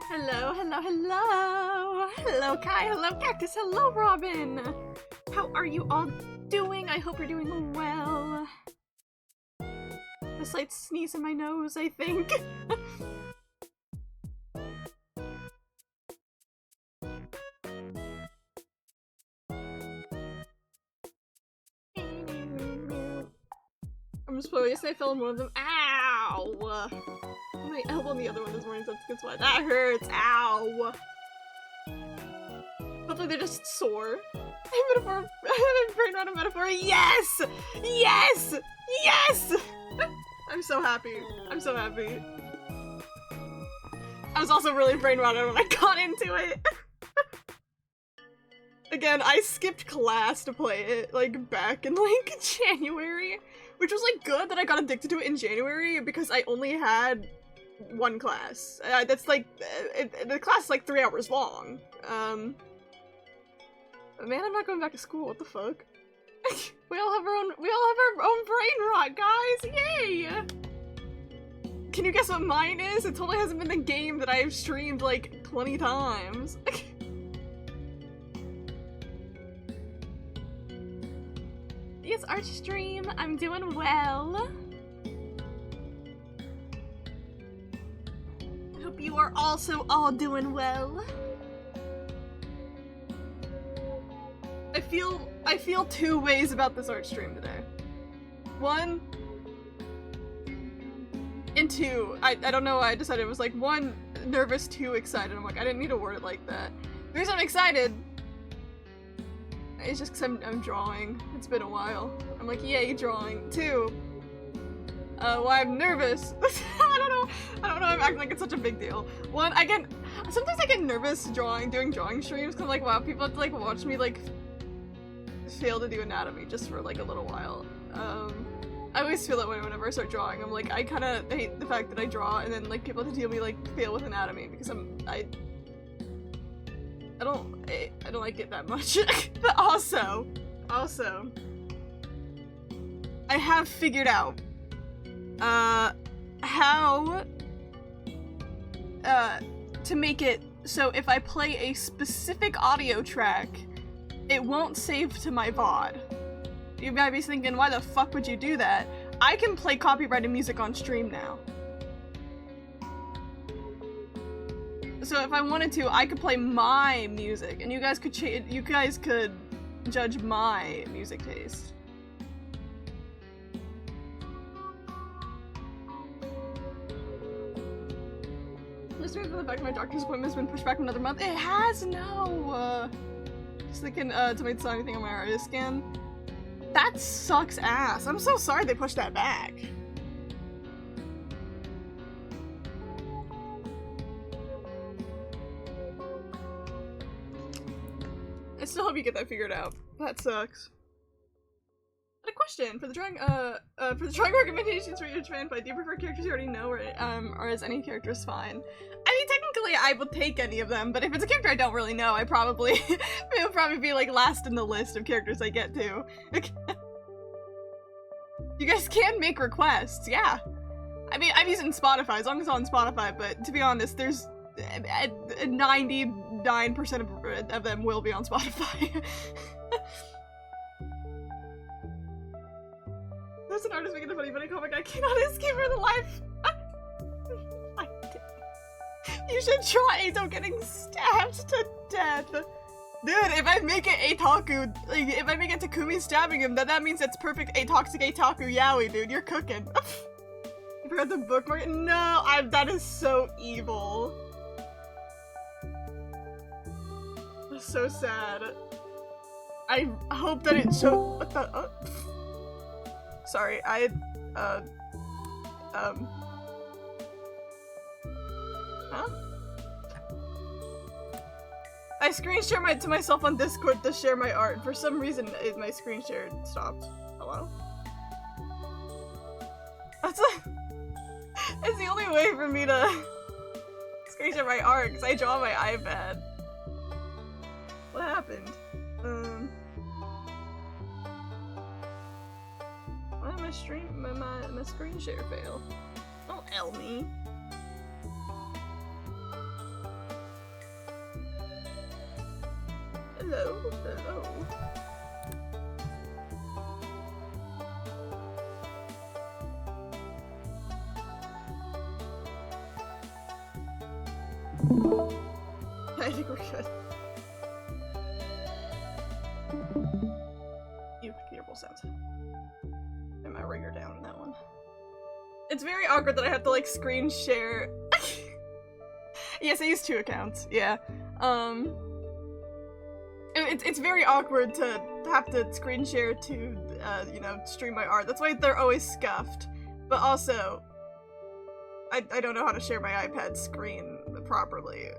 Hello, hello, hello! Hello, Kai, hello, Cactus, hello, Robin! How are you all doing? I hope you're doing well. A slight sneeze in my nose, I think. I'm just playing. Yesterday I fell in one of them. Ow! My elbow on the other one this morning, so that's why that hurts. Ow! Hopefully they're just sore. Metaphor. Brain rot a metaphor. Yes! Yes! Yes! I'm so happy. I'm so happy. I was also really brain rotted when I got into it. Again, I skipped class to play it, like, back in, like, January. Which was, like, good that I got addicted to it in January because I only had one class. That's, like, the class is, like, 3 hours long. Man, I'm not going back to school, what the fuck? we all have our own brain rot, guys! Yay! Can you guess what mine is? It totally hasn't been the game that I've streamed, like, 20 times. Yes, art stream. I'm doing well. I hope you are also all doing well. I feel two ways about this art stream today. One and two. I don't know why I decided it was like one, nervous, two, excited. I'm like, I didn't need to word it like that. The reason I'm excited it's just because I'm drawing. It's been a while. I'm like, yay, drawing. Two, why I'm nervous. I don't know I'm acting like it's such a big deal. One, sometimes I get nervous doing drawing streams because I'm like, wow, people have to like watch me like fail to do anatomy just for like a little while. I always feel that way whenever I start drawing. I'm like, I kind of hate the fact that I draw and then like people have to deal me like fail with anatomy because I don't like it that much. But also, I have figured out how to make it so if I play a specific audio track, it won't save to my VOD. You might be thinking, why the fuck would you do that? I can play copyrighted music on stream now. So if I wanted to, I could play my music, and you guys could judge my music taste. Listening to the fact my doctor's appointment has been pushed back another month. It has no. Just thinking to make saw anything on my artist scan. That sucks ass. I'm so sorry they pushed that back. I still hope you get that figured out. That sucks. But a question for the drawing recommendations for your fan fight. Do you prefer characters you already know, or is any characters fine? I mean, technically, I would take any of them, but if it's a character I don't really know, I probably it'll probably be like last in the list of characters I get to. You guys can make requests, yeah. I mean, I'm using Spotify as long as it's on Spotify, but to be honest, there's 99% of them will be on Spotify. There's an artist making a funny comic I cannot escape for the life. You should try Eito getting stabbed to death. Dude, if I make it Eitaku, like, if I make it Takumi stabbing him, then that means it's perfect toxic Eitaku yaoi, dude. You're cooking. You forgot the bookmark? No, that is so evil. That's so sad. I hope that it shows. What the? Sorry, huh? I screen share to myself on Discord to share my art. For some reason, my screen share stopped. Hello? It's the only way for me to screen share my art, because I draw on my iPad. What happened? Why did my screen share fail? Don't L me. Oh. I think we're good. You hearable sounds. Get my ringer down in that one. It's very awkward that I have to like screen share. Yes, I use 2 accounts. Yeah. It's very awkward to have to screen share to, you know, stream my art. That's why they're always scuffed. But also, I don't know how to share my iPad screen properly.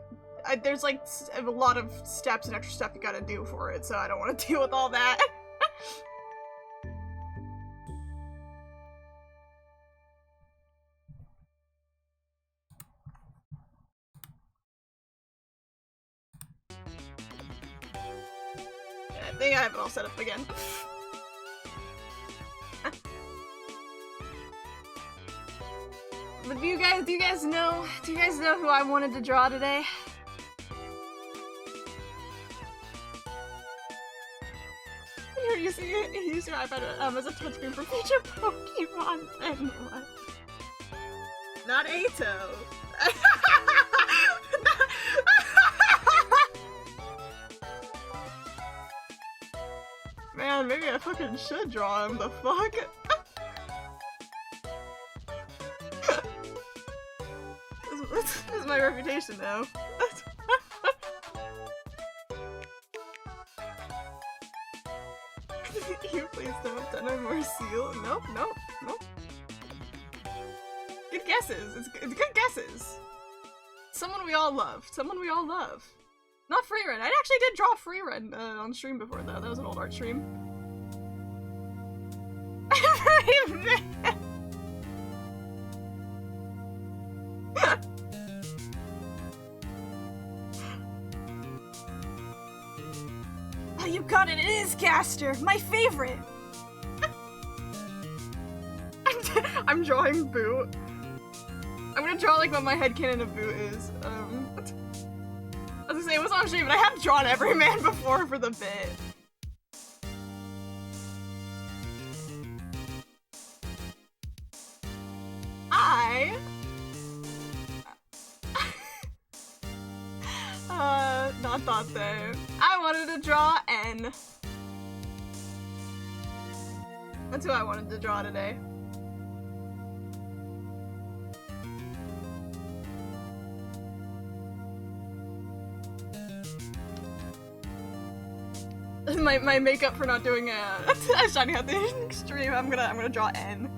There's like a lot of steps and extra stuff you gotta do for it, so I don't want to deal with all that. I think I have it all set up again. But do you guys know who I wanted to draw today? You're using your iPad as a touchscreen for future Pokemon, then what? Not Ato. Man, maybe I fucking should draw him, the fuck? This is my reputation now. You please don't send more seal. Nope, nope, nope. Good guesses. It's good guesses. Someone we all love. Someone we all love. Not Freerun. I actually did draw Freerun on stream before though. That was an old art stream. Oh, you got it. It is Gaster. My favorite. I'm drawing Boo. I'm gonna draw like what my headcanon of Boo is. I was gonna say, it was on stream, but I have drawn every man before for the bit. Not thought there. I wanted to draw N. That's who I wanted to draw today. My makeup for not doing a shiny at the extreme. I'm gonna draw N.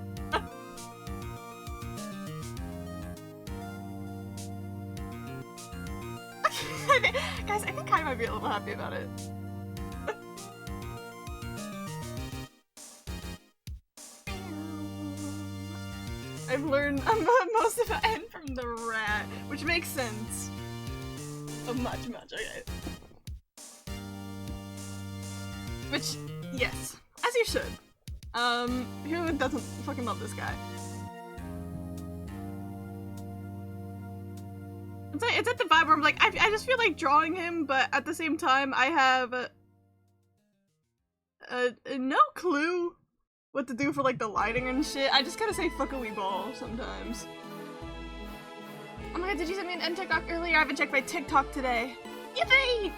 Guys, I think I might be a little happy about it. I've learned most of N from the rat, which makes sense. Oh, much, okay. Which, yes, as you should. Who doesn't fucking love this guy? It's at the vibe where I'm like, I just feel like drawing him, but at the same time, I have no clue what to do for like the lighting and shit. I just gotta say fuck a wee ball sometimes. Oh my god, did you send me an end TikTok earlier? I haven't checked my TikTok today. Yippee!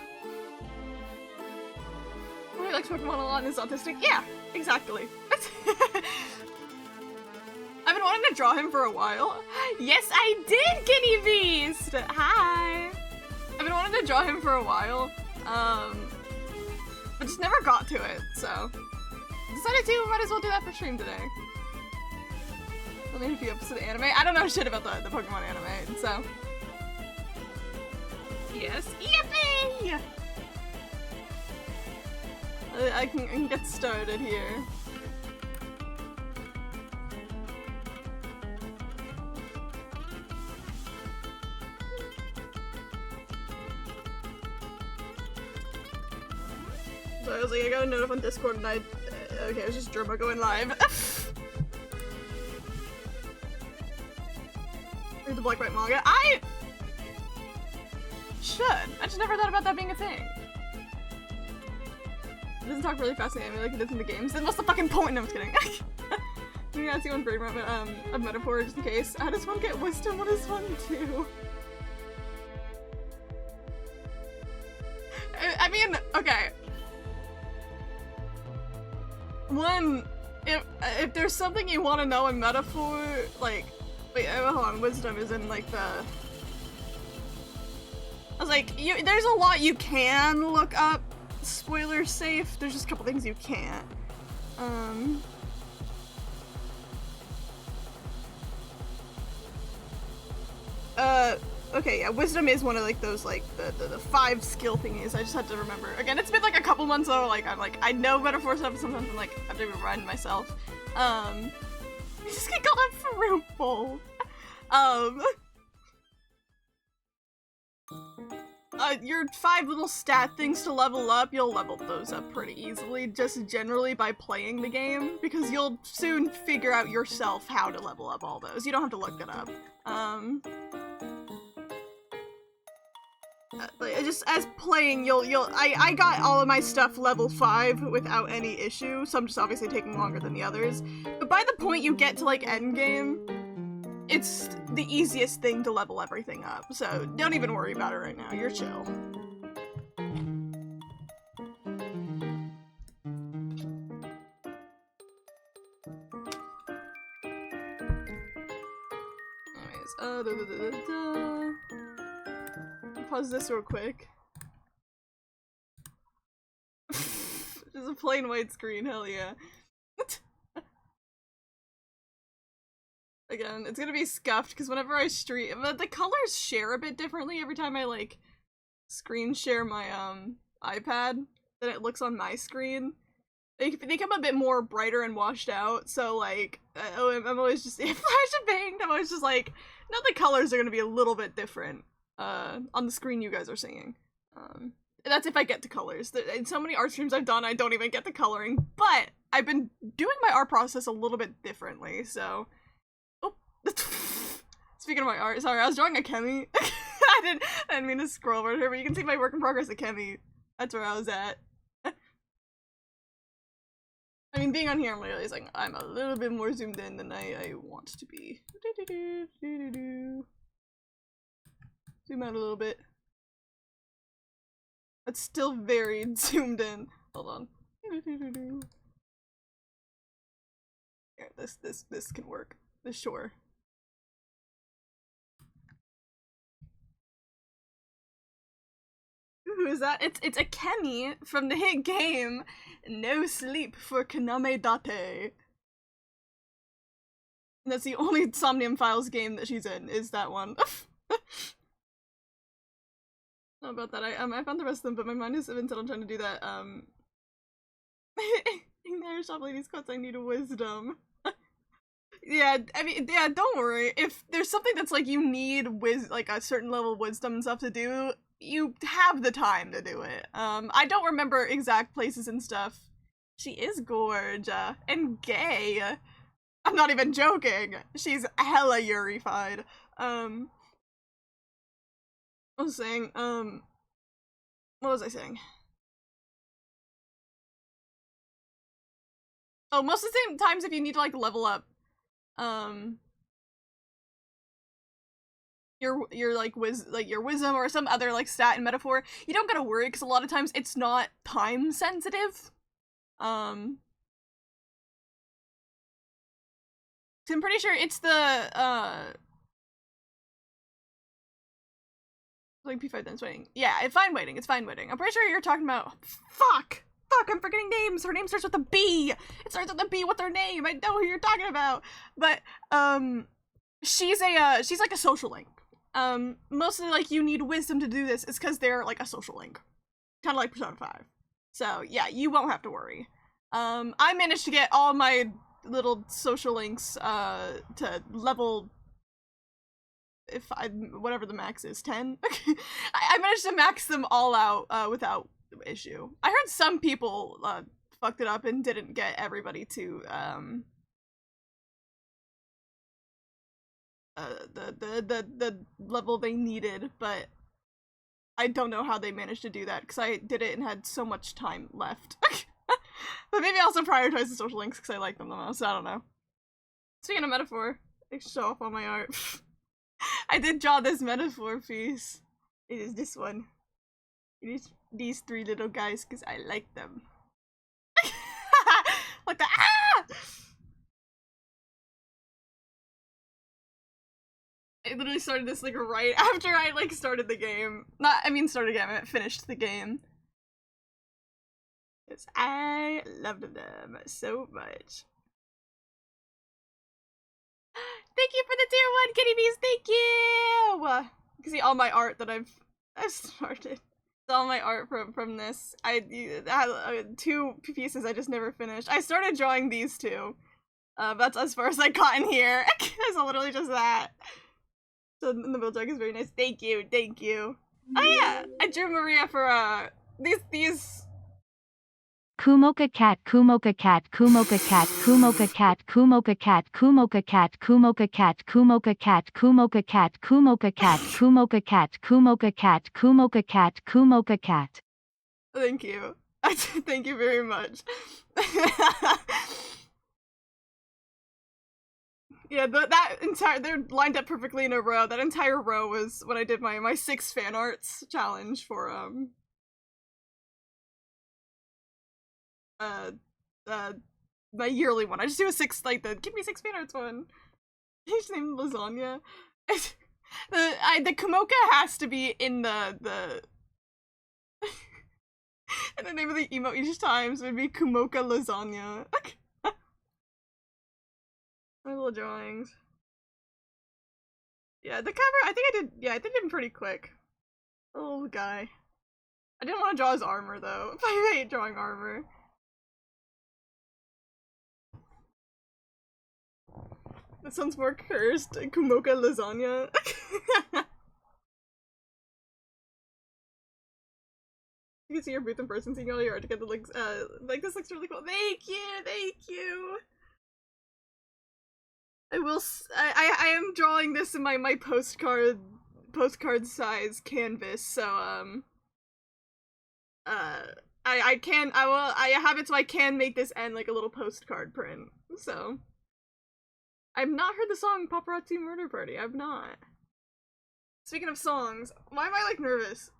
Who likes Pokemon a lot and is autistic? Yeah, exactly. I've been wanting to draw him for a while. Yes, I did, Guinea Beast! Hi! I've been wanting to draw him for a while, but just never got to it, so decided to, might as well do that for stream today. Let me a few episodes of anime. I don't know shit about the Pokemon anime, so. Yes. Yippee! I can get started here. So I was like, I got a note on Discord and okay, it was just Germa going live. Read the Black White manga. I should. I just never thought about that being a thing. doesn't talk really fast in anime like it does in the games, then what's the fucking point? No, I'm just kidding. You gotta see one brain rot, a metaphor just in case. How does one get wisdom? What does one do? I mean, okay. One, if there's something you want to know in metaphor, like, wait, hold on, wisdom is in like the. I was like, there's a lot you can look up. Spoiler safe. There's just a couple things you can't. Okay, yeah, wisdom is one of like those like the 5 skill thingies. I just had to remember. Again, it's been like a couple months though. Like I know metaphor stuff, and sometimes I'm like I have to remind myself. You just get called up fruit bowl. Your 5 little stat things to level up, you'll level those up pretty easily, just generally by playing the game, because you'll soon figure out yourself how to level up all those. You don't have to look it up. Like, just as playing, I got all of my stuff level 5 without any issue, some just obviously taking longer than the others. But by the point you get to, like, endgame, it's the easiest thing to level everything up, so don't even worry about it right now, you're chill. Anyways, pause this real quick. Just a plain white screen, hell yeah. Again, it's gonna be scuffed because whenever I stream, the colors share a bit differently every time I like screen share my iPad than it looks on my screen. They come a bit more brighter and washed out, so like I'm always just flashbanged. I'm always just like, no, the colors are gonna be a little bit different on the screen you guys are seeing. That's if I get to colors. In so many art streams I've done, I don't even get to coloring, but I've been doing my art process a little bit differently, so. Speaking of my art, sorry, I was drawing a Kemi. I didn't mean to scroll over here, but you can see my work in progress at Kemi. That's where I was at. I mean, being on here, I'm realizing I'm a little bit more zoomed in than I want to be. Zoom out a little bit. That's still very zoomed in. Hold on. Here, this can work. Sure. Who is that? It's a Kemi from the hit game No Sleep for Kaname Date. And that's the only Somnium Files game that she's in, is that one. Not about that. I found the rest of them, but my mind is intent on trying to do that. Irish shop ladies quotes, I need wisdom. Yeah, I mean, yeah, don't worry. If there's something that's like you need like a certain level of wisdom and stuff to do, you have the time to do it. I don't remember exact places and stuff. She is gorgeous and gay. I'm not even joking. She's hella Yurified. I was saying, what was I saying? Oh, most of the same times if you need to like level up, your like your wisdom or some other like stat and metaphor, you don't gotta worry because a lot of times it's not time sensitive. I'm pretty sure it's the like P5 then it's waiting. Yeah, it's fine waiting. It's fine waiting. I'm pretty sure you're talking about fuck, I'm forgetting names. Her name starts with a B. It starts with a B. What's her name? I know who you're talking about. But she's like a social link. Mostly like you need wisdom to do this. It's because they're like a social link, kind of like Persona 5. So yeah, you won't have to worry. I managed to get all my little social links to level, whatever the max is, 10. I managed to max them all out without issue. I heard some people fucked it up and didn't get everybody to the level they needed, but I don't know how they managed to do that because I did it and had so much time left. But maybe I also prioritize the social links because I like them the most. I don't know. Speaking of metaphor, I show off all my art. I did draw this metaphor piece. It is this one. It is these three little guys because I like them. What the ah! I literally started this like right after I like started the game. Started the game, I finished the game. Because I loved them so much. Thank you for the tier 1 kitty bees, thank you! You can see all my art that I've started. All my art from this. I had 2 pieces I just never finished. I started drawing these 2. That's as far as I got in here. It's literally just that. So the build dog is very nice. Thank you, thank you. Oh yeah, I drew Maria for these. Kumoka cat, Kumoka cat, Kumoka cat, Kumoka cat, Kumoka cat, Kumoka cat, Kumoka cat, Kumoka cat, Kumoka cat, Kumoka cat, Kumoka cat, Kumoka cat, Kumoka cat, Kumoka cat. Thank you. Thank you very much. Yeah, they're lined up perfectly in a row. That entire row was when I did my 6 fan arts challenge for my yearly one. I just do a 6 like the give me 6 fan arts one. He's named Lasagna. The Kumoka has to be in the and the name of the emote each time would be Kumoka Lasagna. My little drawings. Yeah, the cover, I think I did him pretty quick. Little guy. I didn't want to draw his armor though. I hate drawing armor. That sounds more cursed. Kumoka Lasagna. You can see your booth in person, seeing all your art to get the links. Like this looks really cool. Thank you, thank you. I am drawing this in my postcard size canvas, so I have it so I can make this end like a little postcard print. So I've not heard the song Paparazzi Murder Party. I've not. Speaking of songs, why am I like nervous?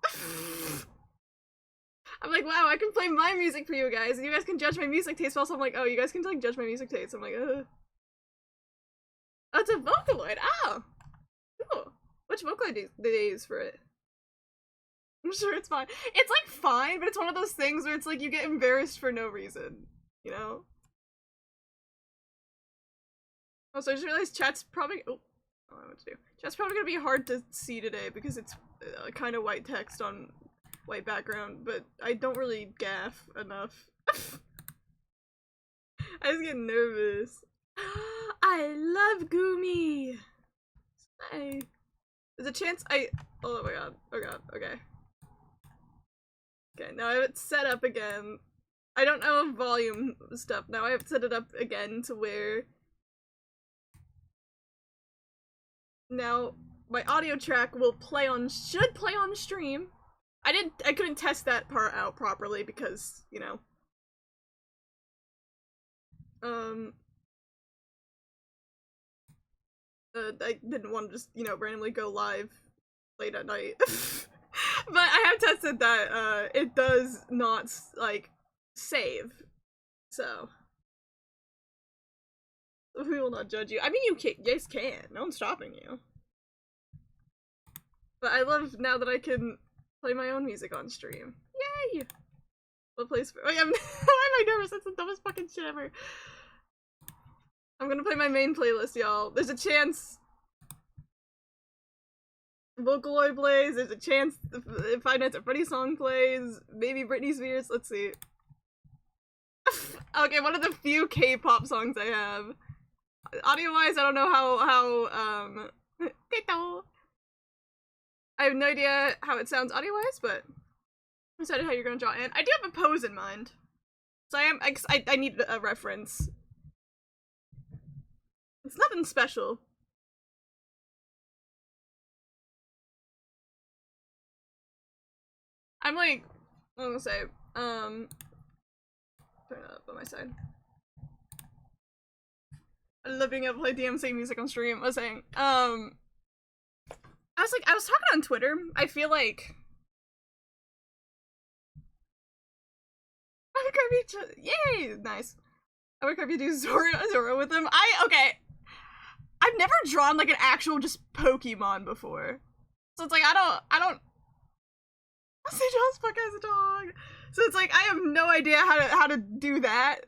I'm like, wow, I can play my music for you guys, and you guys can judge my music taste. But also, I'm like, oh, you guys can like judge my music taste. I'm like, ugh. Oh, it's a Vocaloid. Oh, cool. Which Vocaloid do they use for it? I'm sure it's fine. It's like fine, but it's one of those things where it's like you get embarrassed for no reason, you know? Oh, so I just realized chat's probably. Oh, I don't know what to do. Chat's probably gonna be hard to see today because it's kind of white text on white background, but I don't really gaff enough. I just get nervous. I love Gumi! There's a chance oh my god, okay. Okay, now I have it set up again. I don't know volume stuff, now I have to set it up again to where now my audio track will should play on stream. I couldn't test that part out properly because, you know. I didn't want to just, you know, randomly go live late at night. But I have tested that, it does not, like, save. So. We will not judge you. I mean, you guys can. No one's stopping you. But I love now that I can play my own music on stream. Yay! What place for- Wait, why am I nervous? That's the dumbest fucking shit ever. I'm gonna play my main playlist, y'all. There's a chance Vocaloid plays, there's a chance Five Nights at Freddy's song plays, maybe Britney Spears, let's see. Okay, one of the few K-pop songs I have. Audio-wise, I don't know how I have no idea how it sounds audio-wise, but I'm excited how you're gonna draw in. I do have a pose in mind. So I need a reference. It's nothing special. I'm like, what am I gonna say? turn it up on my side. I love being able to play DMC music on stream. I was saying, I was talking on Twitter. I feel like I would yay, nice. I would you do Zora with him. Okay. I've never drawn like an actual just Pokemon before, so it's like I don't. I say John's fuck as a dog, so it's like I have no idea how to do that.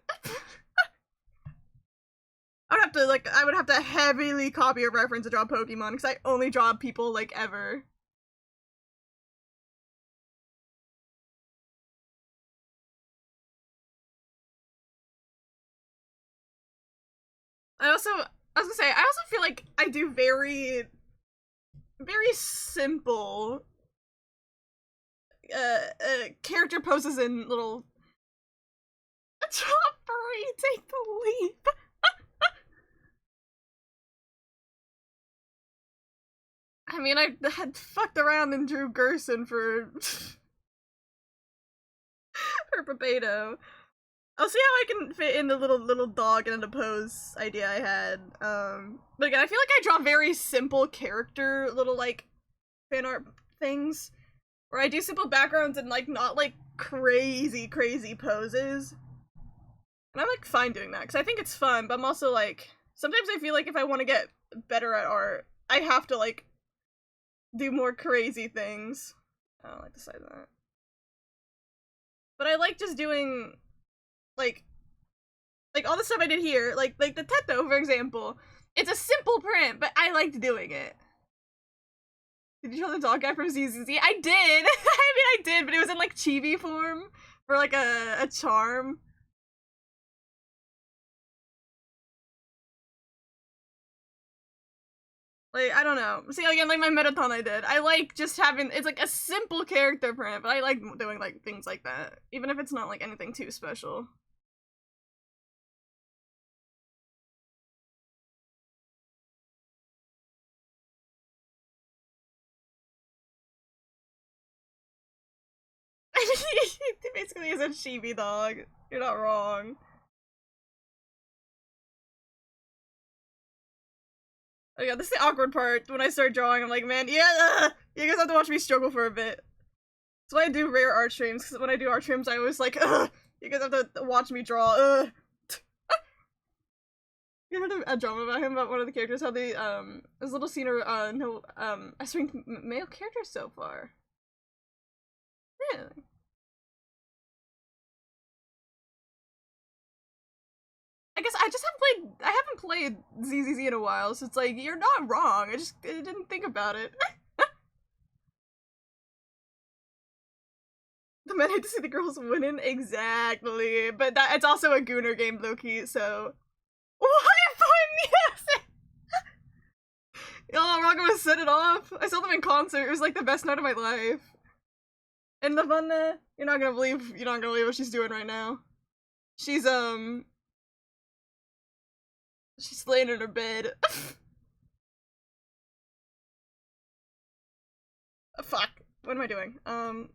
I would have to heavily copy a reference to draw Pokemon because I only draw people like ever. I was gonna say, I also feel like I do very simple character poses in little drop free, take the leap. I mean, I had fucked around and drew Gerson for for Papedo. I'll see how I can fit in the little dog and a pose idea I had. But again, I feel like I draw very simple character little like fan art things, where I do simple backgrounds and like not like crazy poses. And I'm like fine doing that because I think it's fun. But I'm also like sometimes I feel like if I want to get better at art, I have to like do more crazy things. I don't like to say that, but I like just doing like all the stuff I did here, like the Teto, for example. It's a simple print, but I liked doing it. Did you draw the dog guy from ZZZ? I did! I mean, I did, but it was in, like, chibi form for, like, a charm. Like, I don't know. See, again, like, my Metaton I did. I like just having, it's, like, a simple character print, but I like doing, like, things like that. Even if it's not, like, anything too special. He basically is a chibi dog. You're not wrong. Oh yeah, this is the awkward part. When I start drawing, I'm like, man, yeah, you guys have to watch me struggle for a bit. That's why I do rare art streams, because when I do art streams, I always like, you guys have to watch me draw, You heard a drama about him, about one of the characters, how they, there's a little scene of, I think male characters so far. Really? I guess I just haven't played ZZZ in a while, so it's like, you're not wrong, I didn't think about it. The men hate to see the girls winning, exactly, but it's also a Gooner game, low-key, so... Why fun music? Yo, Rocco was set it off. I saw them in concert, it was like the best night of my life. And the fun, you're not gonna believe what she's doing right now. She's laying in her bed. Fuck. What am I doing? I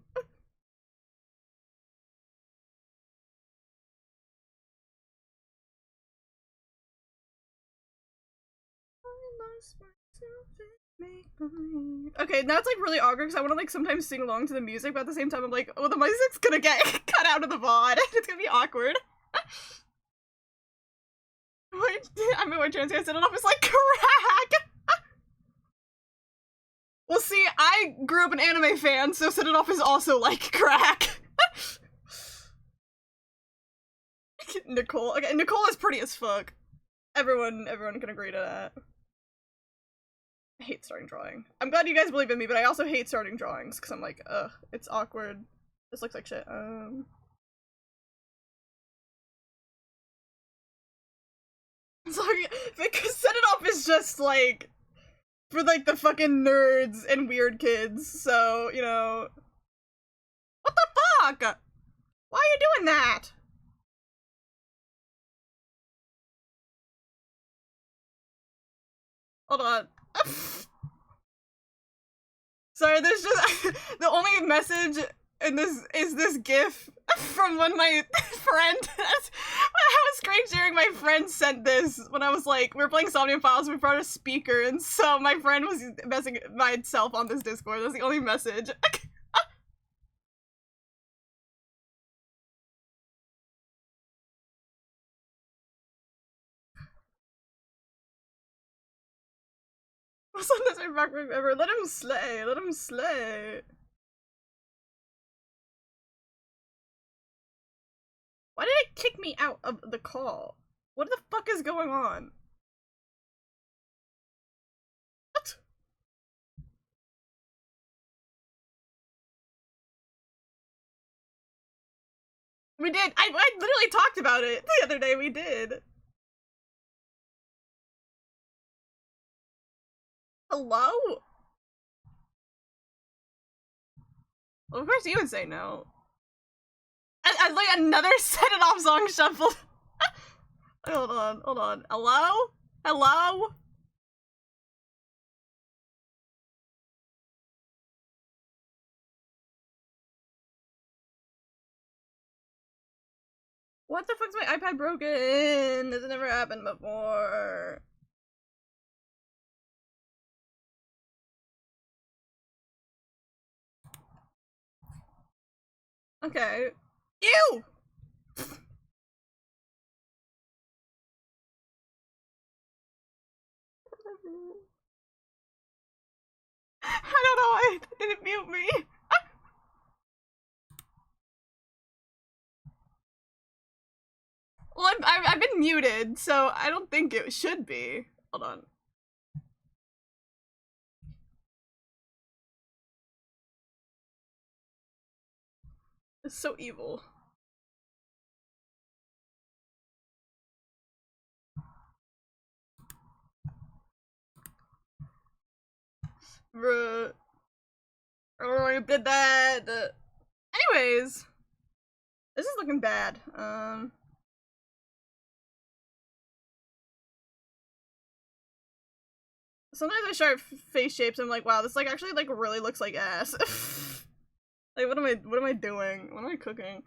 lost myself in make-believe. Okay, now it's like really awkward because I want to like sometimes sing along to the music, but at the same time I'm like, oh, the music's gonna get cut out of the VOD. It's gonna be awkward. I mean, what trans guy set it off is like crack! Well, see, I grew up an anime fan, so set it off is also like crack. Nicole. Okay, Nicole is pretty as fuck. Everyone can agree to that. I hate starting drawing. I'm glad you guys believe in me, but I also hate starting drawings, because I'm like, ugh, it's awkward. This looks like shit. Sorry, because set it off is just like for like the fucking nerds and weird kids, so you know. What the fuck? Why are you doing that? Hold on. Sorry, there's just the only message And this is this GIF from when my friend, I was screen sharing, my friend sent this when I was like, we were playing Somnium Files, we brought a speaker, and so my friend was messing by itself on this Discord. That's the only message. What's on this backpack ever? Let him slay, let him slay. Why did it kick me out of the call? What the fuck is going on? What? We did. I literally talked about it the other day. We did. Hello? Well, of course you would say no. I like another Set It Off song shuffled. Hold on, hold on. Hello? Hello? What the fuck's my iPad broken? This has never happened before. Okay. Ew! I don't know why it didn't mute me. Well, I've been muted, so I don't think it should be. Hold on. It's so evil. Bruh. I did that. Anyways. This is looking bad. Sometimes I start face shapes and I'm like, wow, this like actually like really looks like ass. Like what am I doing? What am I cooking?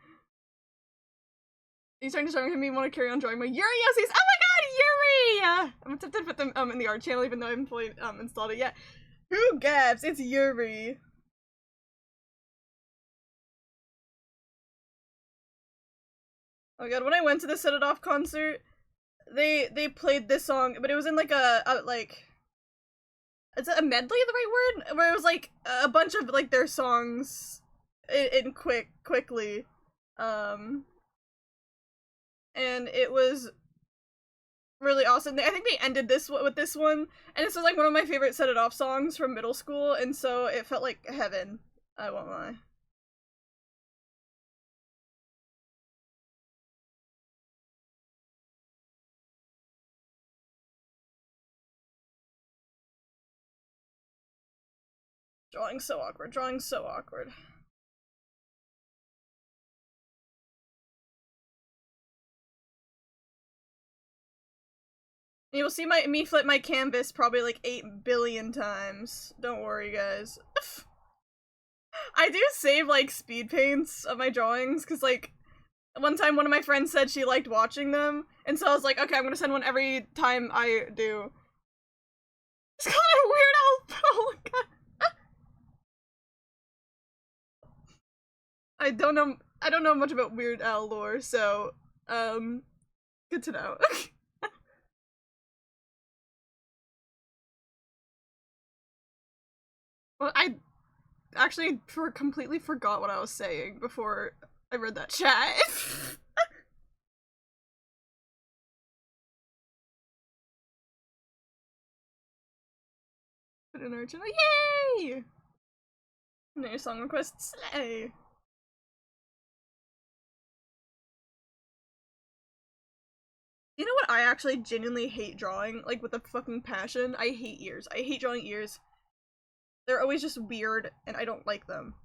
He's trying to show me want to carry on drawing my Yuri Yossies. Oh my god, Yuri! I'm tempted to put them in the art channel even though I haven't fully installed it yet. Who gaps? It's Yuri. Oh my god, when I went to the Set It Off concert, they played this song, but it was in like a like, is it a medley the right word? Where it was like a bunch of like their songs in quickly. And it was really awesome. I think they ended this with this one, and this was like one of my favorite Set It Off songs from middle school, and so it felt like heaven. I won't lie. Drawing so awkward. Drawing so awkward. You will see me flip my canvas probably like 8 billion times. Don't worry, guys. I do save like speed paints of my drawings because like one time one of my friends said she liked watching them, and so I was like, okay, I'm gonna send one every time I do. It's kind of weird. Oh my god. I don't know much about Weird Al lore, so good to know. Well, I actually completely forgot what I was saying before I read that chat. Put in our channel, yay! New song request, slay! You know what I actually genuinely hate drawing? Like, with a fucking passion? I hate ears. I hate drawing ears. They're always just weird, and I don't like them.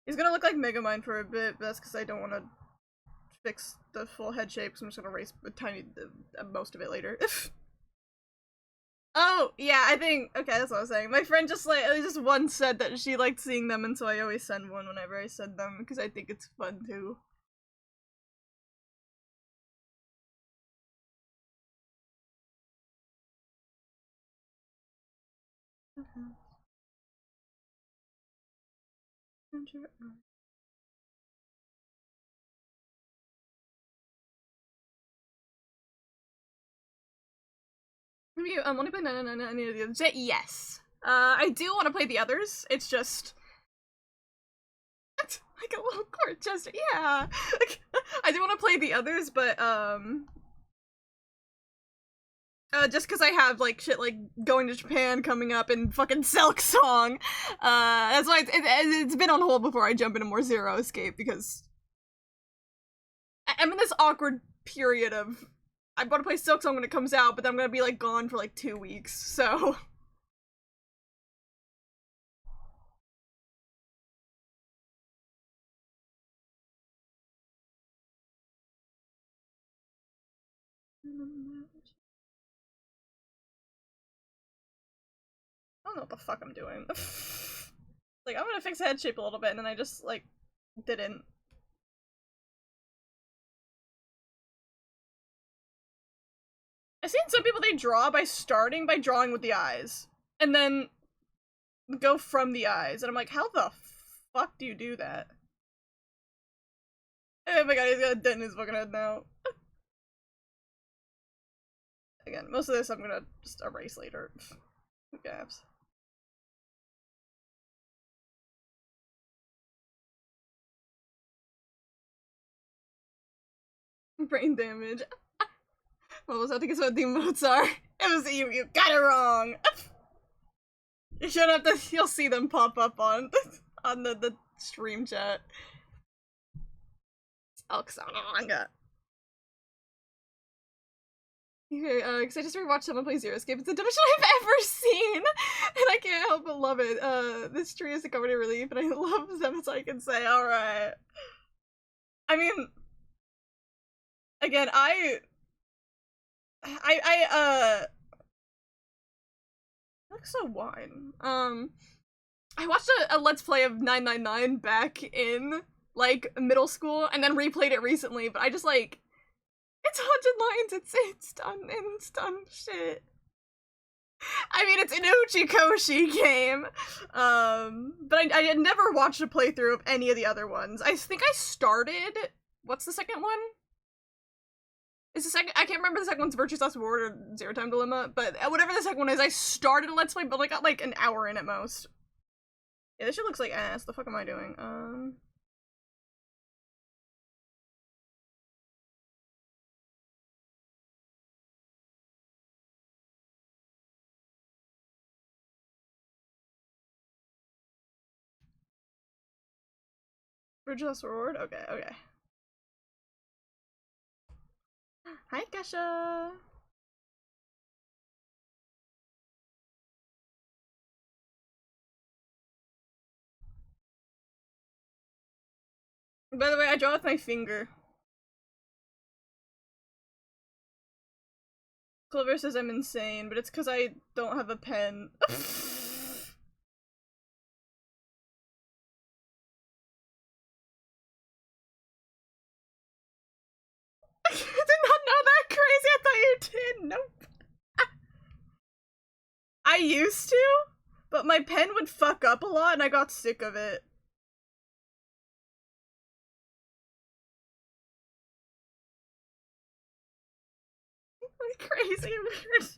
He's gonna look like Megamind for a bit, but that's because I don't want to fix the full head shape, so I'm just gonna erase a tiny, most of it later. Oh, yeah, I think, okay, that's what I was saying. My friend just once said that she liked seeing them, and so I always send one whenever I send them, because I think it's fun too. Maybe want to play any of the others? Yes. I do want to play the others. It's just like a little court jester. Yeah. I do want to play the others, but just because I have like shit like going to Japan coming up and fucking Silk Song. That's why it's been on hold before I jump into more Zero Escape, because I'm in this awkward period of I want to play Silk Song when it comes out, but then I'm gonna be like gone for like 2 weeks, so. I don't know what the fuck I'm doing. Like, I'm gonna fix head shape a little bit, and then I just, like, didn't. I've seen some people, they draw by starting by drawing with the eyes, and then go from the eyes, and I'm like, how the fuck do you do that? Oh my god, he's got a dent in his fucking head now. Again, most of this I'm gonna just erase later. Who cares? Brain damage. What was that to guess what the emotes are? It was you got it wrong! You should have to, you'll see them pop up on the stream chat. Oksana. Okay, because I just rewatched someone play Zero Escape. It's the dumbest shit I've ever seen! And I can't help but love it. This tree is a comedy relief, and I love them, so I can say, alright. I mean, again, I look so wine. I watched a Let's Play of 999 back in, like, middle school, and then replayed it recently, but I just, like, it's 100 lines, it's done shit. I mean, it's an Uchikoshi game, but I had never watched a playthrough of any of the other ones. I think I started, what's the second one? Is the second, I can't remember the second one's Virtue's Last Reward or Zero Time Dilemma, but whatever the second one is, I started a Let's Play, but I got like an hour in at most. Yeah, this shit looks like ass. The fuck am I doing? Virtue's Last Reward? Okay, okay. Hi, Kesha! By the way, I draw with my finger. Clover says I'm insane, but it's because I don't have a pen. I did not know that crazy. I thought you did. Nope. I used to, but my pen would fuck up a lot and I got sick of it. Crazy weird.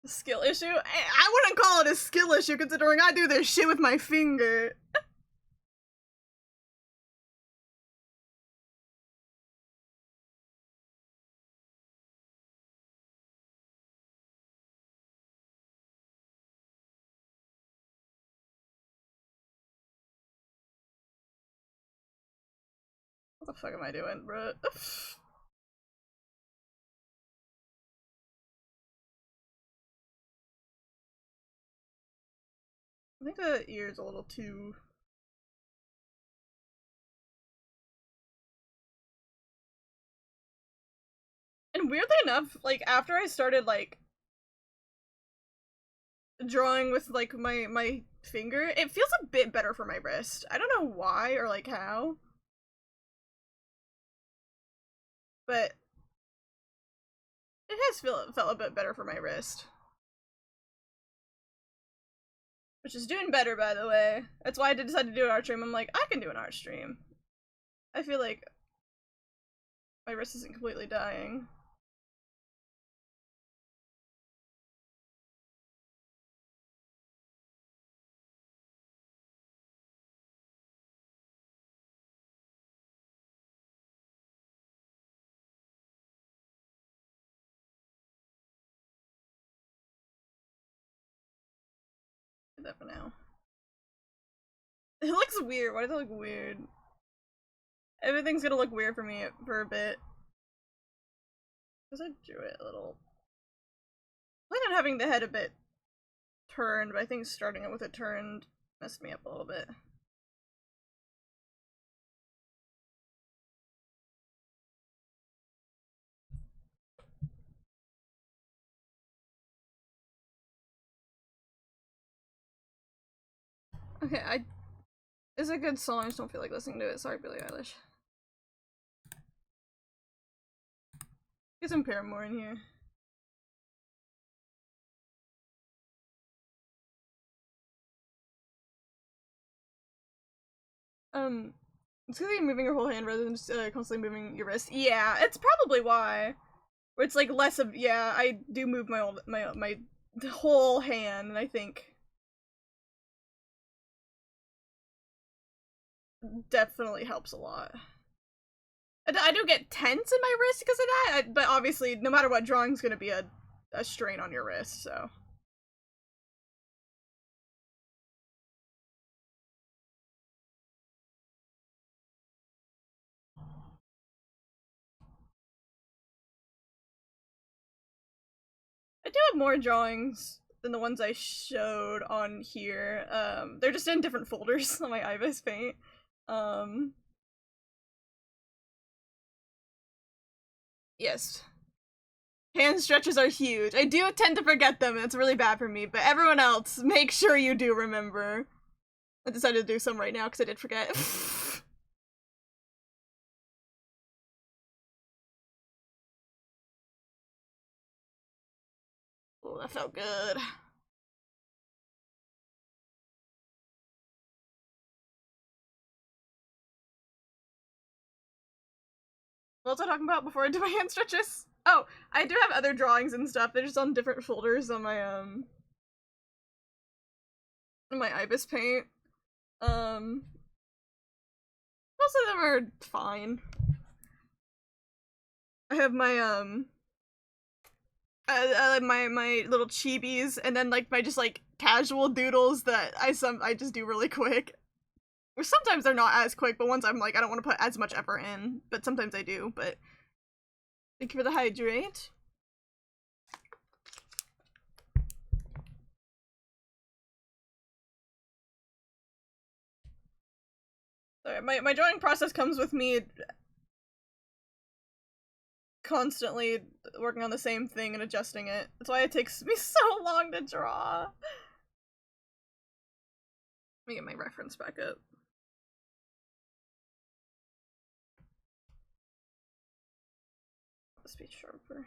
Skill issue? I wouldn't call it a skill issue considering I do this shit with my finger. What the fuck am I doing, bro? I think the ear's a little too... And weirdly enough, like, after I started, like, drawing with, like, my finger, it feels a bit better for my wrist. I don't know why or, like, how. But it has felt a bit better for my wrist. Which is doing better, by the way. That's why I decided to do an art stream. I'm like, I can do an art stream. I feel like my wrist isn't completely dying. Do that for now. It looks weird. Why does it look weird? Everything's gonna look weird for me for a bit. Because I drew it a little. I plan on having the head a bit turned, but I think starting it with it turned messed me up a little bit. Okay, it's a good song, I just don't feel like listening to it. Sorry, Billie Eilish. Get some Paramore in here. It's because you're moving your whole hand rather than just constantly moving your wrist. Yeah, it's probably why. Where it's like less of, yeah, I do move my whole hand, and I think definitely helps a lot. I do get tense in my wrist because of that, but obviously, no matter what, drawing's gonna be a strain on your wrist, so. I do have more drawings than the ones I showed on here. They're just in different folders on my Ibis Paint. Yes. Hand stretches are huge. I do tend to forget them, and it's really bad for me, but everyone else, make sure you do remember. I decided to do some right now because I did forget. Oh, that felt good. What was I talking about before I do my hand stretches? Oh, I do have other drawings and stuff. They're just on different folders on my Ibis Paint. Most of them are fine. I have my my little chibis, and then like my just like casual doodles that I just do really quick. Or sometimes they're not as quick, but once I'm like I don't want to put as much effort in, but sometimes I do. But thank you for the hydrate. Sorry, my drawing process comes with me constantly working on the same thing and adjusting it. That's why it takes me so long to draw. Let me get my reference back up. Let's be sharper.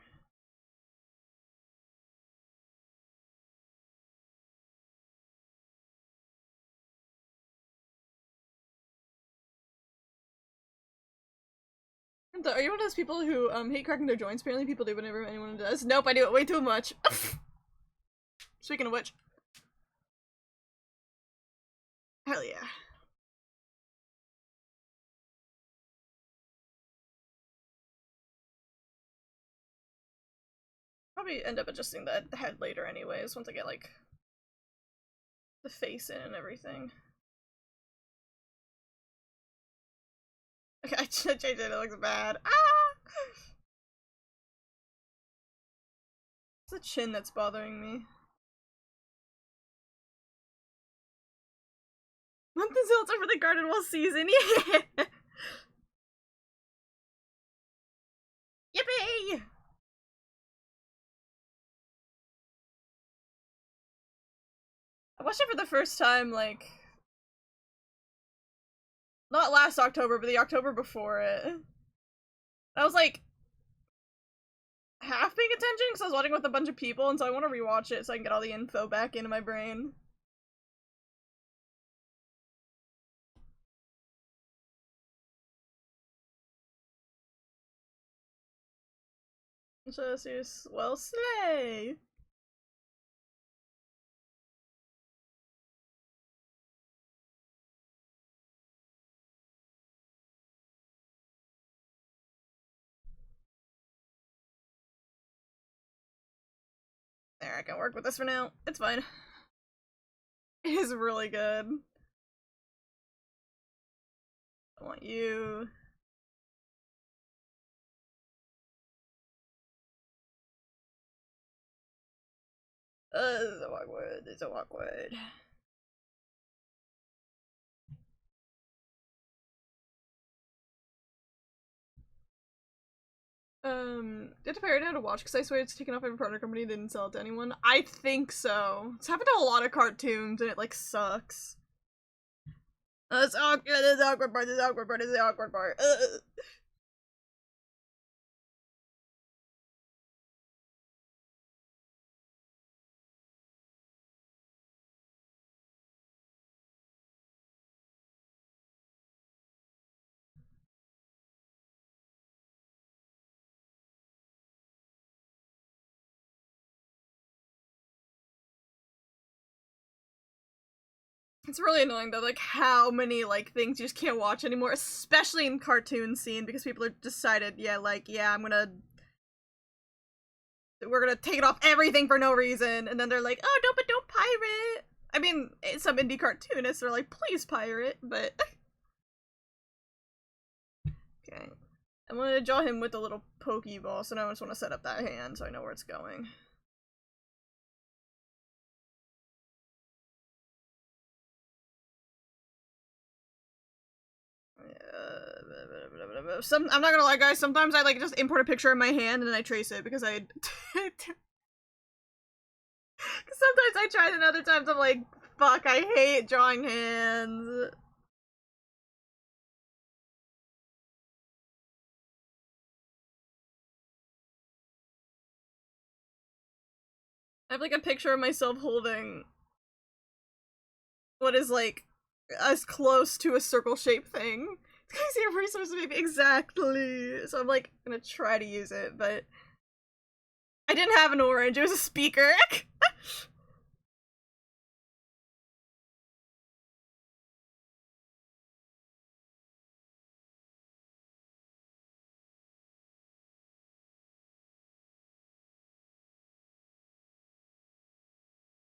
Are you one of those people who hate cracking their joints? Apparently people do whenever anyone does. Nope, I do it way too much. Speaking of which. Hell yeah. Probably end up adjusting the head later anyways, once I get like the face in and everything. Okay, I changed it, it looks bad. Ah! It's the chin that's bothering me. Month is also for the garden wall season, yeah! Yippee! I watched it for the first time, like, not last October, but the October before it. I was like half paying attention because I was watching with a bunch of people, and so I want to rewatch it so I can get all the info back into my brain. Just, well, slay! There, I can work with this for now. It's fine. It is really good. I want you. This is so awkward. It's so awkward. You have to pay right now to watch because I swear it's taken off every partner company didn't sell it to anyone. I think so. It's happened to a lot of cartoons and it like sucks. It's awkward, it's awkward part, it's awkward part, it's the awkward part. It's really annoying though, like how many like things you just can't watch anymore, especially in cartoon scene, because people are decided, yeah, like, yeah, we're gonna take it off everything for no reason, and then they're like, oh, no, but don't pirate. I mean, some indie cartoonists are like, please pirate, but okay. I'm gonna draw him with a little Pokeball, so now I just want to set up that hand so I know where it's going. I'm not gonna lie, guys, sometimes I like just import a picture of my hand and then I trace it because I sometimes I try and other times I'm like, fuck, I hate drawing hands. I have like a picture of myself holding what is like as close to a circle shaped thing. It's gonna see a resource maybe exactly. So I'm like gonna try to use it, but I didn't have an orange, it was a speaker.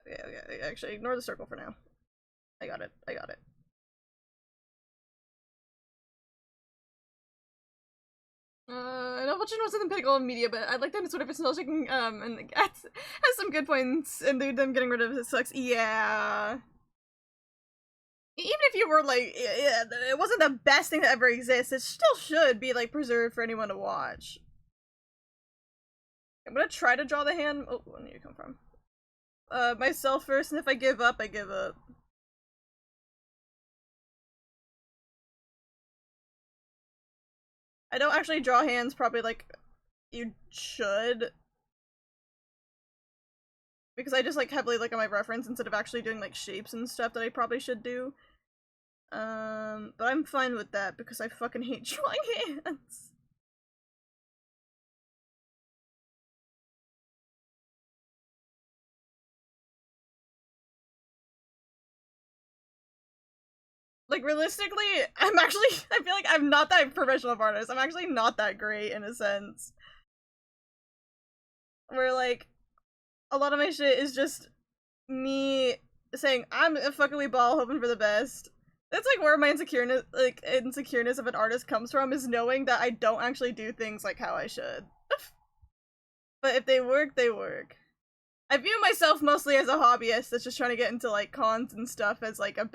Okay, actually ignore the circle for now. I got it. I know Vulture was in the pinnacle of media, but I'd like them to sort of nostalgic and has some good points, and them getting rid of it sucks. Yeah. Even if you were like, it wasn't the best thing that ever exists, it still should be like preserved for anyone to watch. I'm gonna try to draw the hand. Oh, where did you come from? Myself first, and if I give up, I give up. I don't actually draw hands probably like you should. Because I just like heavily look at my reference instead of actually doing like shapes and stuff that I probably should do. But I'm fine with that because I fucking hate drawing hands. Like, realistically, I feel like I'm not that professional of artist. I'm actually not that great in a sense. Where, like, a lot of my shit is just me saying, I'm a fucking weeball hoping for the best. That's like where my insecureness of an artist comes from, is knowing that I don't actually do things like how I should. But if they work, they work. I view myself mostly as a hobbyist that's just trying to get into like cons and stuff as like a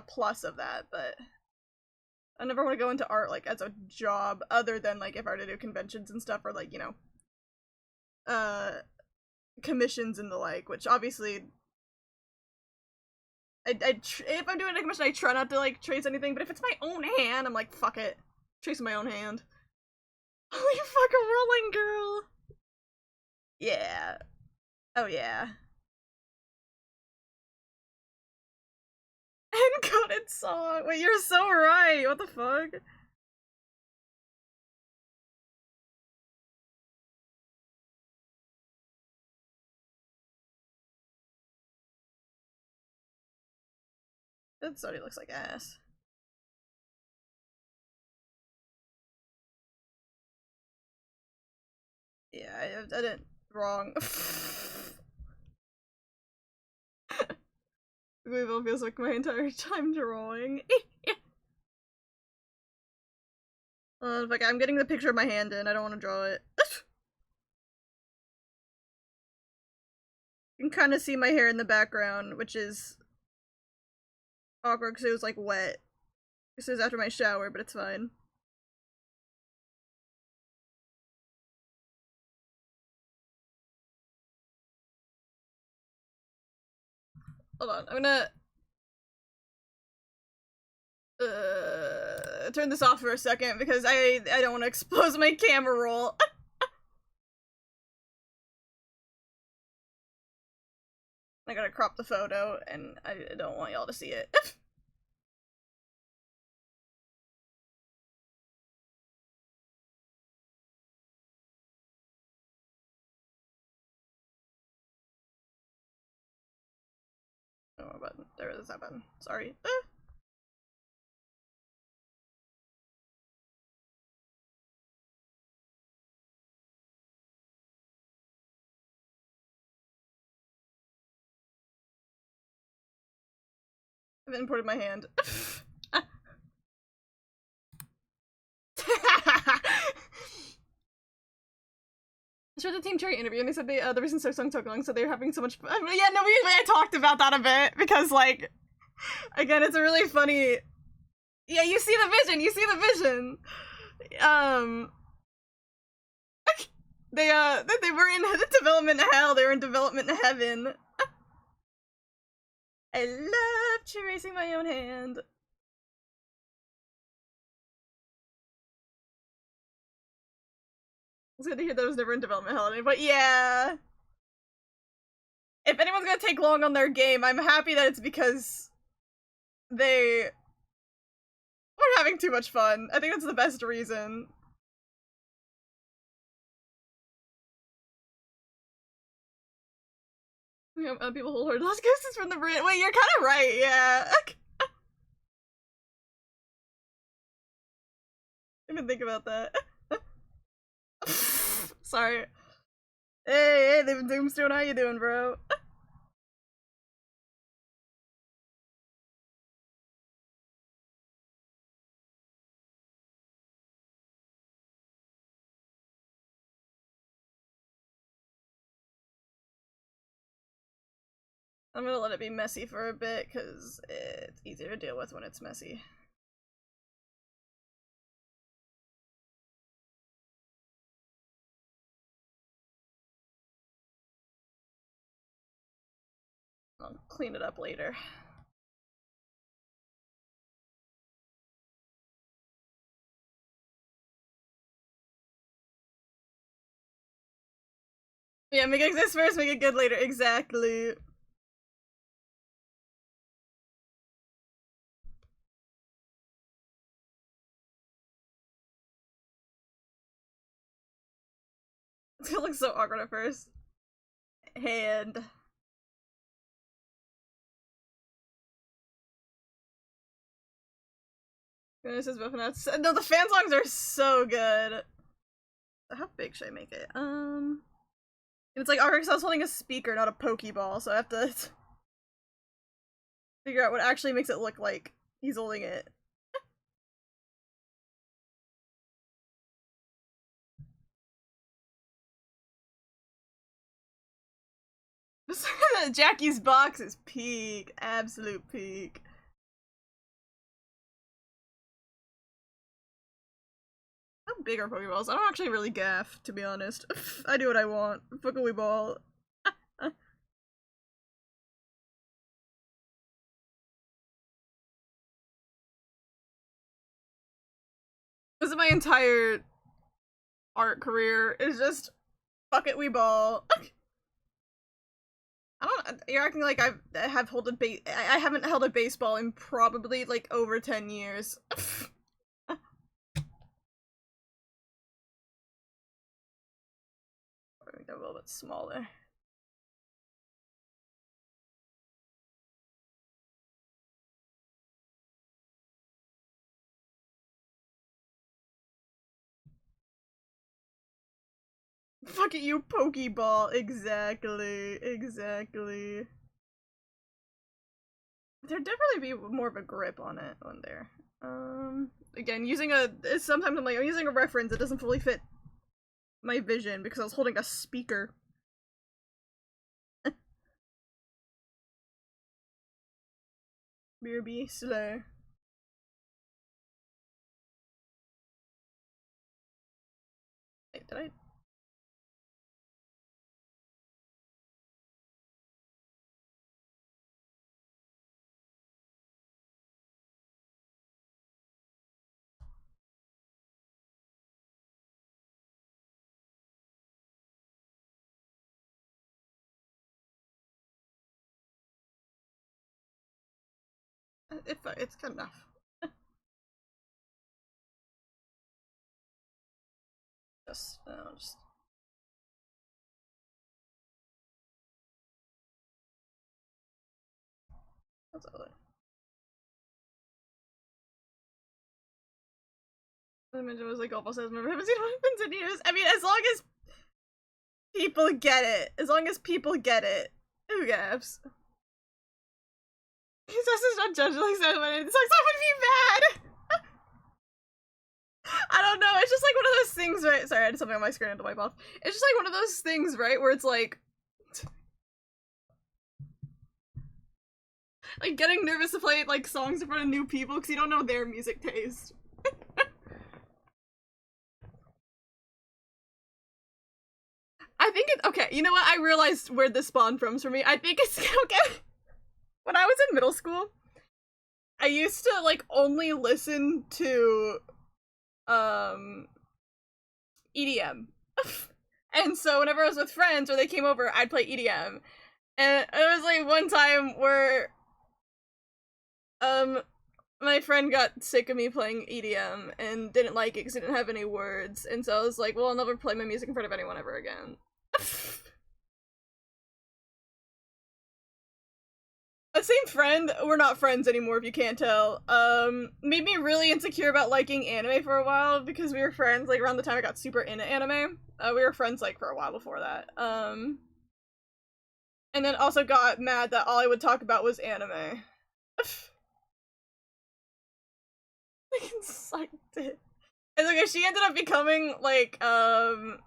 plus of that, but I never want to go into art like as a job other than like if I were to do conventions and stuff or like, you know, commissions and the like, which obviously if I'm doing a commission, I try not to like trace anything. But if it's my own hand, I'm like, fuck it, tracing my own hand. Holy fucking rolling girl. Yeah. Oh yeah. Encoded song. Wait, you're so right. What the fuck? That Sony looks like ass. Yeah, I did wrong. Louisville feels like my entire time drawing. Fuck, I'm getting the picture of my hand in. I don't want to draw it. You can kind of see my hair in the background, which is awkward because it was like wet. This is after my shower, but it's fine. Hold on, I'm gonna turn this off for a second because I don't want to expose my camera roll. I gotta crop the photo and I don't want y'all to see it. Oh, button. There is that button. Sorry. I've imported my hand. I shared the Team Cherry interview and they said the reason So Sung took long, so they were having so much fun. Yeah, no, I talked about that a bit because, like, again, it's a really funny. Yeah, you see the vision. You see the vision. They were in development hell. They were in development heaven. I love tracing my own hand. It's good to hear that it was never in development hell, but yeah. If anyone's gonna take long on their game, I'm happy that it's because they were having too much fun. I think that's the best reason. Yeah, people wholehearted Lost Ghosts from the Brit. Wait, you're kind of right, yeah. Didn't think about that. Sorry. Hey, David Doomstone, how you doing, bro? I'm gonna let it be messy for a bit, because it's easier to deal with when it's messy. I'll clean it up later. Yeah, make it exist first, make it good later. Exactly. It's gonna look so awkward at first. Hand. This is both nuts. No, the fan songs are so good. How big should I make it? It's like Arkansas holding a speaker, not a Pokeball, so I have to figure out what actually makes it look like he's holding it. Jackie's box is peak. Absolute peak. How big are Pokeballs? I don't actually really gaff, to be honest. I do what I want. Pokeball. This is my entire art career, is just fuck it, we ball. You're acting like I haven't held a baseball in probably like over 10 years. Make that a little bit smaller. Fuck it, you Pokeball. Exactly. Exactly. There'd definitely be more of a grip on it on there. Again, sometimes I'm like, I'm using a reference that doesn't fully fit my vision because I was holding a speaker. BRB, slow. Wait, did I? It's good enough. just. That's all. The mention was like almost says, "Remember, haven't seen weapons in years." I mean, as long as people get it, who gaps? He says it's not judged like that when it's like that would be bad. I don't know. It's just like one of those things, right? Sorry, I had something on my screen I had to wipe off. It's just like one of those things, right, where it's like getting nervous to play like songs in front of new people because you don't know their music taste. I think it's okay. You know what? I realized where this spawned from for me. I think it's okay. When I was in middle school, I used to like only listen to EDM. And so whenever I was with friends or they came over, I'd play EDM. And it was like one time where my friend got sick of me playing EDM and didn't like it because it didn't have any words. And so I was like, well, I'll never play my music in front of anyone ever again. The same friend, we're not friends anymore if you can't tell, made me really insecure about liking anime for a while because we were friends, like, around the time I got super into anime. We were friends, like, for a while before that. And then also got mad that all I would talk about was anime. I sucked it. And like, she ended up becoming, like, a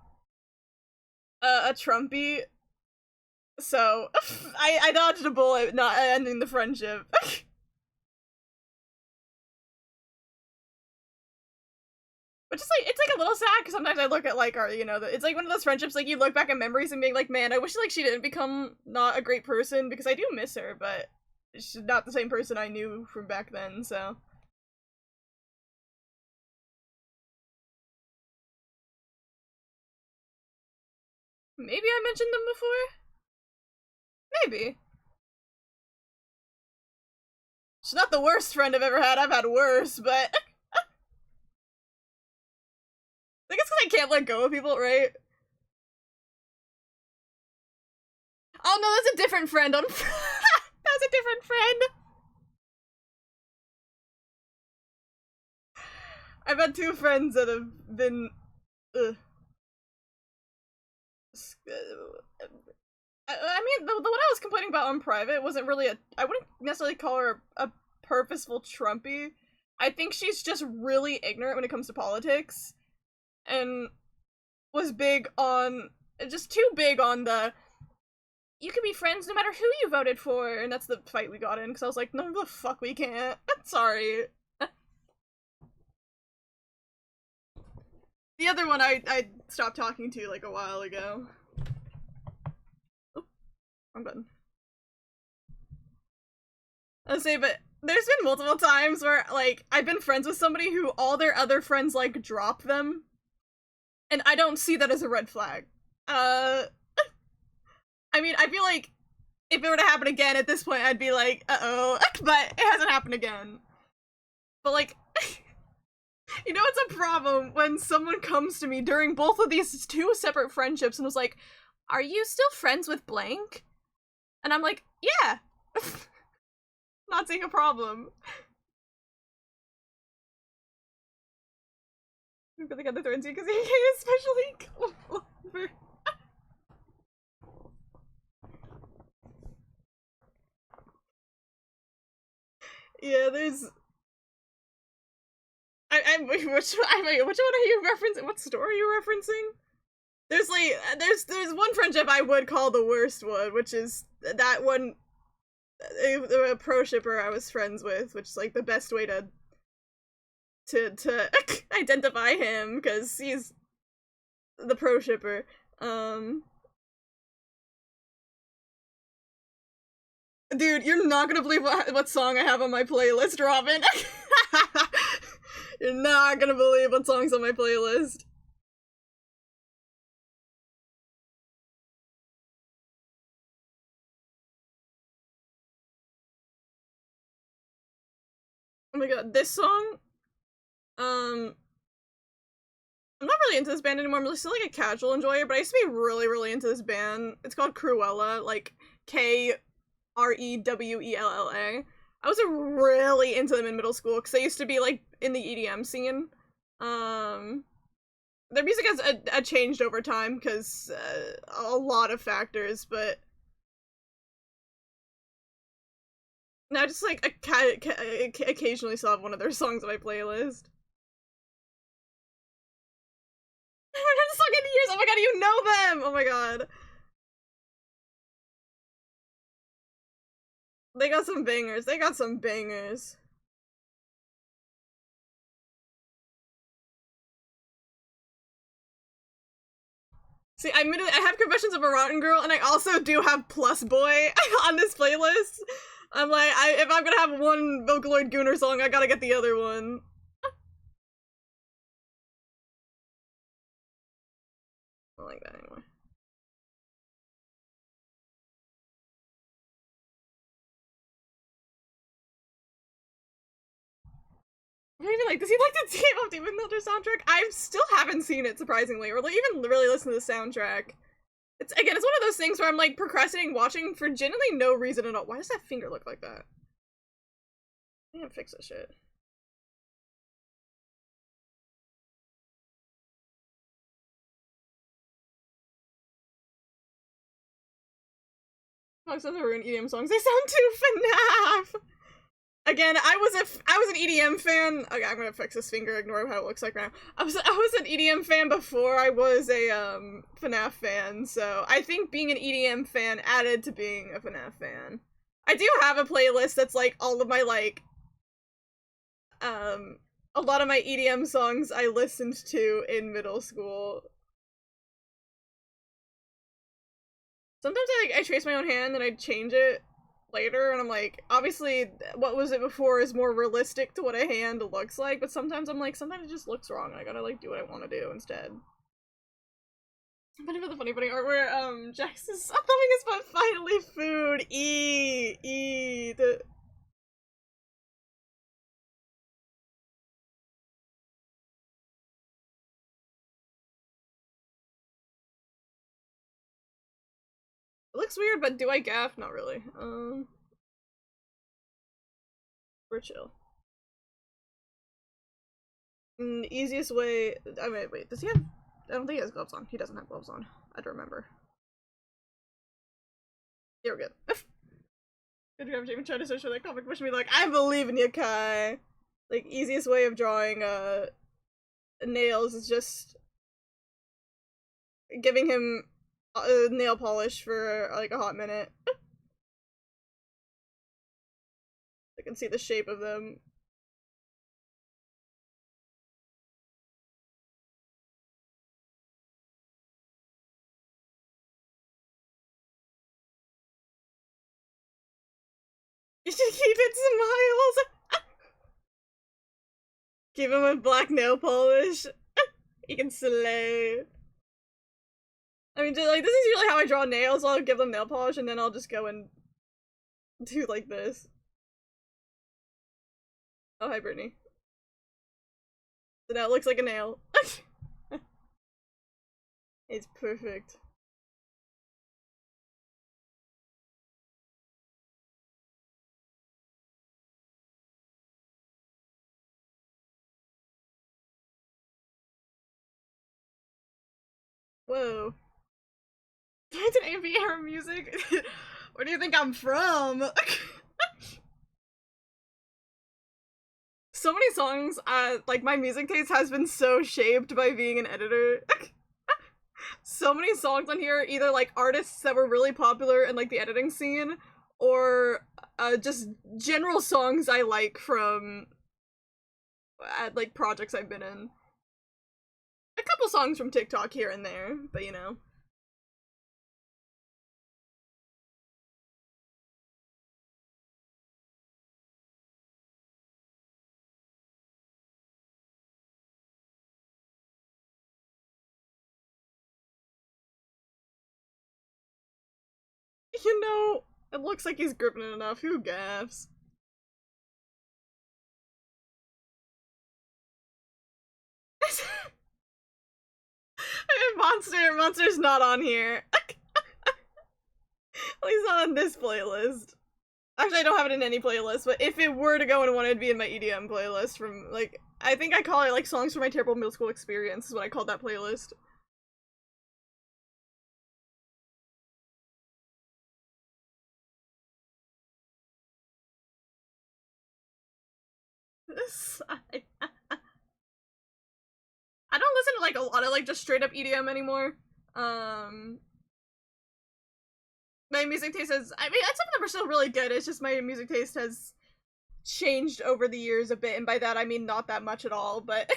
Trumpy. So, I dodged a bullet, not ending the friendship. Which is like, it's like a little sad, because sometimes I look at like our, you know, it's like one of those friendships, like you look back at memories and being like, man, I wish like she didn't become not a great person, because I do miss her, but she's not the same person I knew from back then, so. Maybe I mentioned them before? Maybe. She's not the worst friend I've ever had. I've had worse, but I guess because I can't let go of people, right? Oh no, that's a different friend. That's a different friend. I've had two friends that have been. I mean, the one I was complaining about on private wasn't really I wouldn't necessarily call her a purposeful Trumpy. I think she's just really ignorant when it comes to politics. And was big on, just too big on the, you can be friends no matter who you voted for, and that's the fight we got in, because I was like, no the fuck we can't. Sorry. The other one I stopped talking to like a while ago. Wrong button. I was say, but there's been multiple times where, like, I've been friends with somebody who all their other friends, like, drop them. And I don't see that as a red flag. I mean, I feel like if it were to happen again at this point, I'd be like, uh-oh, but it hasn't happened again. But, like, you know, it's a problem when someone comes to me during both of these two separate friendships and was like, are you still friends with blank? And I'm like, yeah. Not seeing a problem. We really got the threads because he especially over. Yeah, there's. Which one are you referencing? What store are you referencing? There's like there's one friendship I would call the worst one, which is that one. A pro shipper I was friends with, which is like the best way to identify him because he's the pro shipper. Dude, you're not gonna believe what song I have on my playlist, Robin. You're not gonna believe what song's on my playlist. Oh my god, this song? I'm not really into this band anymore. I'm still like a casual enjoyer, but I used to be really, really into this band. It's called Cruella, like Krewella. I was really into them in middle school because I used to be like in the EDM scene. Their music has changed over time because a lot of factors, but now just like occasionally still have one of their songs on my playlist. I haven't sung in years. Oh my god, you know them. Oh my god. They got some bangers. They got some bangers. See, I have Confessions of a Rotten Girl, and I also do have Plus Boy on this playlist. I'm like, if I'm gonna have one Vocaloid Gooner song, I gotta get the other one. I don't like that anymore. Maybe like, does he like the Team of Demon Builder soundtrack? I still haven't seen it, surprisingly, or like even really listen to the soundtrack. It's one of those things where I'm like procrastinating watching for genuinely no reason at all. Why does that finger look like that? I need to fix that shit. Most of the ruined EDM songs, they sound too FNAF! Again, I was an EDM fan. Okay, I'm gonna fix this finger, ignore how it looks like now. I was an EDM fan before I was a FNAF fan, so I think being an EDM fan added to being a FNAF fan. I do have a playlist that's like all of my like a lot of my EDM songs I listened to in middle school. Sometimes I trace my own hand and I change it later, and I'm like, obviously what was it before is more realistic to what a hand looks like, but sometimes I'm like, sometimes it just looks wrong and I gotta like do what I want to do instead. Funny for the funny art where Jax is thumbing his butt, finally food, eat. It looks weird, but do I gaff? Not really. We're chill. Easiest way. I mean, wait, does he have? I don't think he has gloves on. He doesn't have gloves on. I don't remember. Yeah, we're good. Good job, Jamie. Trying to search for that comic. Wish me luck. I believe in you, Kai. Like, easiest way of drawing nails is just giving him nail polish for like a hot minute. I can see the shape of them. You should keep it smiles. Keep him with black nail polish. He can slay. I mean, just, like, this is usually how I draw nails. I'll give them nail polish and then I'll just go and do like this. Oh, hi, Brittany. So now it looks like a nail. It's perfect. Whoa. It's an AVR music? Where do you think I'm from? So many songs, like, my music taste has been so shaped by being an editor. So many songs on here are either, like, artists that were really popular in, like, the editing scene, or, just general songs I like from, like, projects I've been in. A couple songs from TikTok here and there, but you know. You know, it looks like he's gripping it enough. Who gaffs? Monster's not on here. He's not on this playlist. Actually, I don't have it in any playlist, but if it were to go in one, it'd be in my EDM playlist from, like, I think I call it, like, Songs from My Terrible Middle School Experience is what I called that playlist. I don't listen to, like, a lot of, like, just straight up EDM anymore. My music taste has, I mean, some of them are still really good, it's just my music taste has changed over the years a bit, and by that I mean not that much at all, but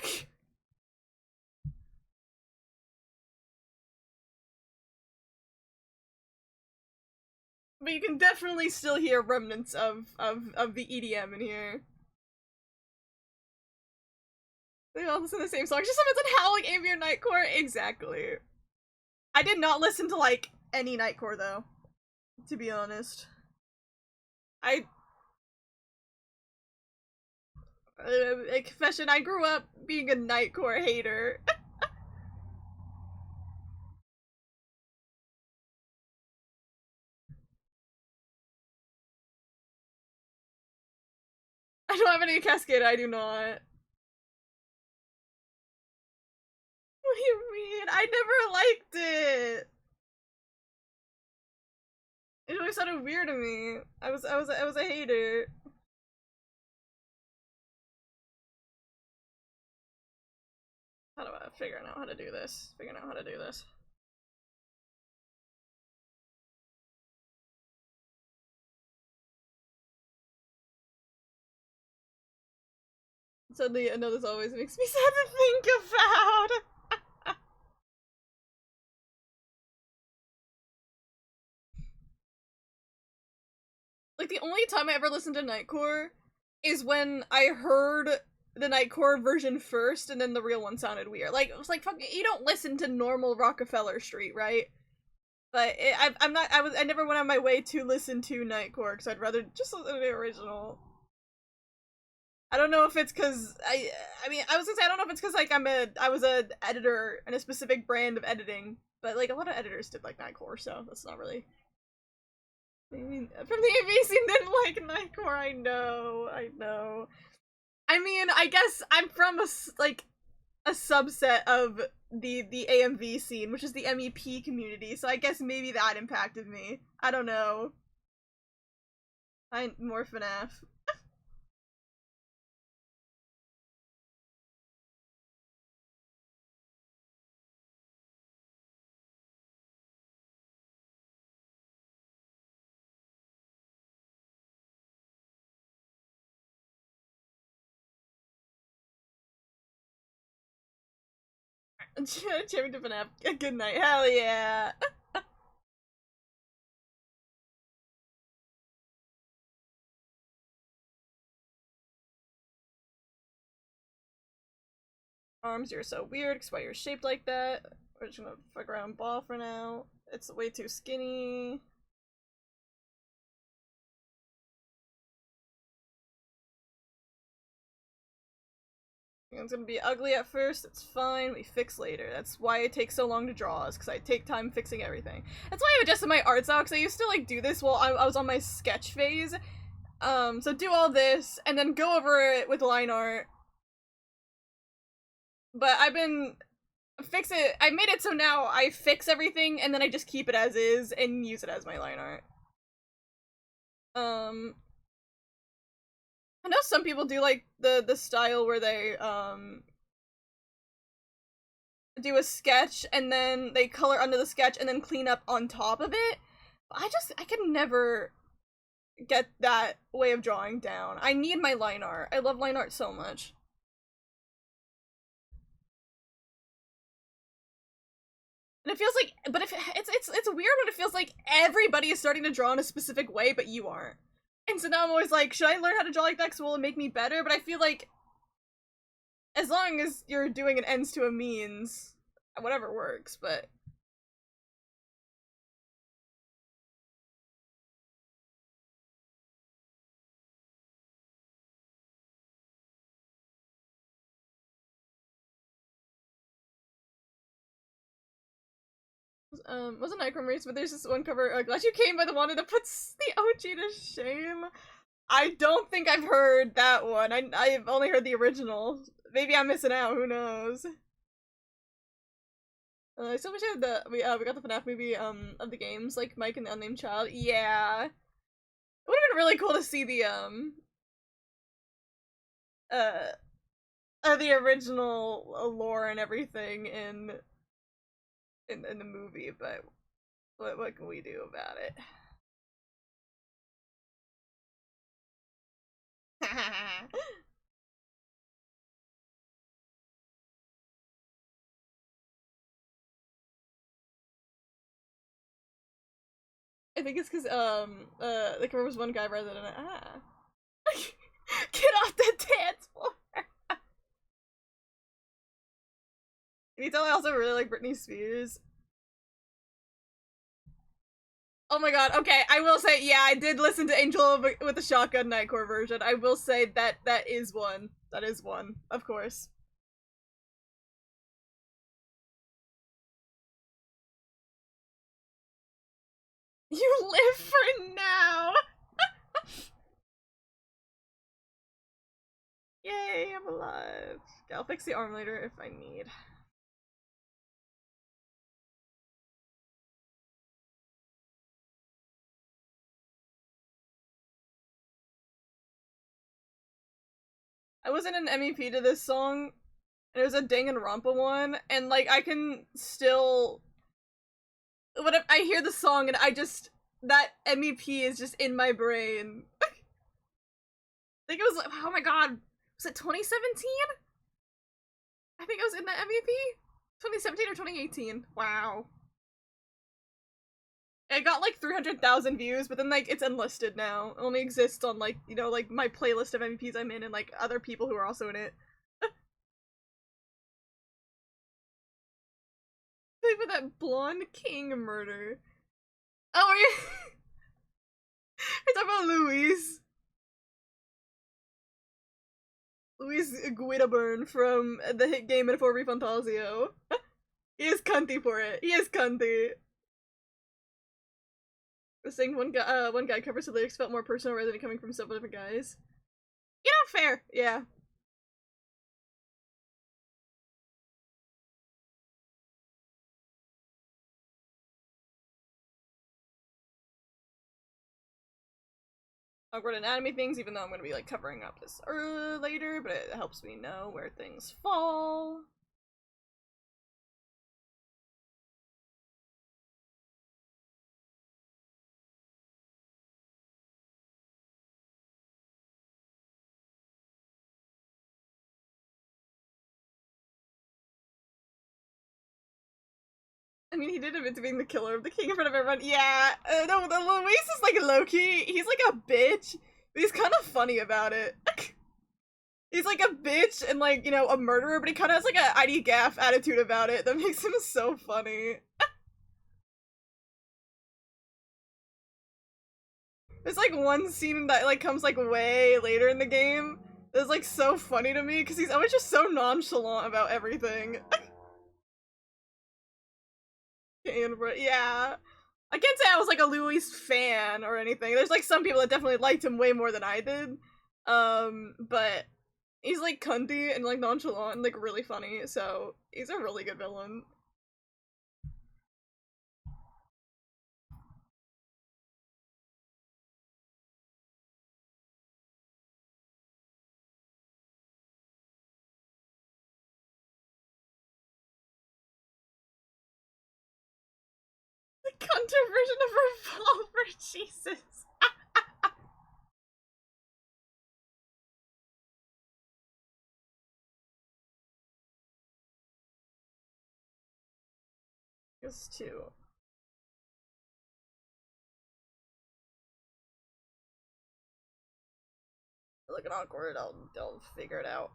but you can definitely still hear remnants of the EDM in here. They all listen to the same song, just someone said howling ambient nightcore. Exactly. I did not listen to, like, any nightcore though, to be honest. A confession, I grew up being a nightcore hater. I don't have any Cascade, I do not. What do you mean? I never liked it. It always sounded weird to me. I was a hater. How do I figure out how to do this? Figuring out how to do this. Suddenly, I know this always makes me sad to think about. Like, the only time I ever listened to Nightcore is when I heard the Nightcore version first, and then the real one sounded weird. Like, it was like, fuck, you don't listen to normal Rockefeller Street, right? But I never went on my way to listen to Nightcore, because I'd rather just listen to the original. I don't know if it's because I mean, I was gonna say, I don't know if it's because, like, I was a editor in a specific brand of editing, but, like, a lot of editors did like Nightcore, so that's not really. I mean, from the AV scene didn't like Nightcore, I know. I mean, I guess I'm from a subset of the AMV scene, which is the MEP community, so I guess maybe that impacted me. I don't know. I'm more FNAF. Cherry to FNAF. Good night. Hell yeah. Arms, you're so weird, because why you're shaped like that. We're just gonna fuck around ball for now. It's way too skinny. It's gonna be ugly at first, it's fine, we fix later. That's why it takes so long to draw, is because I take time fixing everything. That's why I've adjusted my art style, because I used to like do this while I was on my sketch phase. So do all this, and then go over it with line art. But I've been I made it so now I fix everything, and then I just keep it as is, and use it as my line art. I know some people do like the style where they do a sketch and then they color under the sketch and then clean up on top of it. I can never get that way of drawing down. I need my line art. I love line art so much. And it feels like, but if it's weird when it feels like everybody is starting to draw in a specific way, but you aren't. And so now I'm always like, should I learn how to draw like that because will it make me better? But I feel like as long as you're doing an ends to a means, whatever works, but... Wasn't Icon Race, but there's this one cover, Glad You Came by the Wanted that puts the OG to shame. I don't think I've heard that one. I've only heard the original. Maybe I'm missing out, who knows. I still wish I had we got the FNAF movie, of the games, like Mike and the Unnamed Child. Yeah. It would've been really cool to see the the original lore and everything in the movie, but what can we do about it? I think it's because like there was one guy rather than get off the dance floor. Can you tell I also really like Britney Spears? Oh my god, okay, I will say, yeah, I did listen to Angel with the Shotgun Nightcore version. I will say that is one. That is one, of course. You live for now! Yay, I'm alive. Okay, I'll fix the arm later if I need. I wasn't an MEP to this song. It was a Danganronpa one, and like I can still when I hear the song and that MEP is just in my brain. I think it was, oh my god, was it 2017? I think I was in that MEP? 2017 or 2018. Wow. It got like 300,000 views, but then like it's unlisted now. It only exists on like, you know, like my playlist of MVPs I'm in and like other people who are also in it. Like for that blonde king murder. Oh, are you? You're talking about Luis. Luis Guidaburn from the hit game Metaphor Refantasio. He is cunty for it. He is cunty. Saying one guy covers the lyrics felt more personal rather than coming from several different guys. You know, fair. Yeah. Awkward anatomy things, even though I'm gonna be like covering up this later, but it helps me know where things fall. I mean, he did admit to being the killer of the king in front of everyone. Yeah, no, the Luis is like low-key. He's like a bitch, but he's kind of funny about it. He's like a bitch and like, you know, a murderer, but he kind of has like a ID gaff attitude about it that makes him so funny. There's like one scene that like comes like way later in the game that's like so funny to me because he's always just so nonchalant about everything. Yeah. I can't say I was like a Louis fan or anything. There's like some people that definitely liked him way more than I did. But he's like cunty and like nonchalant and like really funny, so he's a really good villain. The cunter version of Revolver, Jesus. It's too. Looking awkward, I'll figure it out.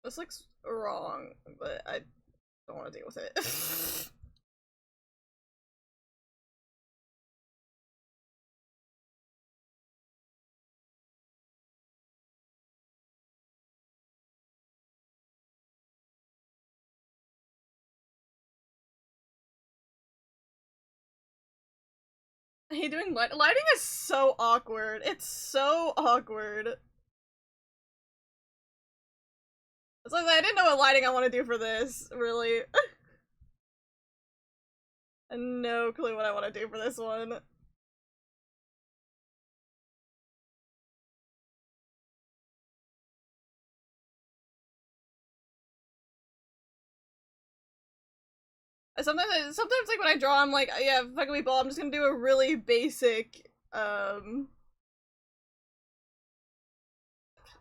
This looks wrong, but I don't want to deal with it. I hate doing lighting is so awkward. It's so awkward. It's like I didn't know what lighting I want to do for this, really. I have no clue what I want to do for this one. Sometimes like when I draw, I'm like, yeah, fucking me ball. I'm just gonna do a really basic. It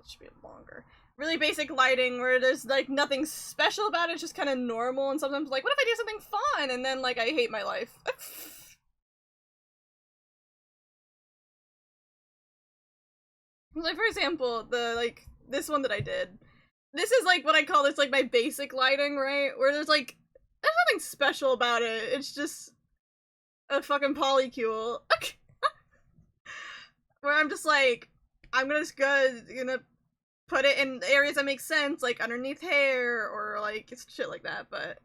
should be longer. Really basic lighting where there's like nothing special about it, it's just kind of normal. And sometimes like, what if I do something fun? And then like I hate my life. Like for example, this one that I did. This is like what I call this like my basic lighting, right? Where there's nothing special about it. It's just a fucking polycule. Where I'm just like, I'm just gonna put it in areas that make sense, like underneath hair or like shit like that. But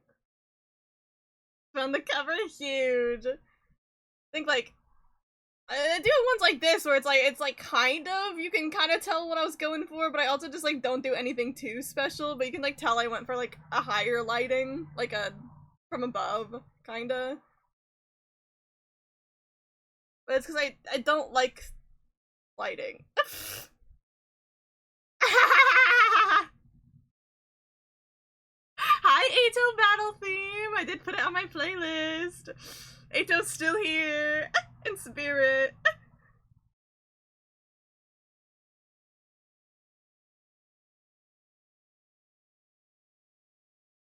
found the cover huge. I think like I do ones like this where it's like kind of you can kind of tell what I was going for, but I also just like don't do anything too special. But you can like tell I went for like a higher lighting, like a from above, kinda. But it's because I don't like lighting. Hi, Ato Battle Theme! I did put it on my playlist. Ato's still here in spirit.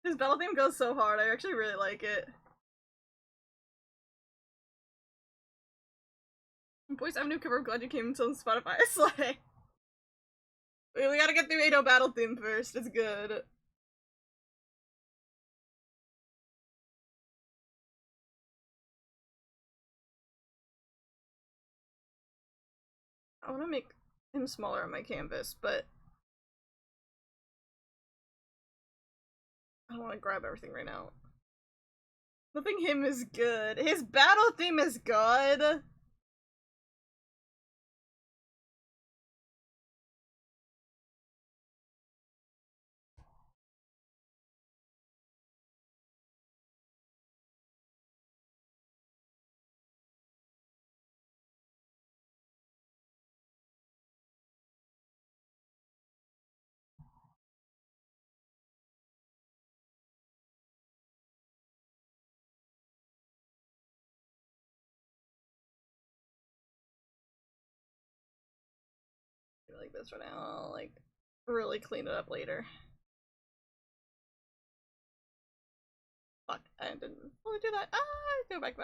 His battle theme goes so hard. I actually really like it. Boys Avenue cover. Glad you came to Spotify. Slay. We gotta get through Ado battle theme first. It's good. I want to make him smaller on my canvas, but I don't want to grab everything right now. Flipping him is good. His battle theme is good. like this right now. I'll like really clean it up later. Fuck, I didn't fully do that. Ah, go back.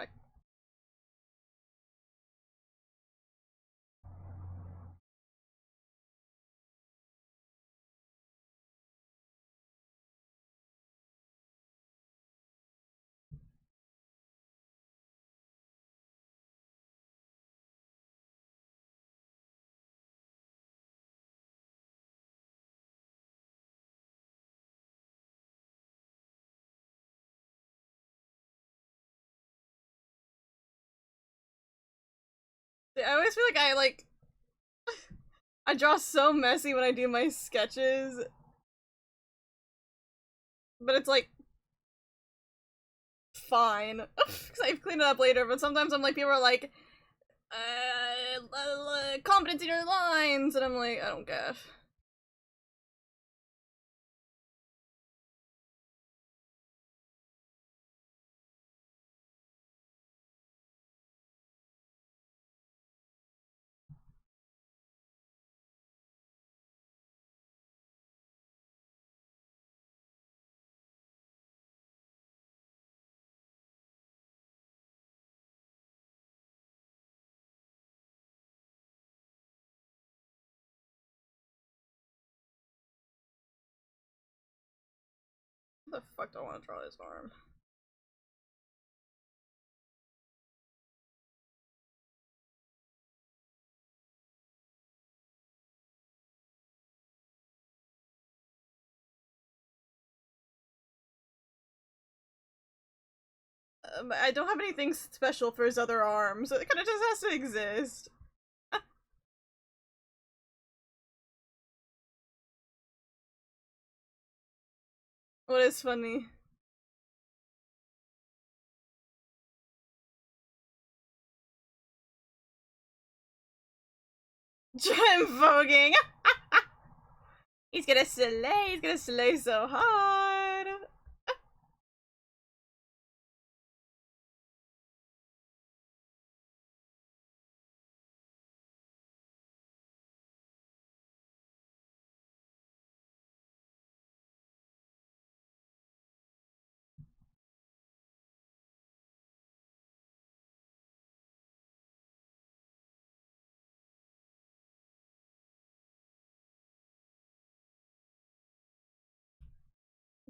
I always feel like I draw so messy when I do my sketches. But it's like fine. Because I've cleaned it up later, but sometimes I'm like, people are like, confidence in your lines, and I'm like, I don't get. What the fuck do I want to draw his arm? I don't have anything special for his other arm, so it kind of just has to exist. What is funny? Trim voguing! He's gonna slay so hard!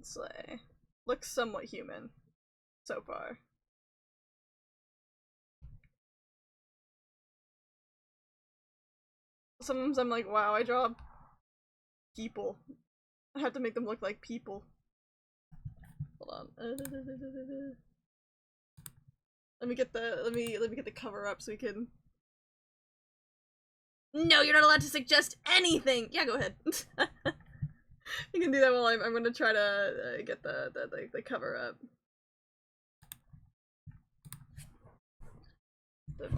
Slay. Looks somewhat human so far. Sometimes I'm like, wow, I draw people. I have to make them look like people. Hold on. Let me get the cover up so we can. No, you're not allowed to suggest anything. Yeah, go ahead. You can do that while I'm gonna try to get the cover up.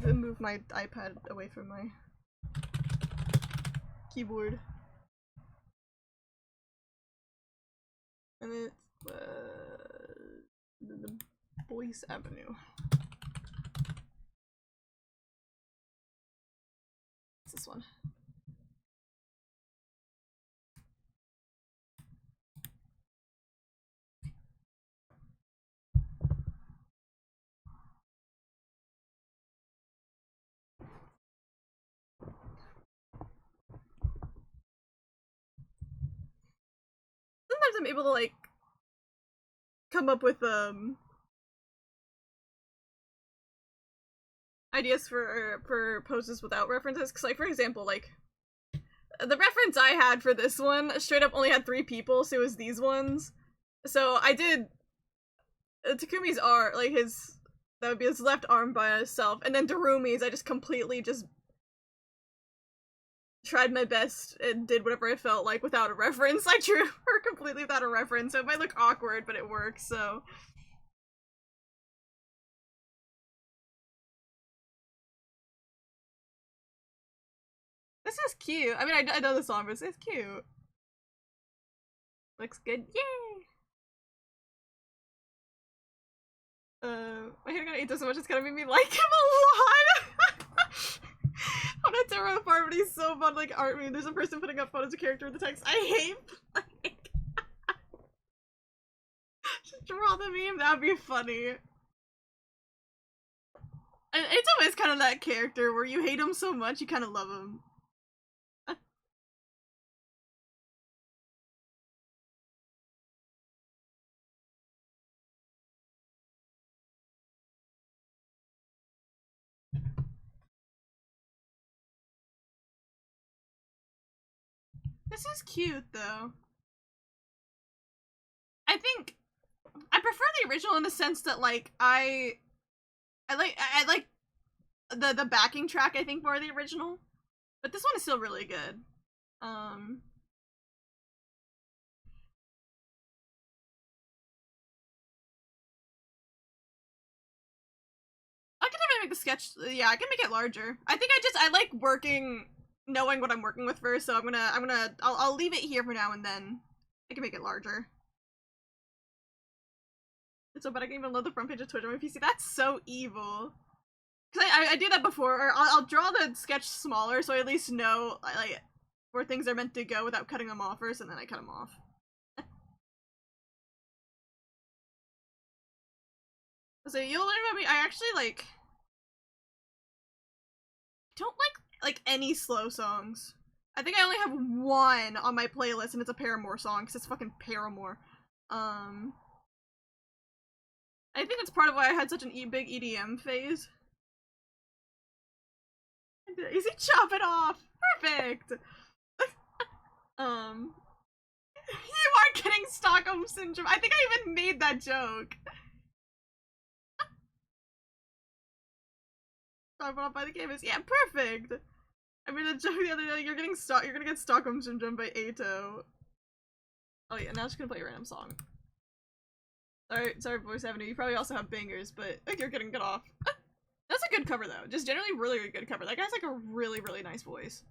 Move my iPad away from my keyboard. And it's the Boyce Avenue. It's this one. Sometimes I'm able to like come up with ideas for poses without references, because like for example, like the reference I had for this one straight up only had 3 people, so it was these ones. So I did Takumi's arm, like that would be his left arm by itself, and then Darumi's I just completely just tried my best and did whatever I felt like without a reference. I drew her completely without a reference, so it might look awkward, but it works, so. This is cute. I mean, I know the song, but it's cute. Looks good. Yay! My hair gonna eat this so much it's gonna make me like him a lot! want to tear him apart, but he's so fun. Like art meme. There's a person putting up photos of character with the text. I hate playing. Just draw the meme. That'd be funny. And it's always kind of that character where you hate him so much you kind of love him. This is cute though. I think I prefer the original in the sense that like I like the backing track I think more the original. But this one is still really good. I can definitely make the sketch, yeah, I can make it larger. I think I like working, knowing what I'm working with first, so I'll leave it here for now and then I can make it larger. It's so bad I can even load the front page of Twitch on my PC. That's so evil. Cause I do that before, or I'll draw the sketch smaller so I at least know like where things are meant to go without cutting them off first, and then I cut them off. So you'll learn about me. I actually like don't like any slow songs. I think I only have one on my playlist, and it's a Paramore song because it's fucking Paramore. I think that's part of why I had such an big EDM phase. Easy, chop it off. Perfect. You are getting Stockholm Syndrome. I think I even made that joke. Talk about by the game is, yeah, perfect. I made a joke the other day. You're gonna get Stockholm Syndrome by Ato. Oh yeah, now I'm just gonna play a random song. Sorry, Voice Avenue. You probably also have bangers, but like, you're getting cut off. That's a good cover though. Just generally really good cover. That guy's like a really nice voice.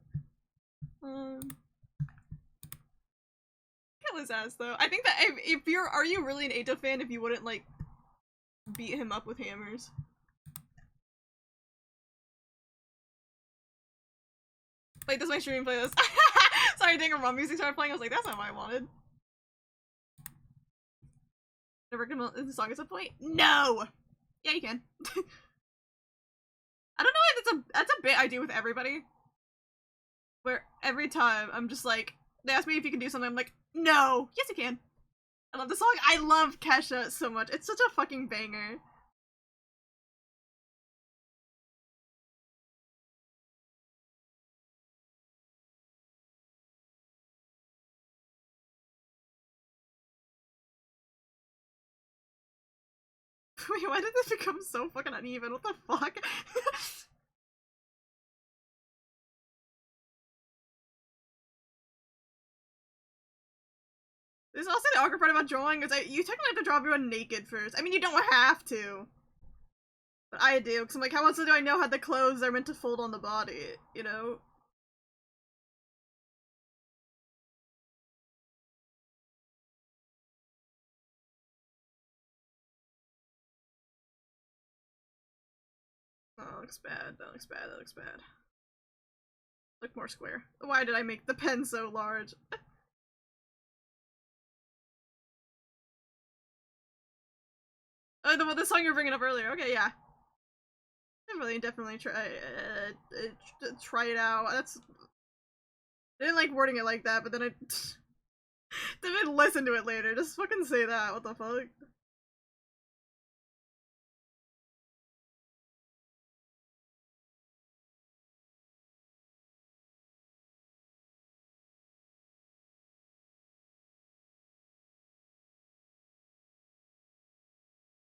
Kill his ass though. I think that if you're, are you really an Ato fan if you wouldn't like beat him up with hammers? Like, this is my streaming playlist. Sorry, dang, rum music started playing. I was like, that's not what I wanted. Never recommend the song at some point? No! Yeah, you can. I don't know why that's a bit I do with everybody. Where every time I'm just like, they ask me if you can do something, I'm like, no! Yes, you can. I love the song. I love Kesha so much. It's such a fucking banger. Wait, why did this become so fucking uneven? What the fuck? There's also the awkward part about drawing is that you technically have to draw everyone naked first. I mean, you don't have to. But I do, because I'm like, how else do I know how the clothes are meant to fold on the body, you know? Oh, that looks bad. That looks bad. That looks bad. Look more square. Why did I make the pen so large? Oh, the song you were bringing up earlier. Okay, yeah. Definitely try it out. That's. I didn't like wording it like that, but then I didn't listen to it later. Just fucking say that. What the fuck?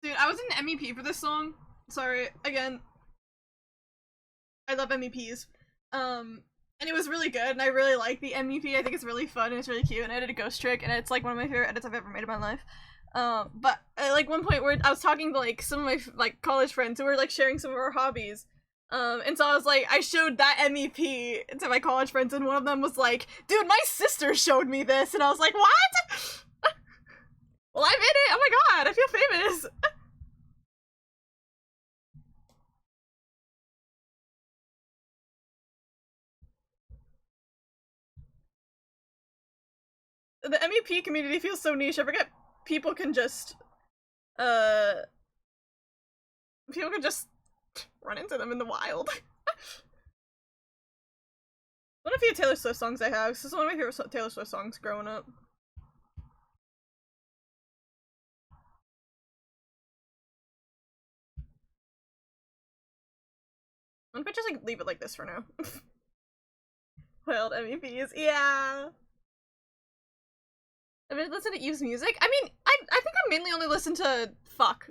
Dude, I was in MEP for this song. Sorry, again. I love MEPs. And it was really good, and I really like the MEP. I think it's really fun, and it's really cute, and I did a ghost trick, and it's like one of my favorite edits I've ever made in my life. But like one point where I was talking to like some of my like college friends who were like sharing some of our hobbies. And so I was like, I showed that MEP to my college friends, and one of them was like, dude, my sister showed me this, and I was like, what? Well, I'm in it! Oh my god, I feel famous! the MEP community feels so niche. I forget people can just run into them in the wild. One of the few Taylor Swift songs I have. This is one of my favorite Taylor Swift songs growing up. I'm gonna just like leave it like this for now. Wild MEPs, yeah. I mean, listen to Eve's music. I mean, I think I mainly only listen to fuck.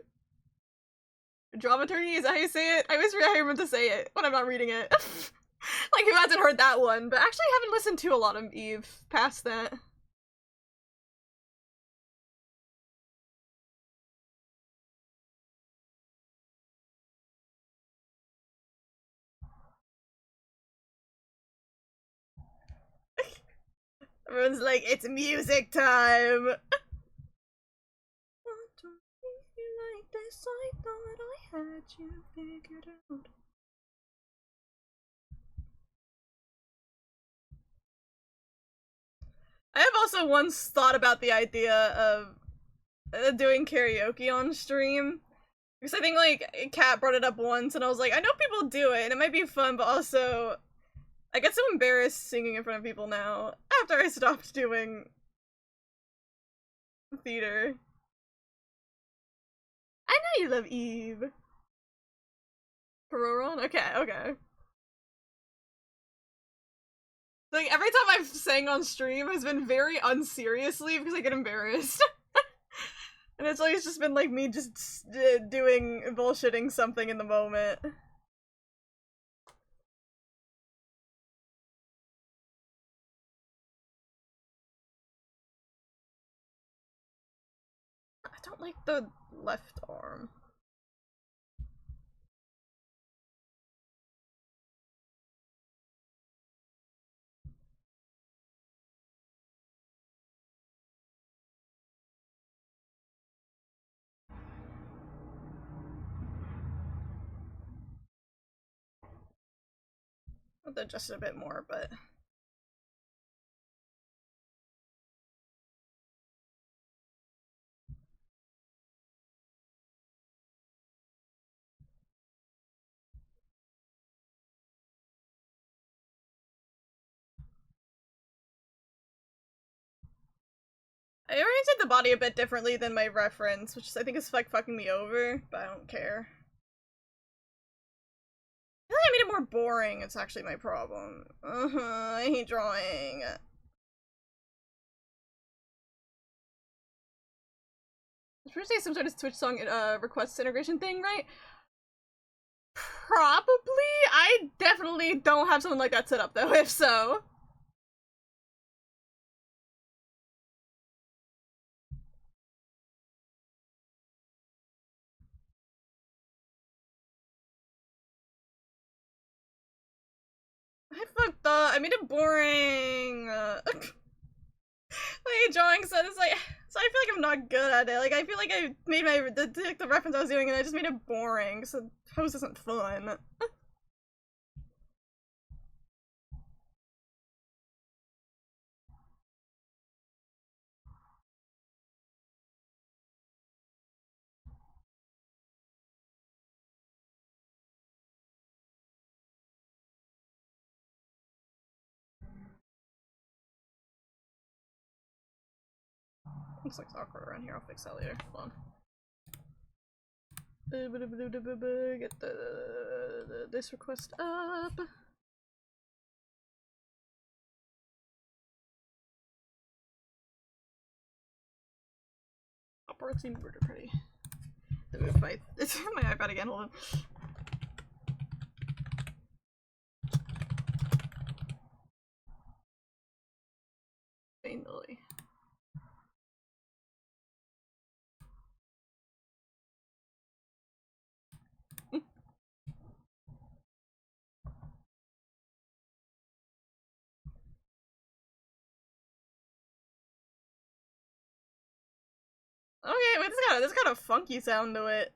Dramaturgy, is that how you say it? I always forget how you're meant to say it when I'm not reading it. Like, who hasn't heard that one? But actually, I haven't listened to a lot of Eve past that. Everyone's like, it's music time! Like this, I thought I had you figured out. I have also once thought about the idea of doing karaoke on stream. Because I think, like, Kat brought it up once, and I was like, I know people do it, and it might be fun, but also, I get so embarrassed singing in front of people now, after I stopped doing theater. I know you love Eve. Peroron? Okay, okay. Like, every time I've sang on stream has been very unseriously because I get embarrassed. And it's always just been like me just doing bullshitting something in the moment. I don't like the left arm. I'll have to adjust it a bit more, but... I oriented the body a bit differently than my reference, which I think is like fucking me over, but I don't care. I feel like I made it more boring, it's actually my problem. I hate drawing. It's supposed to say some sort of Twitch song request integration thing, right? Probably? I definitely don't have something like that set up though, if so. I fucked up. I made it boring. My drawing so it's like, so I feel like I'm not good at it. Like I feel like I made the reference I was doing and I just made it boring. So pose isn't fun. Looks like it's awkward around here. I'll fix that later. Hold on. Get this request up. Upwards murder pretty. It's my iPad again. Hold on. Finally. Okay, wait, this got a funky sound to it.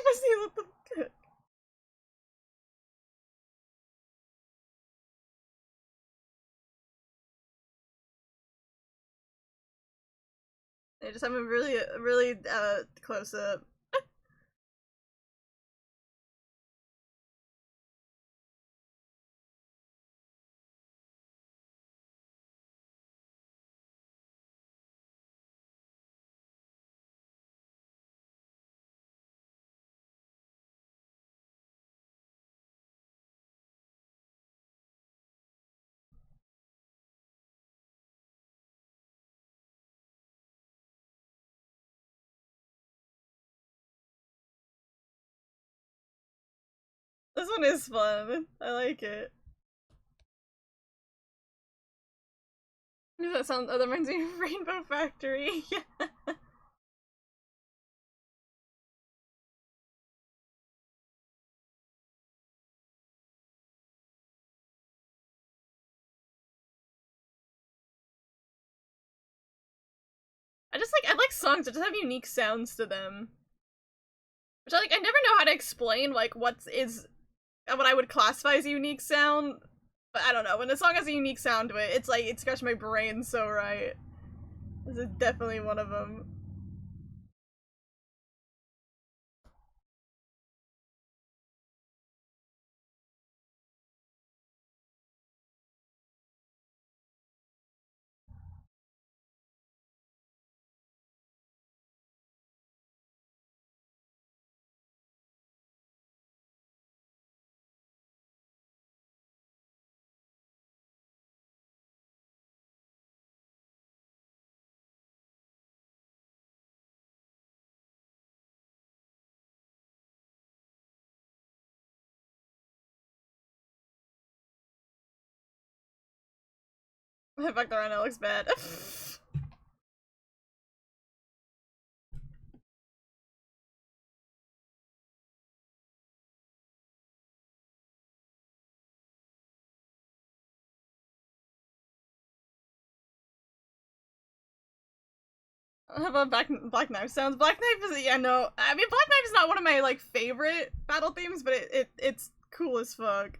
does he let them cook? They just have a really close up. This one is fun. I like it. That sounds. Oh, that reminds me of Rainbow Factory. Yeah. I like songs that just have unique sounds to them. Which I never know how to explain like what I would classify as a unique sound. But I don't know, when a song has a unique sound to it, it's like it scratched my brain so right. This is definitely one of them. Back the rhino looks bad. How about Black Knife sounds? Black Knife is yeah no. I mean Black Knife is not one of my like favorite battle themes, but it's cool as fuck.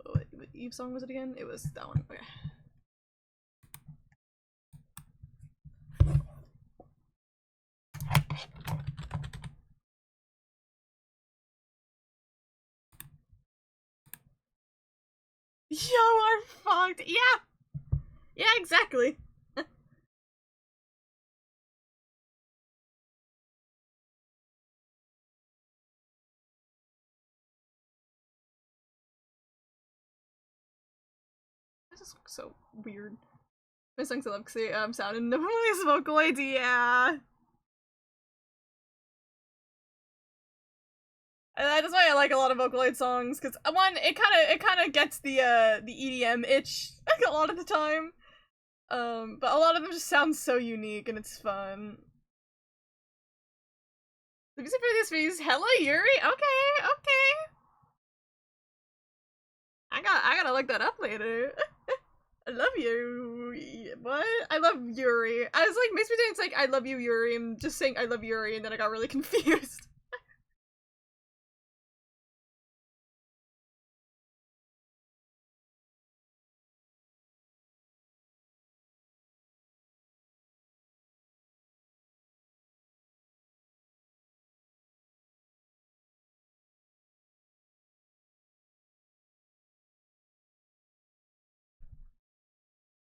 Oh, wait, what Eve song was it again? It was that one. Okay. Yo are fucked. Yeah. Yeah, exactly. This is so weird. My songs I love because they sound in the voice Vocaloids, yeah. And that's why I like a lot of Vocaloid songs, because one, it kinda gets the EDM itch like, a lot of the time. But a lot of them just sound so unique and it's fun. The music for this piece, hello Yuri? Okay, okay. I gotta look that up later. I love you. What? I love Yuri. I was like, makes me think it's like I love you, Yuri, and just saying I love Yuri, and then I got really confused.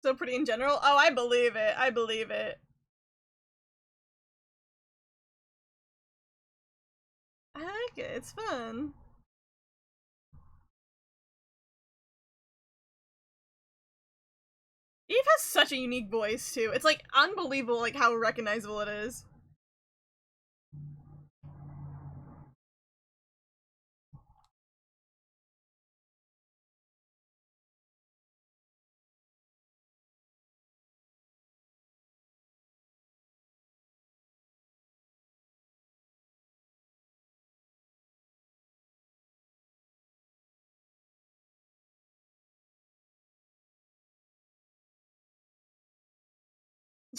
So pretty in general. Oh, I believe it. I believe it. I like it. It's fun. Eve has such a unique voice too. It's like unbelievable like how recognizable it is.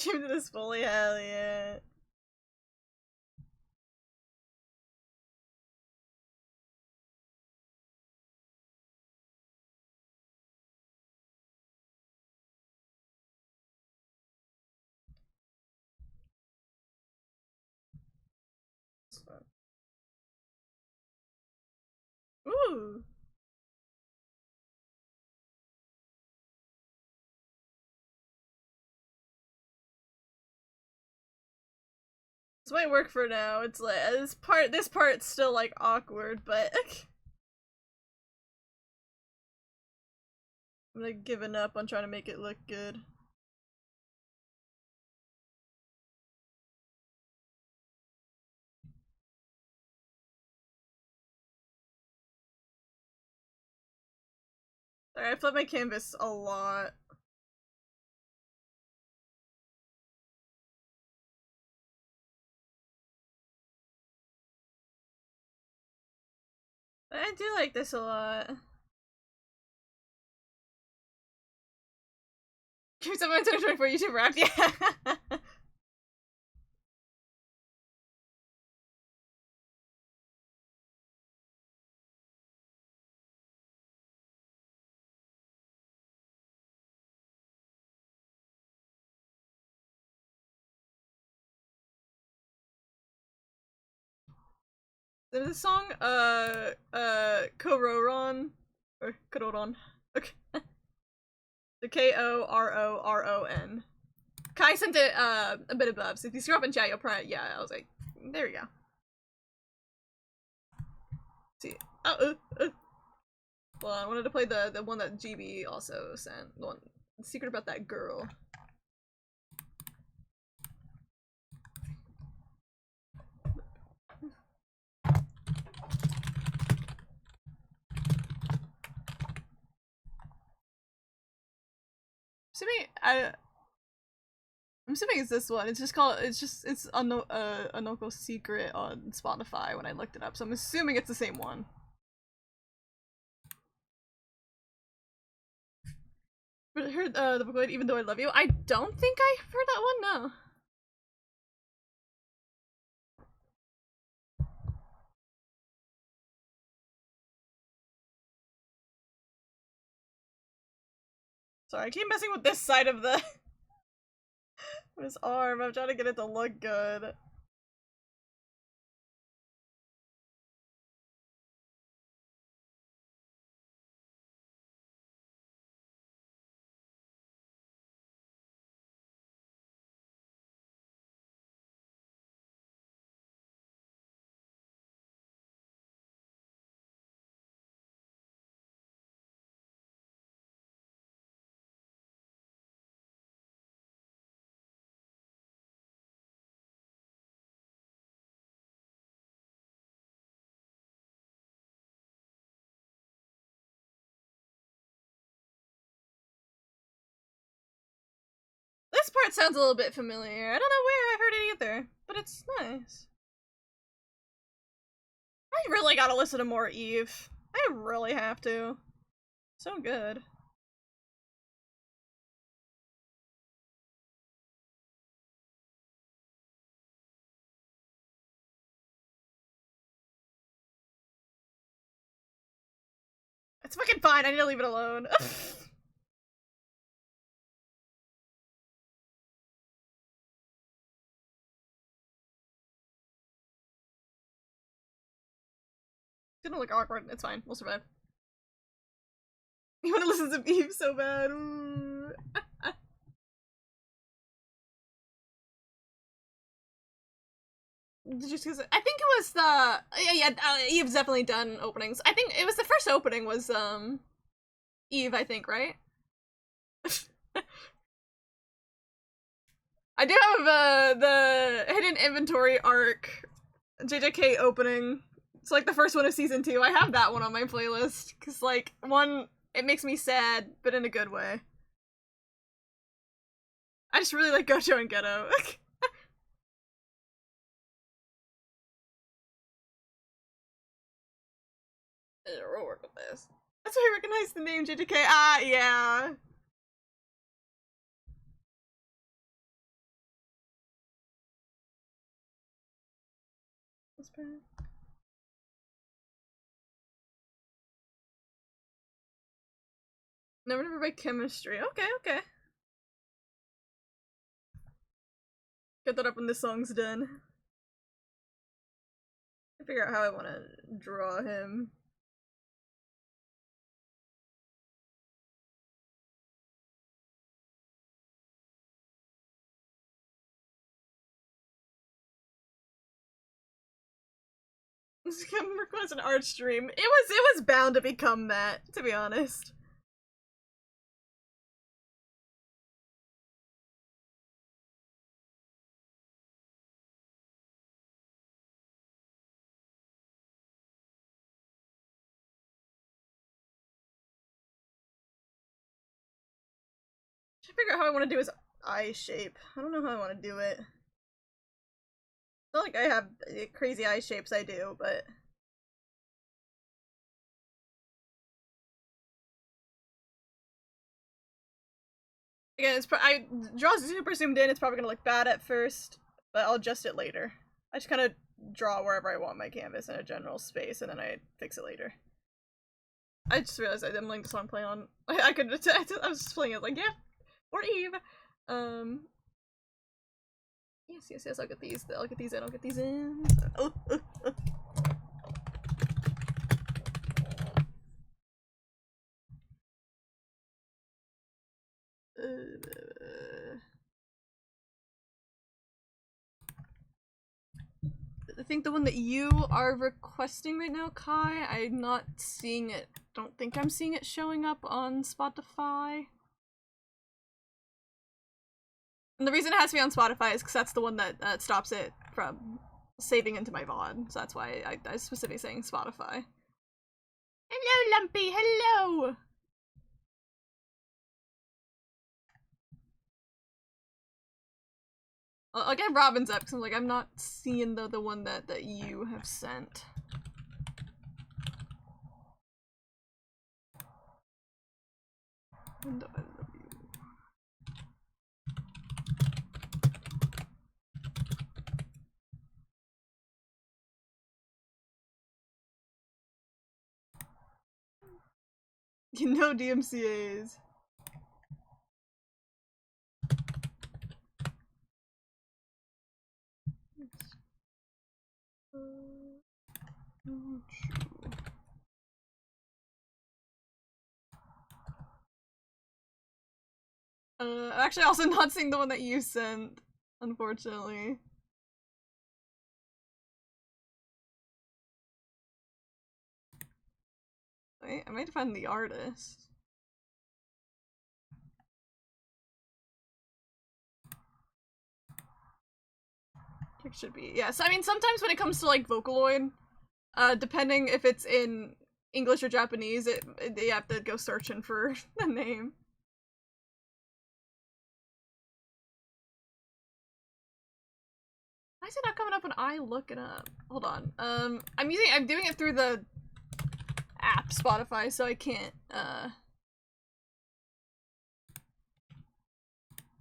Jim did this fully, hell yeah. Ooh. This might work for now. It's like this part's still like awkward, but I'm like giving up on trying to make it look good. Sorry, I flip my canvas a lot. I do like this a lot. Keep someone 2024 YouTube Wrapped, yeah. There's a song, Kororon, or Kororon, okay. The Kororon. Kai sent it, a bit above, so if you scroll up in chat, you'll probably, yeah, I was like, there we go. See, oh, well, I wanted to play the one that GB also sent, the one, the secret about that girl. I'm assuming it's this one. It's just called. It's Anoko's Secret on Spotify when I looked it up. So I'm assuming it's the same one. But I heard the Vocaloid, Even Though I Love You. I don't think I heard that one. No. Sorry, I keep messing with this side of the his arm. I'm trying to get it to look good. This part sounds a little bit familiar. I don't know where I've heard it either, but it's nice. I really gotta listen to more Eve. I really have to. So good. It's fucking fine. I need to leave it alone. It's gonna look awkward. It's fine. We'll survive. You want to listen to Eve so bad. Ooh. Just because I think it was the Eve's definitely done openings. I think it was the first opening was Eve. I think, right? I do have the hidden inventory arc JJK opening. It's like the first one of season 2. I have that one on my playlist because like one, it makes me sad, but in a good way. I just really like Gojo and Ghetto. We'll work with this. That's why I recognize the name JJK. Ah, yeah. Okay. Never by chemistry. Okay, okay. Get that up when this song's done. I figure out how I want to draw him. Request an art stream. It was bound to become that, to be honest. I figure out how I want to do his eye shape. I don't know how I want to do it. It's not like I have crazy eye shapes, I do, but... Again, I draw super zoomed in, it's probably gonna look bad at first, but I'll adjust it later. I just kind of draw wherever I want my canvas in a general space, and then I fix it later. I just realized I didn't like the song playing on. I was just playing it like, yeah, or Eve. Yes, I'll get these in, I'll get these in. Oh. I think the one that you are requesting right now, Kai, I'm not seeing it. Don't think I'm seeing it showing up on Spotify. And the reason it has to be on Spotify is because that's the one that stops it from saving into my VOD. So that's why I was specifically saying Spotify. Hello, Lumpy. Hello. I'll get Robin's up because I'm not seeing the one that you have sent. And I love you. You know DMCA's. Actually also not seeing the one that you sent, unfortunately. Wait, I might find the artist. It should be. Yes, I mean sometimes when it comes to like Vocaloid, depending if it's in English or Japanese, they have to go searching for the name. Why is it not coming up when I look it up? Hold on. I'm doing it through the app Spotify, so I can't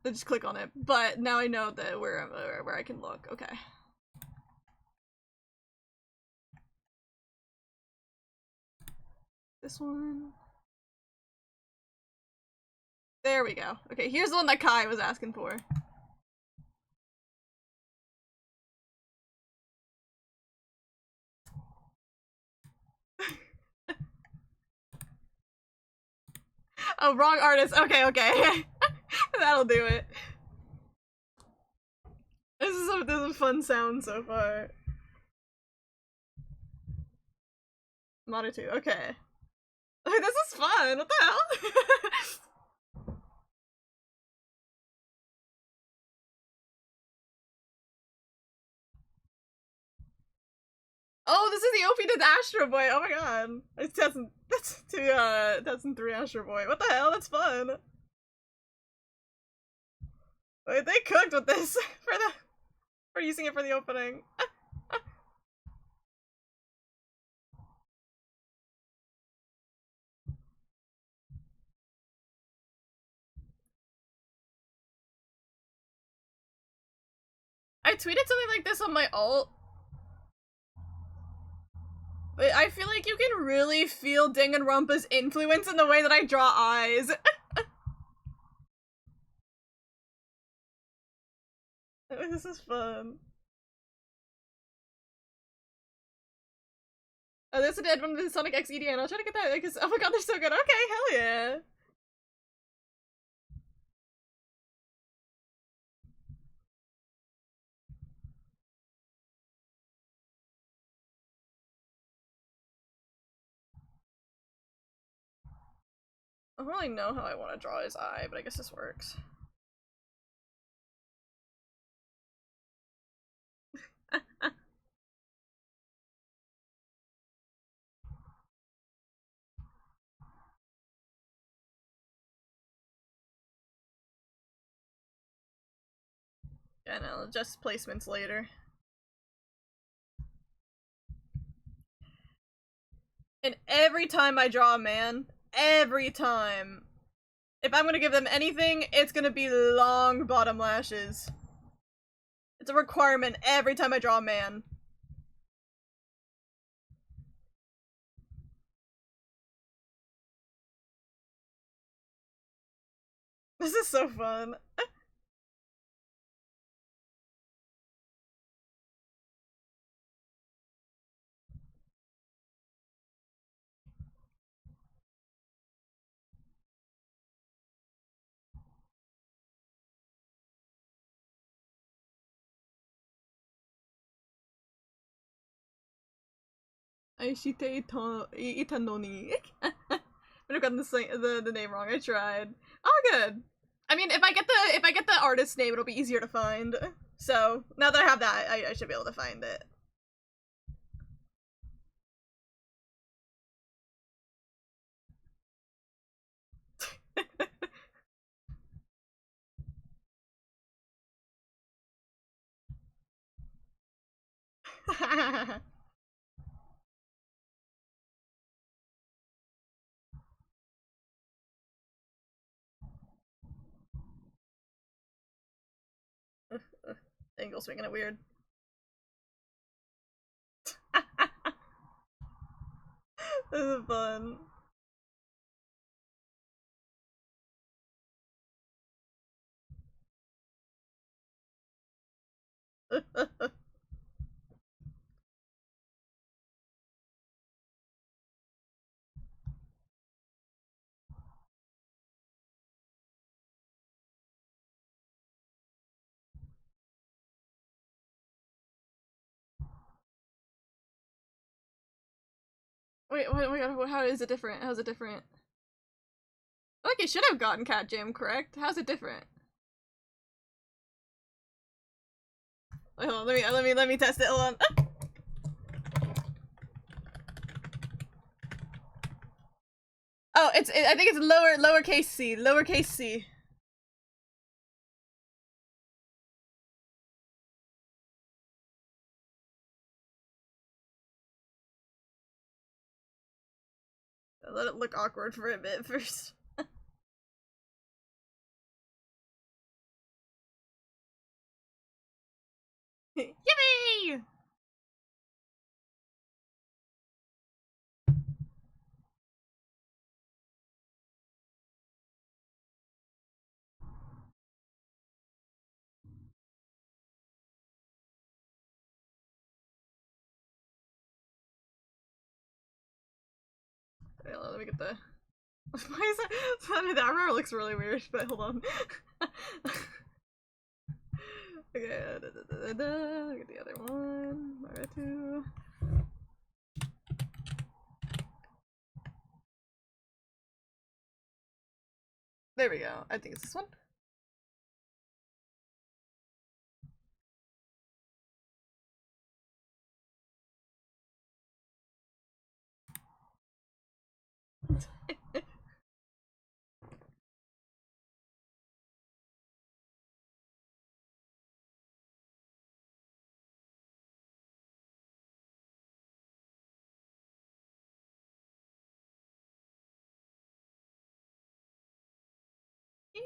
just click on it. But now I know that where I can look. Okay. This one. There we go. Okay, here's the one that Kai was asking for. Oh, wrong artist. Okay, okay. That'll do it. This is a fun sound so far. Mono 2, okay. This is fun, what the hell? Oh, this is the OP to the Astro Boy. Oh my god. It's that's 2003 Astro Boy. What the hell? That's fun. Wait, they cooked with this for using it for the opening. I tweeted something like this on my alt. I feel like you can really feel Danganronpa's influence in the way that I draw eyes. This is fun. Oh, that's a dead one of the Sonic X EDN. I'll try to get that because, oh my god, they're so good. Okay, hell yeah. I don't really know how I want to draw his eye, but I guess this works. And I'll adjust placements later. And every time I draw a man, every time, if I'm gonna give them anything, it's gonna be long bottom lashes. It's a requirement every time I draw a man. This is so fun. Aishite Itanoni. But I've gotten the name wrong. I tried. Oh, good. I mean, if I get the artist's name, it'll be easier to find. So now that I have that, I should be able to find it. Angle's making it weird. This is fun. Wait, how is it different? How's it different? Like, I should have gotten Cat Jam correct. How's it different? Wait, hold on, let me test it. Hold on. Oh, I think it's lowercase c, lowercase c. I'll let it look awkward for a bit first. Yippee! Wait, let me get the. Why is that? That arrow looks really weird, but hold on. Okay, get the other one. Maretu. There we go. I think it's this one.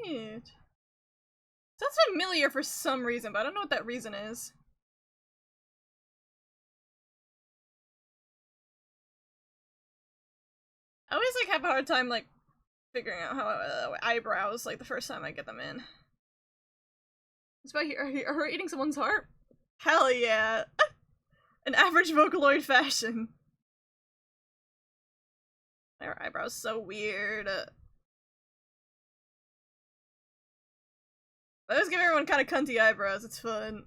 Cute. Sounds familiar for some reason, but I don't know what that reason is. always like have a hard time like figuring out how eyebrows like the first time I get them in. It's about her eating someone's heart. Hell yeah, an average Vocaloid fashion. Her eyebrows so weird. I just give everyone kind of cunty eyebrows. It's fun.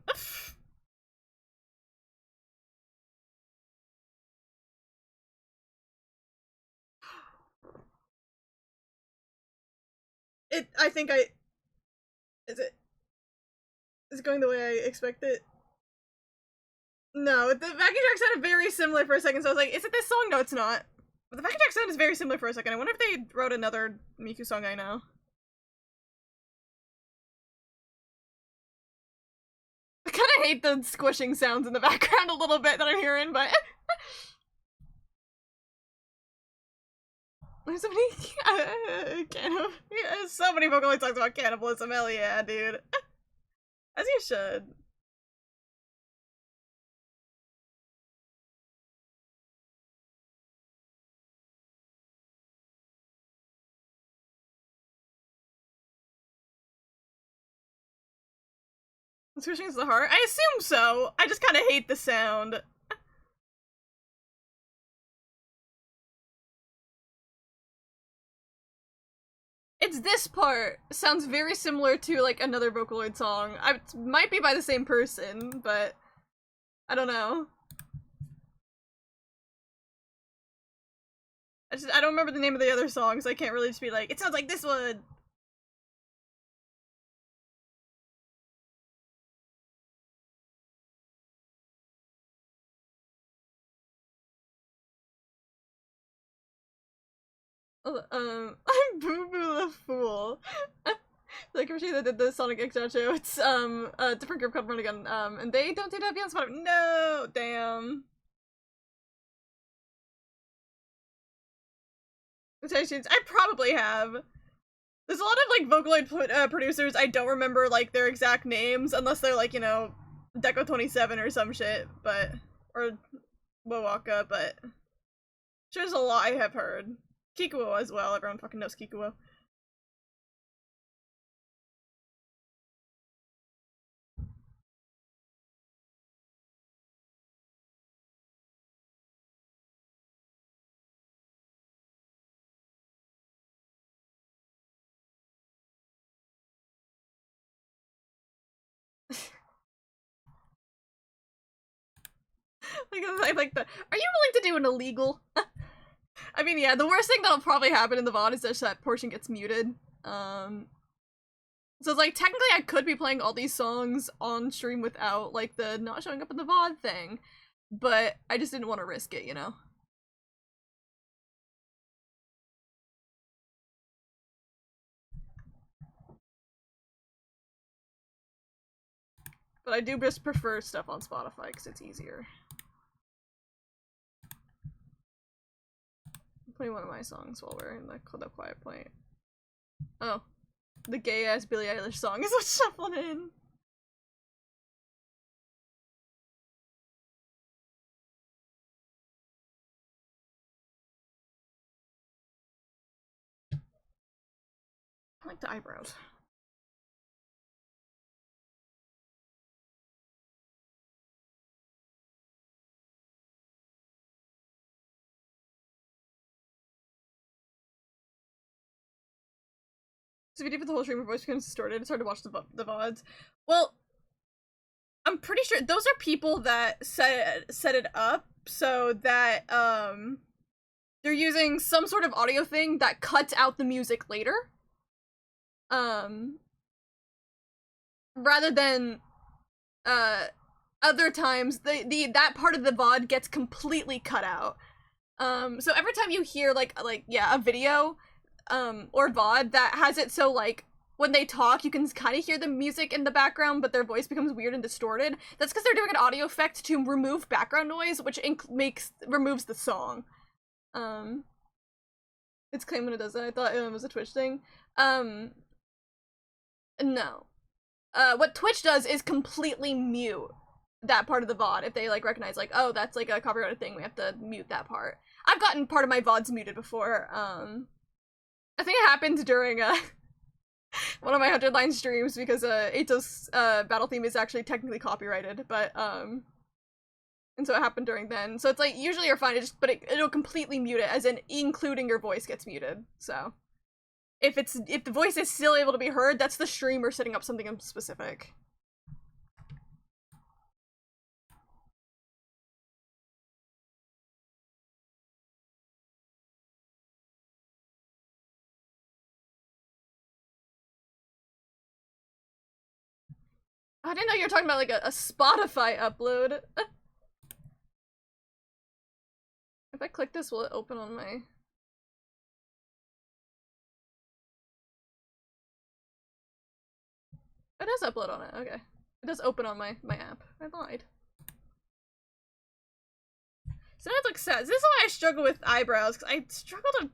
I think is it going the way I expect it? No, the backing track sounded very similar for a second, so I was like, is it this song? No, it's not. But the backing track sound is very similar for a second. I wonder if they wrote another Miku song I know. I kind of hate the squishing sounds in the background a little bit that I'm hearing, but... There's so many so many Vocaloid songs about cannibalism. Hell yeah, dude. As you should. Swishing is the heart? I assume so. I just kind of hate the sound. It's this part. Sounds very similar to, like, another Vocaloid song. It might be by the same person, but I don't know. I don't remember the name of the other songs, so I can't really just be like, it sounds like this one! I'm Boo Boo the Fool. Like, I'm sure they did the Sonic X show. It's, a different group called Run Again, and they don't do that on Spotify. No! Damn. I probably have. There's a lot of, like, Vocaloid producers I don't remember, like, their exact names, unless they're, like, you know, Deco27 or some shit, but, or Wowaka, but sure there's a lot I have heard. Kikuo as well, everyone fucking knows Kikuo. I like the, are you willing to do an illegal? I mean, yeah, the worst thing that'll probably happen in the VOD is just that portion gets muted. So it's like, technically I could be playing all these songs on stream without, like, the not showing up in the VOD thing, but I just didn't want to risk it, you know? But I do just prefer stuff on Spotify because it's easier. Play one of my songs while we're in the quiet point. Oh. The gay-ass Billie Eilish song is what's shuffled in. I like the eyebrows. So if you do the whole stream, your voice becomes distorted. It's hard to watch the VODs. Well, I'm pretty sure those are people that set it up so that they're using some sort of audio thing that cuts out the music later. Rather than other times that part of the VOD gets completely cut out. So every time you hear like yeah, a video or VOD that has it so like when they talk you can kind of hear the music in the background but their voice becomes weird and distorted, that's because they're doing an audio effect to remove background noise, which removes the song. It's claimed when it does that. I thought it was a Twitch thing. No. What Twitch does is completely mute that part of the VOD if they like recognize like, oh, that's like a copyrighted thing, we have to mute that part. I've gotten part of my VODs muted before. I think it happened during one of my 100-line streams because Ato's battle theme is actually technically copyrighted, but and so it happened during then. So it's like usually you're fine, but it'll completely mute it, as in including your voice gets muted. So if the voice is still able to be heard, that's the streamer setting up something specific. I didn't know you were talking about like a Spotify upload. If I click this, will it open on my... It does upload on it, okay. It does open on my app. I lied. So now it looks sad. This is why I struggle with eyebrows, because I struggle to...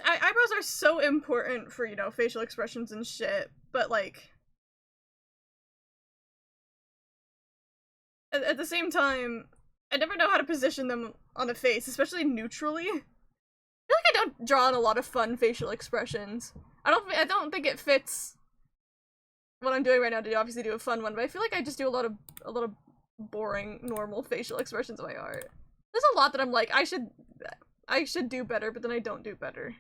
Eyebrows are so important for, you know, facial expressions and shit, but like... At the same time, I never know how to position them on a face, especially neutrally. I feel like I don't draw on a lot of fun facial expressions. I don't think it fits what I'm doing right now to obviously do a fun one, but I feel like I just do a lot of boring, normal facial expressions in my art. There's a lot that I'm like, I should do better, but then I don't do better.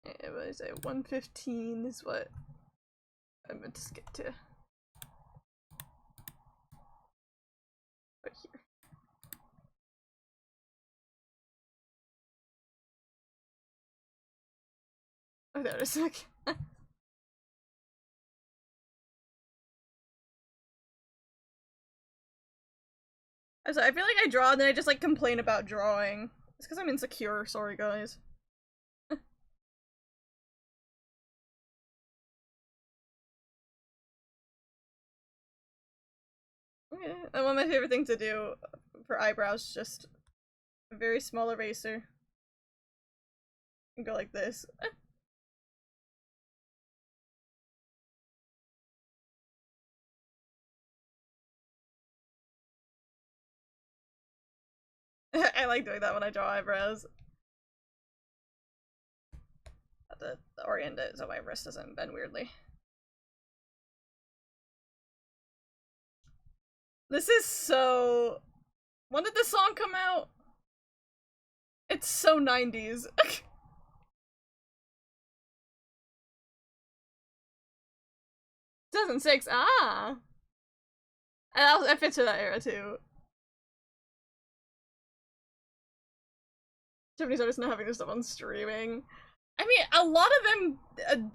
What is it? 115 is what I meant to skip to. Right here. Oh, there it is. Okay. I'm sorry, I feel like I draw and then I just like complain about drawing. It's because I'm insecure, sorry guys. Yeah, and one of my favorite things to do for eyebrows is just a very small eraser. And go like this. I like doing that when I draw eyebrows. Have to orient it so my wrist doesn't bend weirdly. This is so... When did this song come out? It's so 90s. 2006, ah! And that fits for that era too. Japanese artists not having this stuff on streaming. I mean, a lot of them,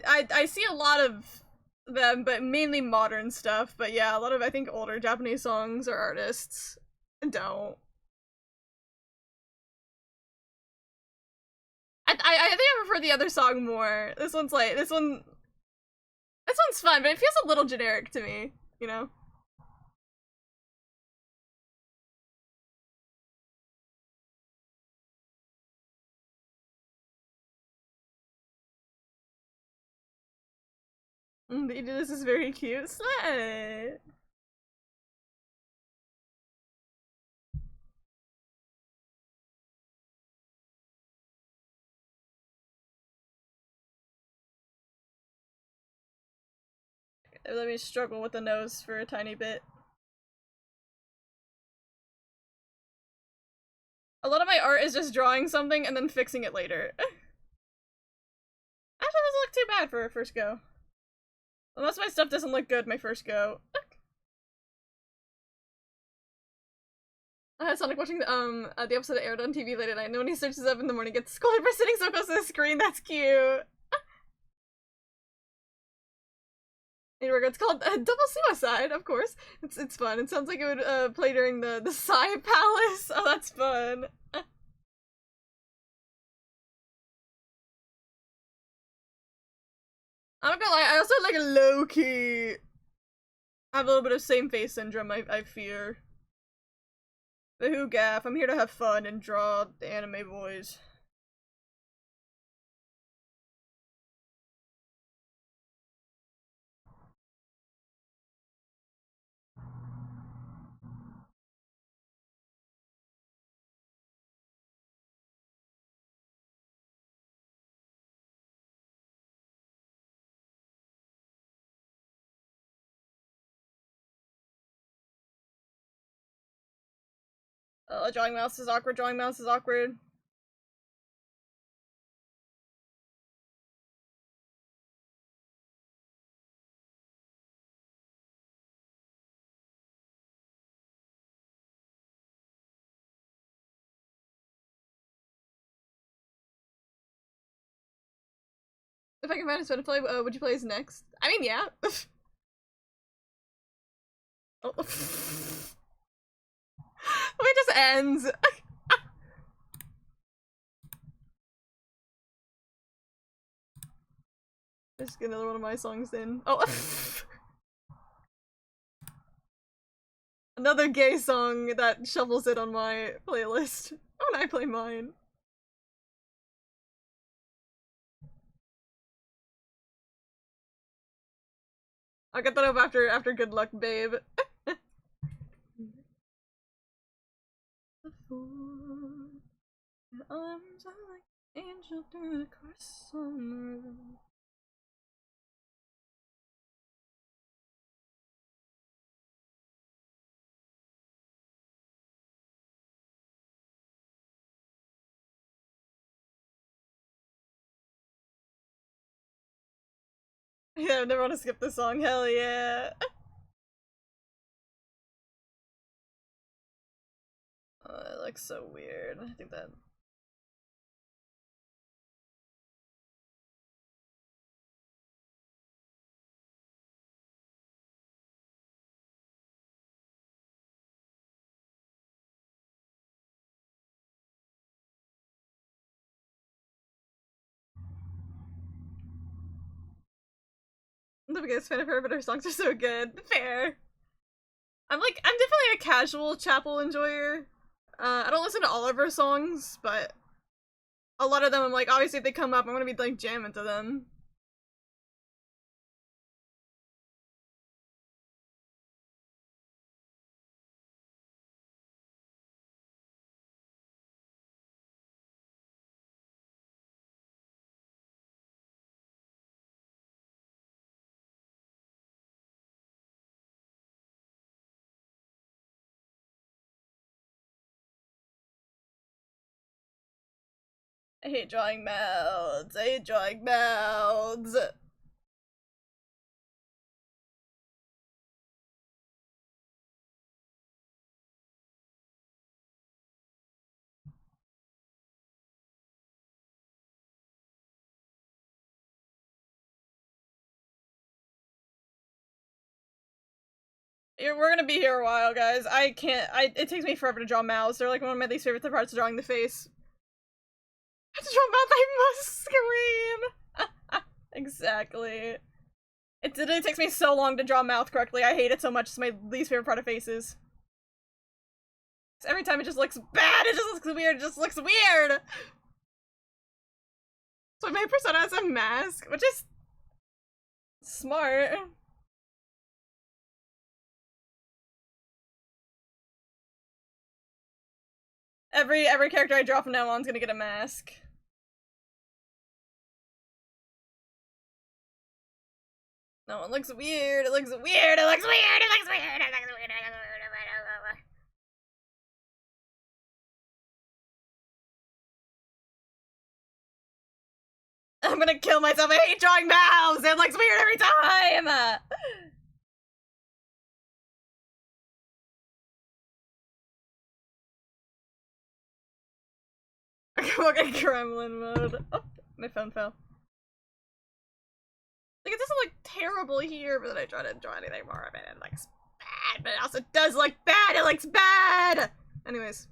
I see a lot of them, but mainly modern stuff. But yeah, a lot of, I think, older Japanese songs or artists don't. I think I prefer the other song more. This one's fun, but it feels a little generic to me, you know? This is very cute. Slut! Let me struggle with the nose for a tiny bit. A lot of my art is just drawing something and then fixing it later. Actually, doesn't look too bad for a first go. Unless my stuff doesn't look good my first go. I had Sonic watching the episode that aired on TV late at night, and when he searches up in the morning, gets scolded for sitting so close to the screen. That's cute. It's called Double Suicide, of course. It's fun. It sounds like it would play during the Psy Palace. Oh, that's fun. I'm not gonna lie, I also like a low-key... I have a little bit of same face syndrome, I fear. But who gaff? I'm here to have fun and draw the anime boys. Drawing mouse is awkward, drawing mouse is awkward. If I can find a spin to play, would you play as next? I mean, yeah. Oh. It just ends. Let's get another one of my songs in. Oh. Another gay song that shuffles it on my playlist when I play mine. I'll get that up after Good Luck, Babe. Arms are like angel through the croissant. Yeah, I never want to skip this song. Hell yeah. It looks so weird. I think that. I'm the biggest fan of her, but her songs are so good. Fair. I'm definitely a casual Chapel enjoyer. I don't listen to all of her songs, but a lot of them I'm like, obviously if they come up, I'm gonna be like jamming to them. I hate drawing mouths. I hate drawing mouths. We're gonna be here a while, guys. I can't. It takes me forever to draw mouths. They're like one of my least favorite parts of drawing the face. I have to draw mouth. I must scream. Exactly. It takes me so long to draw mouth correctly. I hate it so much. It's my least favorite part of faces. Every time it just looks bad. It just looks weird. It just looks weird. So my persona has a mask, which is smart. Every character I draw from now on is gonna get a mask. No, it looks weird. It looks weird. It looks weird. It looks weird. It looks weird. I'm gonna kill myself. I hate drawing mouths. It looks weird every time. Okay, gremlin mode. Oh, my phone fell. Like, it doesn't look terrible here, but then I try to draw anything more of it, and it looks bad, but it also does look bad! It looks bad! Anyways.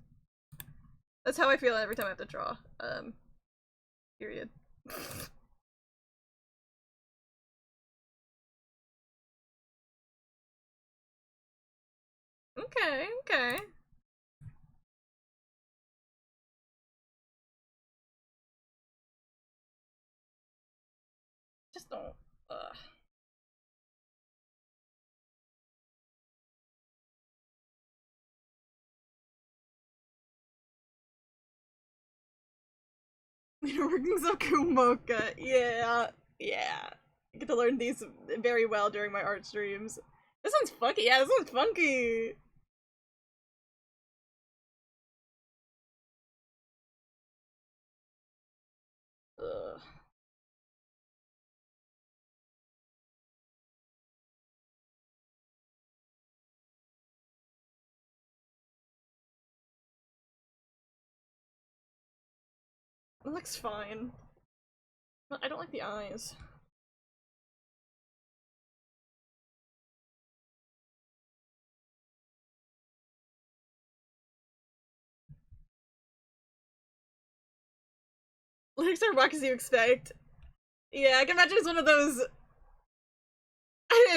That's how I feel every time I have to draw. Period. Okay, okay. Just don't. Ugh. Inner workings of Kumoka. Yeah, yeah. I get to learn these very well during my art streams. This one's funky. Yeah, this one's funky. Ugh. It looks fine. But I don't like the eyes. Lyrics are rock as you expect. Yeah, I can imagine it's one of those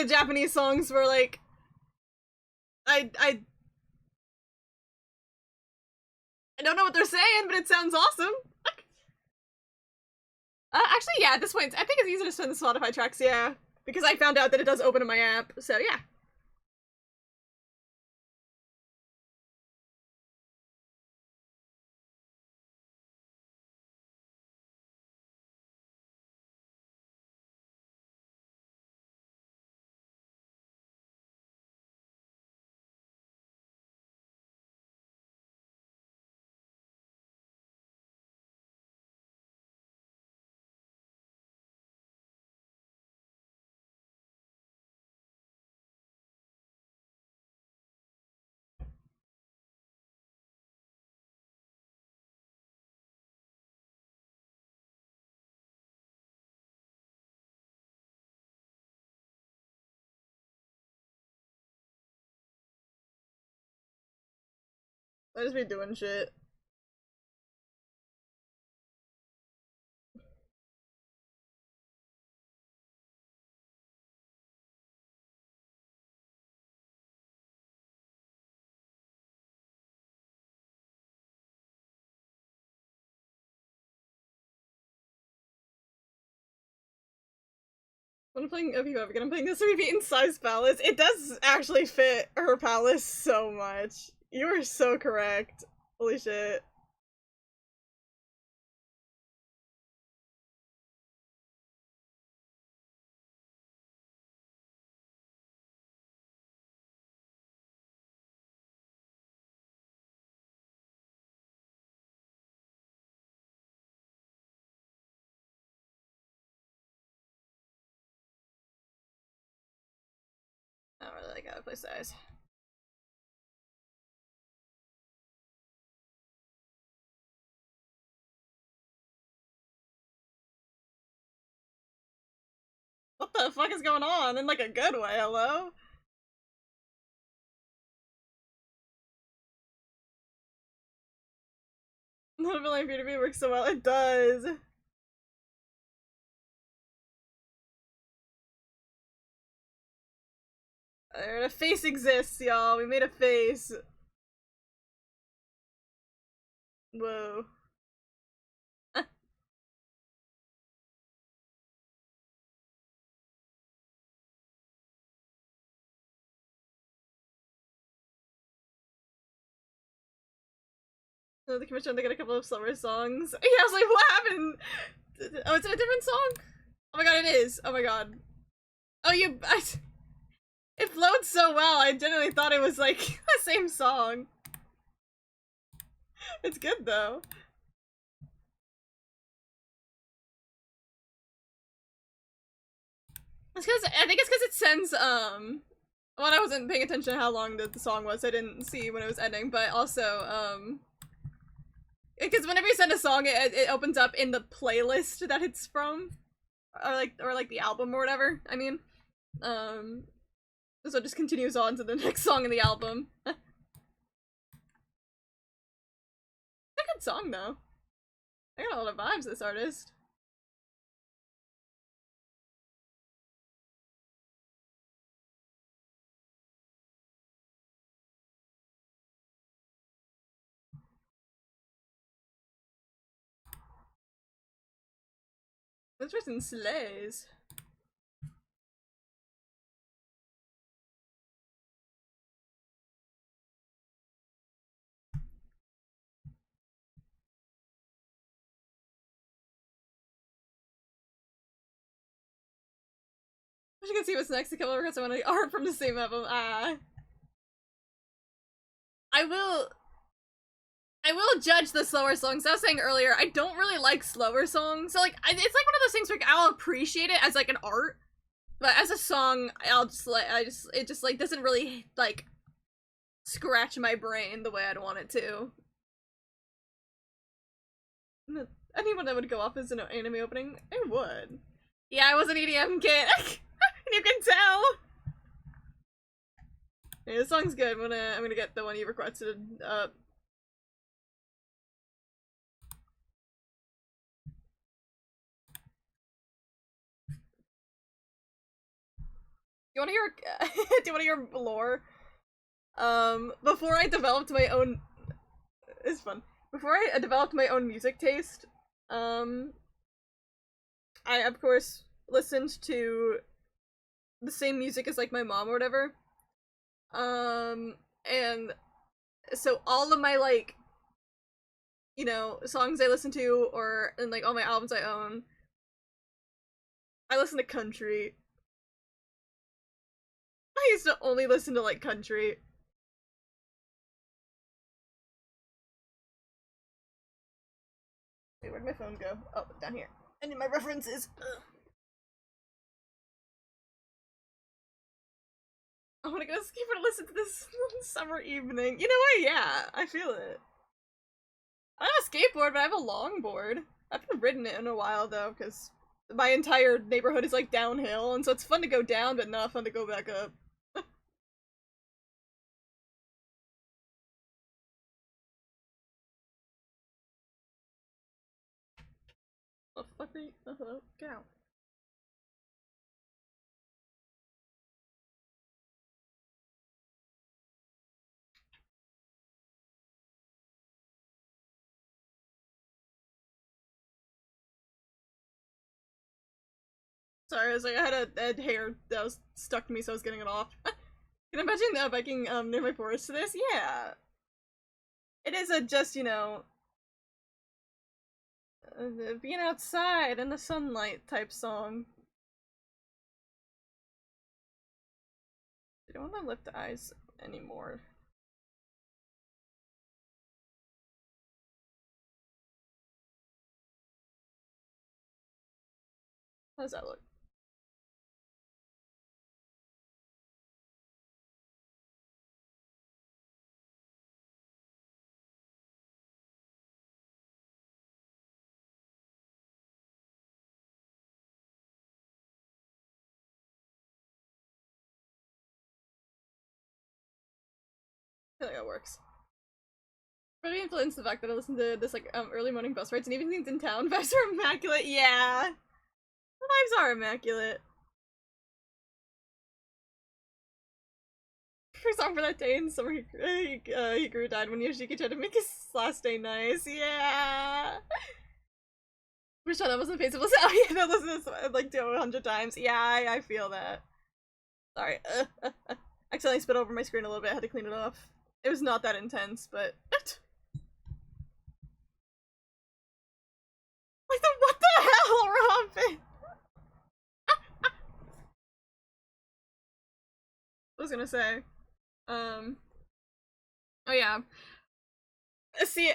Japanese songs where like I don't know what they're saying, but it sounds awesome. Actually, yeah, at this point, I think it's easy to spend the Spotify tracks, yeah. Because I found out that it does open in my app, so yeah. I just be doing shit. When I'm playing OP Epic and I'm playing this repeat in size palace, it does actually fit her palace so much. You are so correct. Holy shit. I don't really like how I play size. What the fuck is going on? In like a good way, hello? Not ability for B works so well. It does. A face exists, y'all. We made a face. Whoa. The commission, they got a couple of slower songs. Yeah, I was like, what happened? Oh, it's in a different song? Oh my god, it is. Oh my god. Oh, it flowed so well. I genuinely thought it was like the same song. It's good though. It's because I think it's because it sends well, I wasn't paying attention to how long the song was. I didn't see when it was ending, but also because whenever you send a song, it opens up in the playlist that it's from, or like the album or whatever. I mean, so it just continues on to the next song in the album. It's a good song though. I got a lot of vibes, this artist. This person slays. Wish you could see what's next. A couple of requests I want to art from the same album. Ah. I will. I will judge the slower songs. I was saying earlier, I don't really like slower songs. So, like, it's like one of those things where like, I'll appreciate it as, like, an art. But as a song, I'll just, like, it just, like, doesn't really, like, scratch my brain the way I'd want it to. Anyone that would go off as an anime opening, it would. Yeah, I was an EDM kid. You can tell. Yeah, this song's good. I'm gonna get the one you requested up. You wanna hear do you wanna hear lore? Before I developed my own it's fun. Before I developed my own music taste, I of course listened to the same music as like my mom or whatever. And so all of my like, you know, songs I listen to and like all my albums I own, I listen to country. I used to only listen to like country. Wait, where'd my phone go? Oh, down here. I need my references. Ugh. I wanna go skip and listen to this summer evening. You know what? Yeah, I feel it. I don't have a skateboard, but I have a longboard. I haven't ridden it in a while though, because my entire neighborhood is like downhill, and so it's fun to go down, but not fun to go back up. The fuck are you? Hello? Get out. Sorry, I was like, I had a hair that was stuck to me, so I was getting it off. Can you imagine biking near my forest to this? Yeah. It is a just, you know, being outside in the sunlight type song. I don't want to lift the eyes anymore. How does that look? I feel like that works. Pretty influenced the fact that I listened to this like early morning bus rides and even things in town. Vibes are immaculate. Yeah, the vibes are immaculate. For song for that day in summer, Hikaru died when Yoshiki tried to make his last day nice. Yeah. Wish that wasn't faceable. Oh yeah, no, listen to this like 100 times. Yeah, I feel that. Sorry. Accidentally spit over my screen a little bit. I had to clean it off. It was not that intense, but like what the hell, Robin? I was gonna say, oh yeah. See,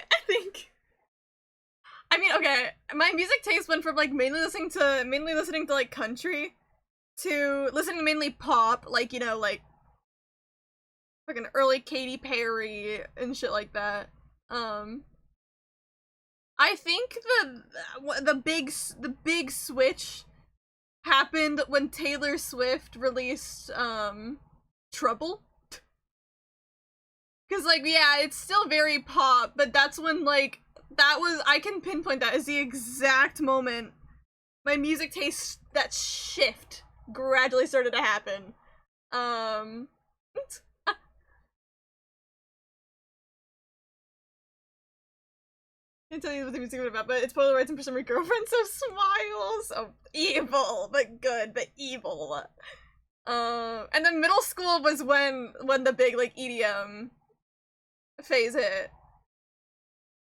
I mean, okay, my music taste went from like mainly listening to like country to listening to mainly pop, like, you know, like fucking early Katy Perry and shit like that. I think the big switch happened when Taylor Swift released Trouble. Cause like, yeah, it's still very pop, but that's when like I can pinpoint that as the exact moment my music taste, that shift gradually started to happen. I can't tell you what the music was about, but it's Polaroids and for some girlfriend, so smiles. Oh, evil, but good, but evil. And then middle school was when the big like EDM phase hit.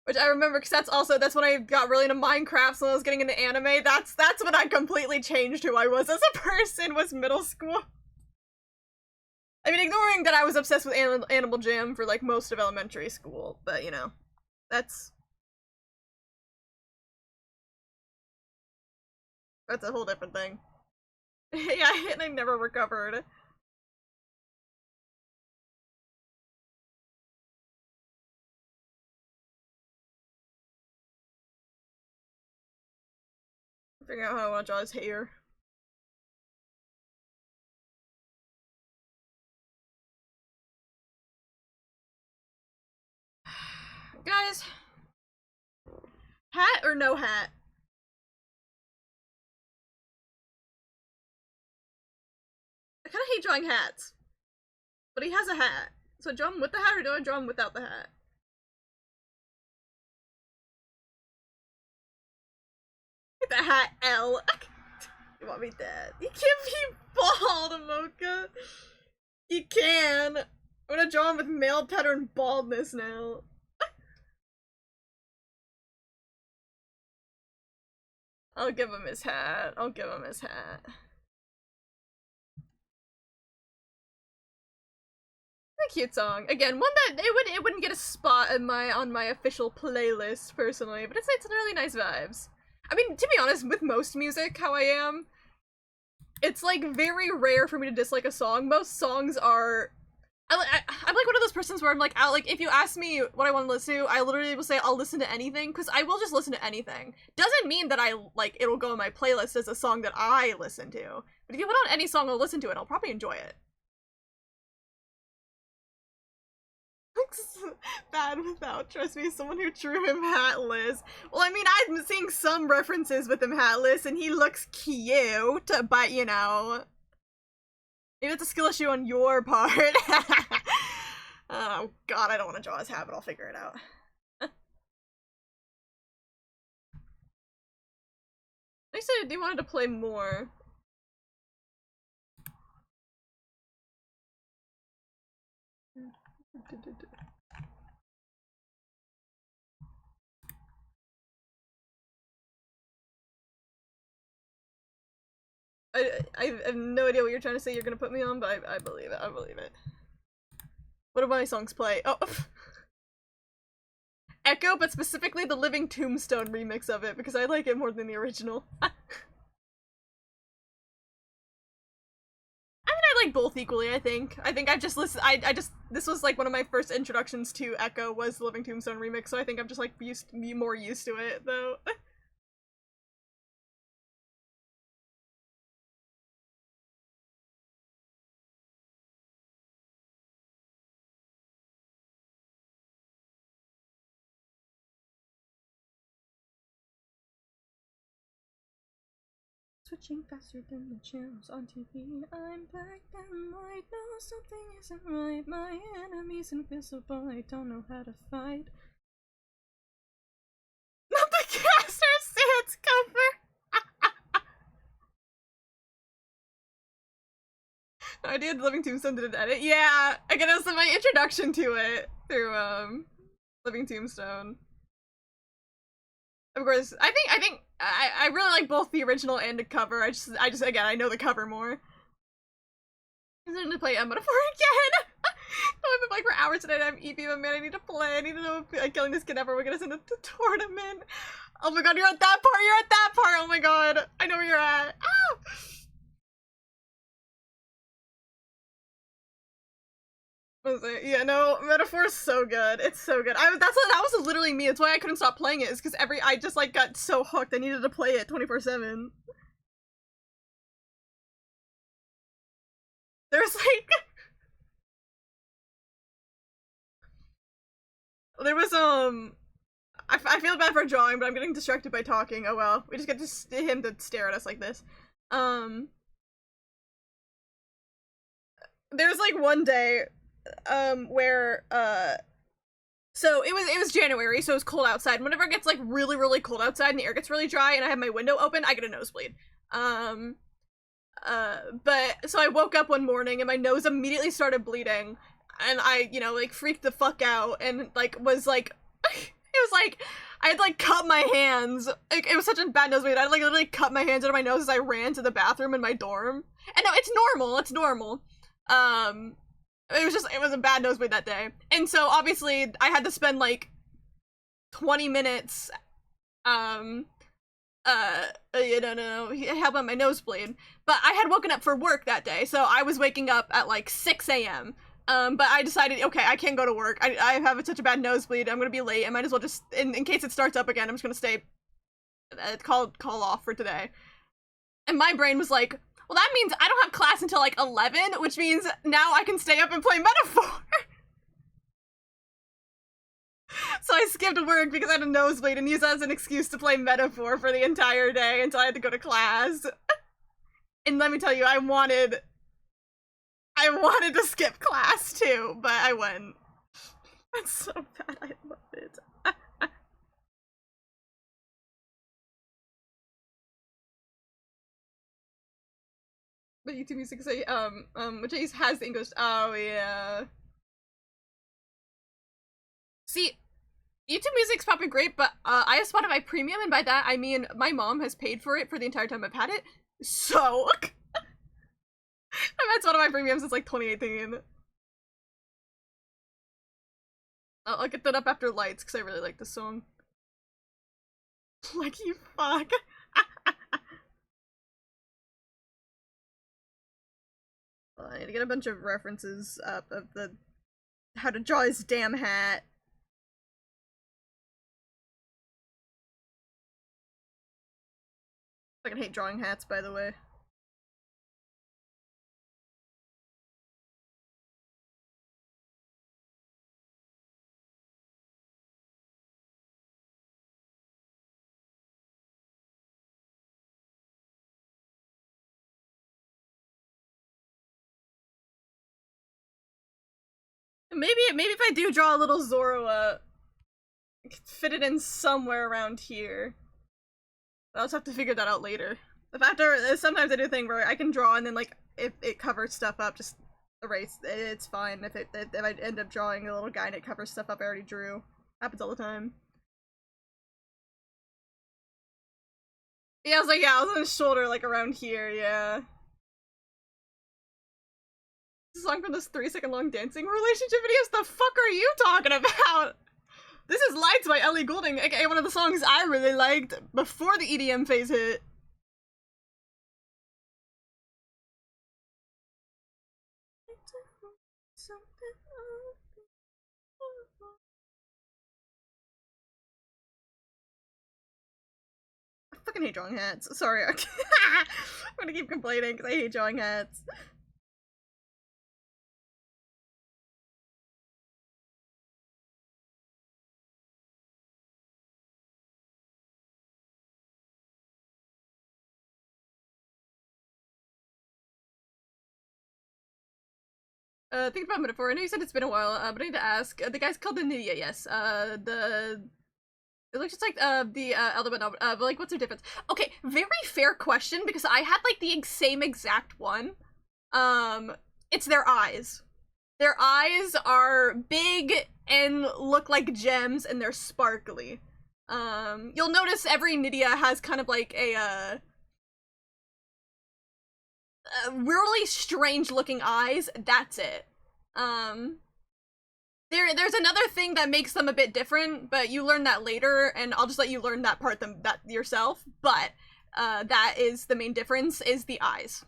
Which I remember because that's when I got really into Minecraft, so when I was getting into anime. That's when I completely changed who I was as a person, was middle school. I mean, ignoring that I was obsessed with Animal Jam for like most of elementary school, but you know. That's a whole different thing. Yeah, and I never recovered. Figuring out how I want to draw his hair. Guys, hat or no hat? I kind of hate drawing hats, but he has a hat. So draw him with the hat, or do I draw him without the hat? Get the hat, L. You want me dead? You can't be bald, Mocha. You can. I'm gonna draw him with male pattern baldness now. I'll give him his hat. I'll give him his hat. A cute song. Again, one that it wouldn't get a spot in on my official playlist personally, but it's really nice vibes. I mean, to be honest, with most music, how I am, it's like very rare for me to dislike a song. Most songs are. I'm like one of those persons where I'm like, if you ask me what I want to listen to, I literally will say I'll listen to anything, because I will just listen to anything. Doesn't mean that it'll go on my playlist as a song that I listen to. But if you put on any song, I'll listen to it. I'll probably enjoy it. Bad without, trust me, someone who drew him hatless. Well, I mean, I'm seeing some references with him hatless, and he looks cute, but you know. Maybe it's a skill issue on your part. Oh god, I don't want to draw his hat, but I'll figure it out. I said they wanted to play more. I have no idea what you're trying to say you're gonna put me on, but I believe it. I believe it. What do my songs play? Oh. Echo, but specifically the Living Tombstone remix of it, because I like it more than the original. I mean, I like both equally, I think. I've just listened, this was like one of my first introductions to Echo was the Living Tombstone remix, so I think I'm just like more used to it, though. Switching faster than the channels on TV. I'm black and white. No, something isn't right. My enemy's invisible. I don't know how to fight. Not the Caster Sans cover. I did Living Tombstone did an edit. Yeah, again, it was my introduction to it through Living Tombstone. Of course, I think I really like both the original and the cover. I just again, I know the cover more. I'm going to play Metaphor again. I've been playing for hours tonight. I'm EP, but man, I need to play. I need to know if killing this kid ever we're gonna send it to tournament. Oh my god, you're at that part. You're at that part. Oh my god, I know where you're at. Ah! Yeah, no, Metaphor's so good. It's so good. That was literally me. It's why I couldn't stop playing it. Is because I just like got so hooked. I needed to play it 24/7. There's like there was I feel bad for drawing, but I'm getting distracted by talking. Oh well, we just get him to stare at us like this. There's like one day where so it was January, so it was cold outside. Whenever it gets like really cold outside and the air gets really dry and I have my window open, I get a nosebleed. But so I woke up one morning and my nose immediately started bleeding, and I, you know, like freaked the fuck out and like was like it was like I had like cut my hands. Like, it was such a bad nosebleed. I had like literally cut my hands out of my nose as I ran to the bathroom in my dorm. And no, it's normal. It's normal. It was a bad nosebleed that day. And so obviously I had to spend like 20 minutes, help on my nosebleed. But I had woken up for work that day, so I was waking up at like 6 a.m. But I decided, okay, I can't go to work. I have such a bad nosebleed. I'm gonna be late. I might as well just, in case it starts up again, I'm just gonna stay, call off for today. And my brain was like, well, that means I don't have class until like 11, which means now I can stay up and play Metaphor. So I skipped work because I had a nosebleed and used that as an excuse to play Metaphor for the entire day until I had to go to class. And let me tell you, I wanted to skip class too, but I went. That's so bad, I love it. But YouTube Music say, which has the English, oh yeah. See, YouTube Music's probably great, but I have Spotify Premium, and by that I mean my mom has paid for it for the entire time I've had it. So I've had Spotify Premium since like 2018. I'll get that up after Lights because I really like the song. Like you fuck. I need to get a bunch of references up of the how to draw his damn hat. I fucking hate drawing hats, by the way. Maybe if I do draw a little Zoro, I could fit it in somewhere around here. I'll just have to figure that out later. Sometimes I do a thing where I can draw and then like if it covers stuff up, just erase. It's fine if I end up drawing a little guy and it covers stuff up I already drew. Happens all the time. Yeah, I was on his shoulder, like around here, yeah. Song from this 3-second long dancing relationship videos? The fuck are you talking about? This is Lights by Ellie Goulding, aka one of the songs I really liked before the EDM phase hit. I fucking hate drawing hats. Sorry. I'm gonna keep complaining because I hate drawing hats. Think about Metaphor. I know you said it's been a while, but I need to ask. The guy's called the Nydia, yes. It looks just like, the, Elder but like, what's their difference? Okay, very fair question, because I had, like, the same exact one. It's their eyes. Their eyes are big and look like gems, and they're sparkly. You'll notice every Nydia has kind of like a really strange looking eyes. That's it. There's another thing that makes them a bit different, but you learn that later, and I'll just let you learn that part that yourself. But that is the main difference, is the eyes.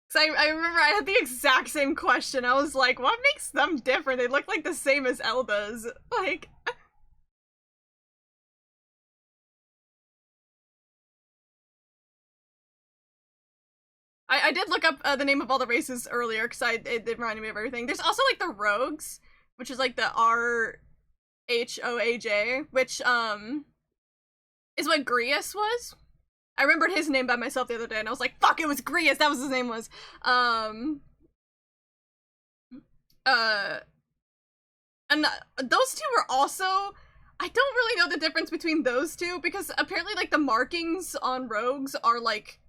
So I remember I had the exact same question. I was like, what makes them different? They look like the same as Elda's. Like... I did look up the name of all the races earlier because it reminded me of everything. There's also like the rogues, which is like the RHOAJ, which is what Grius was. I remembered his name by myself the other day, and I was like, "Fuck! It was Grius. That was his name was." And those two were also. I don't really know the difference between those two because apparently, like the markings on rogues are like.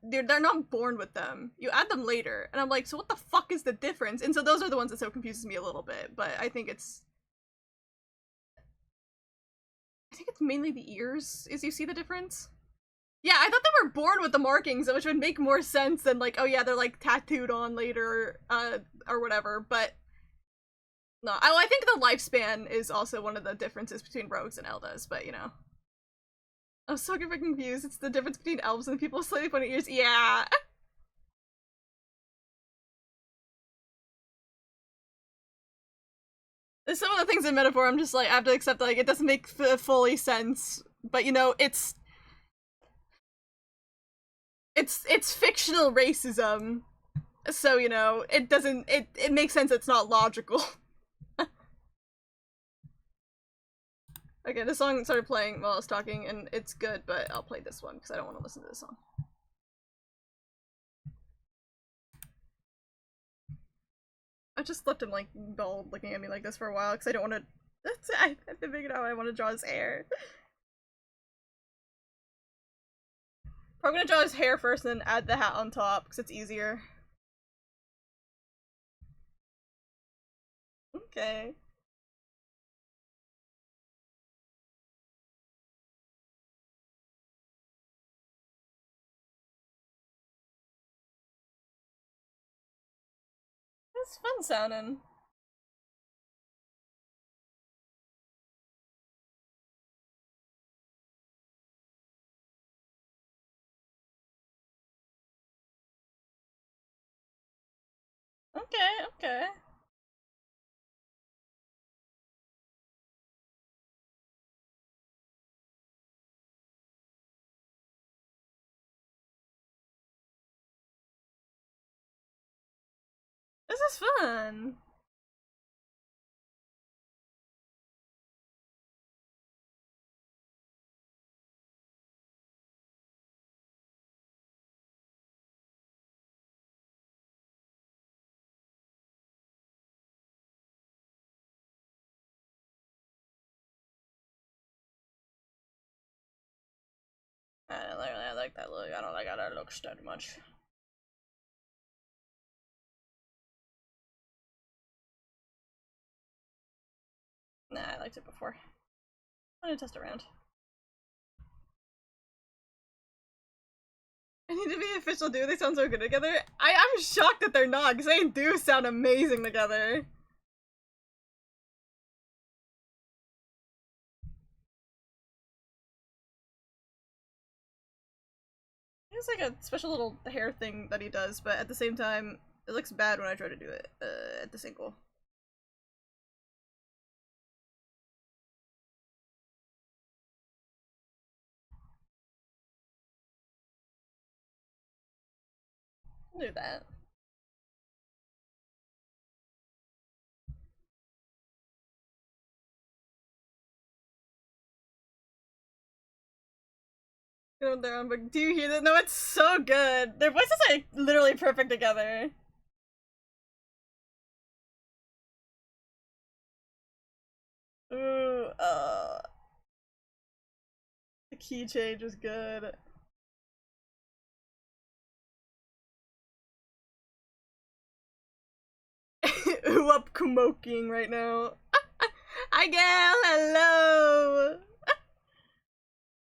They're not born with them. You add them later. And I'm like, so what the fuck is the difference? And so those are the ones that so confuses me a little bit, but I think it's mainly the ears, is you see the difference? Yeah, I thought they were born with the markings, which would make more sense than like, oh yeah, they're like tattooed on later, or whatever, but no. Oh, I think the lifespan is also one of the differences between rogues and Eldas, but you know. I'm so confused. It's the difference between elves and people with slightly pointy ears. Yeah. Some of the things in Metaphor, I'm just like, I have to accept that, like, it doesn't make fully sense, but you know, it's fictional racism, so you know, it doesn't, it makes sense. It's not logical. Okay, this song started playing while I was talking, and it's good, but I'll play this one because I don't want to listen to this song. I just left him like bald looking at me like this for a while because I don't want to. I have to figure out how I want to draw his hair. I'm gonna draw his hair first and then add the hat on top because it's easier. Okay. It's fun sounding. Okay, okay. This is fun. I like that look. I don't like how that looks that much. Nah, I liked it before. I'm gonna test around. I need to be official duo. They sound so good together. I'm shocked that they're not, because they do sound amazing together. It's like a special little hair thing that he does, but at the same time, it looks bad when I try to do it at the single. Do that. But do you hear that? No, it's so good. Their voices are literally perfect together. Ooh, the key change was good. Ooh, up kumoking right now. Hi, gal. Hello.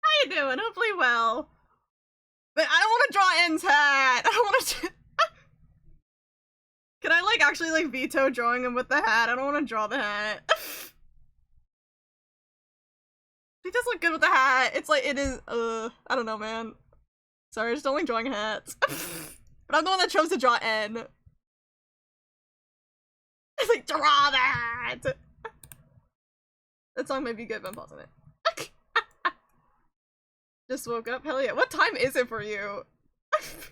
How you doing? Hopefully well. But I don't want to draw N's hat. I don't want to. Can I like actually like veto drawing him with the hat? I don't want to draw the hat. He does look good with the hat. It's like it is. I don't know, man. Sorry, I just don't like drawing hats. But I'm the one that chose to draw N. It's like draw that. That song might be good, but I'm pausing it. Just woke up. Hell yeah. What time is it for you? I feel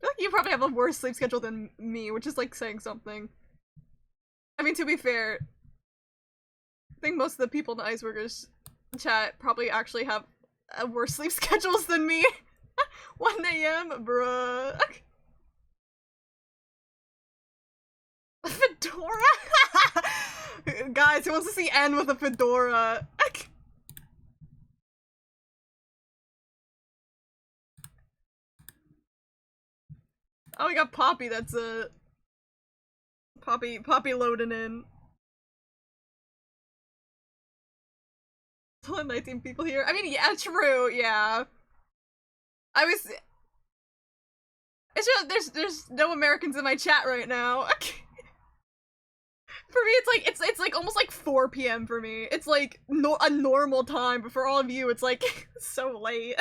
like you probably have a worse sleep schedule than me, which is like saying something. I mean, to be fair, I think most of the people in the Iceworkers chat probably actually have worse sleep schedules than me. 1 a.m. Bruh. Fedora? Guys, who wants to see N with a fedora? Oh, we got Poppy. That's a Poppy loading in. Still 19 people here. I mean, yeah, true. Yeah. I was. It's just, there's no Americans in my chat right now. For me, it's like almost like 4 p.m. for me. It's like a normal time, but for all of you, it's like so late.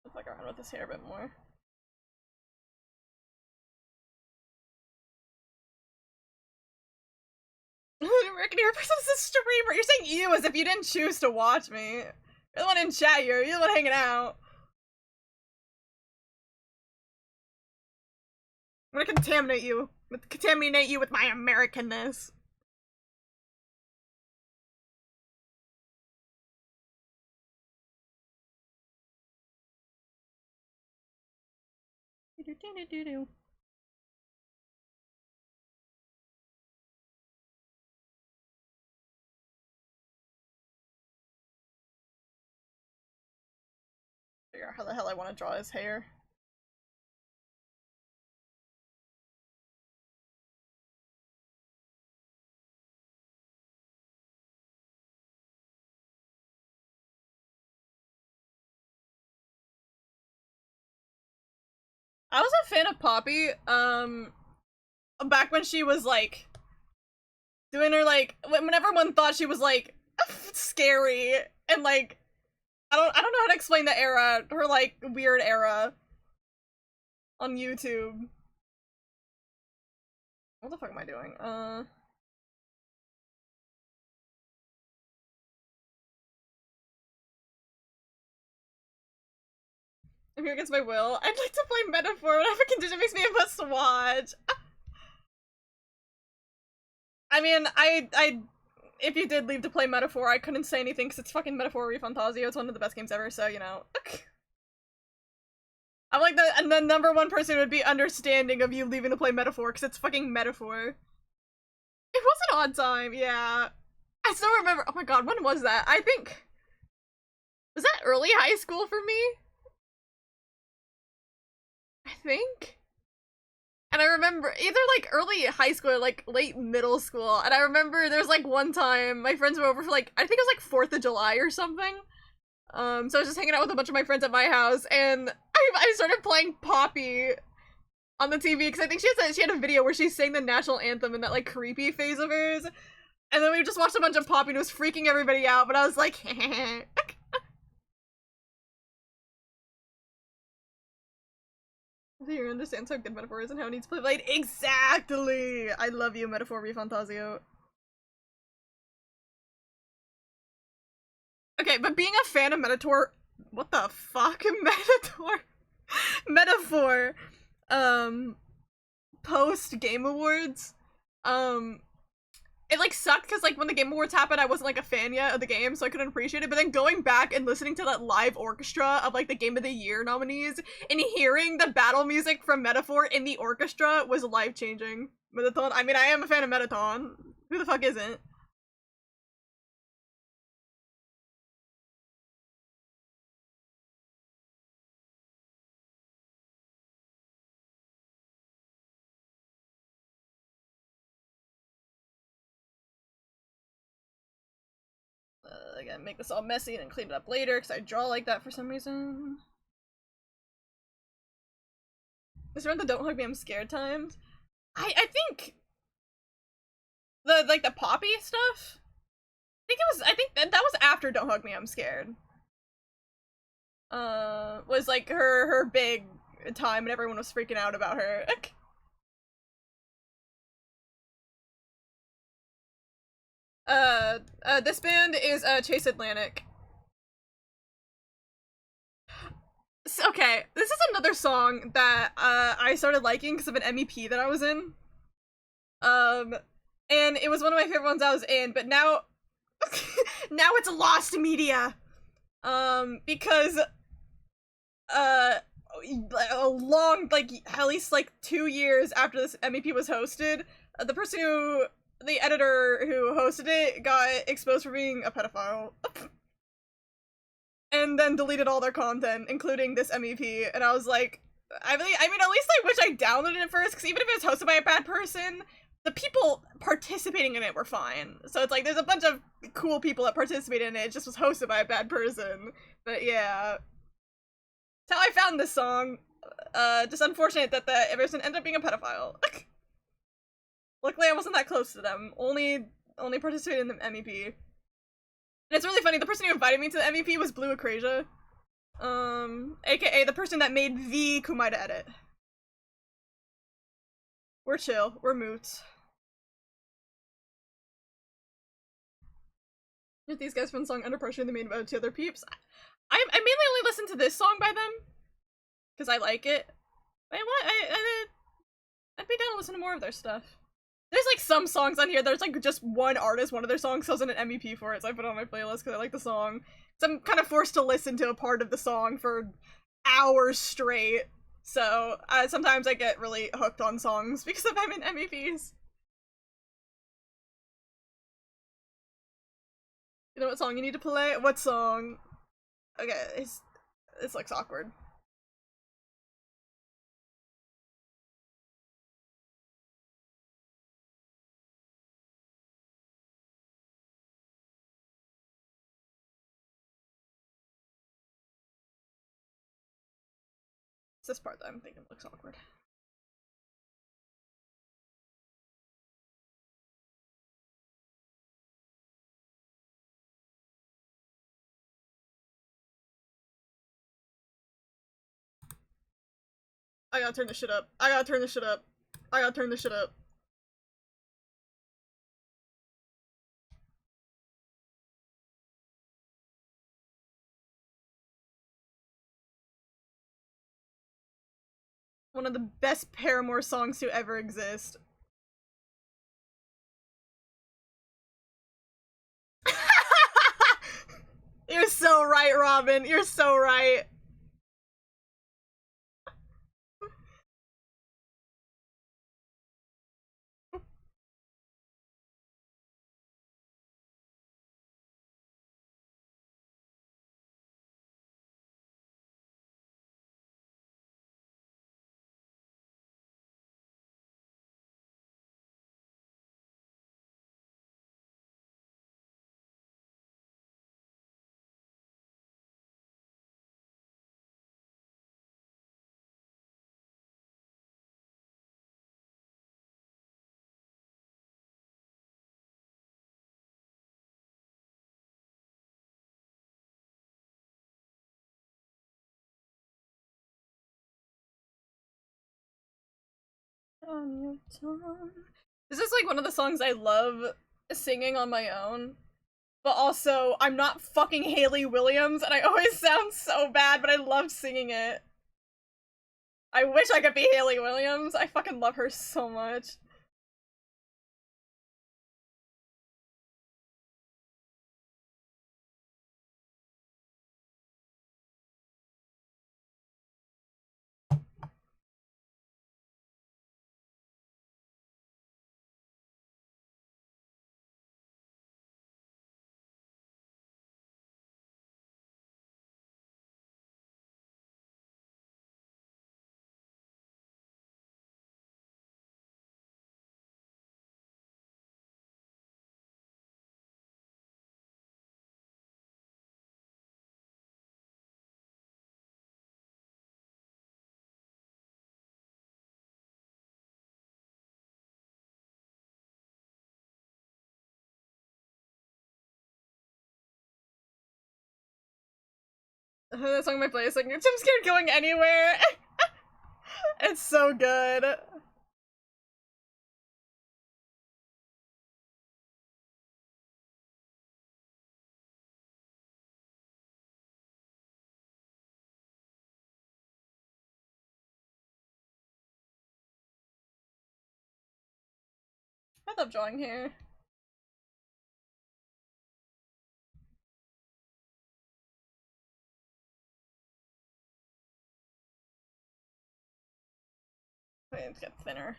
I'll fuck around with this hair a bit more. American Hero Person is a streamer. You're saying you as if you didn't choose to watch me. You're the one in chat here. You're the one hanging out. I'm gonna contaminate you with my Americanness. Do-do-do-do-do. Figure out how the hell I want to draw his hair. I was a fan of Poppy, back when she was like doing her like when everyone thought she was like scary and like I don't know how to explain the era, her like weird era on YouTube. What the fuck am I doing? I'm here against my will. I'd like to play Metaphor, whatever condition makes me a must watch. I mean, I if you did leave to play Metaphor, I couldn't say anything because it's fucking Metaphor ReFantazio. It's one of the best games ever, so you know. I'm like the number one person would be understanding of you leaving to play Metaphor because it's fucking Metaphor. It was an odd time, yeah. I still remember. Oh my god, when was that? I think was that early high school for me? I think. And I remember either like early high school or like late middle school. And I remember there was like one time my friends were over for like, I think it was like 4th of July or something. So I was just hanging out with a bunch of my friends at my house and I started playing Poppy on the TV because I think she had a video where she sang the national anthem in that like creepy phase of hers. And then we just watched a bunch of Poppy and it was freaking everybody out, but I was like, you understand how good Metaphor is and how it needs to play played. Exactly! I love you, Metaphor ReFantazio. Okay, but being a fan of Metaphor, what the fuck? Metaphor, post Game Awards, it like sucked because like when the Game Awards happened, I wasn't like a fan yet of the game, so I couldn't appreciate it. But then going back and listening to that live orchestra of like the Game of the Year nominees and hearing the battle music from Metaphor in the orchestra was life-changing. Metaton, I mean, I am a fan of Metaton. Who the fuck isn't? I gotta make this all messy and then clean it up later because I draw like that for some reason. Is around the Don't Hug Me, I'm Scared times? I think the Poppy stuff? I think that was after Don't Hug Me, I'm Scared. Was like her big time and everyone was freaking out about her. This band is Chase Atlantic. Okay, this is another song that I started liking because of an MEP that I was in. And it was one of my favorite ones I was in, but now now it's lost media. Because a long, like, at least like 2 years after this MEP was hosted, the editor who hosted it got exposed for being a pedophile. And then deleted all their content, including this MEP, and I was like, I mean, at least I wish I downloaded it first, because even if it was hosted by a bad person, the people participating in it were fine. So it's like there's a bunch of cool people that participated in it. It just was hosted by a bad person. But yeah. That's how I found this song. Just unfortunate that the person ended up being a pedophile. Luckily I wasn't that close to them. Only participated in the MEP. And it's really funny, the person who invited me to the MEP was Blue Acrasia. AKA the person that made the Kumaida edit. We're chill. We're moots. If these guys from the song Under Pressure, they made about 2 other peeps. I mainly only listen to this song by them. Because I like it. I'd be down to listen to more of their stuff. There's like some songs on here, there's like just one artist, one of their songs sells an MEP for it, so I put it on my playlist because I like the song. So I'm kind of forced to listen to a part of the song for hours straight. So sometimes I get really hooked on songs because of I'm in MEPs. You know what song you need to play? What song? Okay, this looks awkward. It's this part that I'm thinking looks awkward. I gotta turn this shit up. I gotta turn this shit up. I gotta turn this shit up. One of the best Paramore songs to ever exist. You're so right, Robin. You're so right. On your tongue. This is like one of the songs I love singing on my own. But also, I'm not fucking Hayley Williams, and I always sound so bad, but I love singing it. I wish I could be Hayley Williams. I fucking love her so much. That song on my playlist, like, I'm scared going anywhere. It's so good. I love drawing hair. I need to get thinner.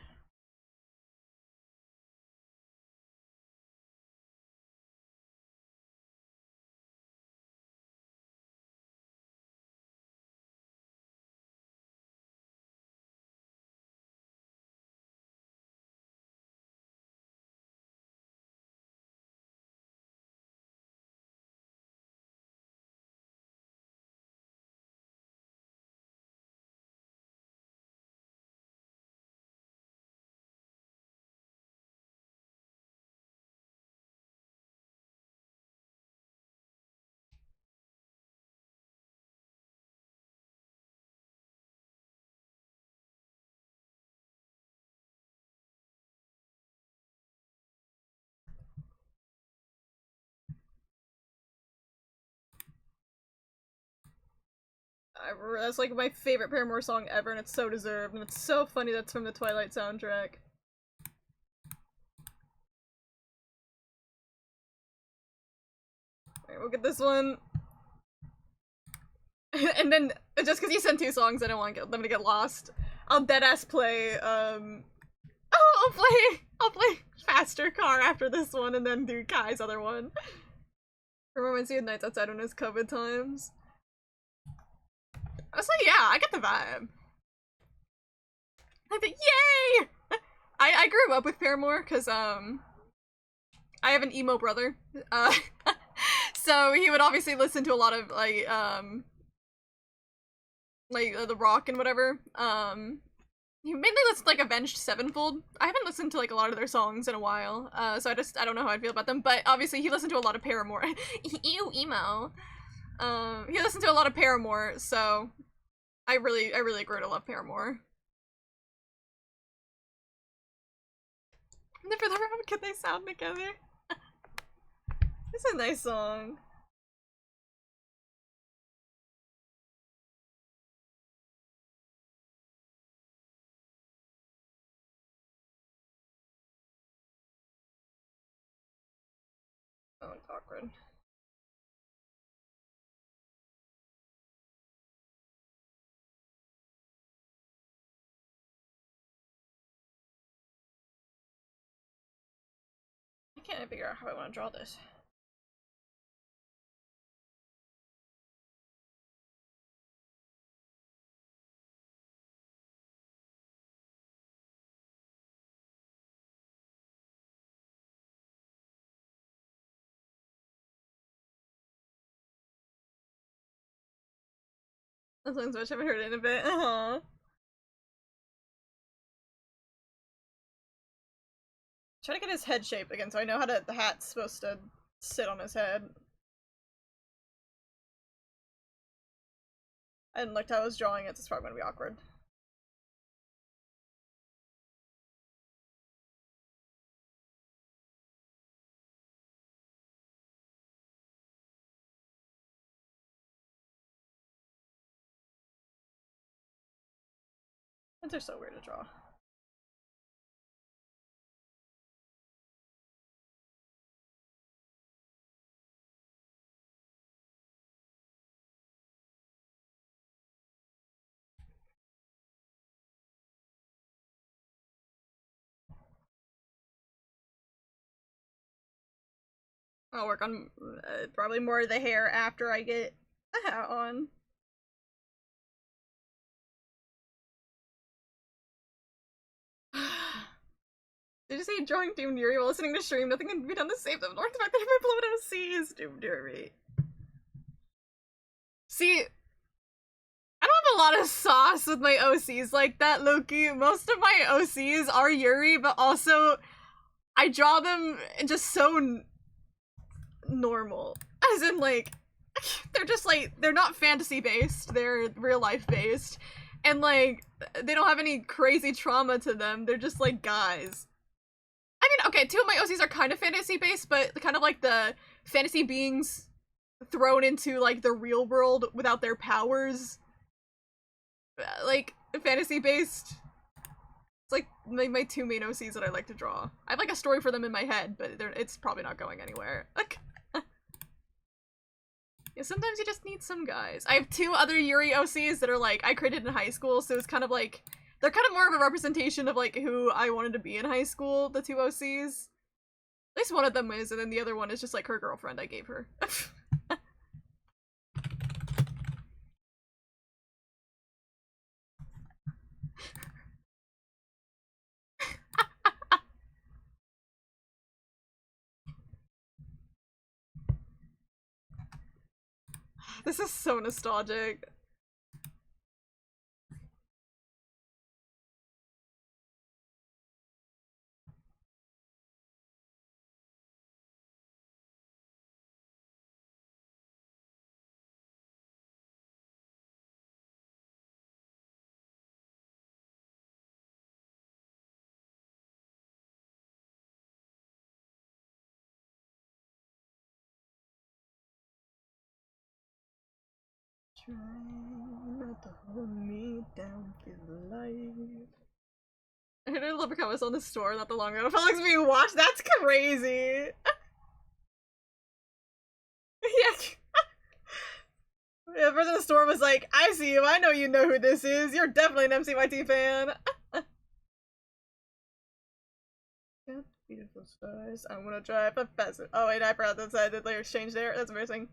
That's like my favorite Paramore song ever, and it's so deserved, and it's so funny that's from the Twilight soundtrack. Alright, we'll get this one. And then, just because you sent 2 songs, I don't want them to get lost. I'll deadass play, oh, I'll play Faster Car after this one, and then do Kai's other one. Reminds me of nights outside on his COVID times. I was like, yeah, I get the vibe. Like, yay! I grew up with Paramore, because, I have an emo brother. So he would obviously listen to a lot of, like, the rock and whatever. He mainly listened to, like, Avenged Sevenfold. I haven't listened to, like, a lot of their songs in a while, so I don't know how I feel about them, but obviously he listened to a lot of Paramore. Ew, emo. He listened to a lot of Paramore, so I really grew to love Paramore. Never can they sound together? It's a nice song. Oh, it's awkward. I can't figure out how I want to draw this. That sounds much I haven't heard it in a bit. Try to get his head shape again so I know how the hat's supposed to sit on his head. I hadn't looked how I was drawing it, so it's probably gonna be awkward. They're so weird to draw. I'll work on probably more of the hair after I get a hat on. Did you say drawing Doomed Yuri while listening to stream? Nothing can be done to save them. North the fact that my beloved OC is Doomed Yuri. See, I don't have a lot of sauce with my OCs like that, Loki. Most of my OCs are Yuri, but also I draw them just so normal. As in, like, they're just like, they're not fantasy based, they're real life based. And like, they don't have any crazy trauma to them, they're just like guys. I mean, okay, 2 of my OCs are kind of fantasy based, but kind of like the fantasy beings thrown into like the real world without their powers. Like, fantasy based. It's like my 2 main OCs that I like to draw. I have like a story for them in my head, but it's probably not going anywhere. Like, yeah, sometimes you just need some guys. I have 2 other Yuri OCs that are like, I created in high school, so it's kind of like, they're kind of more of a representation of like who I wanted to be in high school, the 2 OCs. At least one of them is, and then the other one is just like her girlfriend I gave her. This is so nostalgic. Trying not to hold me down, feel alive. I heard a leprechaun was on the store not the long ago. It felt like it was being watched. That's crazy. Yeah. The person in the store was like, I see you. I know you know who this is. You're definitely an MCYT fan. Beautiful stars. I want to drive a pheasant. Oh wait, I forgot that side. The lyrics changed there. That's embarrassing.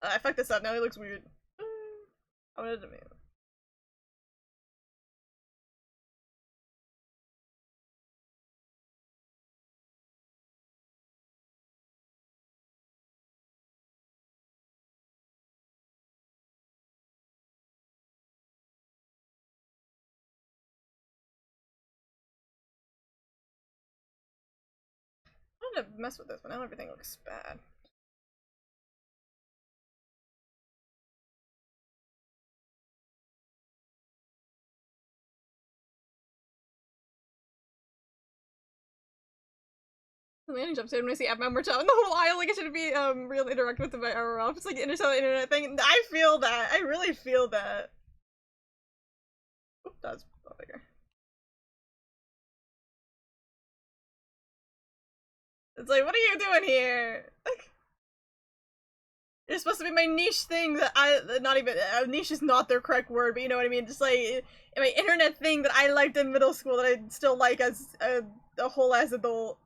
I fucked this up. Now it looks weird. I wanted to move. I wanted to mess with this, but now everything looks bad. The landing jump when I see F member in the whole aisle, like I should be real interactive with my armor off. It's like the internet thing. I feel that. I really feel that. Oop, that's bigger. It's like, what are you doing here? Like, you're supposed to be my niche thing that not even, niche is not their correct word, but you know what I mean? Just like, my internet thing that I liked in middle school that I still like as a whole ass adult.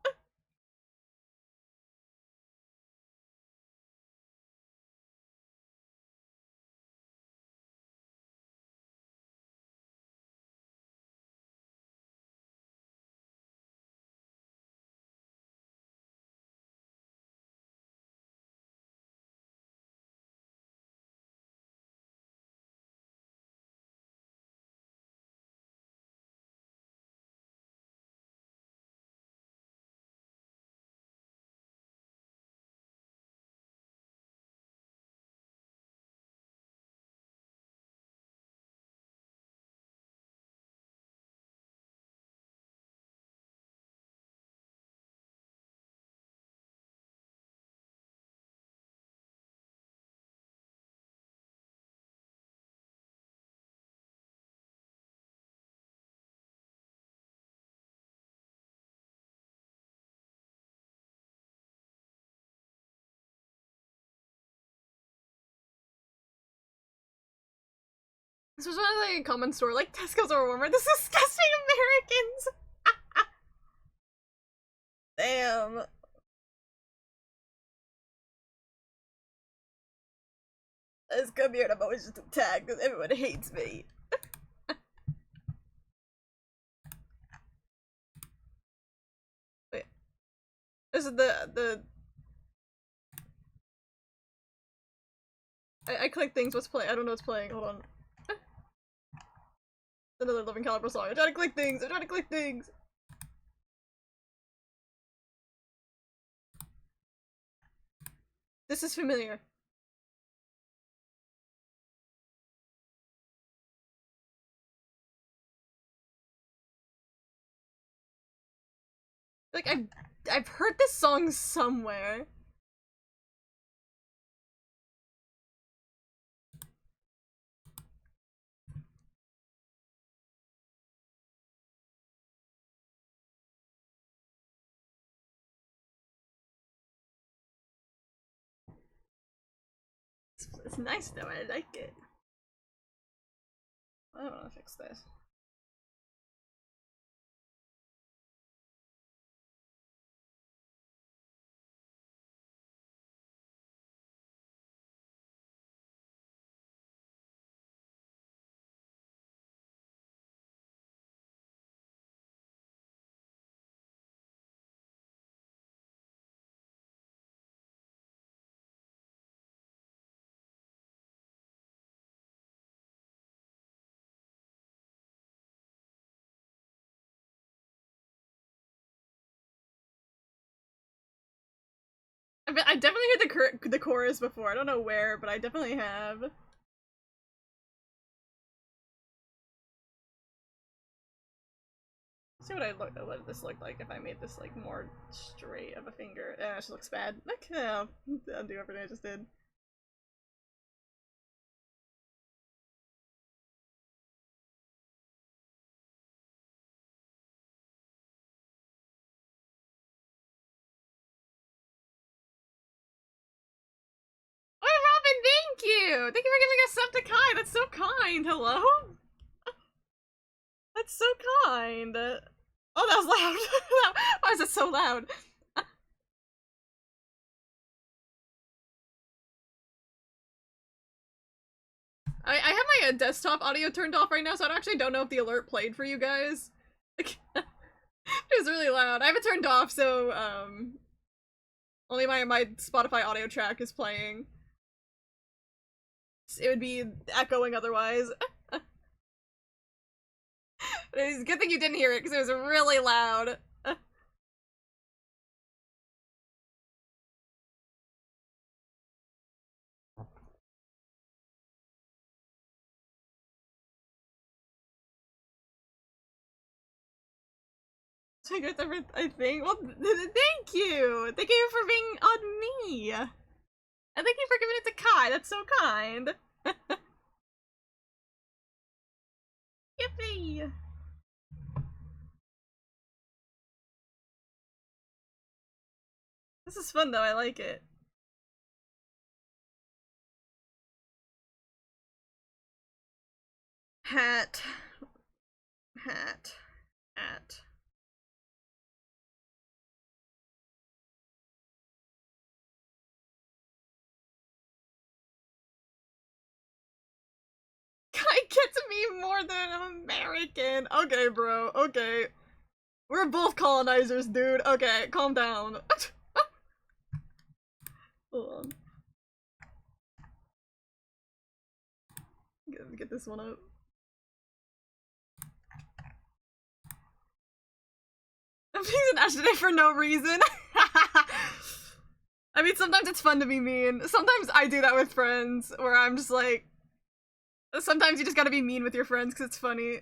This was one of the common store, like Tesco's or warmer. This disgusting Americans! Damn. Let's come here and I'm always just attacked because everyone hates me. Wait. This is the I click things, what's playing? I don't know what's playing, hold on. Another Living Caliber song. I'm trying to click things, I'm trying to click things! This is familiar. Like, I've heard this song somewhere. It's nice though, I like it. I don't want to fix this. I definitely heard the chorus before. I don't know where, but I definitely have. Let's see what this looked like if I made this like more straight of a finger. It just looks bad. Okay, I'll undo everything I just did. you! Thank you for giving a sub to Kai! That's so kind! Hello? That's so kind! Oh, that was loud! Why is it so loud? I have my desktop audio turned off right now, so I actually don't know if the alert played for you guys. It was really loud. I have it turned off, so, only my Spotify audio track is playing. It would be echoing otherwise. It's a good thing you didn't hear it, because it was really loud. I think. Well, thank you! Thank you for being on me! And thank you for giving it to Kai, that's so kind! Yippee! This is fun though, I like it. Hat. Hat. Hat. Kai gets me more than an American. Okay, bro. Okay. We're both colonizers, dude. Okay, calm down. Hold on. Get this one up. I'm being an Ash today for no reason. I mean, sometimes it's fun to be mean. Sometimes I do that with friends, where I'm just like... Sometimes you just gotta be mean with your friends because it's funny.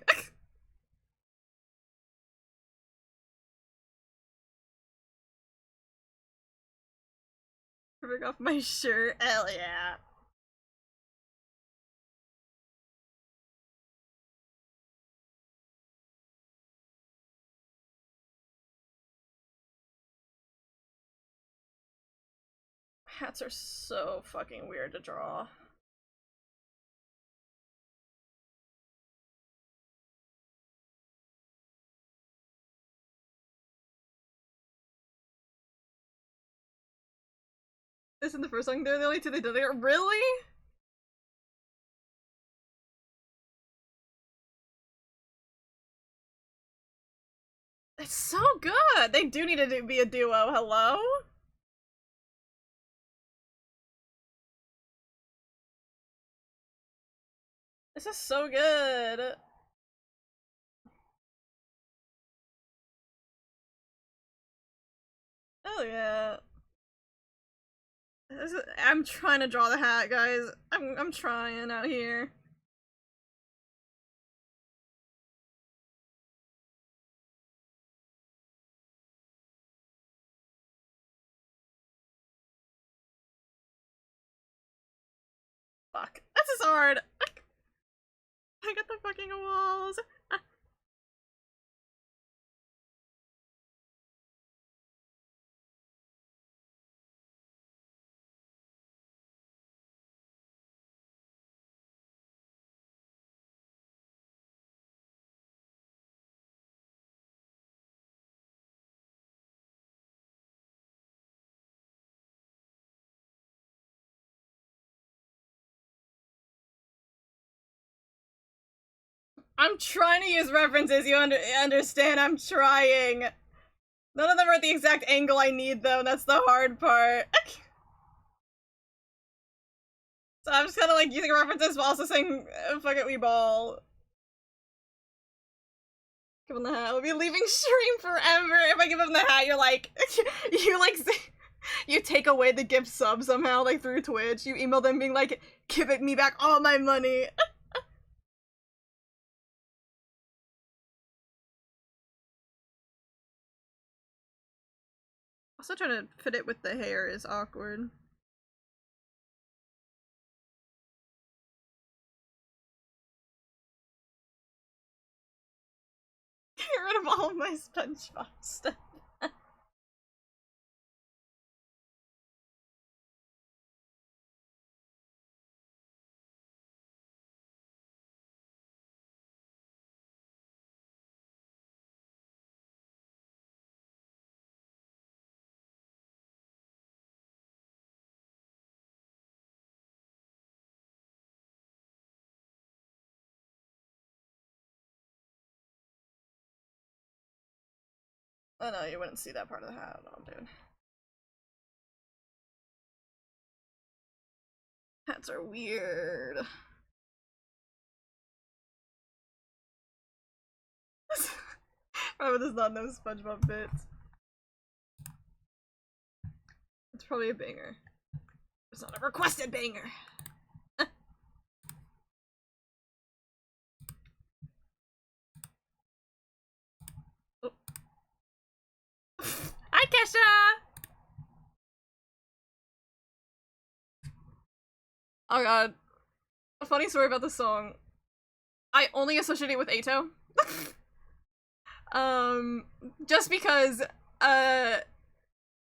Rip off my shirt. Hell yeah. Hats are so fucking weird to draw. This isn't the first song, they're the only two they did it. Really? It's so good! They do need to be a duo, hello? This is so good! Oh yeah. I'm trying to draw the hat, guys. I'm trying out here. Fuck. This is hard! I got the fucking walls! I'm trying to use references, you understand? I'm trying. None of them are at the exact angle I need, though, and that's the hard part. So I'm just kind of like using references while also saying, fuck it, we ball. Give him the hat. We'll be leaving stream forever. If I give him the hat, you're like, you take away the gift sub somehow, like through Twitch. You email them being like, give me back all my money. Also trying to fit it with the hair is awkward. Get rid of all of my SpongeBob stuff. Oh no, you wouldn't see that part of the hat. No, dude. Hats are weird. Robert does not know SpongeBob bits. It's probably a banger. It's not a requested banger. Oh. Hi, Kesha! Oh god. A funny story about this song. I only associate it with Ato. Just because,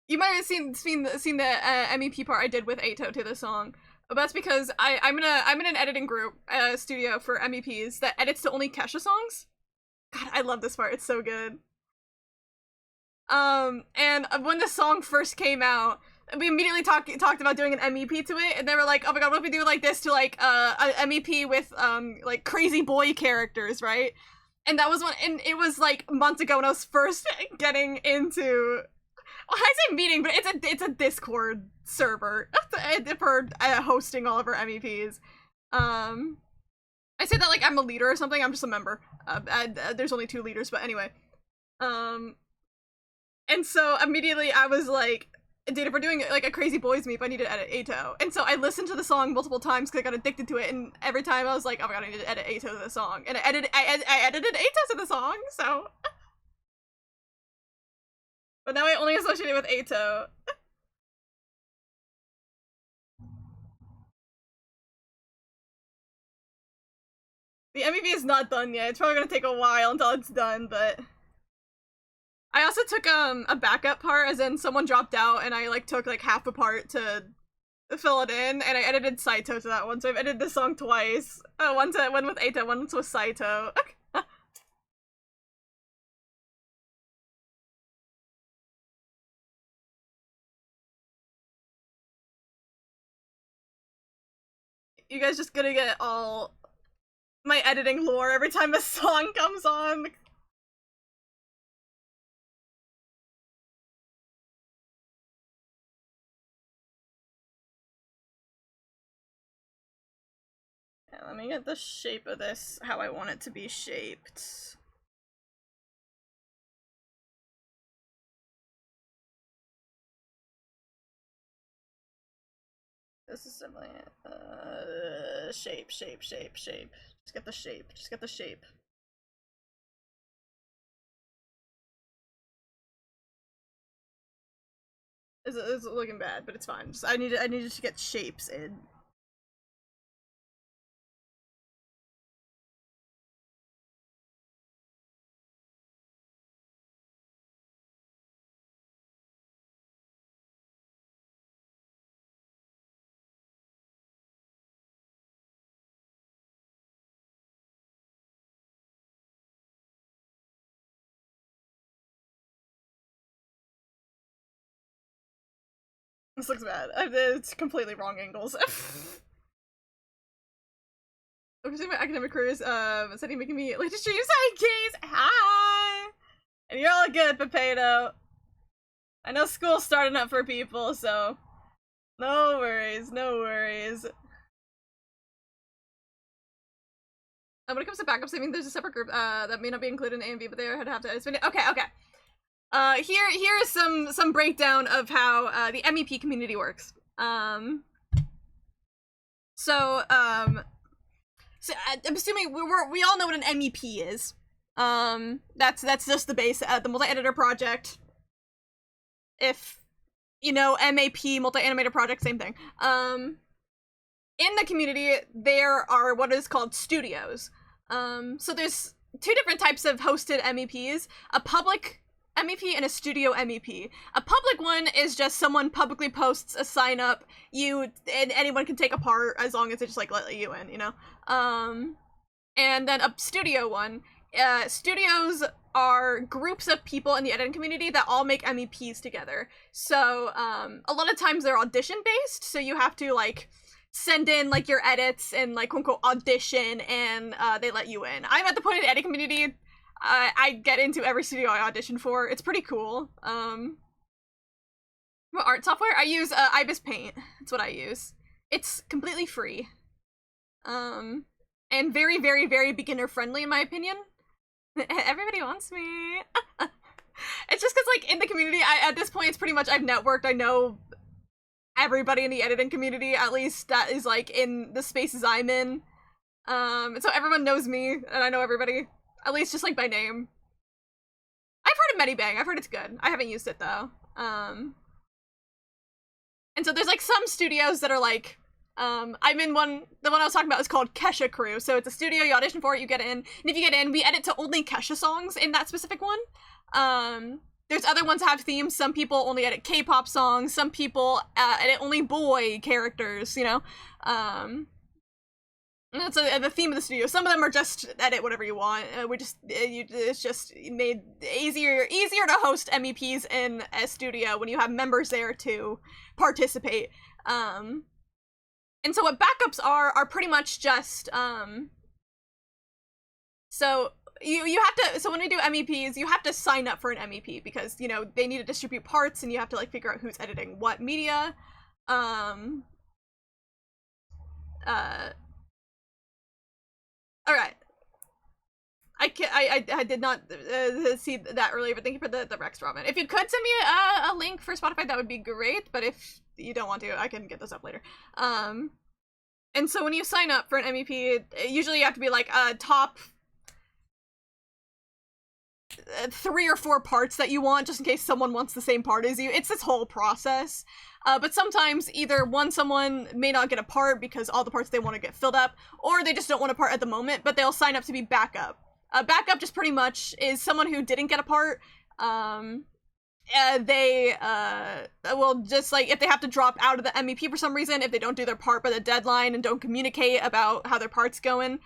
you might have seen the MEP part I did with Ato to the song, but that's because I'm in an editing group, studio for MEPs that edits to only Kesha songs. God, I love this part. It's so good. And when the song first came out, we immediately talked about doing an MEP to it, and they were like, "Oh my god, what if we do like this to like an MEP with like crazy boy characters, right?" And that was and it was like months ago when I was first getting into. Well, I say meeting, but it's a Discord server for hosting all of our MEPs. I say that like I'm a leader or something. I'm just a member. There's only 2 leaders, but anyway. And so immediately I was like, dude, if we're doing like a crazy boys meet, I need to edit Ato. And so I listened to the song multiple times because I got addicted to it, and every time I was like, oh my god, I need to edit Ato to the song. And I edited Ato to the song, so. But now I only associate it with Ato. The MVP is not done yet. It's probably gonna take a while until it's done, but I also took a backup part, as in someone dropped out, and I like took like half a part to fill it in, and I edited Saito to that one, so I've edited this song twice. One with Ato, once with Saito. You guys just gonna get all my editing lore every time a song comes on. Yeah, let me get the shape of this how I want it to be shaped. This is simply shape. Just get the shape. Just get the shape. It's looking bad, but it's fine. Just, I need to get shapes in. This looks bad. It's completely wrong angles. I'm pursuing my academic careers, studying making me like to stream side keys. Hi! And you're all good, Potato. I know school's starting up for people, so no worries, no worries. When it comes to backup saving, there's a separate group that may not be included in A and B, but they have to spend it. Okay. Here is some breakdown of how the MEP community works. So I'm assuming we all know what an MEP is. That's just the base, the multi-editor project. If you know MAP, multi-animator project, same thing. In the community, there are what is called studios. So there's 2 different types of hosted MEPs: a public MEP and a studio MEP. A public one is just someone publicly posts a sign up, and anyone can take a part as long as they just like let you in, you know? And then a studio one, studios are groups of people in the editing community that all make MEPs together. So a lot of times they're audition based, so you have to like send in like your edits and like quote unquote audition, and they let you in. I'm at the point in the editing community I get into every studio I audition for. It's pretty cool. What art software? I use Ibis Paint. That's what I use. It's completely free. And very, very, very beginner friendly in my opinion. Everybody wants me. It's just because, like, in the community, at this point, it's pretty much I've networked. I know everybody in the editing community, at least that is, like, in the spaces I'm in. And so everyone knows me, and I know everybody. At least just, like, by name. I've heard of Medibang. I've heard it's good. I haven't used it, though. And so there's, like, some studios that are, like, I'm in one, the one I was talking about is called Kesha Crew, so it's a studio, you audition for it, you get in, and if you get in, we edit to only Kesha songs in that specific one. There's other ones that have themes, some people only edit K-pop songs, some people edit only boy characters, you know? And that's the theme of the studio. Some of them are just edit whatever you want, it's just made easier to host MEPs in a studio when you have members there to participate. And so what backups are pretty much just, so you have to, so when we do MEPs, you have to sign up for an MEP because, you know, they need to distribute parts and you have to, like, figure out who's editing what media. Alright. I did not see that earlier, but thank you for the Rex Robin. If you could send me a link for Spotify, that would be great, but if you don't want to, I can get this up later. And so when you sign up for an MEP, usually you have to be like a top 3 or 4 parts that you want, just in case someone wants the same part as you. It's this whole process. But sometimes either someone may not get a part because all the parts they want to get filled up, or they just don't want a part at the moment, but they'll sign up to be backup. Backup just pretty much is someone who didn't get a part. They will just, like, if they have to drop out of the MEP for some reason, if they don't do their part by the deadline and don't communicate about how their part's going,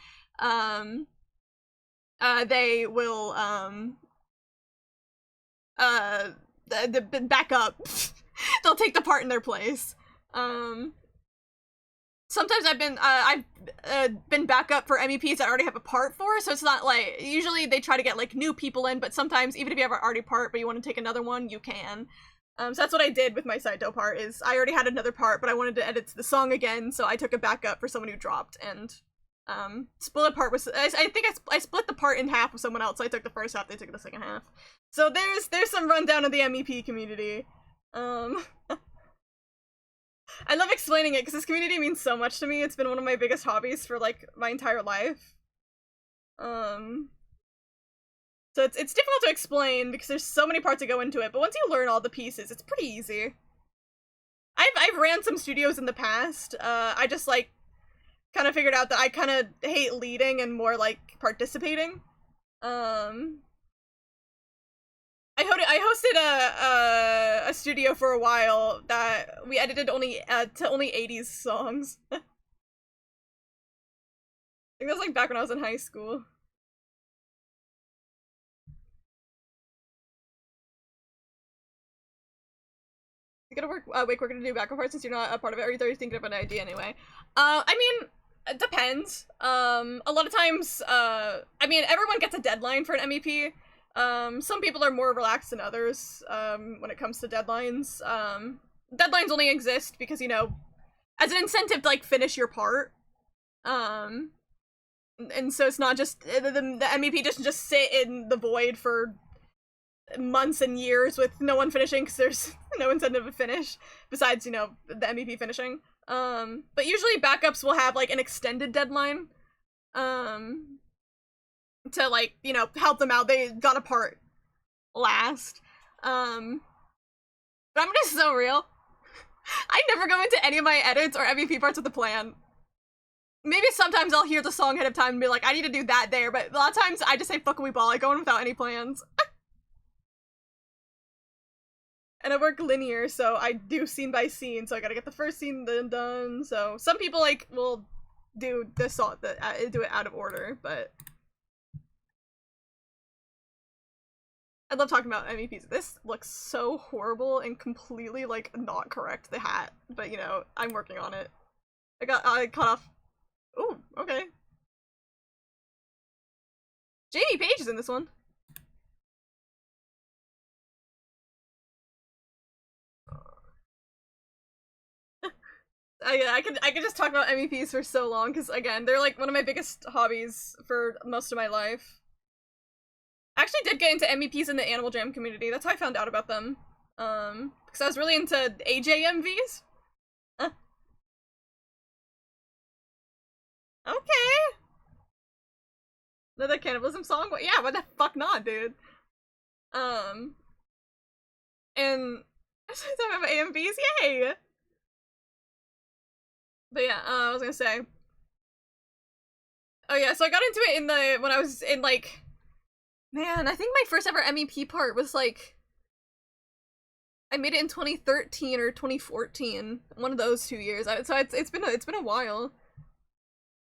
they will, the backup. They'll take the part in their place. Sometimes I've been backup for MEPs that I already have a part for, so it's not like, usually they try to get, like, new people in, but sometimes even if you have an already part but you want to take another one, you can. So that's what I did with my Saito part, is I already had another part, but I wanted to edit the song again, so I took a backup for someone who dropped, and split a part with, I think I split the part in half with someone else, so I took the first half, they took the second half. So there's some rundown of the MEP community. I love explaining it because this community means so much to me. It's been one of my biggest hobbies for, like, my entire life. So it's difficult to explain because there's so many parts that go into it, but once you learn all the pieces, it's pretty easy. I've ran some studios in the past. I just, like, kind of figured out that I kind of hate leading and more like participating. I hosted a studio for a while that we edited only to only 80s songs. I think that was, like, back when I was in high school. You gotta work way quicker to do backup parts since you're not a part of it, or you're thinking of an idea anyway. I mean, it depends. A lot of times, I mean, everyone gets a deadline for an MEP. Some people are more relaxed than others, when it comes to deadlines. Deadlines only exist because, you know, as an incentive to, like, finish your part. And so it's not just, the MEP doesn't just sit in the void for months and years with no one finishing because there's no incentive to finish, besides, you know, the MEP finishing. But usually backups will have, like, an extended deadline. To, like, you know, help them out. They got a part last. But I'm just so real. I never go into any of my edits or MVP parts with a plan. Maybe sometimes I'll hear the song ahead of time and be like, I need to do that there, but a lot of times I just say fuck we ball. I go in without any plans. And I work linear, so I do scene by scene, so I gotta get the first scene then done. So some people, like, will do the song, do it out of order, but I love talking about MEPs. This looks so horrible and completely, like, not correct, the hat. But, you know, I'm working on it. I cut off. Ooh, okay. Jamie Page is in this one. I could just talk about MEPs for so long because again, they're like one of my biggest hobbies for most of my life. I actually did get into MEPs in the Animal Jam community. That's how I found out about them. Because I was really into AJMVs. Okay. Another cannibalism song? Well, yeah, why the fuck not, dude? And I was talking about AMVs, yay! But yeah, I was gonna say. Oh yeah, so I got into it in the when I was in like, man, I think my first ever MEP part was like, I made it in 2013 or 2014, one of those 2 years. So it's been a while.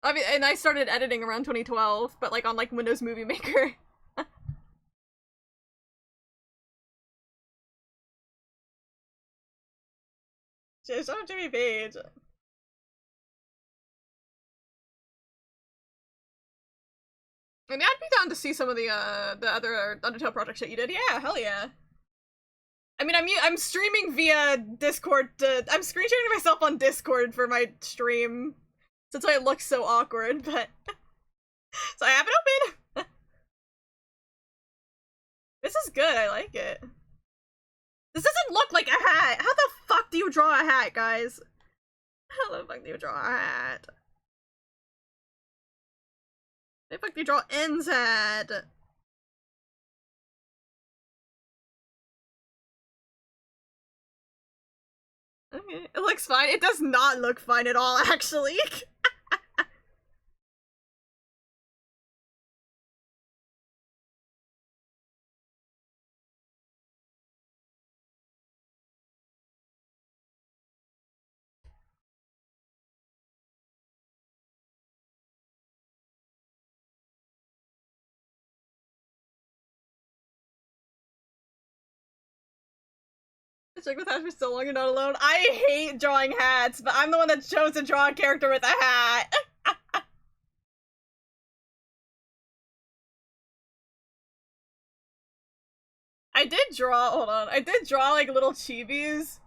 I mean, and I started editing around 2012, but like on like Windows Movie Maker. Shout out Jimmy Page. And yeah, I'd be down to see some of the other Undertale project shit you did. Yeah, hell yeah. I mean, I'm streaming via Discord. I'm screen sharing myself on Discord for my stream. So that's why it looks so awkward, but so I have it open. This is good. I like it. This doesn't look like a hat. How the fuck do you draw a hat, guys? How the fuck do you draw a hat? How the fuck do you draw N's hat? Okay, it looks fine. It does not look fine at all, actually. Check with hats for so long, you're not alone. I hate drawing hats, but I'm the one that chose to draw a character with a hat. I did draw, hold on, I did draw like little chibis.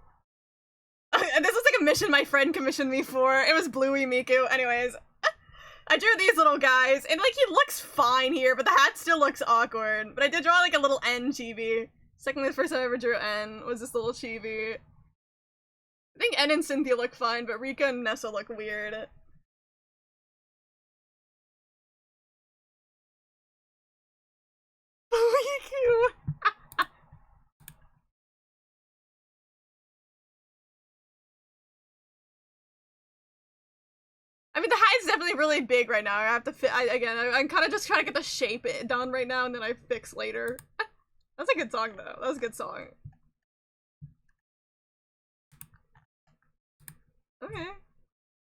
And this was like a mission my friend commissioned me for. It was Bluey Miku. Anyways, I drew these little guys, and like he looks fine here, but the hat still looks awkward. But I did draw like a little N chibi. Secondly, the first time I ever drew N was this little chibi. I think N and Cynthia look fine, but Rika and Nessa look weird. Miku! I mean, the hat is definitely really big right now. I have to fit. I'm kind of just trying to get the shape done right now, and then I fix later. That's a good song, though. That was a good song. Okay.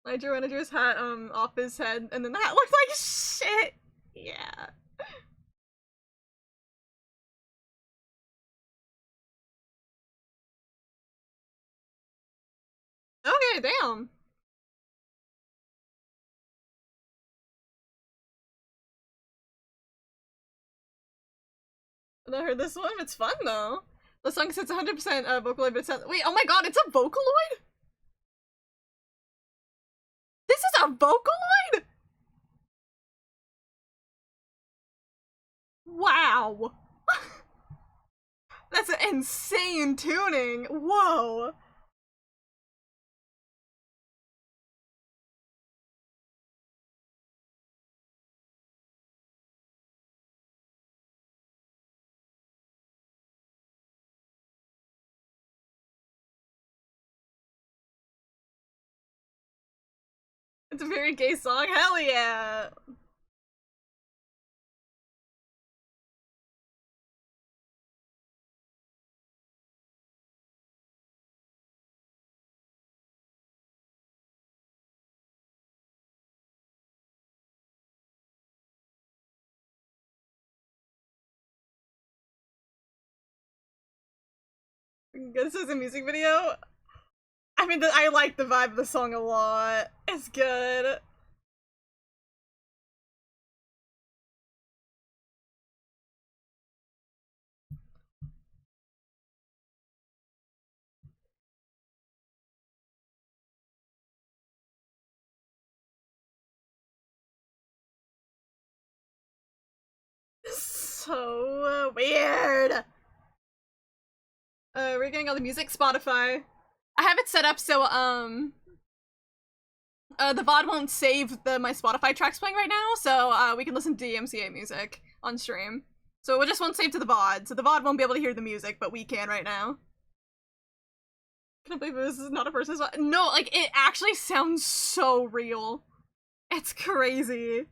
I drew his hat off his head, and then the hat looked like shit. Yeah. Okay, damn. I heard this one. It's fun though. The song says 100% Vocaloid, but it sounds. Wait, oh my god, it's a Vocaloid? This is a Vocaloid? Wow. That's an insane tuning. Whoa. It's a very gay song. Hell yeah. This is a music video. I mean, I like the vibe of the song a lot. It's good. so weird. We're getting all the music. Spotify. I have it set up so, the VOD won't save my Spotify tracks playing right now, so, we can listen to DMCA music on stream. So it just won't save to the VOD, so the VOD won't be able to hear the music, but we can right now. Can I believe this is not a person's VOD? No, like, it actually sounds so real. It's crazy.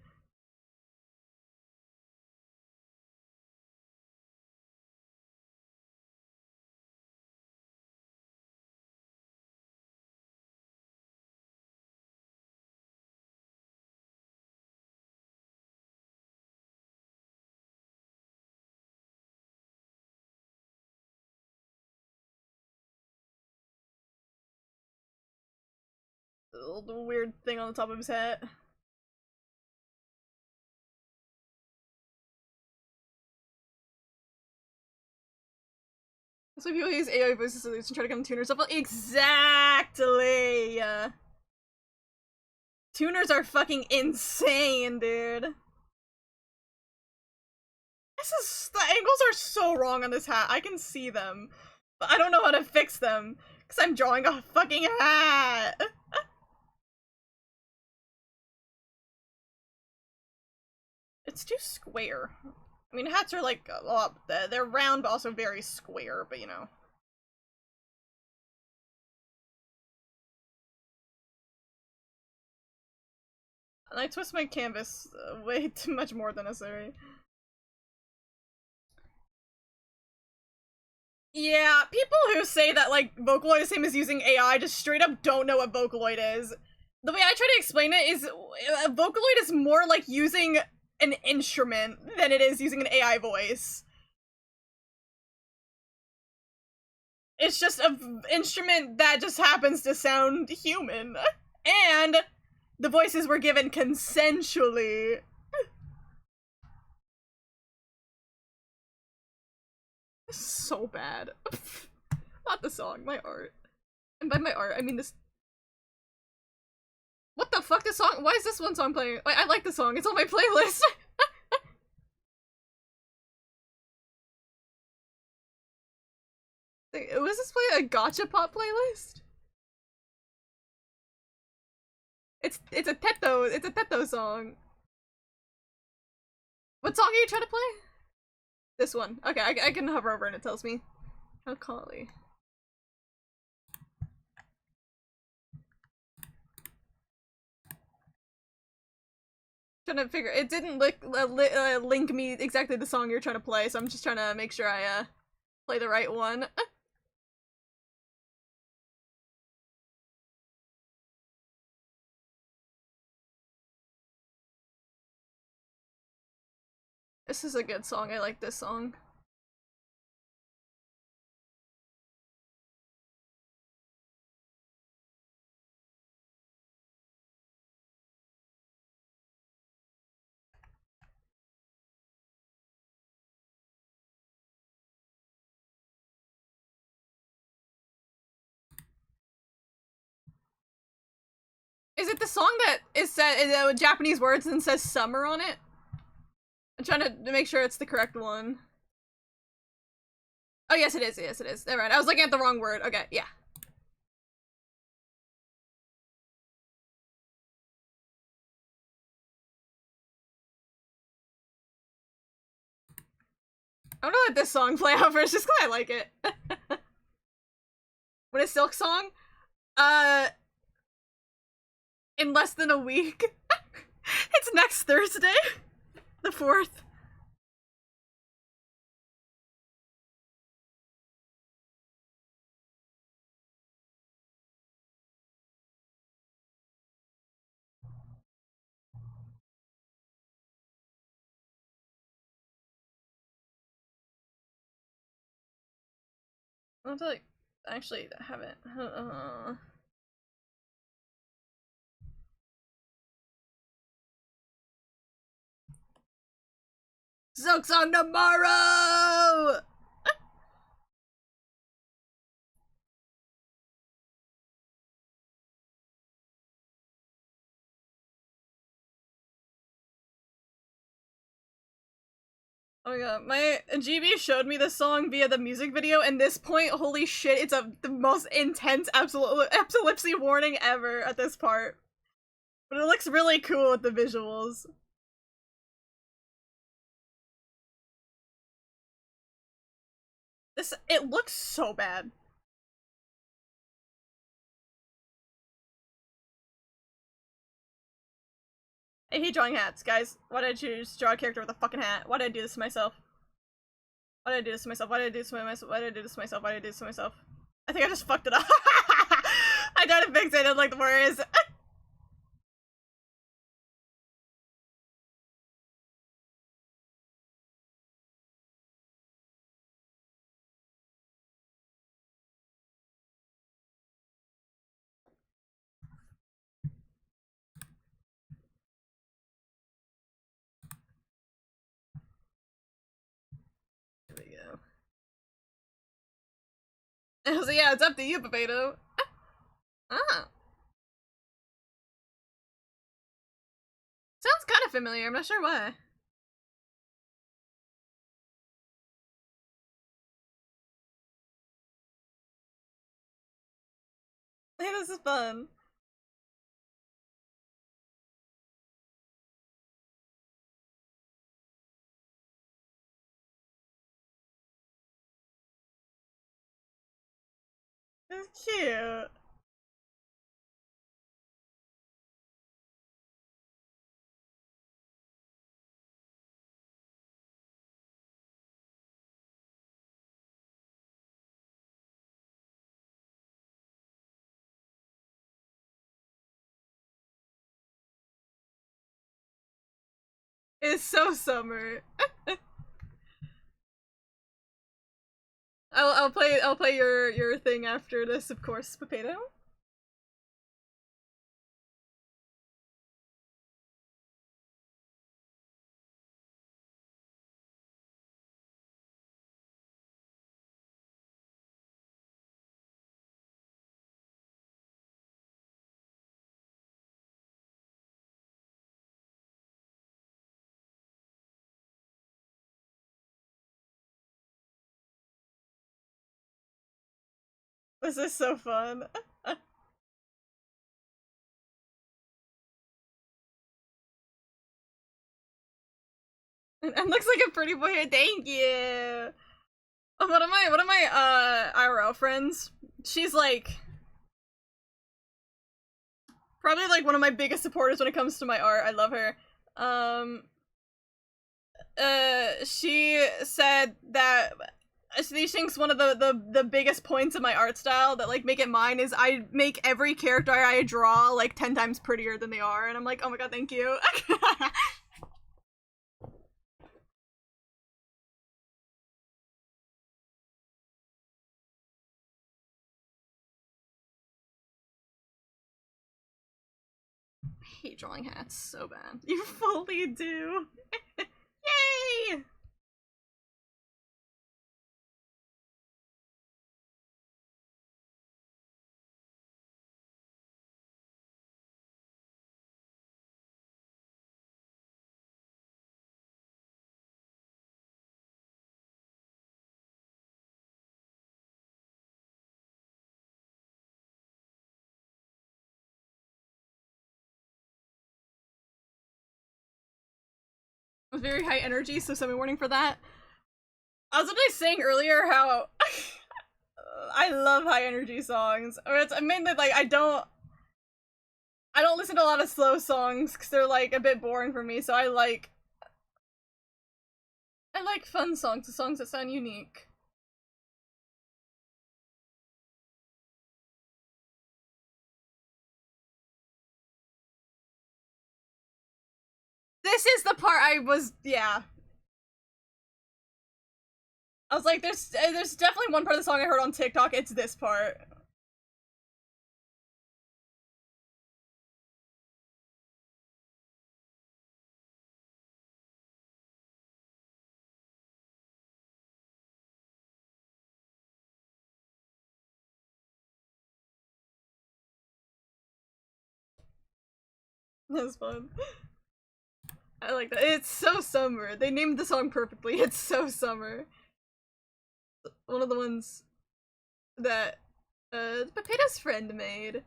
The weird thing on the top of his head. So people use AI voices to try to get tuners up. Exactly! Tuners are fucking insane, dude. The angles are so wrong on this hat. I can see them, but I don't know how to fix them because I'm drawing a fucking hat. It's too square. I mean, hats are like a lot. They're round, but also very square. But you know. And I twist my canvas way too much more than necessary. Yeah, people who say that, like, Vocaloid is the same as using AI just straight up don't know what Vocaloid is. The way I try to explain it is, Vocaloid is more like using an instrument than it is using an AI voice. It's just an instrument that just happens to sound human. And the voices were given consensually. So bad. Not the song, my art. And by my art, I mean this. What the fuck, this song? Why is this one song playing? Like, I like the song, it's on my playlist. Was this play a gacha pop playlist? It's a Teto song. What song are you trying to play? This one. Okay, I can hover over and it tells me. How Kali. Trying to figure. It didn't link me exactly the song you're trying to play, so I'm just trying to make sure I play the right one. This is a good song. I like this song. Is it the song that is said Japanese words and says summer on it? I'm trying to make sure it's the correct one. Oh yes, it is. Yes, it is. Never mind. I was looking at the wrong word. Okay, yeah. I'm gonna let this song play out first, just because I like it. What is Silk Song? In less than a week. It's next Thursday, the 4th. I have to like actually have it. Silk Song tomorrow! Oh my god, my GB showed me this song via the music video, and this point, holy shit, it's the most intense epilepsy warning ever at this part. But it looks really cool with the visuals. It looks so bad. I hate drawing hats, guys. Why did I choose to draw a character with a fucking hat? Why did I do this to myself? Why did I do this to myself? Why did I do this to myself? Why did I do this to myself? Why did I do this to myself? I think I just fucked it up. I tried to fix it, I didn't like the words. There we go. So yeah, it's up to you, Potato. Ah. Sounds kind of familiar, I'm not sure why. Hey, this is fun. It's cute. It's so summer. I'll play your thing after this, of course, Potato. This is so fun. And looks like a pretty boy here. Thank you. One of my IRL friends, she's like probably like one of my biggest supporters when it comes to my art. I love her. She said that she thinks one of the biggest points of my art style that like make it mine is I make every character I draw like 10 times prettier than they are, and I'm like, oh my god, thank you. I hate drawing hats so bad. You fully do. Yay! I was very high energy, so semi warning for that. I was literally saying earlier how I love high energy songs. Or it's mainly like I don't listen to a lot of slow songs because they're like a bit boring for me. So I like fun songs, the songs that sound unique. This is the part yeah. I was like, there's definitely one part of the song I heard on TikTok. It's this part. That was fun. I like that. It's so summer. They named the song perfectly. It's so summer. One of the ones that Potato's friend made.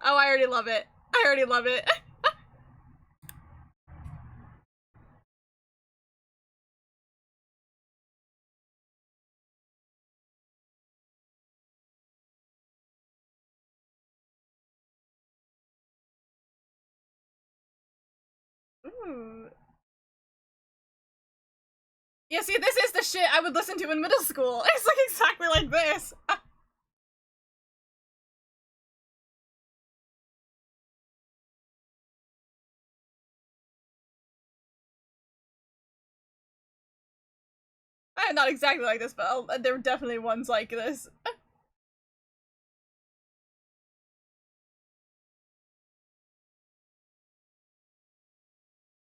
Oh, I already love it. I already love it. Ooh. Yeah, see, this is the shit I would listen to in middle school. It's like exactly like this. Not exactly like this, but there were definitely ones like this.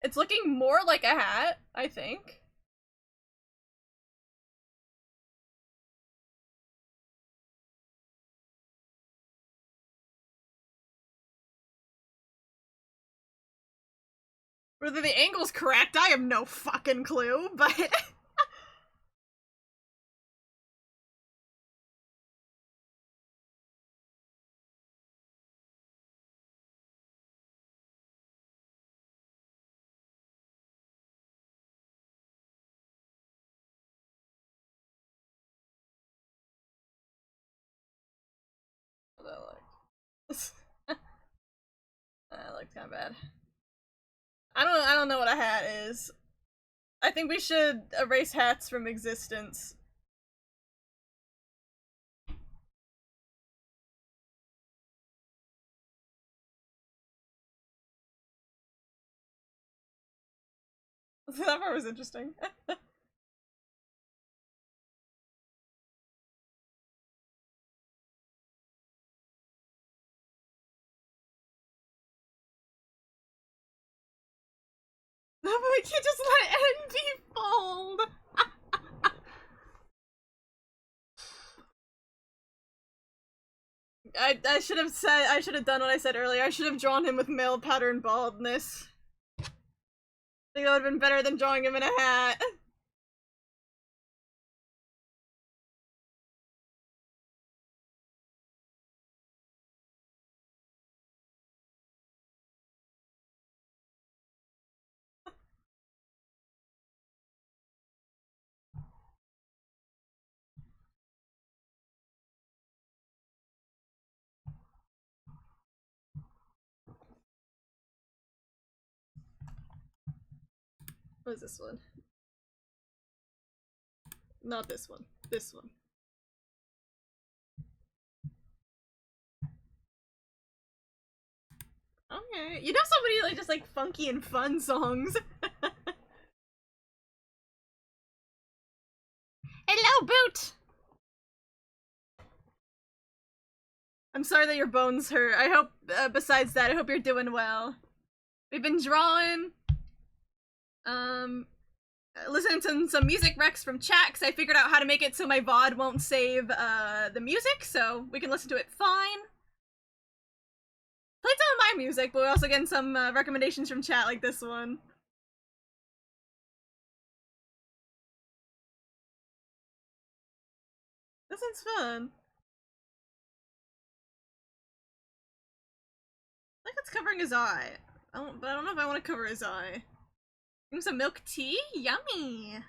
It's looking more like a hat, I think. Whether the angle's correct, I have no fucking clue, but... That looked kinda bad. I don't know what a hat is. I think we should erase hats from existence. That part was interesting. We can't just let N be fold! I should have said, I should have done what I said earlier. I should have drawn him with male pattern baldness. I think that would have been better than drawing him in a hat. What is this one? Not this one. This one. Okay. You know somebody like just like funky and fun songs. Hello, Boot! I'm sorry that your bones hurt. I hope, besides that, I hope you're doing well. We've been drawing, listening to some music recs from chat, because I figured out how to make it so my VOD won't save, the music, so we can listen to it fine. Played some of my music, but we're also getting some, recommendations from chat like this one. This one's fun. I think it's covering his eye. But I don't know if I want to cover his eye. Drink some milk tea? Yummy!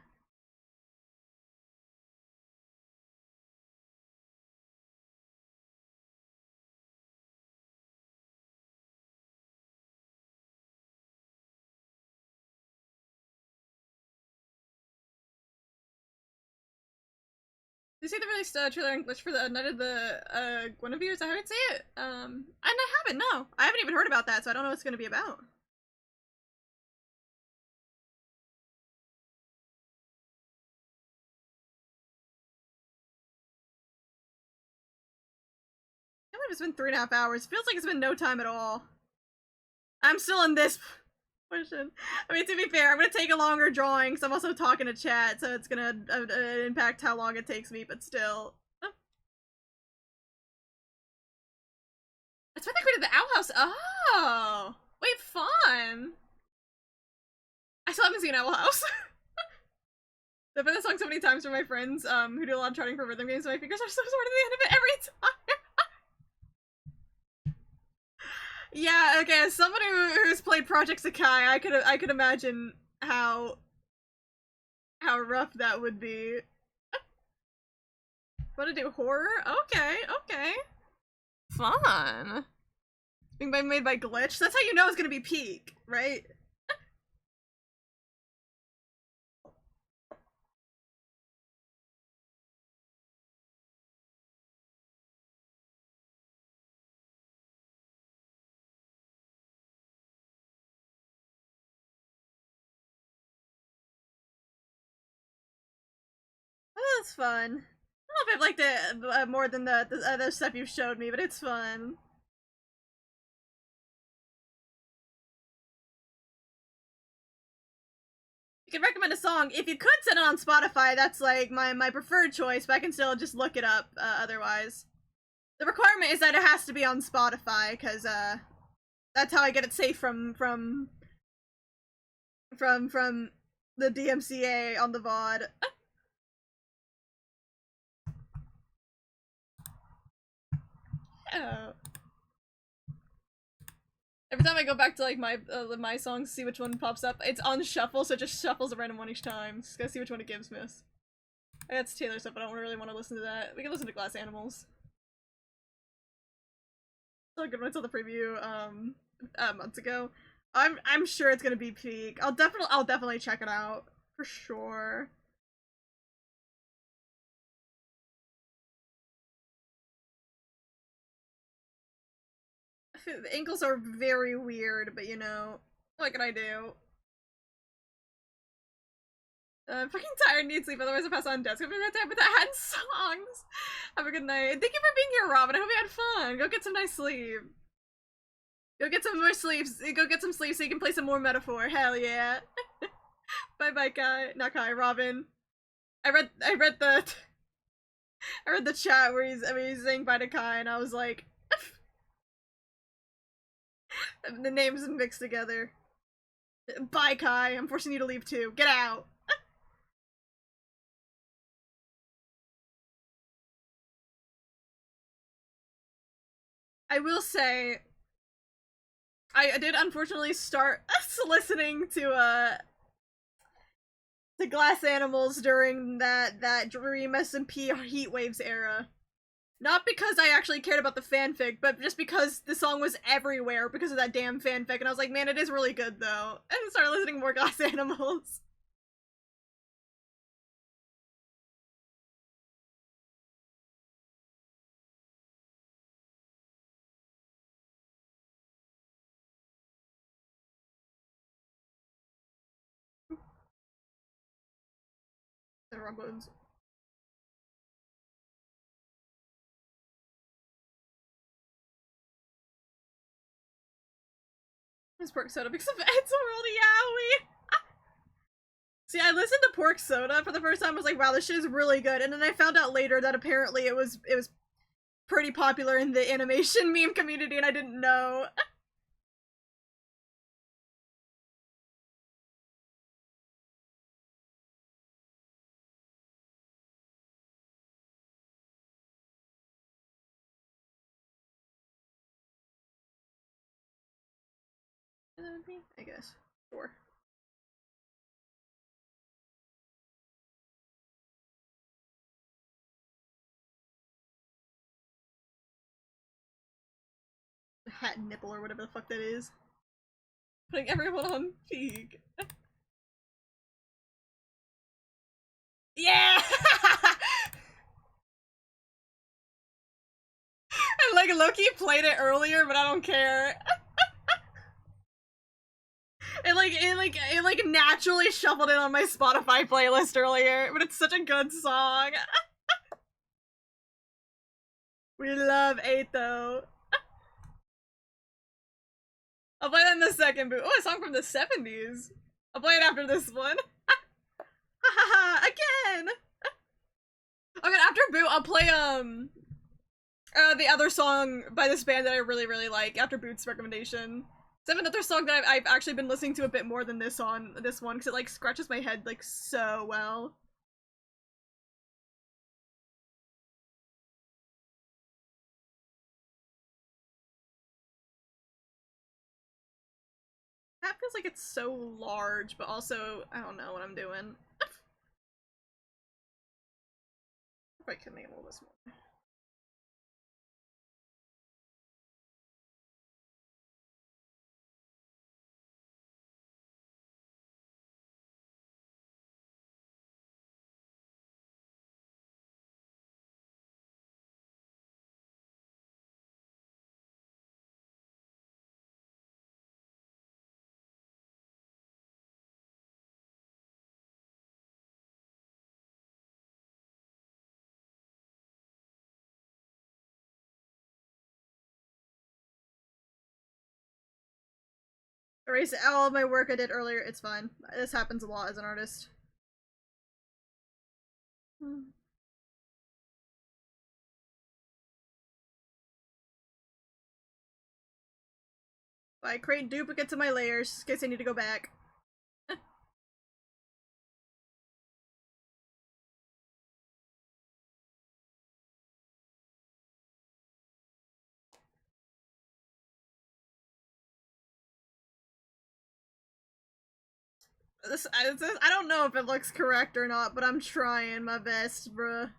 Did you see the released trailer in Glitch for the Night of the Guinevere? Is that how I'd say it? And I haven't, no. I haven't even heard about that, so I don't know what it's gonna be about. I can't believe it's been 3.5 hours. Feels like it's been no time at all. I'm still in this portion. I mean, to be fair, I'm gonna take a longer drawing, because I'm also talking to chat, so it's gonna impact how long it takes me, but still. That's why they created the Owl House. Oh! Wait, fun! I still haven't seen Owl House. I've played that song so many times for my friends who do a lot of charting for rhythm games, so my fingers are so sore to the end of it every time. Yeah, okay, as someone who's played Project Sakai, I could imagine how rough that would be. Want to do horror? Okay, okay. Fun. Being made by Glitch. That's how you know it's gonna be peak, right? Oh, that's fun. I don't know if I've liked it more than the other stuff you've showed me, but it's fun. You can recommend a song. If you could send it on Spotify, that's like my preferred choice, but I can still just look it up otherwise. The requirement is that it has to be on Spotify, because that's how I get it safe from the DMCA on the VOD. Oh. Every time I go back to like my songs, see which one pops up. It's on shuffle, so it just shuffles a random one each time. Just gotta see which one it gives miss. That's Taylor stuff, but I don't really want to listen to that. We can listen to Glass Animals. Still a good one. I saw the preview months ago. I'm sure it's gonna be peak. I'll definitely check it out for sure. The ankles are very weird, but you know, what can I do? Fucking tired, need sleep, otherwise I pass on desk. Have a good time, but that had songs. Have a good night. Thank you for being here, Robin. I hope you had fun. Go get some nice sleep. Go get some more sleep. Go get some sleep so you can play some more Metaphor. Hell yeah. Bye bye, Kai. Not Kai, Robin. I read the chat where he's saying bye to Kai, and I was like, the names mixed together. Bye, Kai. I'm forcing you to leave too. Get out. I will say, I did unfortunately start listening to Glass Animals during that Dream SMP Heatwaves era. Not because I actually cared about the fanfic, but just because the song was everywhere because of that damn fanfic, and I was like, man, it is really good though. And I started listening to more Glass Animals. The wrong buttons. It's pork soda because of Ed's World Yowie. See, I listened to Pork Soda for the first time. I was like, wow, this shit is really good. And then I found out later that apparently it was pretty popular in the animation meme community, and I didn't know. I guess. Sure. Hat nipple or whatever the fuck that is. Putting everyone on peak. Yeah! I like Loki played it earlier, but I don't care. It like naturally shuffled in on my Spotify playlist earlier, but it's such a good song. We love 8 though. I'll play that in the second boot. Oh, a song from the 70s. I'll play it after this one. Hahaha, again! Okay, after boot, I'll play The other song by this band that I really, really like after Boots' recommendation. So I have another song that I've actually been listening to a bit more than this one, because it like scratches my head like so well. That feels like it's so large, but also I don't know what I'm doing. If I can enable this more. Erase all of my work I did earlier. It's fine. This happens a lot as an artist. I create duplicates of my layers in case I need to go back. I don't know if it looks correct or not, but I'm trying my best, bruh.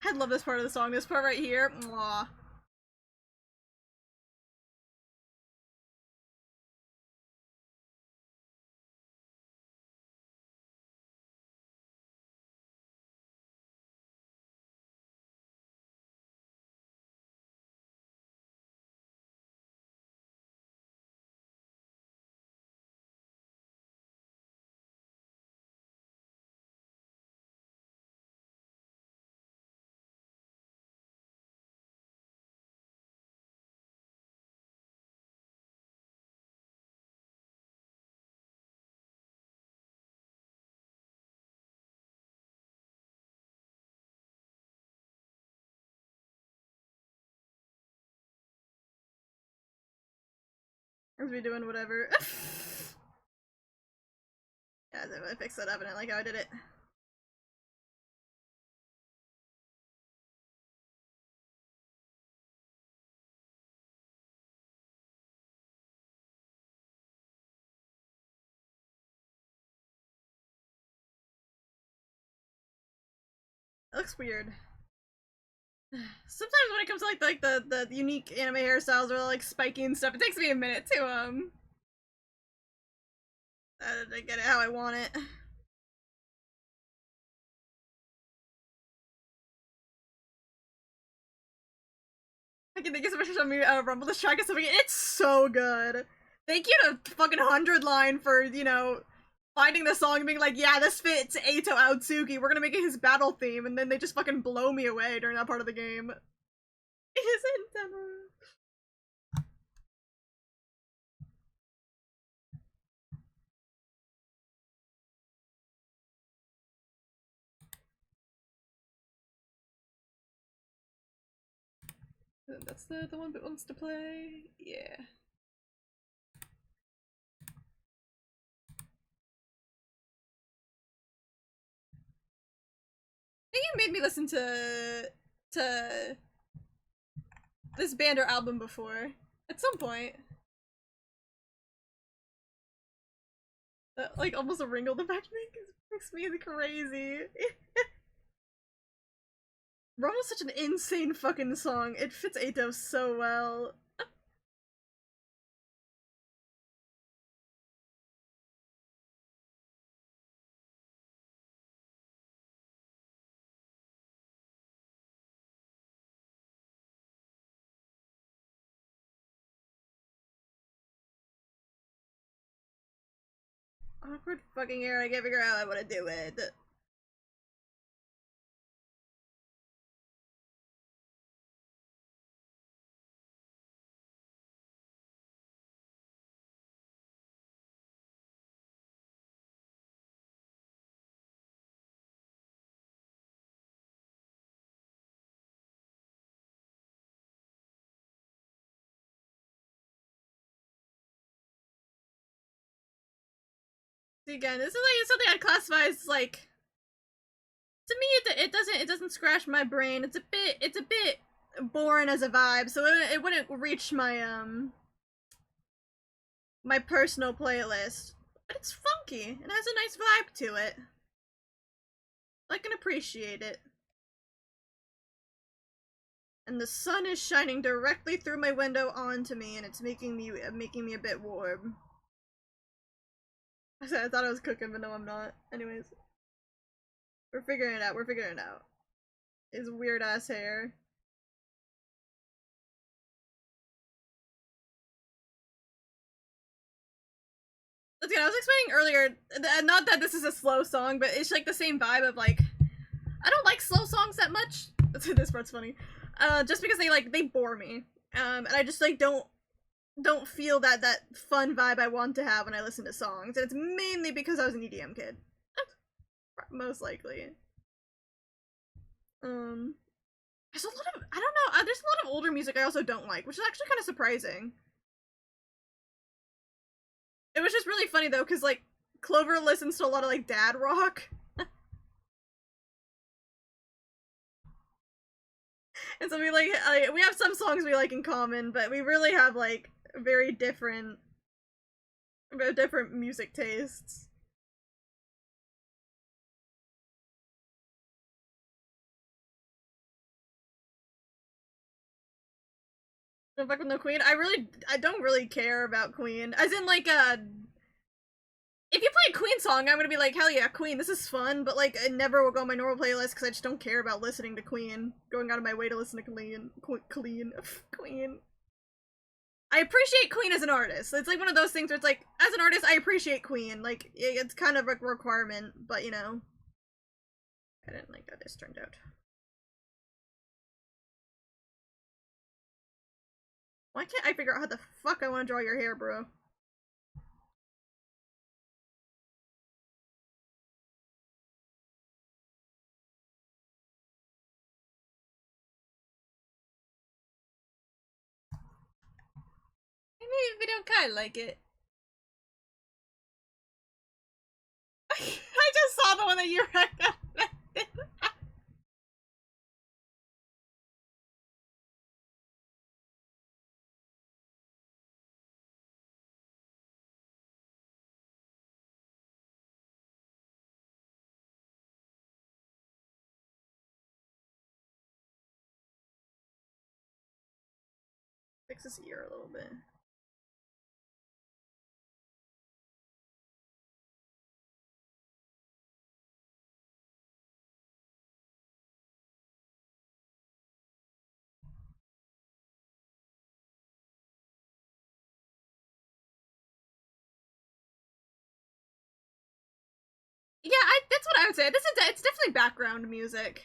I love this part of the song. This part right here. Mwah. As we doing whatever. Yeah, I fixed that up and I like how I did it. It looks weird. Sometimes when it comes to like the unique anime hairstyles or like spiky and stuff, it takes me a minute to get it how I want it. I can thank you so much for showing me Rumble this track and stuff. It's so good. Thank you to fucking 100 Line for, you know, finding the song and being like, yeah, this fits Eito Aotsuki. We're gonna make it his battle theme, and then they just fucking blow me away during that part of the game. Isn't that That's the one that wants to play? Yeah. I think you made me listen to this band or album before. At some point. That, like, almost a wrinkle the fact makes me crazy. Rumble's such an insane fucking song. It fits Eito so well. Awkward fucking air. I can't figure out how I want to do it. See, again, this is like something I'd classify as like, to me it doesn't scratch my brain. It's a bit boring as a vibe, so it wouldn't reach my my personal playlist. But it's funky. It has a nice vibe to it. I can appreciate it. And the sun is shining directly through my window onto me, and it's making me a bit warm. I thought I was cooking, but no, I'm not. Anyways, we're figuring it out. We're figuring it out. His weird ass hair. Again, I was explaining earlier, not that this is a slow song, but it's like the same vibe of like, I don't like slow songs that much. This part's funny. Just because they bore me. And I just like don't feel that fun vibe I want to have when I listen to songs. And it's mainly because I was an EDM kid. Most likely. There's a lot of, I don't know, there's a lot of older music I also don't like, which is actually kind of surprising. It was just really funny though, because like Clover listens to a lot of like dad rock. And so we we have some songs we like in common, but we really have like very different music tastes. No fuck with no Queen. I don't really care about Queen. As in like if you play a Queen song, I'm gonna be like, hell yeah, Queen, this is fun, but like, it never will go on my normal playlist because I just don't care about listening to Queen. Going out of my way to listen to Queen. I appreciate Queen as an artist. It's like one of those things where it's like, as an artist, I appreciate Queen. Like, it's kind of a requirement, but you know. I didn't like how this turned out. Why can't I figure out how the fuck I want to draw your hair, bro? Maybe we don't kind of like it. I just saw the one that you recommended. Fix his ear a little bit. Yeah, that's what I would say. It's definitely background music.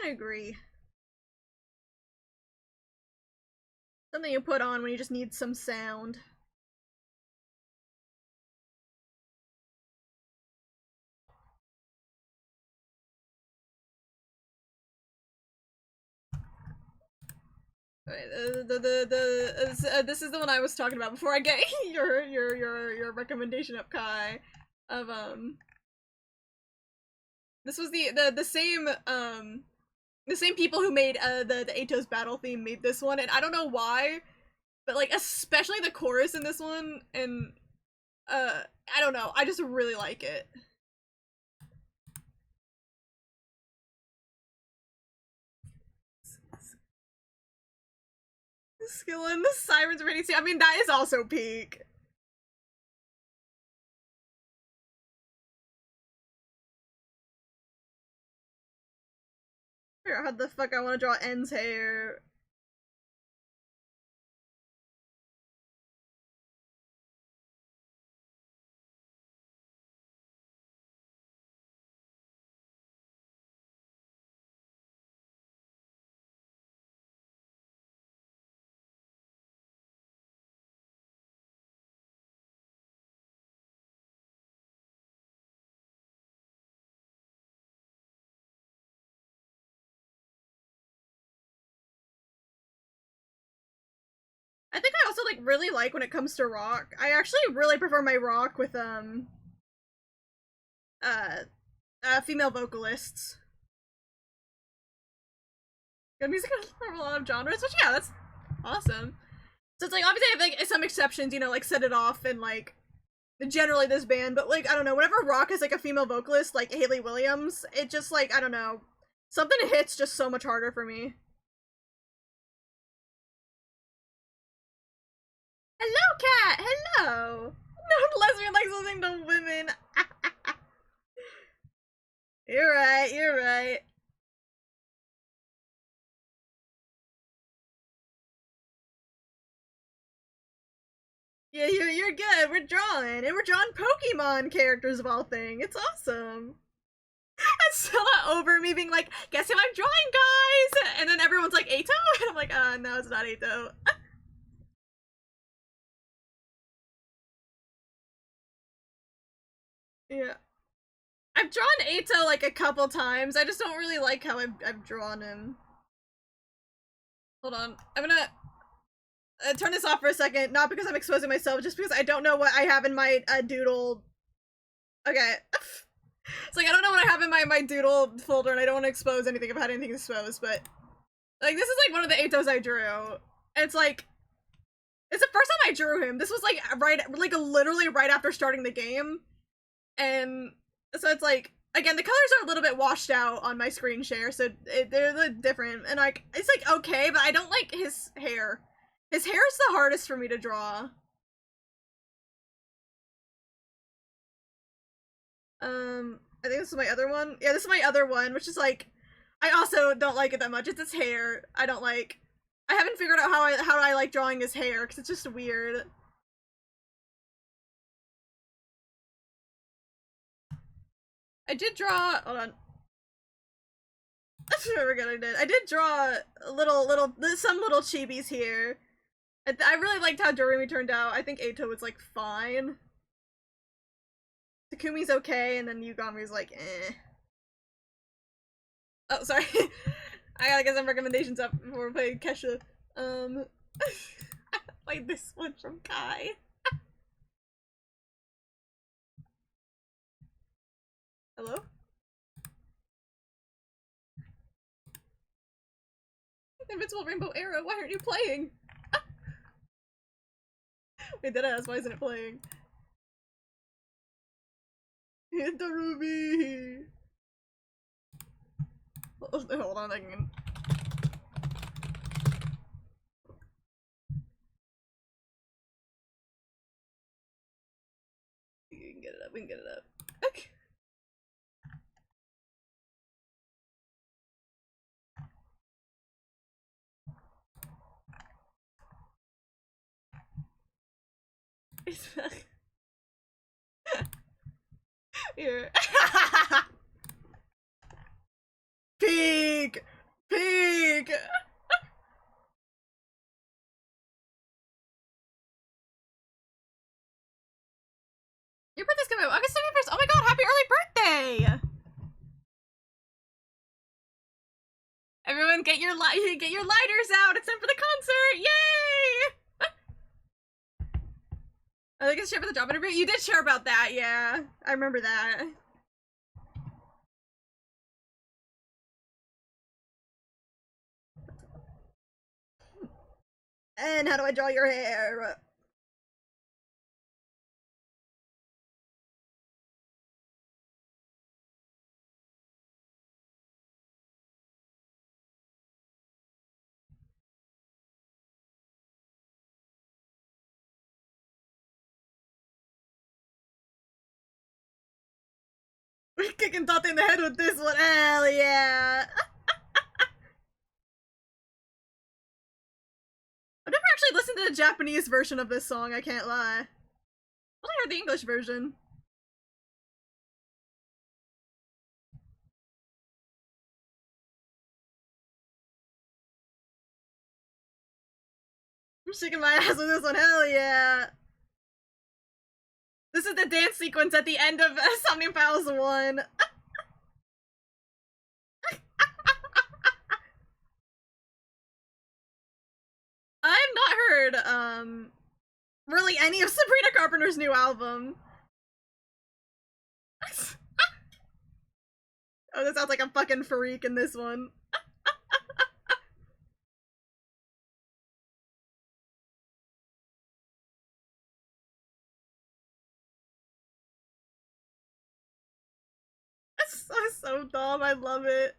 I agree. Something you put on when you just need some sound. This is the one I was talking about before I get your recommendation up, Kai. Of this was the same people who made the Atos battle theme made this one, and I don't know why, but like especially the chorus in this one, and I don't know, I just really like it. Skill in the Sirens Ready to, I mean, that is also peak. Figure out how the fuck I want to draw N's hair. I think I also like really like when it comes to rock. I actually really prefer my rock with female vocalists. Good music from a lot of genres, which yeah, that's awesome. So it's like obviously I have like some exceptions, you know, like Set It Off and like generally this band, but like I don't know, whenever rock has like a female vocalist like Hayley Williams, it just like I don't know, something hits just so much harder for me. Hello, cat. Hello. No lesbian likes listening to women. You're right. You're right. Yeah, you're good. We're drawing, and we're drawing Pokemon characters of all things. It's awesome. It's still not over me being like, guess who I'm drawing, guys? And then everyone's like, Ato? And I'm like, no, it's not Ato. Yeah. I've drawn Ato like a couple times. I just don't really like how I've drawn him. Hold on. I'm gonna turn this off for a second. Not because I'm exposing myself, just because I don't know what I have in my doodle. Okay. It's like I don't know what I have in my doodle folder, and I don't want to expose anything if I had anything exposed, but like this is like one of the Atos I drew. And it's like it's the first time I drew him. This was like literally right after starting the game. And so it's like again, the colors are a little bit washed out on my screen share, so they're different. And like it's like okay, but I don't like his hair. His hair is the hardest for me to draw. I think this is my other one. Yeah, this is my other one, which is like, I also don't like it that much. It's his hair. I don't like. I haven't figured out how I like drawing his hair because it's just weird. I did draw. Hold on. I forget I did. I did draw some little chibis here. I really liked how Doremi turned out. I think Ato was like fine. Takumi's okay, and then Yugami's like, eh. Oh, sorry. I gotta get some recommendations up before we play Kesha. Like this one from Kai. Hello? Invincible Rainbow Arrow, why aren't you playing? Wait, did I ask why isn't it playing? Hit the ruby! Hold on a second. We can get it up, we can get it up. Okay. Here. Peak! Peak! Your birthday's coming up August 21st. Oh my god, happy early birthday! Everyone get your lighters out. It's time for the concert. Yay! I think it's share for the job interview. You did share about that, yeah. I remember that. And how do I draw your hair? We're kicking Tate in the head with this one. Hell yeah! I've never actually listened to the Japanese version of this song, I can't lie. I only heard the English version. I'm shaking my ass with this one, hell yeah! This is the dance sequence at the end of Somnium Files 1. I'm not heard, really any of Sabrina Carpenter's new album. Oh, that sounds like a fucking freak in this one. That's so dumb, I love it.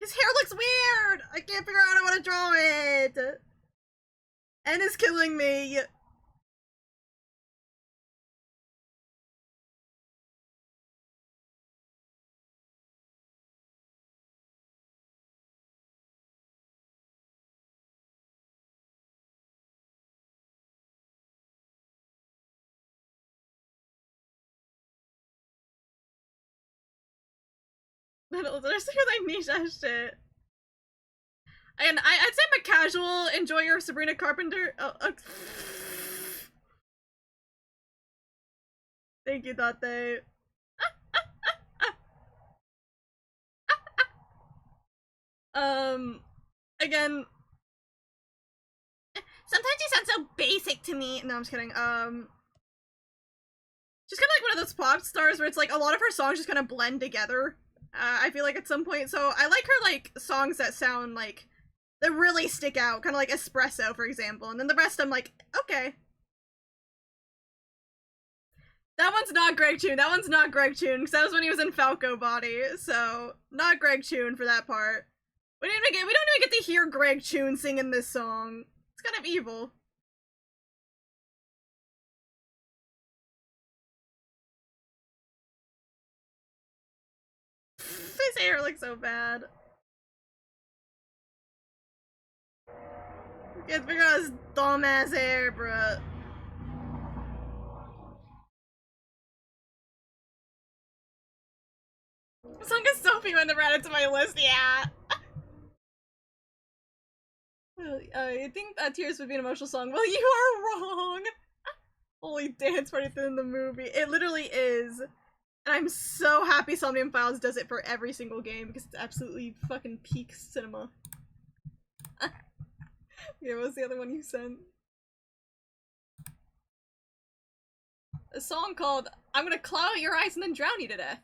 His hair looks weird! I can't figure out how I want to draw it! And it's killing me. There's like niche ass shit. And I'd say I'm a casual enjoyer of Sabrina Carpenter. Thank you, Date. Again, sometimes you sound so basic to me. No, I'm just kidding. She's kind of like one of those pop stars where it's like a lot of her songs just kind of blend together. I feel like at some point. So I like her like songs that sound like that really stick out, kind of like Espresso, for example. And then the rest I'm like, okay. That one's not Greg Choon. That one's not Greg Choon, because that was when he was in Falco Body. So not Greg Choon for that part. We don't even get to hear Greg Choon singing this song. It's kind of evil. His hair looks so bad. Can't figure out his dumb ass hair, bruh. The song is Sophie when I added to my list, yeah. I think that Tears would be an emotional song. Well, you are wrong. Holy dance party in the movie. It literally is. And I'm so happy Somnium Files does it for every single game because it's absolutely fucking peak cinema. Okay, what was the other one you sent? A song called I'm Gonna Claw Out Your Eyes and Then Drown You to Death.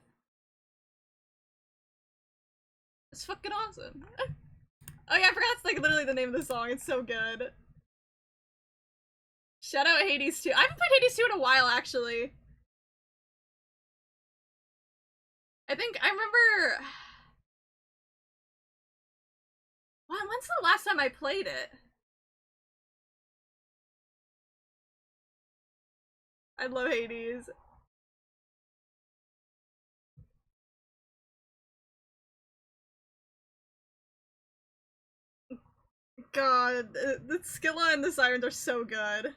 It's fucking awesome. Oh yeah, I forgot it's like literally the name of the song. It's so good. Shout out Hades 2. I haven't played Hades 2 in a while, actually. I think I remember... When's the last time I played it? I love Hades. God, the Skilla and the Sirens are so good.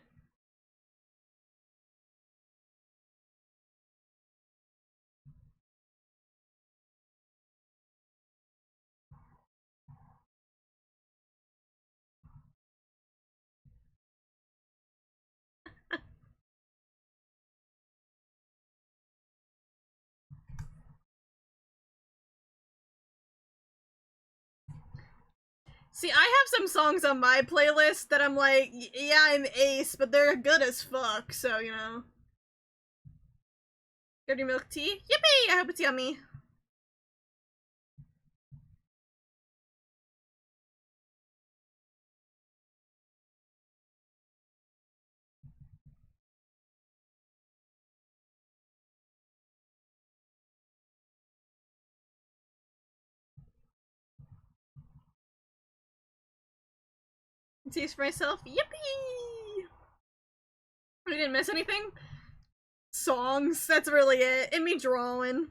See, I have some songs on my playlist that I'm like, yeah, I'm ace, but they're good as fuck, so, you know. Dirty milk tea? Yippee! I hope it's yummy. Teas for myself? Yippee! I didn't miss anything? Songs, that's really it. And me drawing.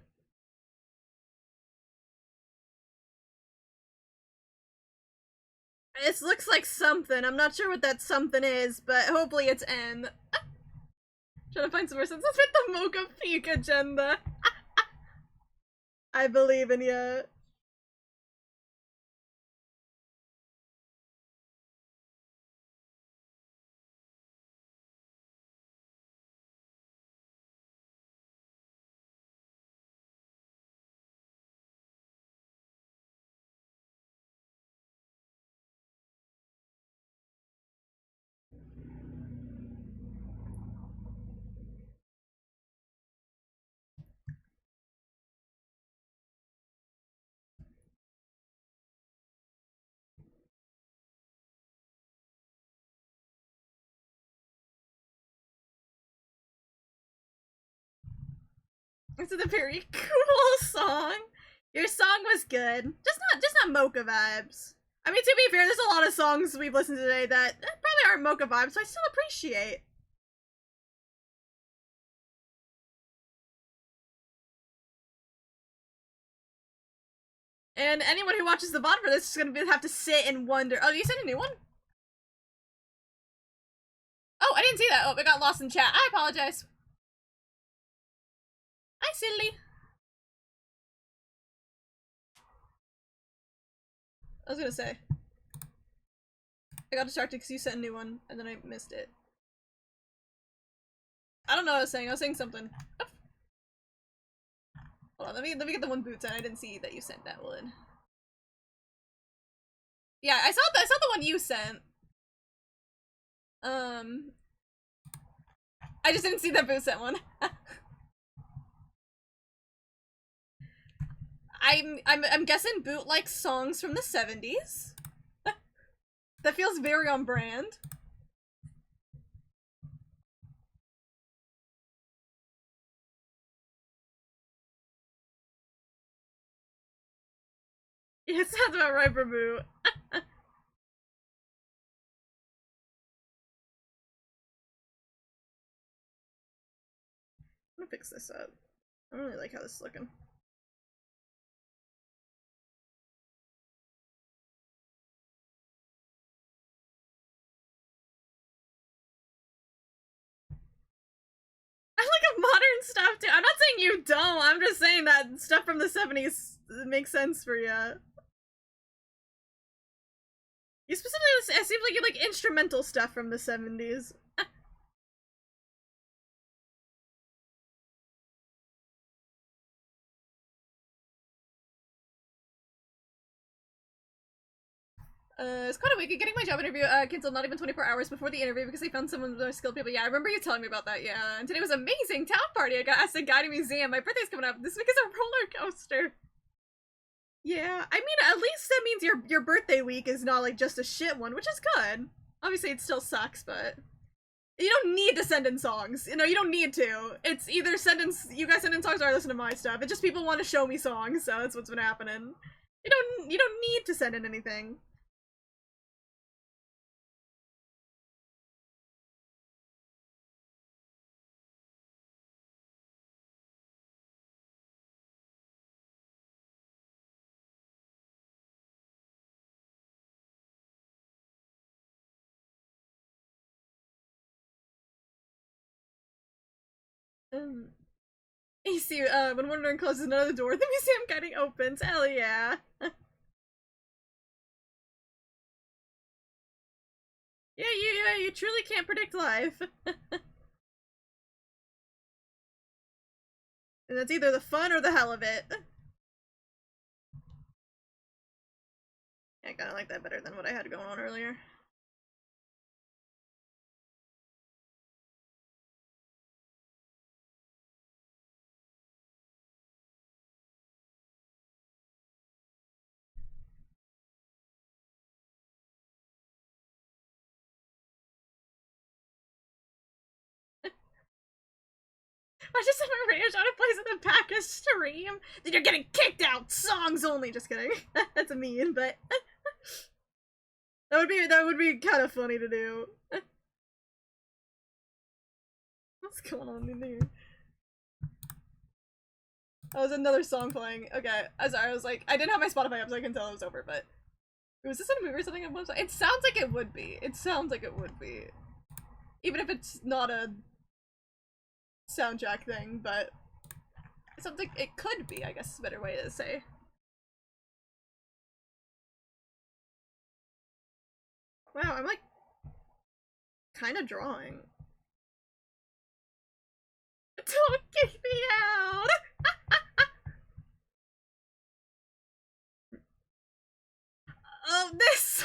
It looks like something. I'm not sure what that something is, but hopefully it's N. Trying to find some more sense with the Mocha Peak agenda. I believe in you. This is a very cool song. Your song was good. Just not mocha vibes. I mean, to be fair, there's a lot of songs we've listened to today that probably aren't mocha vibes, so I still appreciate. And anyone who watches the VOD for this is gonna have to sit and wonder. Oh, you sent a new one? Oh, I didn't see that. Oh, it got lost in chat. I apologize. Hi, silly. I was gonna say. I got distracted because you sent a new one, and then I missed it. I don't know what I was saying. I was saying something. Oh. Hold on, let me get the one Boots in. I didn't see that you sent that one. Yeah, I saw the one you sent. I just didn't see that Boots sent one. I'm guessing Boot likes songs from the 70s. That feels very on brand. Yeah, it sounds about right for Boot. I'm gonna fix this up. I don't really like how this is looking. I like modern stuff too. I'm not saying you don't. I'm just saying that stuff from the 70s makes sense for you. You specifically, it seems like you like instrumental stuff from the 70s. It's quite a week. Getting my job interview canceled not even 24 hours before the interview because they found someone more skilled people. Yeah, I remember you telling me about that, yeah. And today was an amazing town party. I got asked to guide a museum. My birthday's coming up. This week is a roller coaster. Yeah, I mean, at least that means your birthday week is not like just a shit one, which is good. Obviously, it still sucks, but you don't need to send in songs. You know, you don't need to. It's either you guys send in songs or I listen to my stuff. It's just people want to show me songs, so that's what's been happening. You don't need to send in anything. You see, when Wondering closes another door, the museum guiding opens. Hell yeah. Yeah, you truly can't predict life. And that's either the fun or the hell of it. I kinda like that better than what I had going on earlier. I just have a radio show to plays in the package stream. Then you're getting kicked out. Songs only. Just kidding. That's a mean, but that would be kind of funny to do. What's going on in here? Oh, there's another song playing. Okay, I'm sorry. I was like, I didn't have my Spotify up, so I couldn't tell it was over. But was this in a movie or something? It sounds like it would be. It sounds like it would be, even if it's not a soundtrack thing, but something it could be, I guess is a better way to say. Wow, I'm like kind of drawing. Don't kick me out! Oh, this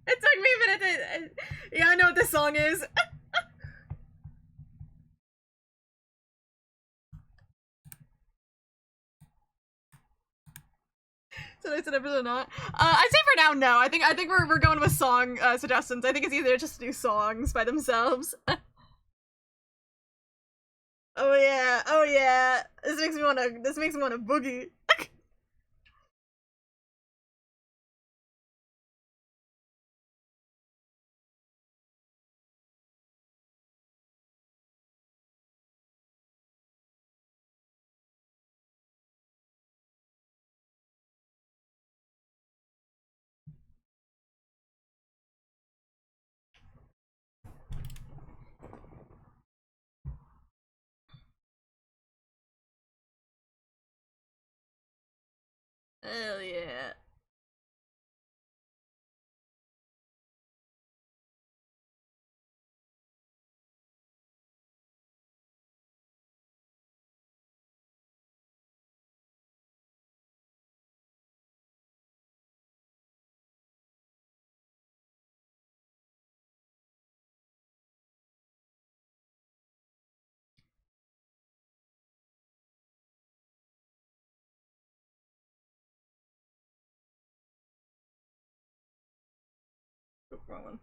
it took me a minute to yeah, I know what this song is. So I said episode not. I'd say for now, no. I think we're going with song suggestions. I think it's either just new songs by themselves. Oh yeah, oh yeah. This makes me wanna boogie. Hell yeah. Oh, wrong one.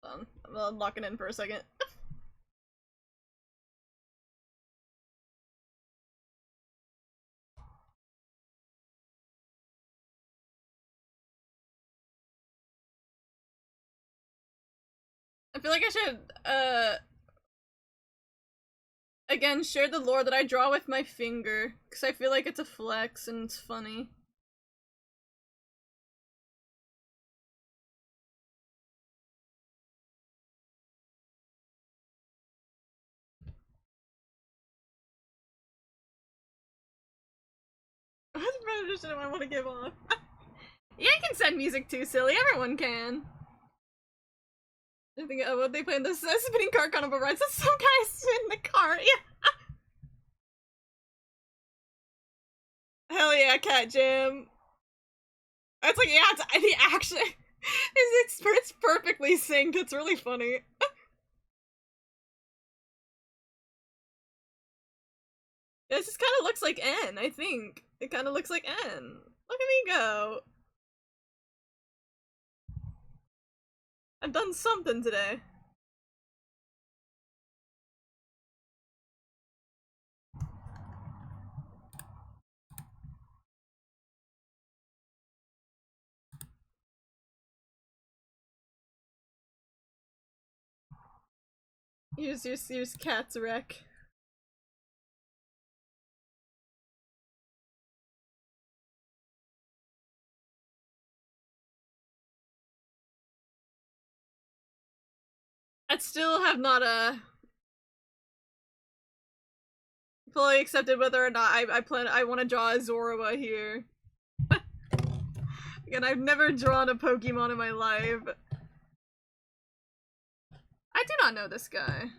Hold on. I'm locking in for a second. I feel like I should, again, share the lore that I draw with my finger, because I feel like it's a flex and it's funny. What prejudice do I want to give off? Yeah, I can send music too, silly. Everyone can. I think, oh, what they play in this spinning car carnival rides. That's some guys in the car. Yeah. Hell yeah, Cat Jam. It's like, yeah, it's the action. It's perfectly synced. It's really funny. This just kind of looks like N, I think. It kind of looks like N. Look at me go. I've done something today. Use cat's wreck. I still have not fully accepted whether or not I want to draw a Zorua here. Again, I've never drawn a Pokemon in my life. I do not know this guy.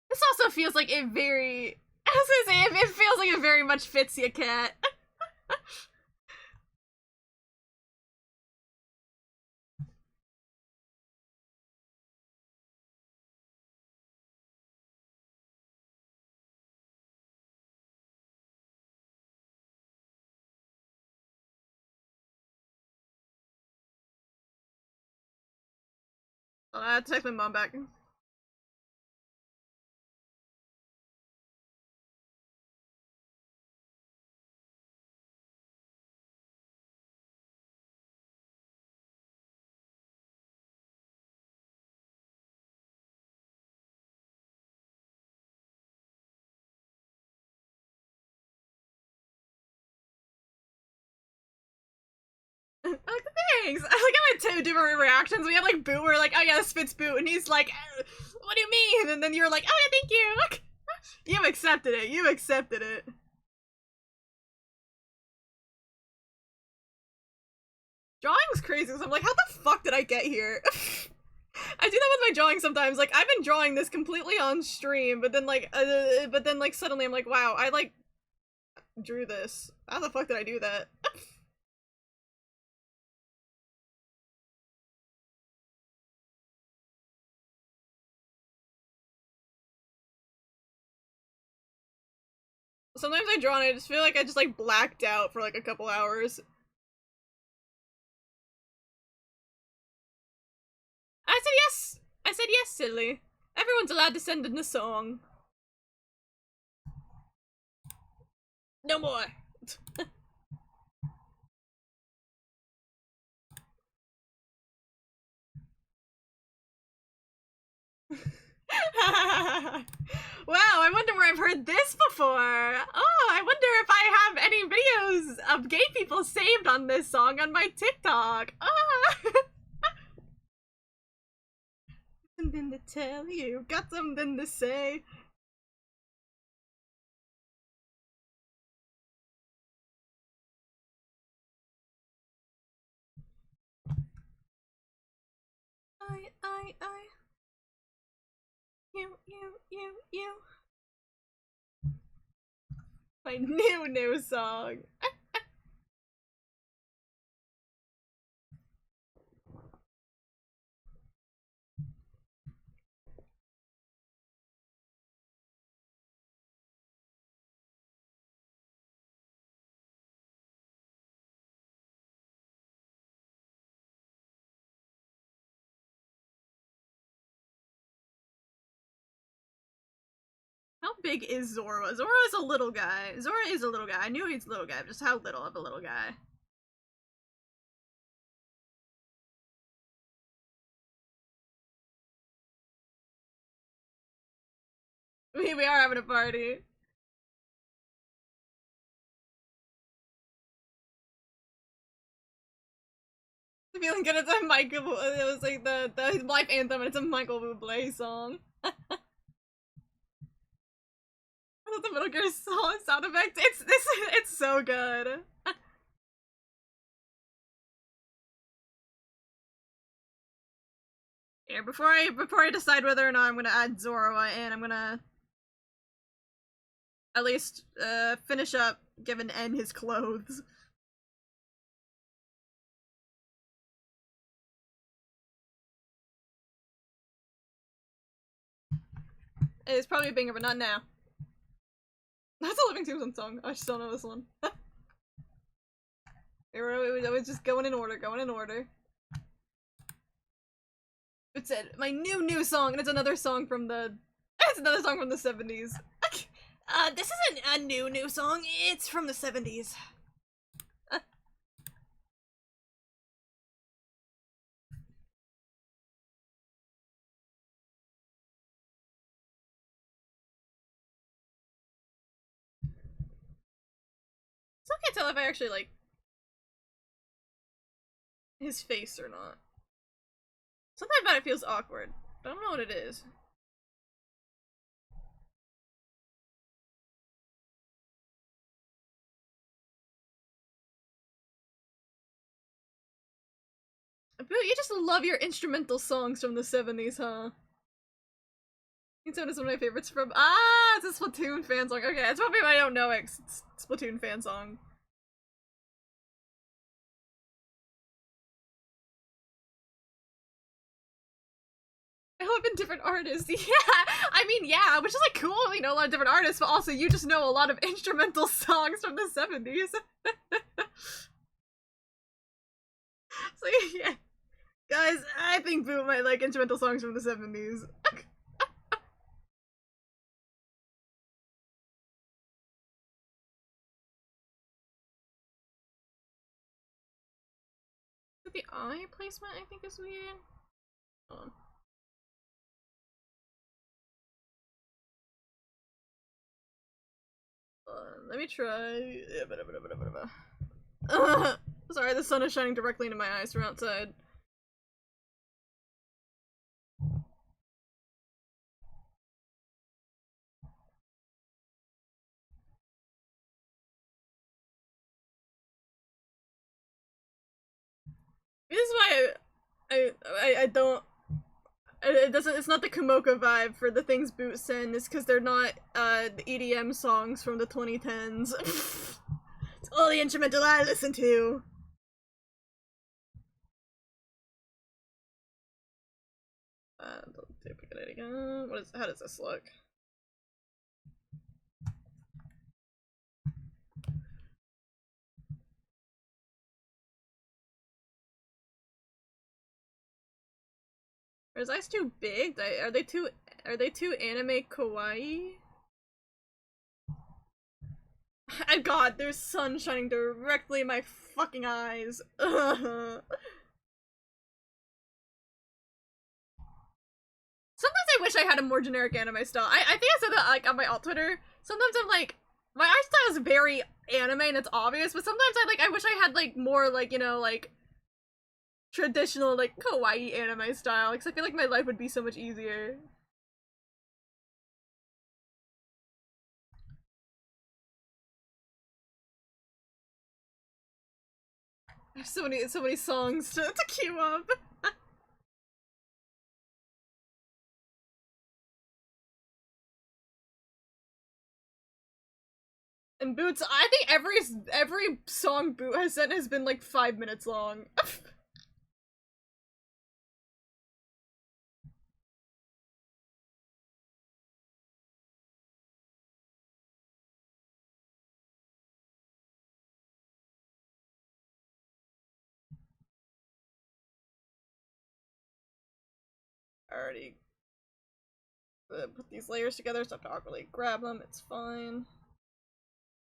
This also feels like a very... I was gonna say, it feels like it very much fits your cat. I have to text my mom back. I'm like, thanks! I like how I had two different reactions. We had like Boo, we're like, oh yeah, this fits Boo, and he's like, what do you mean? And then you're like, oh yeah, thank you! You accepted it, you accepted it. Drawing's crazy, because I'm like, how the fuck did I get here? I do that with my drawing sometimes. Like, I've been drawing this completely on stream, but then like suddenly I'm like, wow, I like drew this. How the fuck did I do that? Sometimes I draw and I just feel like I just like blacked out for like a couple hours. I said yes! I said yes, silly. Everyone's allowed to send in a song. No more. Wow, I wonder where I've heard this before. Oh, I wonder if I have any videos of gay people saved on this song on my TikTok. Ah. Something to tell you, got something to say. I. You. My new song. How big is Zora? Zora is a little guy. Zora is a little guy. I knew he's a little guy, just how little of a little guy. We are having a party. I'm feeling good. It's a Michael. It was like the life anthem, and it's a Michael Bublé song. I love the middle girl's sound effect. It's so good. Here, before I decide whether or not I'm gonna add Zora in, I'm gonna at least finish up giving N his clothes. It's probably a banger, but not now. That's a Living Tombstone song. I just don't know this one. It was just going in order, It said my new song, and it's another song from the 70s. This isn't a new song. It's from the 70s. So I can't tell if I actually like his face or not. Something about it feels awkward. I don't know what it is. You just love your instrumental songs from the 70s, huh? It's one of my favorites from— it's a Splatoon fan song. Okay, that's probably why I don't know it, 'cause it's a Splatoon fan song. I hope in different artists. Yeah, I mean, yeah, which is like cool, you know, a lot of different artists, but also you just know a lot of instrumental songs from the 70s. So yeah, guys, I think Boo might like instrumental songs from the 70s. The eye placement, I think, is weird. Hold on. Let me try. Sorry, the sun is shining directly into my eyes from outside. This is why I don't. It doesn't. It's not the Kumoka vibe for the things Boot send. It's because they're not the EDM songs from the 2010s. It's all the instrumental I listen to. What is? How does this look? Are his eyes too big? Are they too anime kawaii? And God, there's sun shining directly in my fucking eyes. Sometimes I wish I had a more generic anime style. I think I said that like on my alt Twitter. Sometimes I'm like, my art style is very anime and it's obvious, but sometimes I wish I had like more like, you know, like traditional like kawaii anime style, because I feel like my life would be so much easier. There's so many songs to queue up. And Boots, I think every song Boot has sent has been like 5 minutes long. I already put these layers together, so I have to awkwardly grab them. It's fine.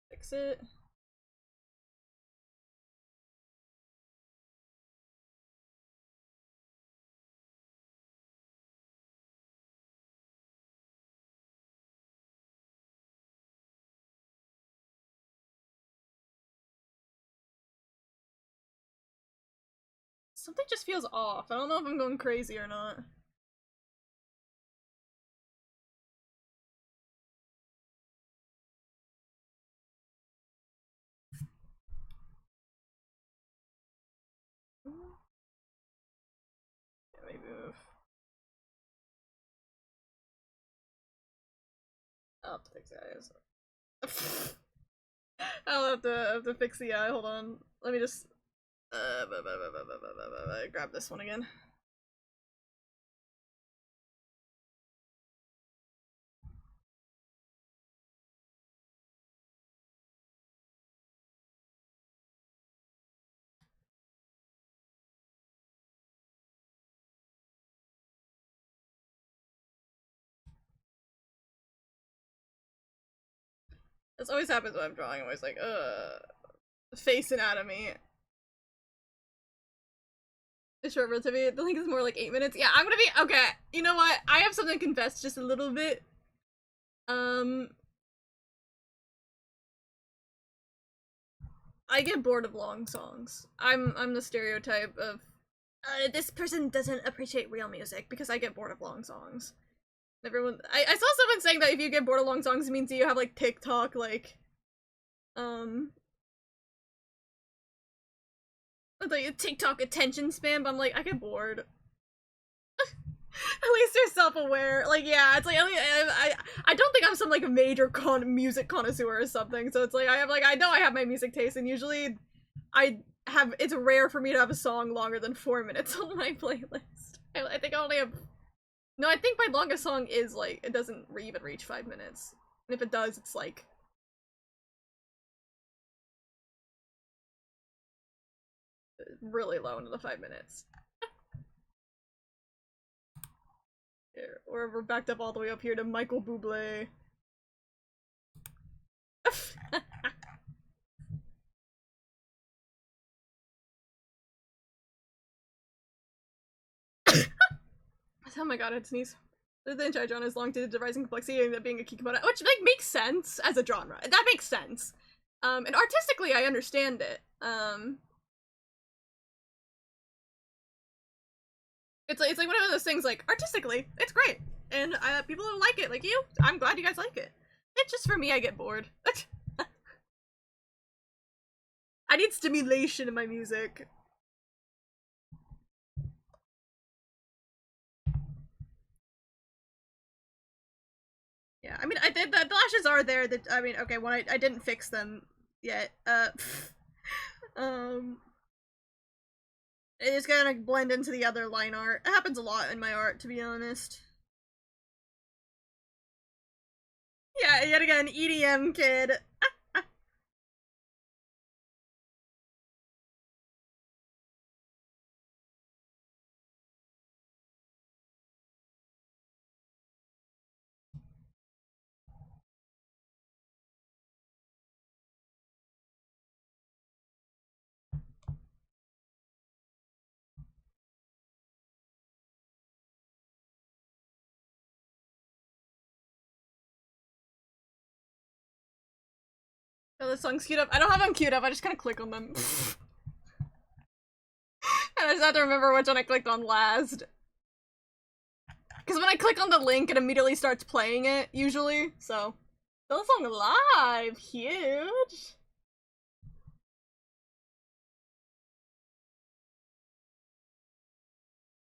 Fix it. Something just feels off. I don't know if I'm going crazy or not. Yeah, maybe move. I'll have to fix the eyes. I'll have to fix the eye. Hold on. Let me just grab this one again. This always happens when I'm drawing. I'm always like, face anatomy. The short relativity. The link is more like 8 minutes. Yeah, I'm gonna be okay. You know what? I have something to confess just a little bit. I get bored of long songs. I'm the stereotype of this person doesn't appreciate real music because I get bored of long songs. Everyone, I saw someone saying that if you get bored of long songs, it means that you have like TikTok like TikTok attention span. But I'm like, I get bored. At least you're self-aware. Like, yeah, it's like I don't think I'm some like major music connoisseur or something. So it's like I know I have my music taste, and usually it's rare for me to have a song longer than 4 minutes on my playlist. I think I only have no. I think my longest song is like it doesn't even reach 5 minutes, and if it does, it's like really low into the 5 minutes. Here, or we're backed up all the way up here to Michael Bublé. Oh my god, I'd sneeze. The entire genre is long to the rising complexity and that being a key component, which like makes sense as a genre. That makes sense. And artistically, I understand it. It's like one of those things. Like artistically, it's great, and people who like it, like you, I'm glad you guys like it. It's just for me, I get bored. I need stimulation in my music. Yeah, I mean, the lashes are there. That I mean, okay, when I didn't fix them yet. It's gonna blend into the other line art. It happens a lot in my art, to be honest. Yeah, yet again, EDM kid. Oh, this song's queued up. I don't have them queued up, I just kind of click on them. And I just have to remember which one I clicked on last. Because when I click on the link, it immediately starts playing it, usually, so. The song live! Huge!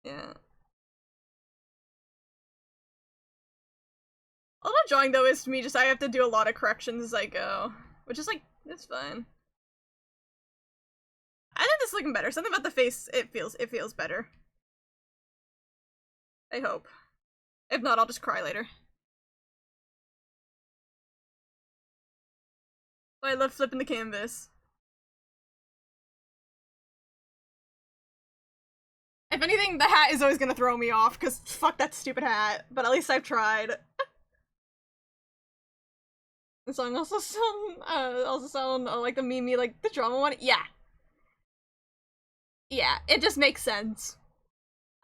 Yeah. All I'm drawing, though, is me just, I have to do a lot of corrections as I go. Which is, like, it's fine. I think this is looking better. Something about the face, it feels better. I hope. If not, I'll just cry later. Oh, I love flipping the canvas. If anything, the hat is always gonna throw me off, because fuck that stupid hat. But at least I've tried. The song also sound like the meme, like the drama one. Yeah. Yeah, it just makes sense.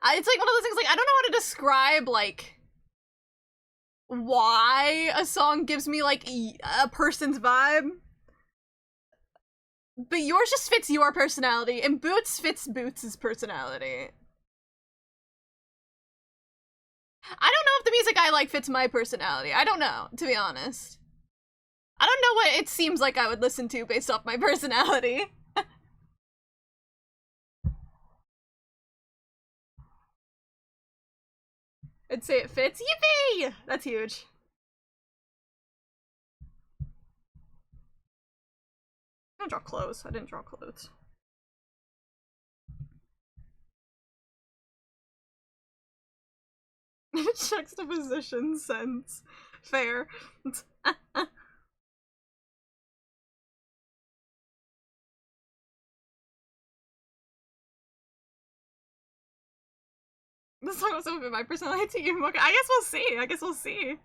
It's like one of those things, like, I don't know how to describe, like, why a song gives me, like, a person's vibe. But yours just fits your personality, and Boots fits Boots' personality. I don't know if the music I like fits my personality. I don't know, to be honest. I don't know what it seems like I would listen to based off my personality. I'd say it fits. Yippee! That's huge. I didn't draw clothes. I didn't draw clothes. Juxtaposition sense. Fair. This song was over my personality team. Okay, I guess we'll see. I guess we'll see.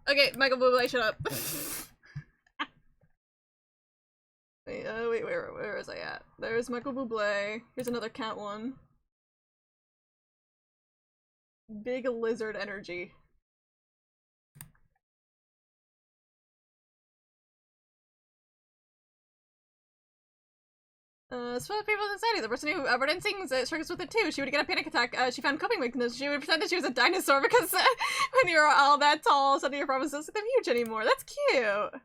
Okay, Michael Bublé, shut up. Wait, where was I at? There's Michael Bublé. Here's another cat one. Big lizard energy. So for people in society, the person who Vernon sings struggles with it too. She would get a panic attack. She found coping mechanisms. She would pretend that she was a dinosaur because when you're all that tall, suddenly your promises don't seem huge anymore. That's cute.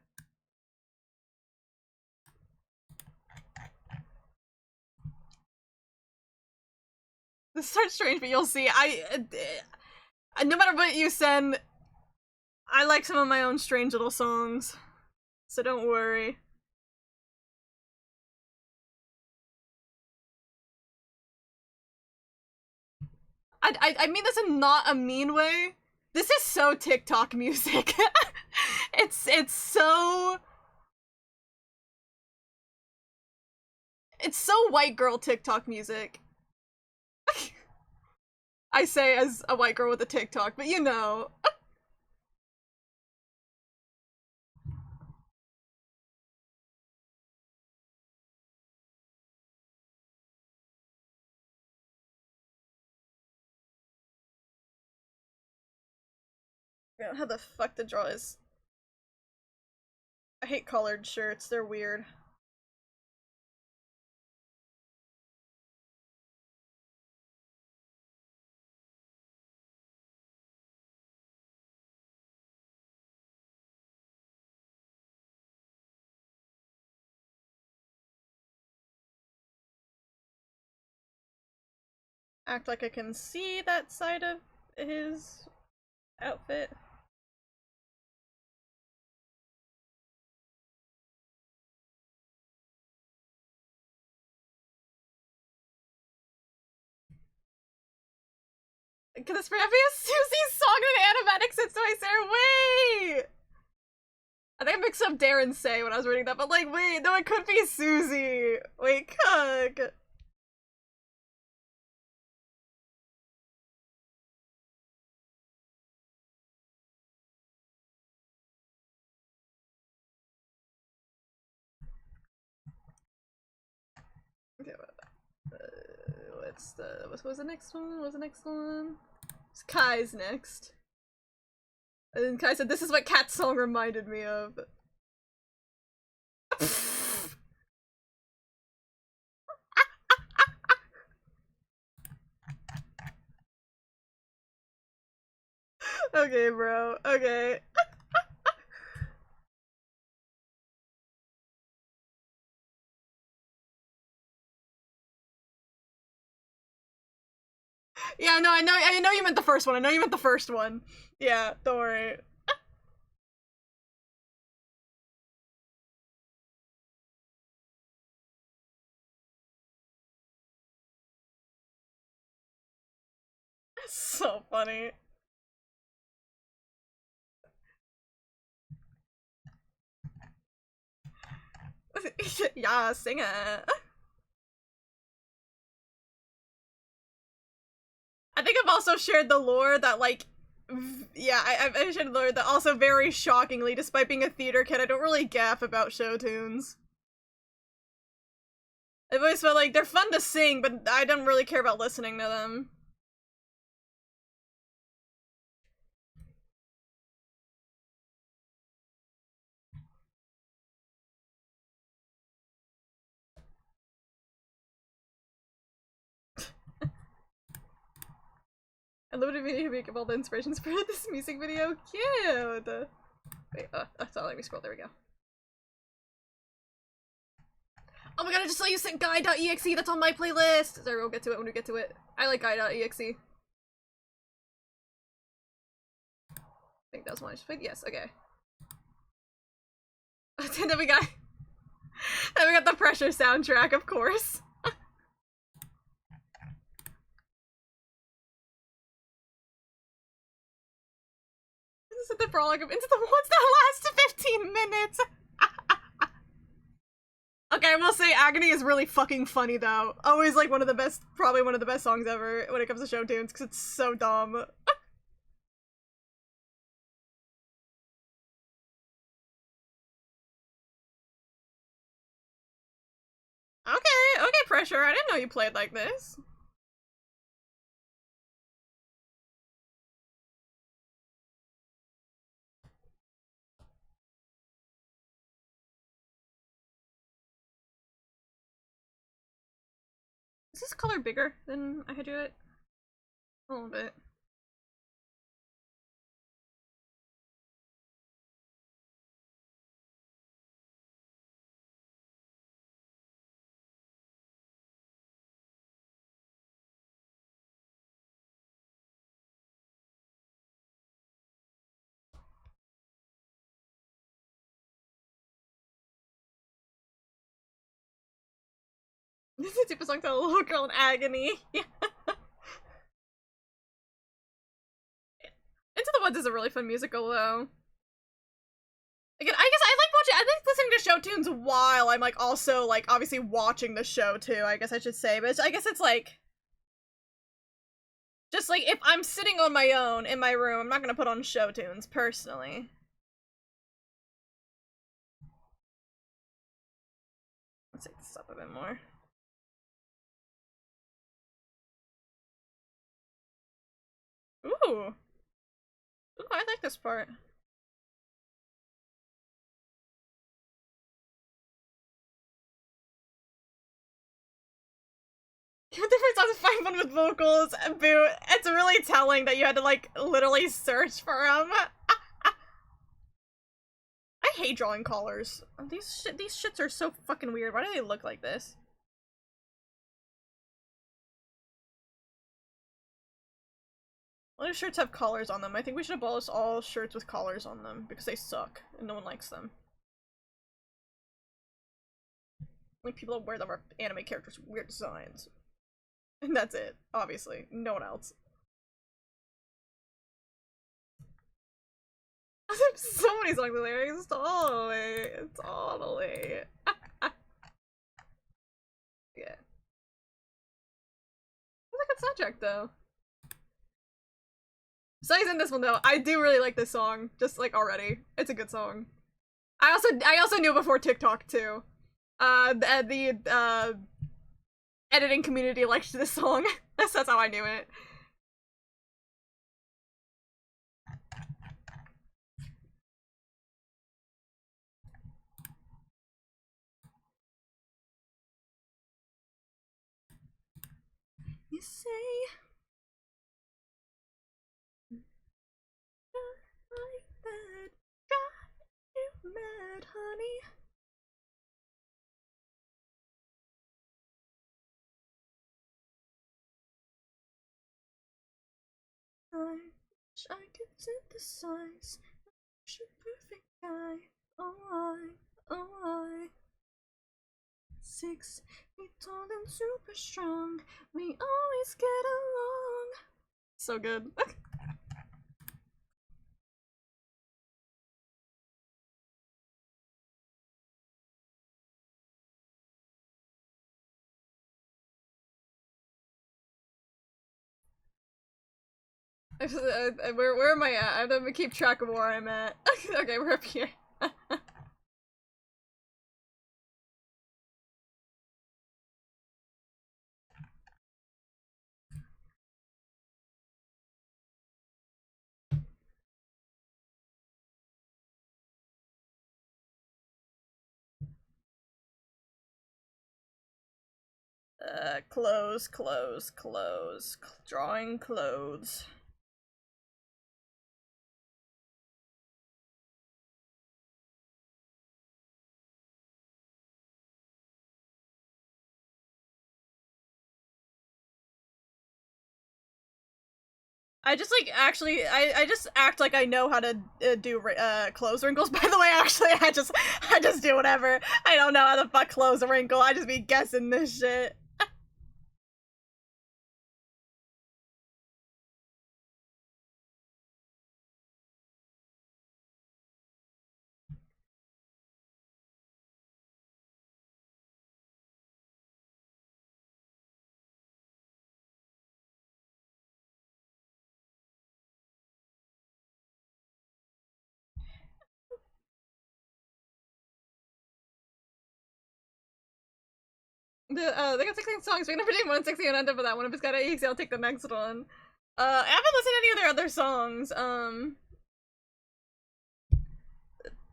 This starts strange, but you'll see. No matter what you send, I like some of my own strange little songs, so don't worry. I mean this in not a mean way. This is so TikTok music. It's so white girl TikTok music. I say as a white girl with a TikTok, but you know. How the fuck to draw is. I hate collared shirts, they're weird. Act like I can see that side of his outfit. Can this be Susie's song in animatic since I say wait? I think I mixed up Dare and Say when I was reading that, but like wait, no, it could be Susie. Wait, cuck. that's the what was the next one? What was the next one? It's Kai's next. And then Kai said, "This is what Cat's song reminded me of." Okay, bro. Okay. Yeah, no, I know you meant the first one. I know you meant the first one. Yeah, don't worry. So funny. Yeah, sing it. I think I've also shared the lore that, like, yeah, I've shared the lore that also very shockingly, despite being a theater kid, I don't really gaff about show tunes. I've always felt like they're fun to sing, but I don't really care about listening to them. I love the video you make of all the inspirations for this music video. Cute! Wait, that's not letting me scroll. There we go. Oh my god, I just saw you sent guy.exe. That's on my playlist. Sorry, we'll get to it when we get to it. I like guy.exe. I think that was one I just played. Yes, okay. Then we got the Pressure soundtrack, of course. This is the prologue of Into the Woods that lasts 15 minutes. Okay, I will say Agony is really fucking funny though. Always like one of the best, probably one of the best songs ever when it comes to show tunes because it's so dumb. Okay, Pressure. I didn't know you played like this. Is this color bigger than I could do it? A little bit. This is a type of song to a little girl in agony. Yeah. Into the Woods is a really fun musical though. Again, I guess I like listening to show tunes while I'm like also like obviously watching the show too, I guess I should say. But I guess it's like just like if I'm sitting on my own in my room, I'm not gonna put on show tunes personally. Let's take this up a bit more. Ooh. Ooh, I like this part. Different songs is fine fun with vocals. Boo. It's really telling that you had to like literally search for them. I hate drawing collars. These shits are so fucking weird. Why do they look like this? Why do shirts have collars on them? I think we should abolish all shirts with collars on them because they suck and no one likes them. Like people that wear them are anime characters with weird designs. And that's it, obviously. No one else. So many songs and lyrics, totally. Yeah. It's a good soundtrack though. Besides in this one though, I do really like this song, just like already. It's a good song. I also knew before TikTok too. The editing community liked this song. That's how I knew it. You say like that, drive you mad, honey. I wish I could synthesize a perfect guy. Oh I. 6 feet tall and super strong. We always get along. So good. Where am I at? I have to keep track of where I'm at. Okay, we're up here. Clothes. Drawing clothes. I just like actually I just act like I know how to do clothes wrinkles. By the way, actually I just do whatever. I don't know how the fuck clothes a wrinkle. I just be guessing this shit. They got 16 songs. We're gonna do 160 and end up with that one. If it's got an EXE, I'll take the next one. I haven't listened to any of their other songs.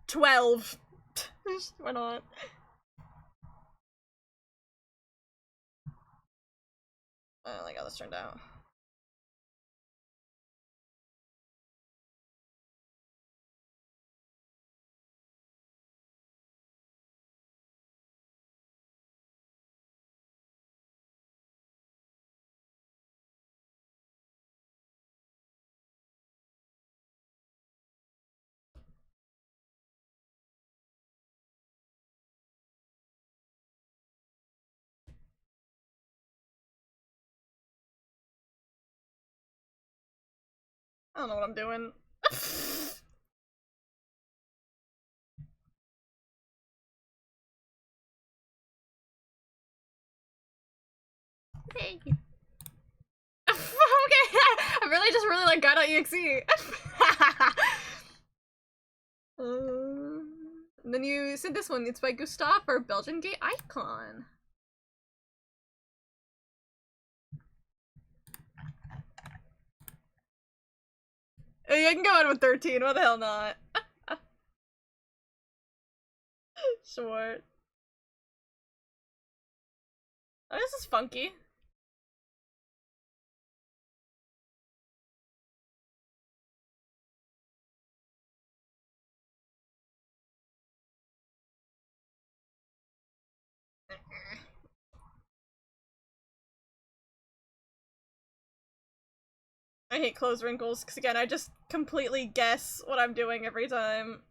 12. Why not? I don't like how this turned out. I don't know what I'm doing. Thank you. Okay, I really just like got out EXE. Then you said this one. It's by Gustav or Belgian Gay Icon. Hey, I can go in with 13. Why the hell not? Sure. Oh, this is funky. I hate clothes wrinkles, because again, I just completely guess what I'm doing every time.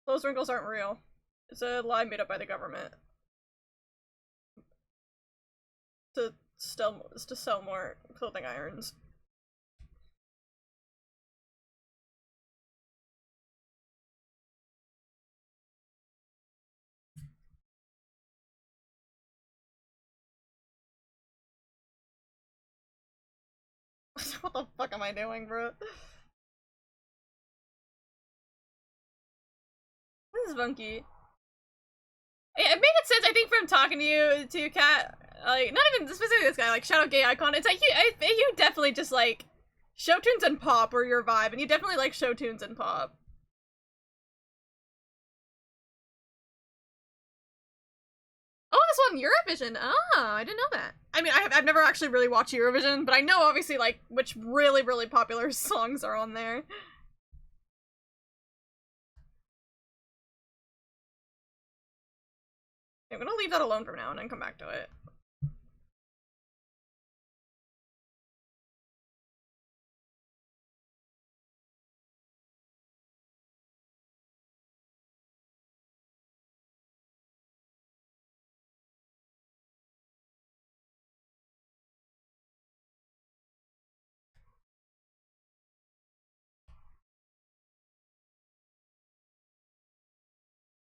Clothes wrinkles aren't real. It's a lie made up by the government. To sell more clothing irons. What the fuck am I doing, bro? This is funky. it made sense, I think, from talking to you, Kat. Like, not even specifically this guy, like, Shadow Gay Icon. It's like, you definitely just, like, show tunes and pop are your vibe, and you definitely like show tunes and pop. Oh, this one, Eurovision. Oh, I didn't know that. I mean, I've never actually really watched Eurovision, but I know, obviously, like, which really, really popular songs are on there. I'm gonna leave that alone for now and then come back to it.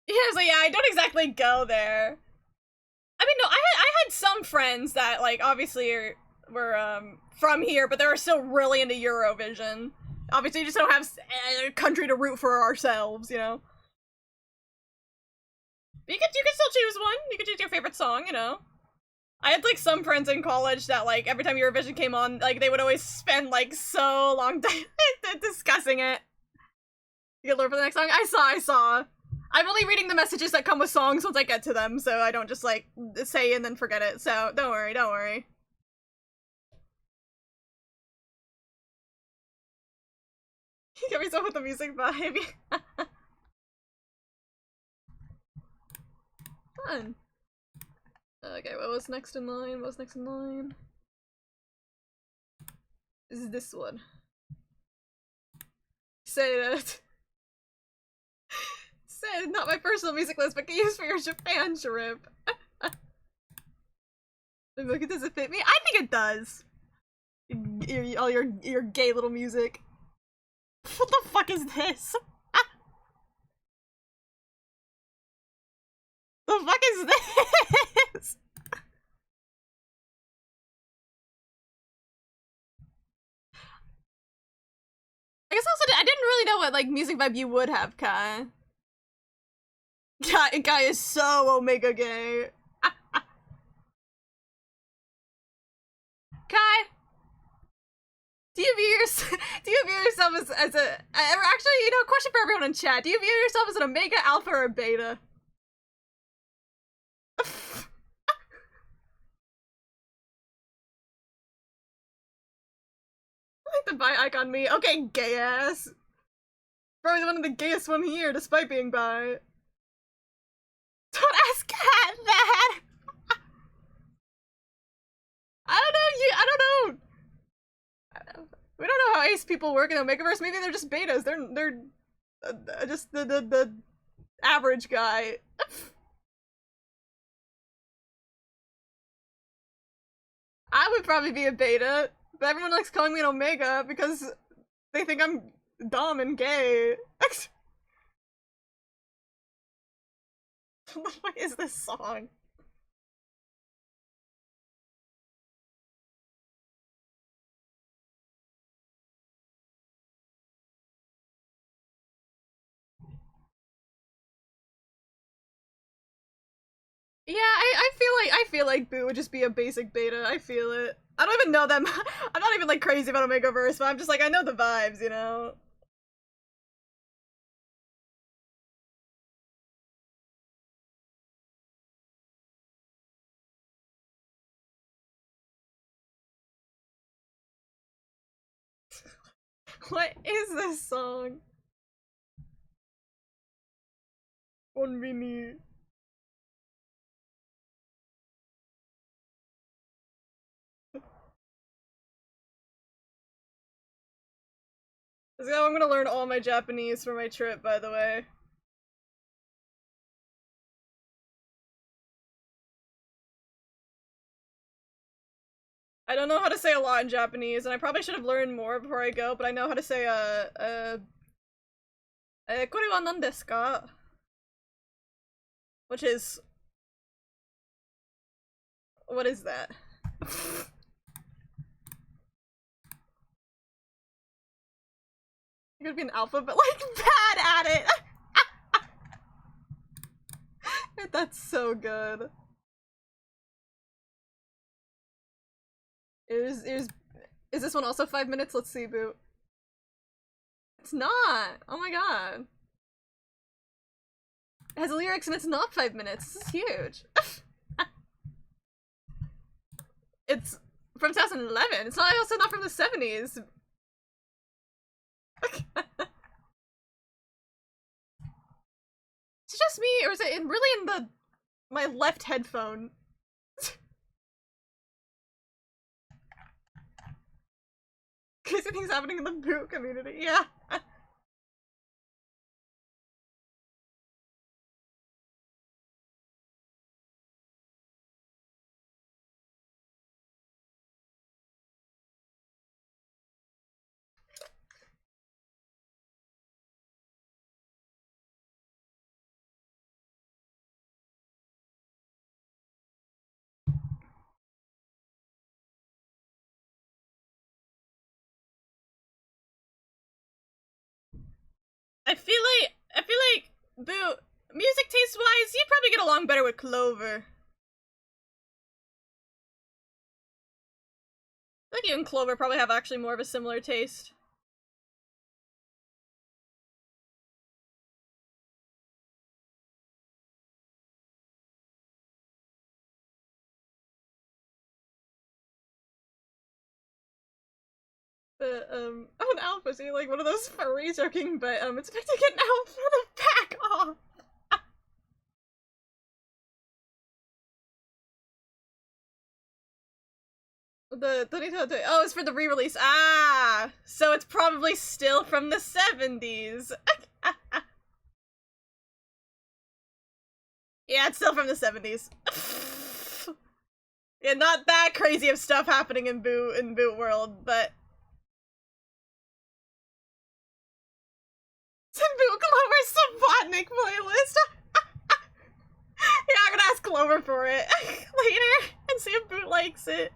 Yeah, so yeah, I don't exactly go there. I mean, no, I had some friends that, like, obviously were from here, but they were still really into Eurovision. Obviously, you just don't have a country to root for ourselves, you know? But you could still choose one. You could choose your favorite song, you know? I had, like, some friends in college that, like, every time Eurovision came on, like, they would always spend, like, so long time discussing it. You get learn for the next song? I saw. I'm only reading the messages that come with songs once I get to them, so I don't just, like, say and then forget it. So, don't worry, don't worry. Get myself with the music vibe. Fun. Okay, what was next in line? What was next in line? This is this one. Say that. Say not my personal music list, but can use for your Japan trip. Look, does it fit me? I think it does. All your gay little music. What the fuck is this? The fuck is this? I guess also I didn't really know what, like, music vibe you would have, Kai. Kai is so Omega gay. Kai, do you view yourself as a actually, you know, question for everyone in chat. Do you view yourself as an Omega, Alpha, or Beta? Like the bi icon me. Okay, gay ass. Probably one of the gayest one here, despite being bi. Don't ask Kat that. I don't know. We don't know how ace people work in Omegaverse. Maybe they're just betas. They're just the average guy. I would probably be a beta, but everyone likes calling me an Omega because they think I'm dumb and gay. What is this song? Yeah, I feel like Boo would just be a basic beta. I feel it. I don't even know them. I'm not even like crazy about Omegaverse, but I'm just like, I know the vibes, you know? What is this song? Conveni. I'm gonna learn all my Japanese for my trip, by the way. I don't know how to say a lot in Japanese, and I probably should have learned more before I go, but I know how to say, kore wa nan desu ka? Which is... What is that? You're gonna be an alpha, but like bad at it! That's so good. Is this one also 5 minutes? Let's see, Boot. It's not! Oh my god. It has lyrics and it's not 5 minutes. This is huge. It's from 2011. It's not also not from the 70s. Is it just me, or is it really in my left headphone? Crazy things happening in the boot community. Yeah. I feel like Boo, music taste wise, you'd probably get along better with Clover. I think you and Clover probably have actually more of a similar taste. I'm an alpha, so you're like one of those furry joking, but it's about to get an alpha to back off. Oh, it's for the re-release. Ah, so it's probably still from the 70s. Yeah, it's still from the 70s. Yeah, not that crazy of stuff happening in Boot World, but it's in Boot Clover's Subotnik playlist. Yeah, I'm gonna ask Clover for it later and see if Boot likes it.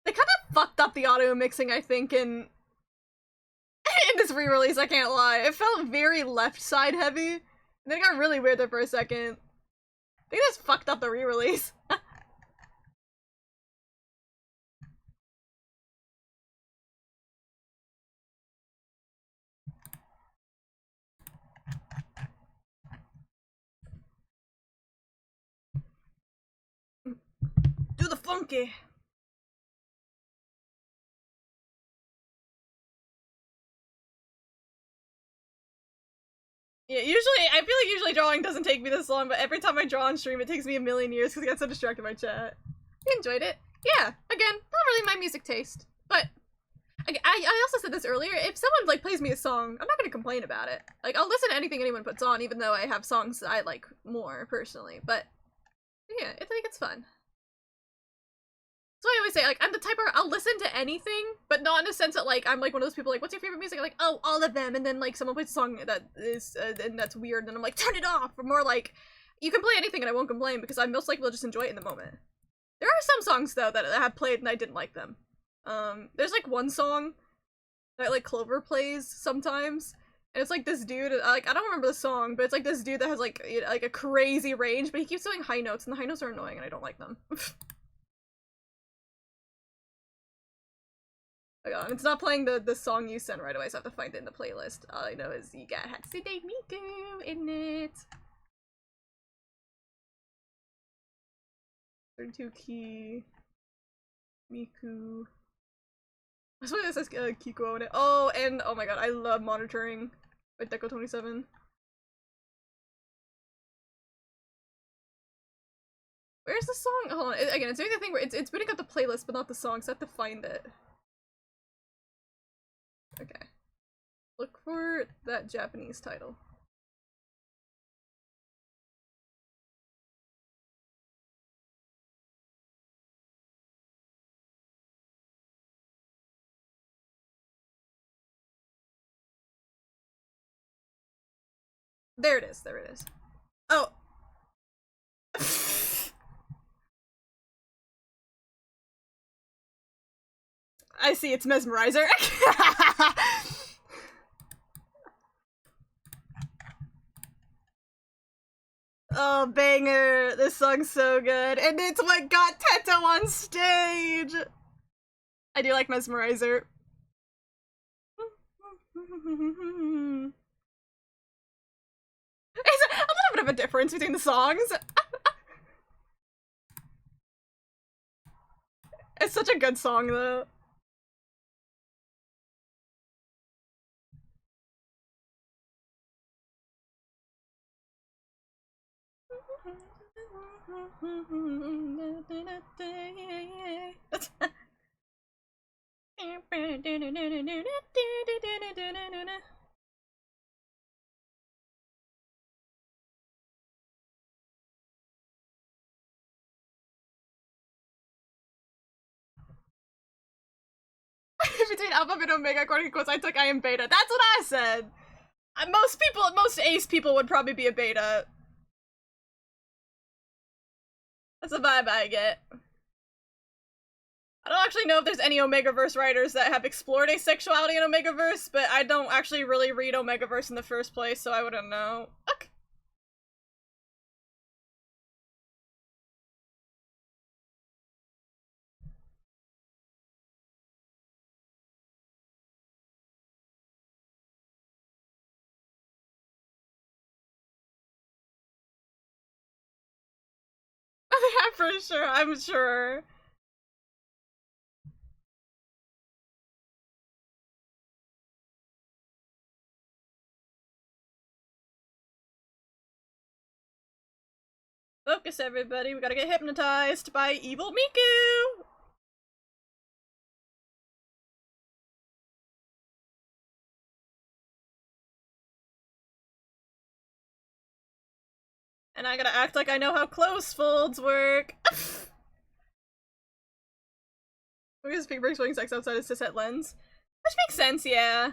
They kind of fucked up the audio mixing, I think, in this re-release, I can't lie. It felt very left side heavy, and then it got really weird there for a second. They just fucked up the re-release. Do the funky. Yeah, I feel like usually drawing doesn't take me this long, but every time I draw on stream, it takes me a million years because I get so distracted by chat. I enjoyed it. Yeah, again, not really my music taste, but I also said this earlier, if someone, like, plays me a song, I'm not gonna complain about it. Like, I'll listen to anything anyone puts on, even though I have songs that I like more, personally, but yeah, it's fun. So I always say, like, I'm the type where I'll listen to anything, but not in a sense that, like, I'm like one of those people like, what's your favorite music? I'm like, oh, all of them, and then, like, someone plays a song that is, and that's weird, and I'm like, turn it off! Or more like, you can play anything and I won't complain, because I most likely will just enjoy it in the moment. There are some songs, though, that I have played and I didn't like them. There's, like, one song that, like, Clover plays sometimes, and it's, like, this dude, like, I don't remember the song, but it's, like, this dude that has, like a crazy range, but he keeps doing high notes, and the high notes are annoying, and I don't like them. And it's not playing the song you sent right away, so I have to find it in the playlist. All I know is you got Hatsune Miku in it. 32 key. Miku. That's why this says Kiko in it. Oh, and oh my god, I love Monitoring by Deco27. Where's the song? Hold on. Again, it's doing the thing where it's booting up the playlist, but not the song, so I have to find it. Okay. Look for that Japanese title. There it is, there it is. Oh. I see, it's Mesmerizer. Oh, banger. This song's so good. And it's what got Teto on stage. I do like Mesmerizer. There's a little bit of a difference between the songs. It's such a good song, though. Between Alpha and Omega, according to quotes, I took I am Beta. That's what I said. Most Ace people would probably be a Beta. That's the vibe I get. I don't actually know if there's any Omegaverse writers that have explored asexuality in Omegaverse, but I don't actually really read Omegaverse in the first place, so I wouldn't know. Okay. Yeah, for sure, I'm sure. Focus, everybody. We gotta get hypnotized by evil Miku! And I gotta act like I know how close folds work. Because Pink swinging sex outside his cishet lens. Which makes sense, yeah.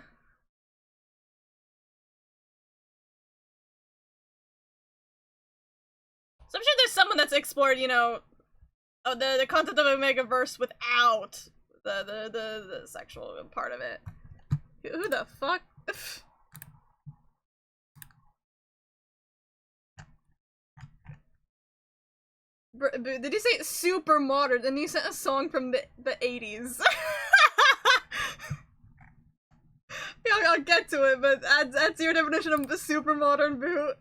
So I'm sure there's someone that's explored, you know, the concept of Omegaverse without the sexual part of it. Who the fuck? Did you say super modern? Then you sent a song from the 80s. Yeah, I'll get to it, but that's your definition of the super modern boot.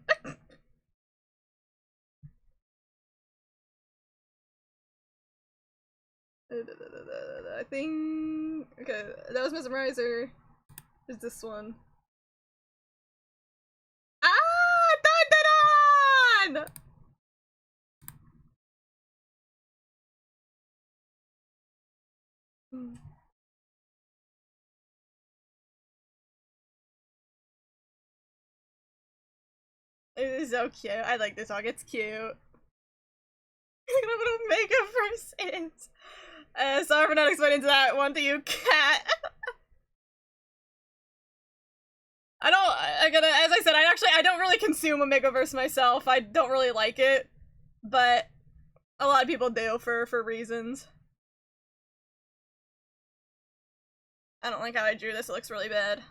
I think... Okay, that was Mesmerizer. Is this one? Ah! Dun, dun, dun! It is so cute. I like this song. It's cute. What Omegaverse is. Sorry for not explaining to that one to you, cat. As I said, I don't really consume Omegaverse myself. I don't really like it, but a lot of people do for reasons. I don't like how I drew this. It looks really bad.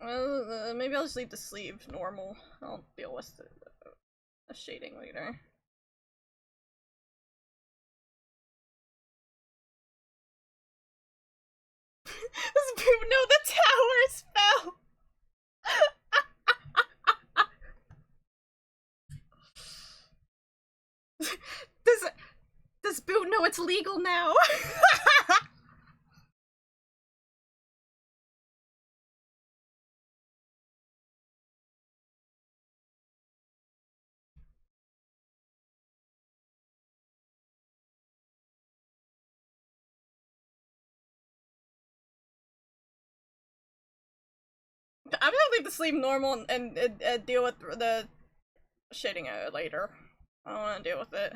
Well, maybe I'll just leave the sleeve normal. I'll deal with the shading later. No, the towers fell! Does Boot know it's legal now? I'm gonna leave the sleep normal and deal with the shitting later. I don't want to deal with it.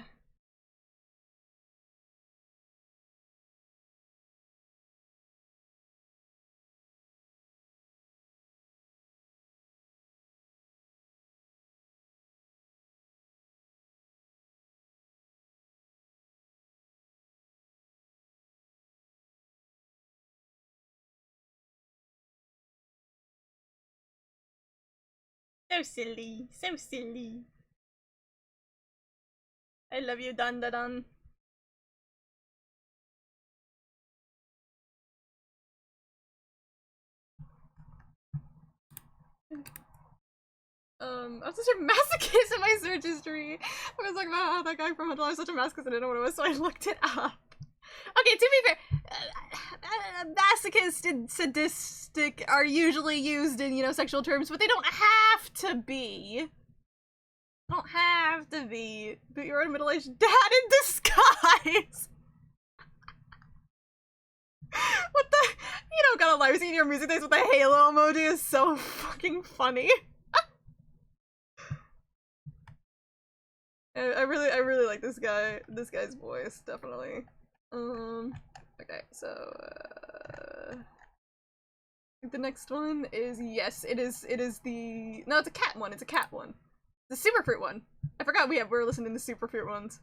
So silly, so silly. I love you, dun dun dun. I was such a masochist in my search history. I was like, wow, that guy from Hunter was such a masochist, I didn't know what it was, so I looked it up. Okay, to be fair, masochist and sadistic are usually used in, you know, sexual terms, but they don't have to be. Don't have to be. But you're a middle-aged dad in disguise! What the? You don't gotta lie, seeing your music days with the Halo emoji is so fucking funny. I really like this guy's voice, definitely. Okay, so, the next one is, yes, it is the, no, it's a cat one, The Superfruit one. I forgot we're listening to Superfruit ones.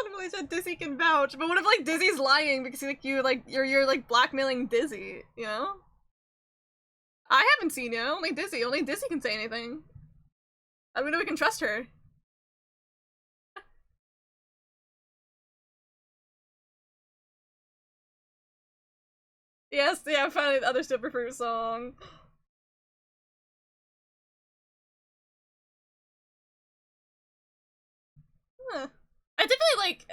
Literally said Dizzy can vouch, but what if like Dizzy's lying because you're like blackmailing Dizzy, you know? I haven't seen you, only Dizzy can say anything. I mean, we can trust her. Yes, yeah, finally the other Superfruit song. Huh. I definitely like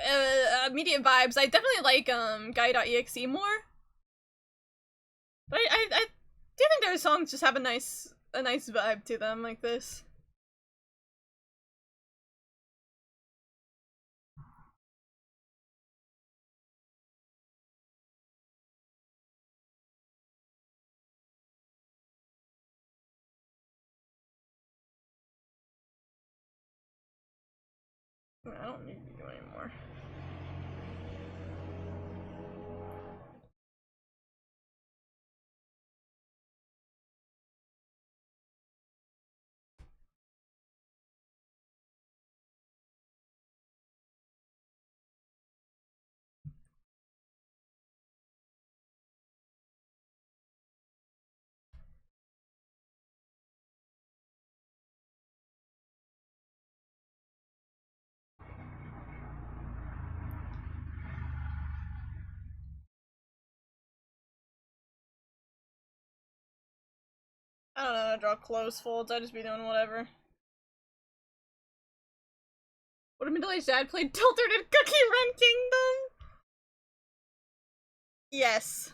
immediate vibes. I definitely like Guy.exe more. But I do think their songs just have a nice vibe to them like this. I don't need you anymore. I don't know how to draw close folds, I just be doing whatever. Would a middle-aged dad play Tilted in Cookie Run Kingdom? Yes.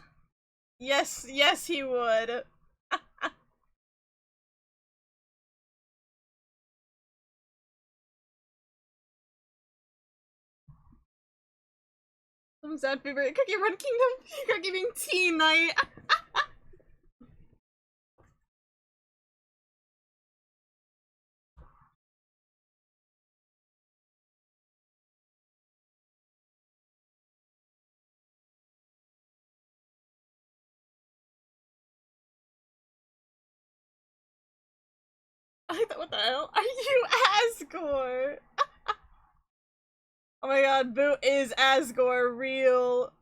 Yes, he would. Someone's dad favorite Cookie Run Kingdom? You're giving tea night. I thought, what the hell? Are you Asgore? Oh my god, Boo is Asgore, real.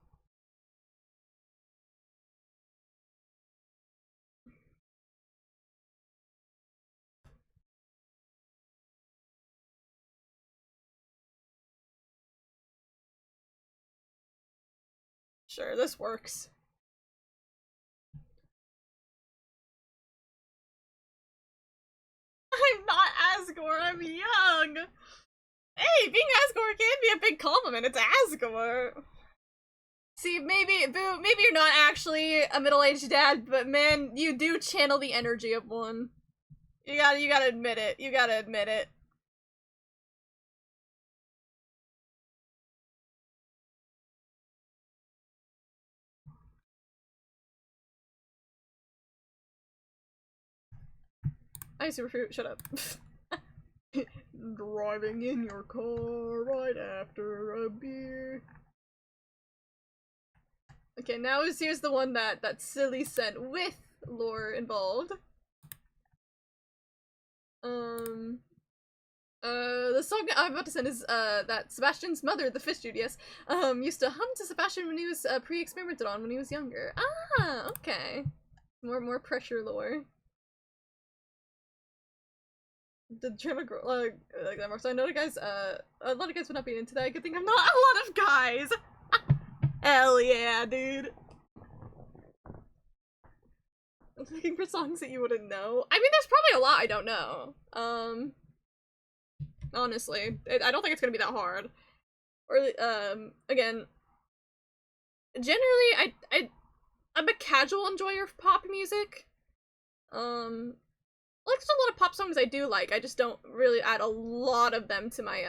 Sure, this works. I'm not Asgore, I'm young! Hey, being Asgore can be a big compliment, it's Asgore! See, maybe, Boo, maybe you're not actually a middle-aged dad, but man, you do channel the energy of one. You gotta admit it. You gotta admit it. I superfruit, shut up. Driving in your car right after a beer. Okay, now here's the one that silly sent with lore involved. The song I'm about to send is that Sebastian's mother, the fish dude, yes, used to hum to Sebastian when he was pre-experimented on when he was younger. Ah, okay. More pressure lore. The drama girl, like that more. So I know the guys, a lot of guys would not be into that. Good thing I'm not a lot of guys. Hell yeah, dude. I'm looking for songs that you wouldn't know. I mean, there's probably a lot I don't know. Honestly, I don't think it's gonna be that hard. Or again, generally, I'm a casual enjoyer of pop music. Like, there's a lot of pop songs I do like. I just don't really add a lot of them to my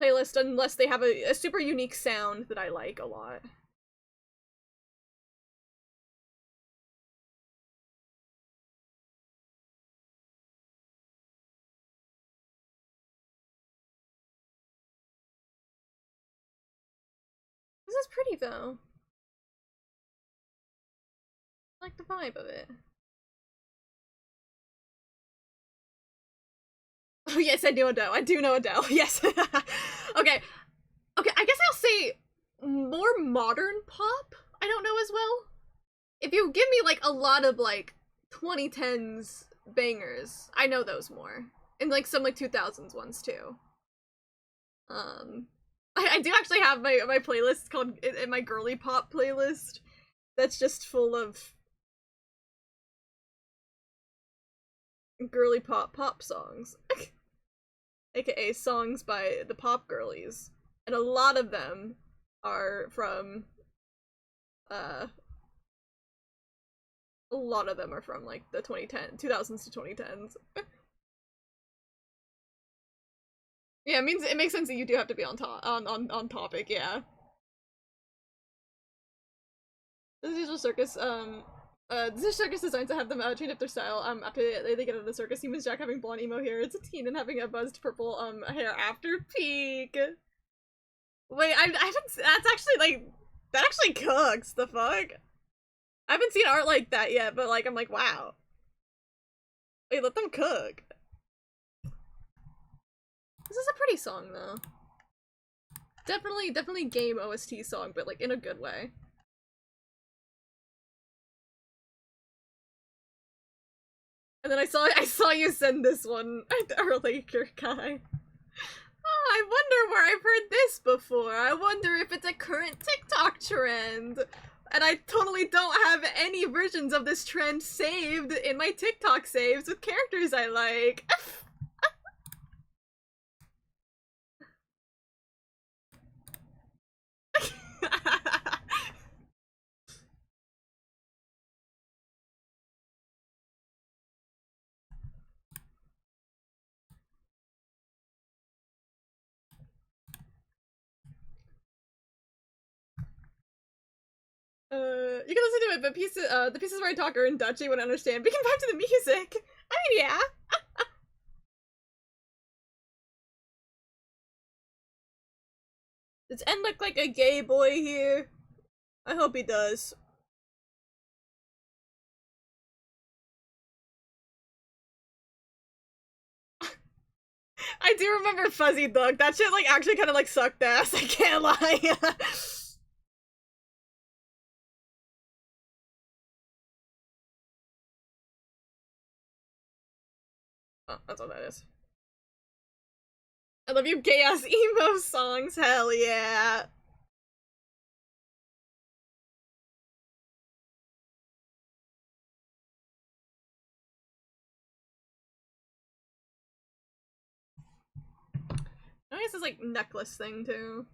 playlist unless they have a super unique sound that I like a lot. This is pretty though. I like the vibe of it. Oh yes, I do Adele. I do know Adele. Yes. Okay. Okay, I guess I'll say more modern pop. I don't know as well. If you give me like a lot of like 2010s bangers, I know those more. And like some like 2000s ones too. I do actually have my playlist called my girly pop playlist that's just full of girly pop songs. AKA songs by the pop girlies. And a lot of them are from a lot of them are from like the 2000s to 2010s. Yeah, it means it makes sense that you do have to be on topic, yeah. This is a circus, this is circus designed to have them change up their style after they get out of the circus. Humans Jack having blonde emo hair, it's a teen, and having a buzzed purple hair after peak. Wait, I haven't, that's actually like, that actually cooks, the fuck? I haven't seen art like that yet, but like, I'm like, wow. Wait, let them cook. This is a pretty song though. Definitely game OST song, but like in a good way. And then I saw you send this one earlier, Kai. Oh, I wonder where I've heard this before. I wonder if it's a current TikTok trend. And I totally don't have any versions of this trend saved in my TikTok saves with characters I like. You can listen to it, but the pieces where I talk are in Dutch, you wouldn't understand. We can vibe to the music. I mean, yeah. Does N look like a gay boy here? I hope he does. I do remember Fuzzy Duck. That shit like actually kind of like sucked ass. I can't lie. Oh, that's what that is. I love you gay ass emo songs. Hell yeah. I guess this like necklace thing too.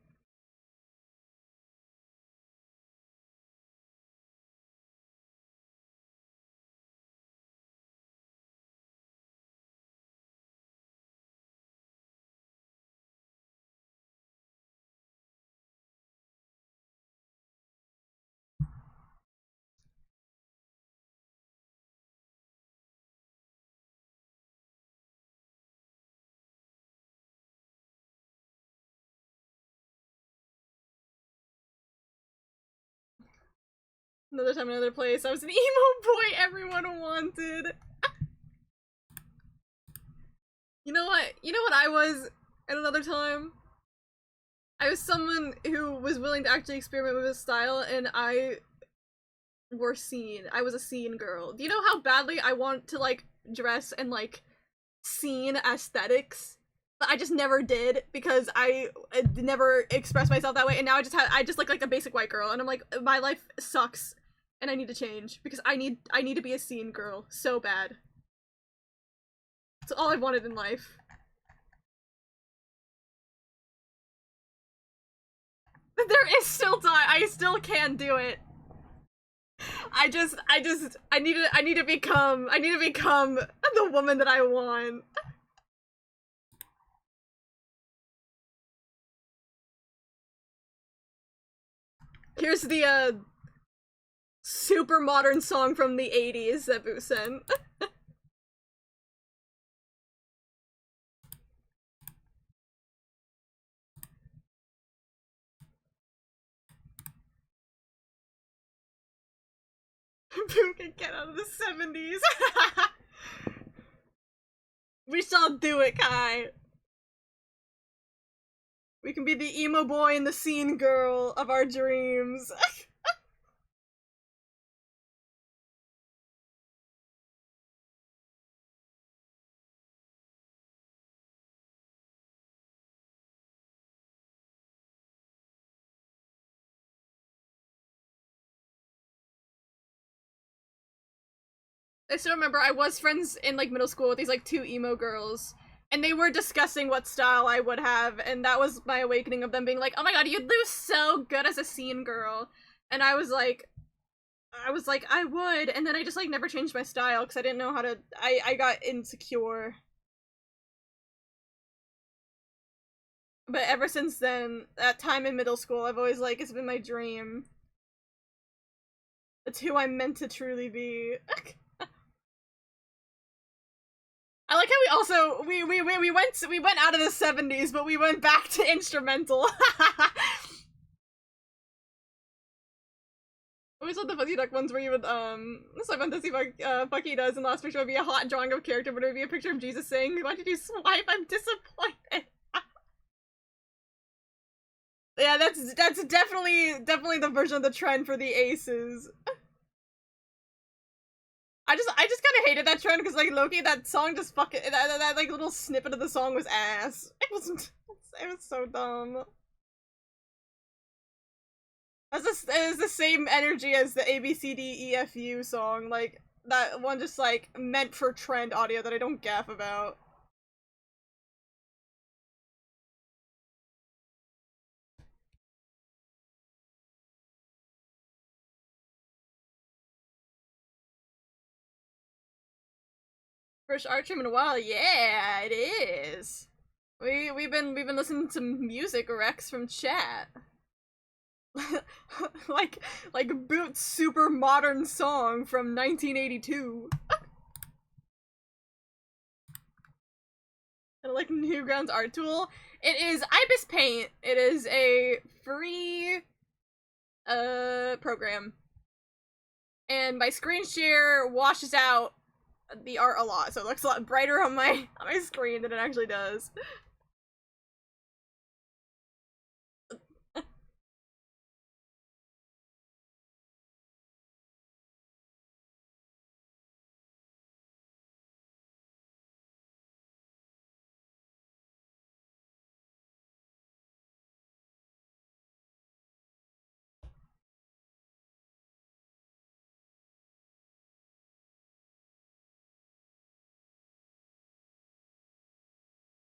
Another time, another place. I was an emo boy everyone wanted. You know what? You know what I was at another time? I was someone who was willing to actually experiment with his style, and I wore scene. I was a scene girl. Do you know how badly I want to, like, dress and, like, scene aesthetics? But I just never did, because I never expressed myself that way, and now I just look like a basic white girl, and I'm like, my life sucks, and I need to change, because I need to be a scene girl so bad. That's all I wanted in life. There is still time. I still can do it. I need to become the woman that I want. Here's the super modern song from the 80s that Boo sent. Boo can get out of the 70s. We shall do it, Kai. We can be the emo boy and the scene girl of our dreams. I still remember I was friends in, like, middle school with these, like, two emo girls, and they were discussing what style I would have, and that was my awakening of them being like, oh my god, you'd do so good as a scene girl. And I was like, I would, and then I just, like, never changed my style, because I didn't know how to, I got insecure. But ever since then, that time in middle school, I've always, like, it's been my dream. It's who I'm meant to truly be. I like how we also we went out of the 70s, but we went back to instrumental. I always love the Fuzzy Duck ones where you would so fantasy Bucky does, and the last picture would be a hot drawing of character, but it would be a picture of Jesus saying, "Why did you swipe? I'm disappointed." Yeah, that's definitely the version of the trend for the aces. I just kind of hated that trend because, like, Loki, that song just fucking that like little snippet of the song was ass. It was so dumb. It was the same energy as the ABCDEFU song, like that one just like meant for trend audio that I don't gaff about. First art trim in a while, yeah, it is. We've been listening to music Rex from chat. like Boot's super modern song from 1982. And like Newgrounds art tool. It is Ibis Paint. It is a free program. And my screen share washes out the art a lot, so it looks a lot brighter on my screen than it actually does.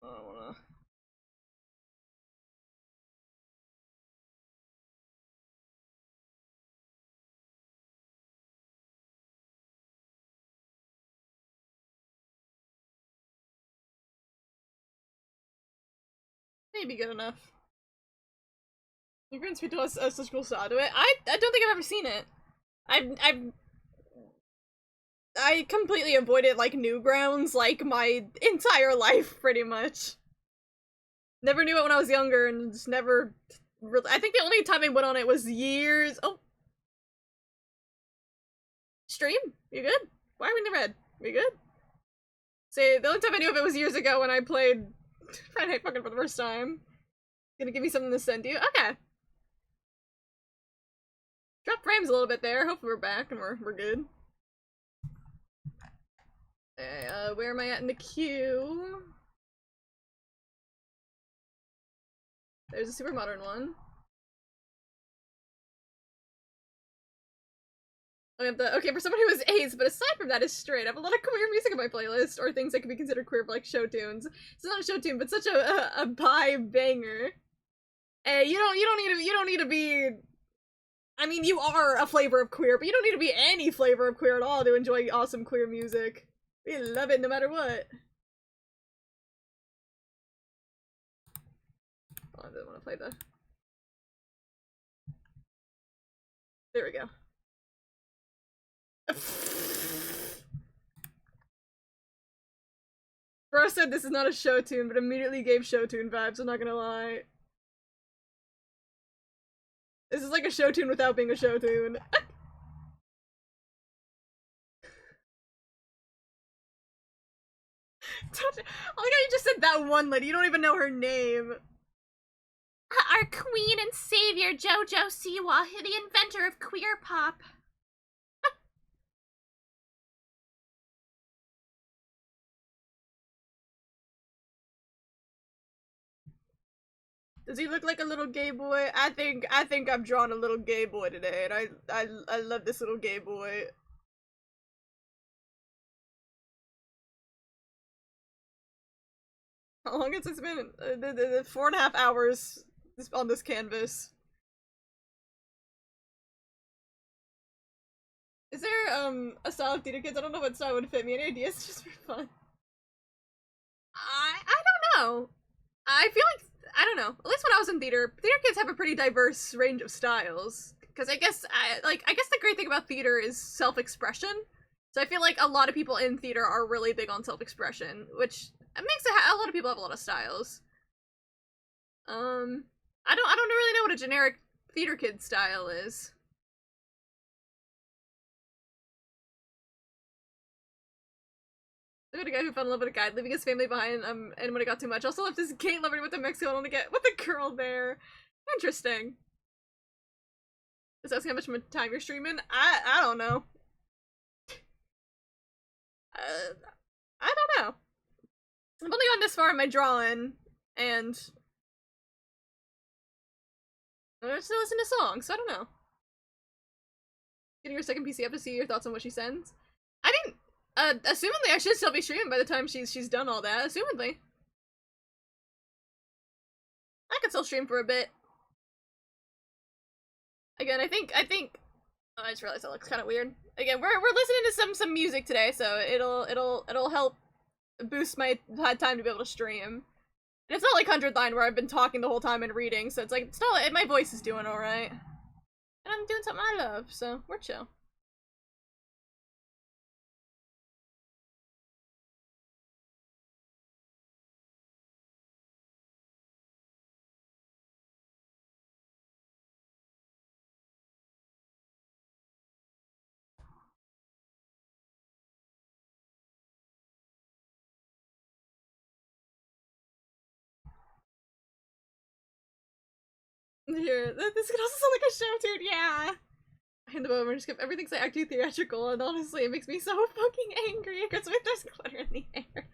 I don't wanna. Maybe good enough. Newgrounds speak to us such cool style to it. I don't think I've ever seen it. I completely avoided like Newgrounds like my entire life, pretty much. Never knew it when I was younger, and just never really. I think the only time I went on it was years. Oh, Stream? You good? Why are we in the red? We good? See, the only time I knew of it was years ago when I played Friday Night Funkin' for the first time. Gonna give me something to send you? Okay. Drop frames a little bit there. Hopefully we're back and we're good. Okay, where am I at in the queue? There's a super modern one. Okay, for someone who is ace, but aside from that is straight. I have a lot of queer music on my playlist, or things that could be considered queer, like show tunes. It's not a show tune, but such a pie banger. Hey, you don't need to be. I mean, you are a flavor of queer, but you don't need to be any flavor of queer at all to enjoy awesome queer music. We love it no matter what. Oh, I didn't want to play that. There we go. Bro said this is not a show tune, but immediately gave show tune vibes, I'm not gonna lie. This is like a show tune without being a show tune. I like how you just said that one lady, you don't even know her name. Our queen and savior, JoJo Siwa, the inventor of queer pop. Does he look like a little gay boy? I think I've drawn a little gay boy today, and I love this little gay boy. How long has it been? 4.5 hours on this canvas. Is there a style of theater kids? I don't know what style would fit me. Any ideas? Just for fun. I don't know. I feel like I don't know. At least when I was in theater kids have a pretty diverse range of styles. Because I guess the great thing about theater is self-expression. So I feel like a lot of people in theater are really big on self-expression, which makes a lot of people have a lot of styles. I don't really know what a generic theater kid style is. Look at a guy who fell in love with a guy, leaving his family behind, and when it got too much, also left his gay lover with a Mexico and only get with a girl there. Interesting. Just asking how much time you're streaming? I don't know. I don't know. I've only gone this far in my drawing, and I still listen to songs, so I don't know. Getting your second PC up to see your thoughts on what she sends. I mean, assumedly I should still be streaming by the time she's done all that. Assumedly, I could still stream for a bit. Again, I think. Oh, I just realized that looks kind of weird. Again, we're listening to some music today, so it'll help boost my time to be able to stream. And it's not like 100 Line where I've been talking the whole time and reading, so it's like it's not my voice is doing all right, and I'm doing something I love, so we're chill. Here, this could also sound like a show tune, yeah. I hand them over and just kept everything so acting theatrical, and honestly, it makes me so fucking angry because there's glitter in the air.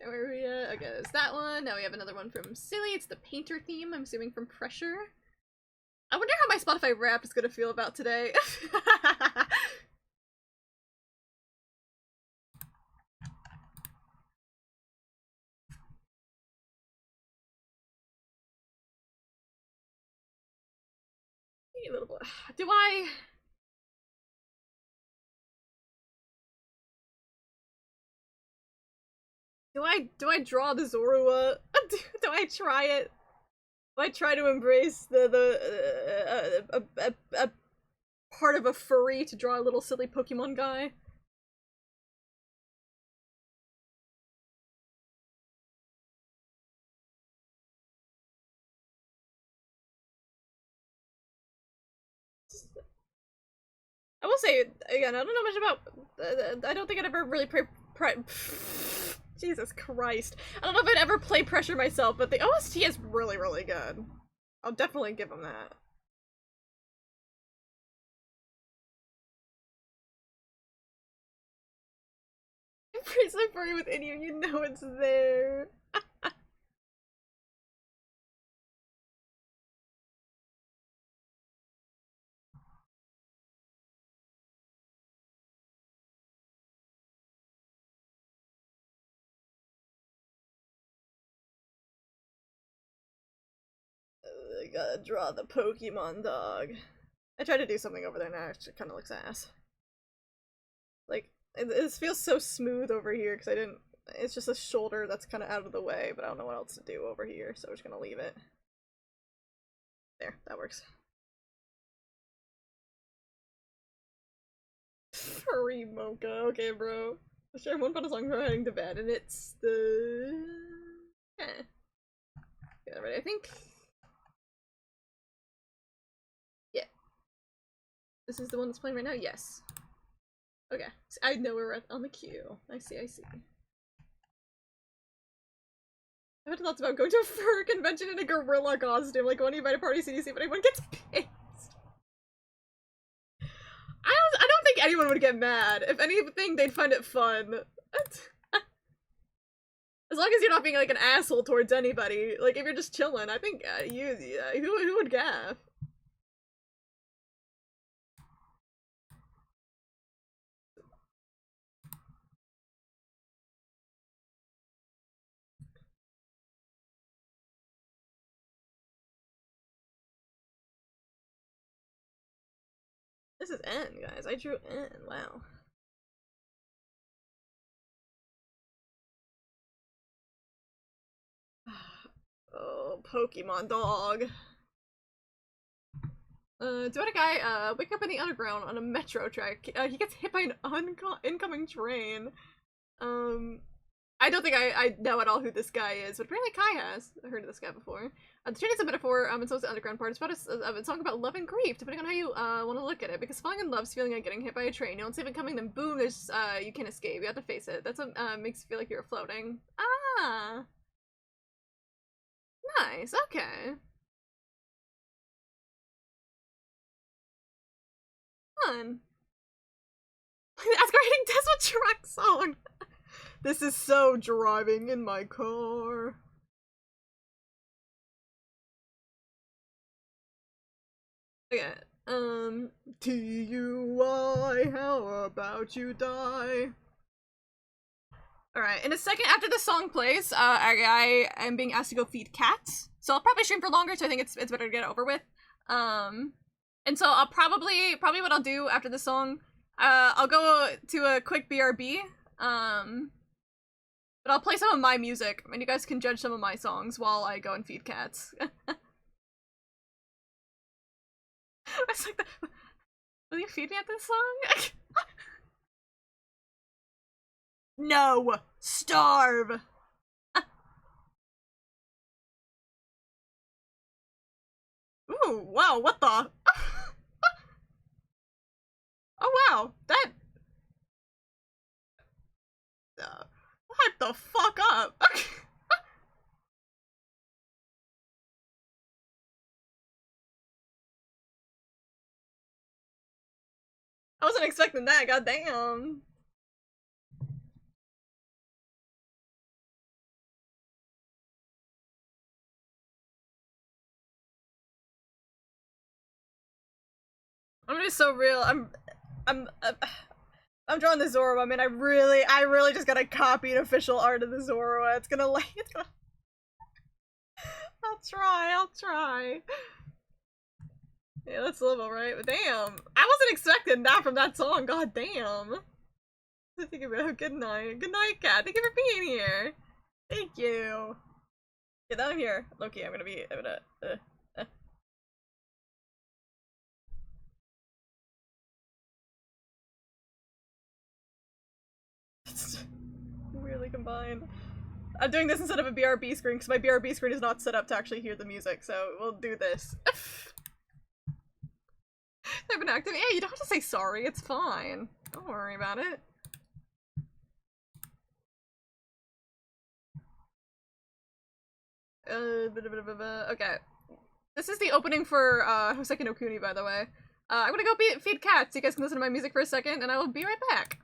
Where are we at? Okay, there's that one. Now we have another one from Silly. It's the painter theme, I'm assuming from Pressure. I wonder how my Spotify Wrapped is gonna feel about today. A little bit. Do I draw the Zorua? Do I try it? Do I try to embrace a part of a furry to draw a little silly Pokemon guy? will say, again, I don't know much about, I don't think I'd ever really Jesus Christ. I don't know if I'd ever play Pressure myself, but the OST is really, really good. I'll definitely give him that. Embrace my furry within you, you know it's there. I gotta draw the Pokemon dog. I tried to do something over there now, it kind of looks ass. Like, it feels so smooth over here because I didn't. It's just a shoulder that's kind of out of the way, but I don't know what else to do over here, so we're just gonna leave it. There, that works. Furry mocha, okay, bro. I'll share one fun song for heading to bed, and it's the. Yeah, ready, I think. Yeah. This is the one that's playing right now? Yes. Okay, so I know we're on the queue. I see, I see. I've had thoughts about going to a fur convention in a gorilla costume, like when you invite a party CDC, but everyone gets pissed. I don't think anyone would get mad. If anything, they'd find it fun. As long as you're not being like an asshole towards anybody. Like if you're just chilling, I think who would gaff? This is N, guys. I drew N. Wow. Oh, Pokemon dog. Duet a guy, wake up in the underground on a metro track. He gets hit by an incoming train. I don't think I know at all who this guy is, but apparently Kai has. I've heard of this guy before. The train is a metaphor, and so is the underground part. It's about a song about love and grief, depending on how you, want to look at it. Because falling in love is feeling like getting hit by a train. You don't see it coming, then boom, there's, you can't escape. You have to face it. That's what, makes you feel like you're floating. Ah! Nice, okay. Fun. Ask our hitting Tesla truck song! This is so driving in my car. Okay, TUI, how about you die? Alright, in a second after the song plays, I am being asked to go feed cats. So I'll probably stream for longer, so I think it's better to get it over with. And so I'll probably what I'll do after the song, I'll go to a quick BRB, but I'll play some of my music, and you guys can judge some of my songs while I go and feed cats. I was like, will you feed me at this song? No! Starve! Ooh, wow, what the? Oh wow, that... hype the fuck up! I wasn't expecting that, goddamn. I'm just so real. I'm drawing the Zoroa. I mean, I really just gotta copy an official art of the Zoroa. It's gonna like, I'll try. Yeah, that's level, right? But damn, I wasn't expecting that from that song. God damn. Think about good night, cat. Thank you for being here. Thank you. Get out of here, Loki. I'm gonna. Weirdly combined. I'm doing this instead of a BRB screen because my BRB screen is not set up to actually hear the music, so we'll do this. I've been active. Yeah, you don't have to say sorry. It's fine. Don't worry about it. Okay. This is the opening for Hoseki no Kuni, by the way. I'm gonna go feed cats so you guys can listen to my music for a second, and I will be right back.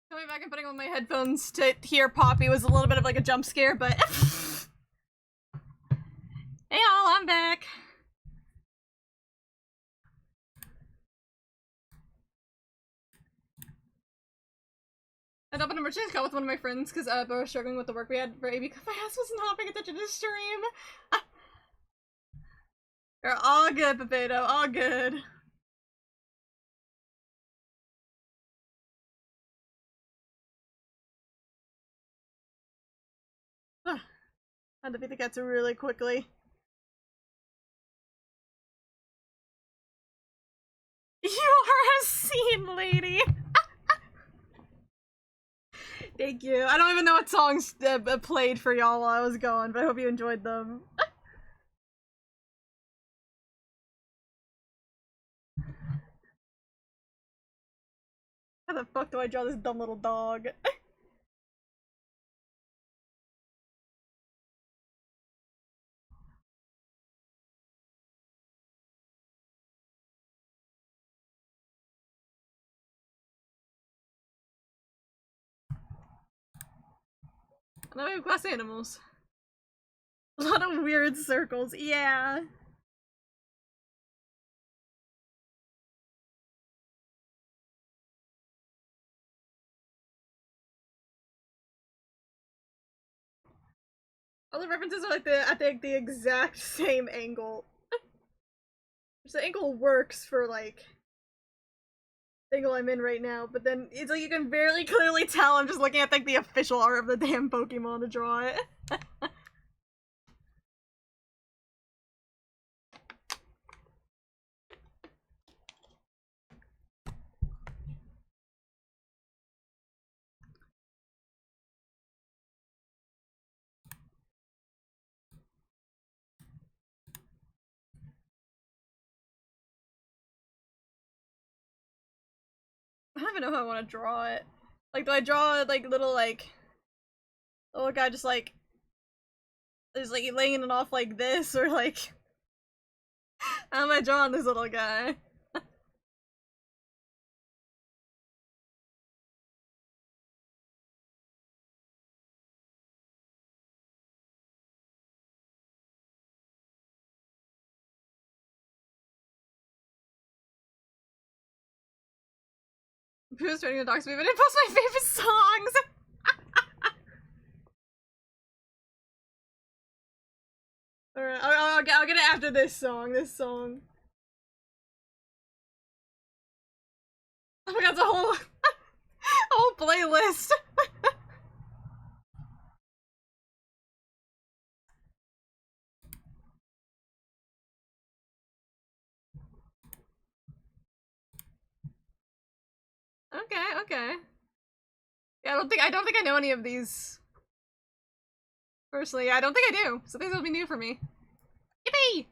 Coming back and putting on my headphones to hear Poppy was a little bit of like a jump scare, but hey y'all, I'm back. I opened a merchant call with one of my friends because I was struggling with the work we had for AB because my ass was not paying attention to the stream. They're all good, Potato, all good. Had to beat the cats really quickly. You are a scene lady! Thank you. I don't even know what songs played for y'all while I was going, but I hope you enjoyed them. How the fuck do I draw this dumb little dog? Now we have glass animals. A lot of weird circles, yeah. All the references are like I think the exact same angle. Which the angle works for like the angle I'm in right now, but then it's like you can very clearly tell I'm just looking at like the official art of the damn Pokemon to draw it. I don't even know how I want to draw it. Like, do I draw like little guy just like laying it off like this, or like how am I drawing this little guy? Who's turning the dogs to me, but it posts my favorite songs. Alright, I'll get it after this song. Oh my god, it's a whole whole playlist. Okay. Yeah, I don't think I know any of these. Personally, I don't think I do. So these will be new for me. Yippee!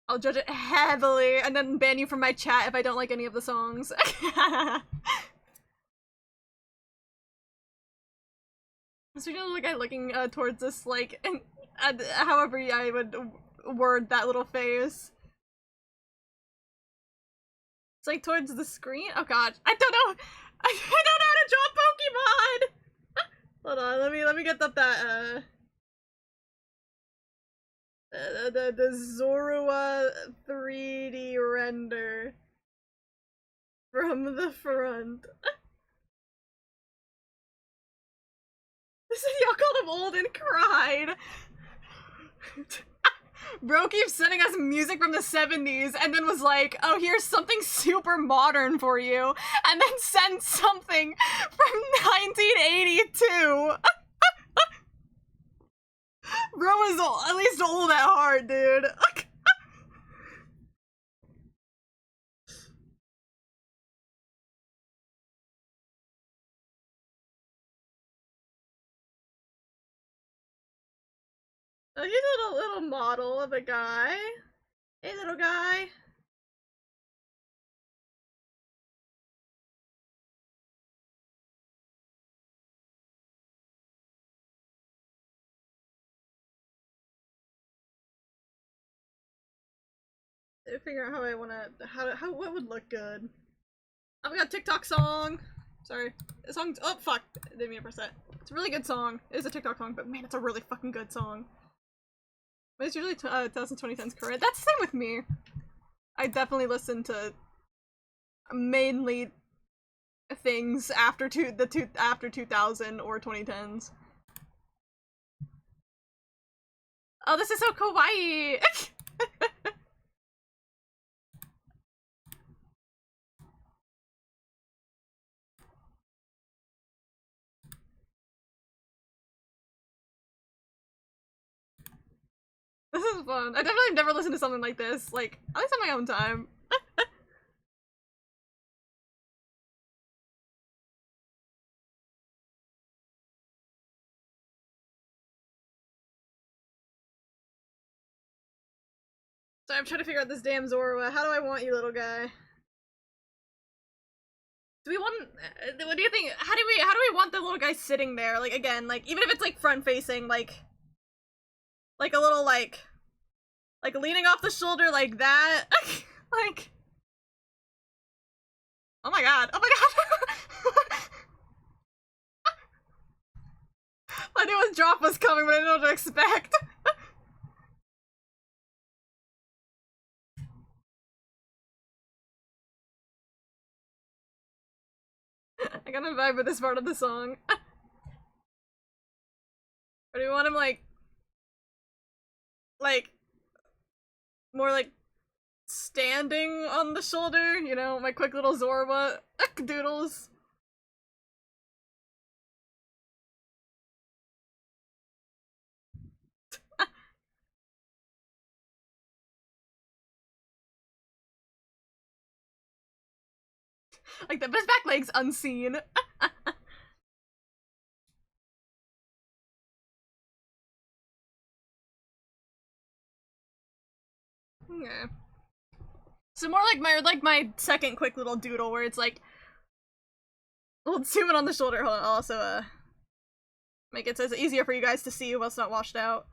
I'll judge it heavily and then ban you from my chat if I don't like any of the songs. So you're like looking towards this, like, however I would word that little face. It's like towards the screen? Oh god, I don't know! I don't know how to draw Pokemon! Hold on, let me get up that, the Zorua 3D render from the front. This y'all called him old and cried. Bro keeps sending us music from the 70s and then was like, oh, here's something super modern for you, and then sent something from 1982. Bro was at least old at heart, dude. Oh, he's a little model of a guy. Hey, little guy. figure out how I wanna what would look good. I've got a TikTok song. Sorry. The song's oh fuck. Didn't mean to press that. It's a really good song. It is a TikTok song, but man, it's a really fucking good song. But it's usually 2010s current. That's the same with me. I definitely listen to mainly things after after 2000 or 2010s. Oh, this is so kawaii! This is fun. I definitely have never listened to something like this, like, at least on my own time. So I'm trying to figure out this damn Zorua. How do I want you, little guy? Do we want? What do you think? How do we want the little guy sitting there? Like again, like even if it's like front facing, like a little like leaning off the shoulder like that, like. Oh my god! Oh my god! I knew a drop was coming, but I didn't know what to expect. I gotta vibe with this part of the song. Or do we want him like more like standing on the shoulder? You know, my quick little Zorua doodles. Like that, but his back leg's unseen. Okay. So more like my second quick little doodle where it's like we'll zoom in on the shoulder. Hold on, I'll also make it so it's easier for you guys to see while it's not washed out.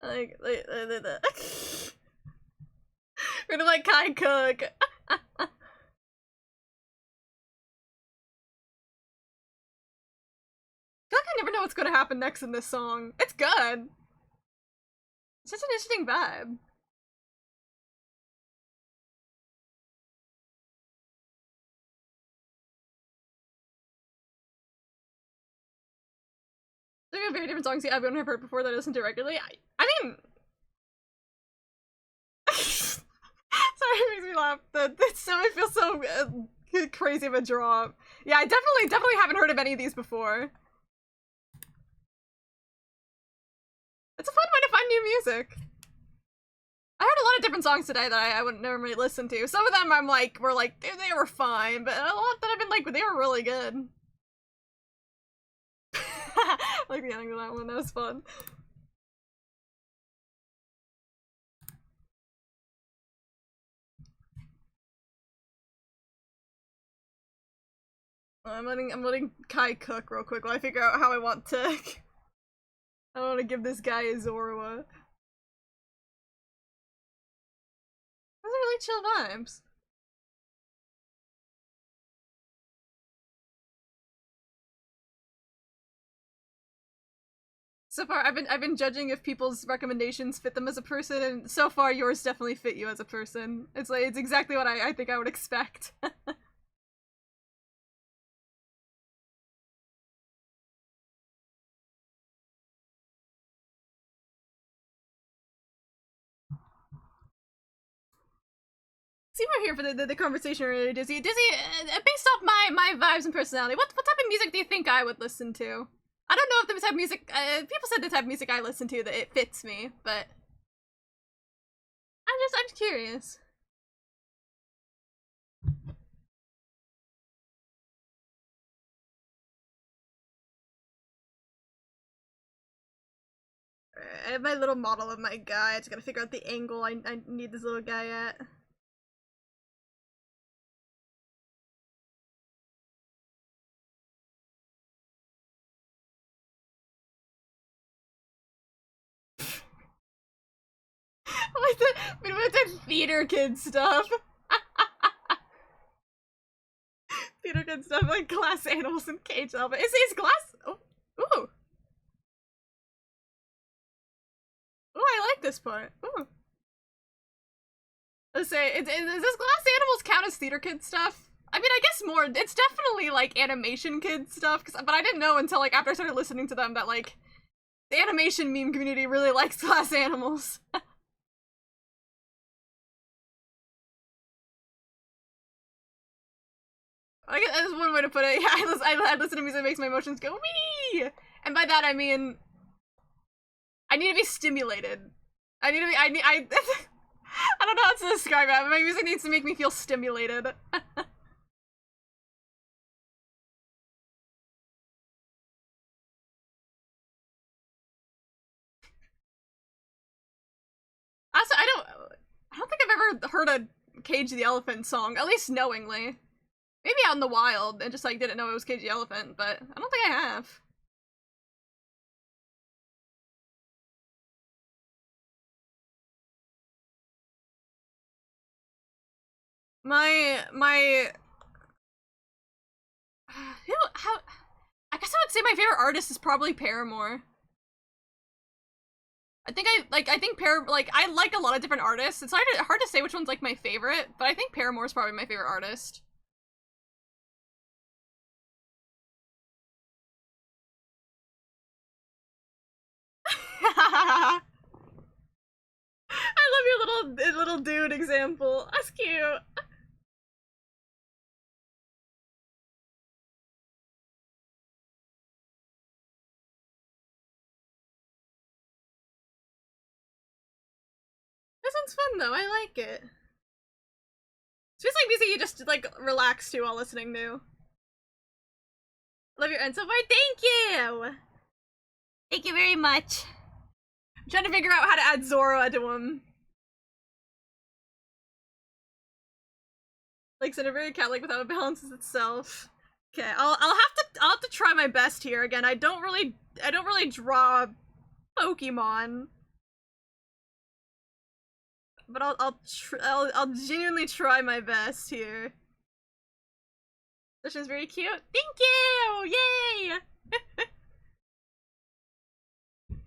Like we're gonna like Kai Cook. I feel like I never know what's gonna happen next in this song. It's good. It's just an interesting vibe. There are very different songs I've heard before that I listen to regularly. I mean, sorry, it makes me laugh. It feels so crazy of a drop. Yeah, I definitely haven't heard of any of these before. It's a fun way to find new music. I heard a lot of different songs today that I wouldn't normally listen to. Some of them were like, they were fine, but a lot that I've been like, they were really good. I like the ending of that one, that was fun. I'm letting Kai cook real quick while I figure out how I want to I want to give this guy a Zorua. Those are really chill vibes. So far, I've been judging if people's recommendations fit them as a person, and so far yours definitely fit you as a person. It's like it's exactly what I think I would expect. See, we're here for the conversation earlier, Dizzy. Dizzy, based off my vibes and personality, what type of music do you think I would listen to? I don't know if the type of music, people said the type of music I listen to that it fits me, but I'm just curious. I have my little model of my guy. I just gotta figure out the angle I need this little guy at. with the theater kid stuff. Theater kid stuff like glass animals and cage elephant. Is glass? Oh, ooh. Ooh, I like this part. Ooh. Let's say, does this glass animals count as theater kid stuff? I mean, I guess more. It's definitely like animation kid stuff, but I didn't know until like after I started listening to them that like the animation meme community really likes glass animals. I guess that's one way to put it. Yeah, I listen to music that makes my emotions go wee, and by that I mean I need to be stimulated. I don't know how to describe it, but my music needs to make me feel stimulated. Also, I don't think I've ever heard a Cage the Elephant song, at least knowingly. Maybe out in the wild and just like didn't know it was Cage the Elephant, but I don't think I have. My how I guess I would say my favorite artist is probably Paramore. I think I like a lot of different artists. It's hard to say which one's like my favorite, but I think Paramore is probably my favorite artist. I love your little dude example. That's cute. This one's fun though. I like it. It's just like music you just like relax to while listening to. Love your end so far. Thank you. Thank you very much. I'm trying to figure out how to add Zoro to him. Like Cinderella Cat, without a balances itself. Okay, I'll have to try my best here. Again, I don't really draw Pokemon, but I'll genuinely try my best here. This is very cute. Thank you! Yay!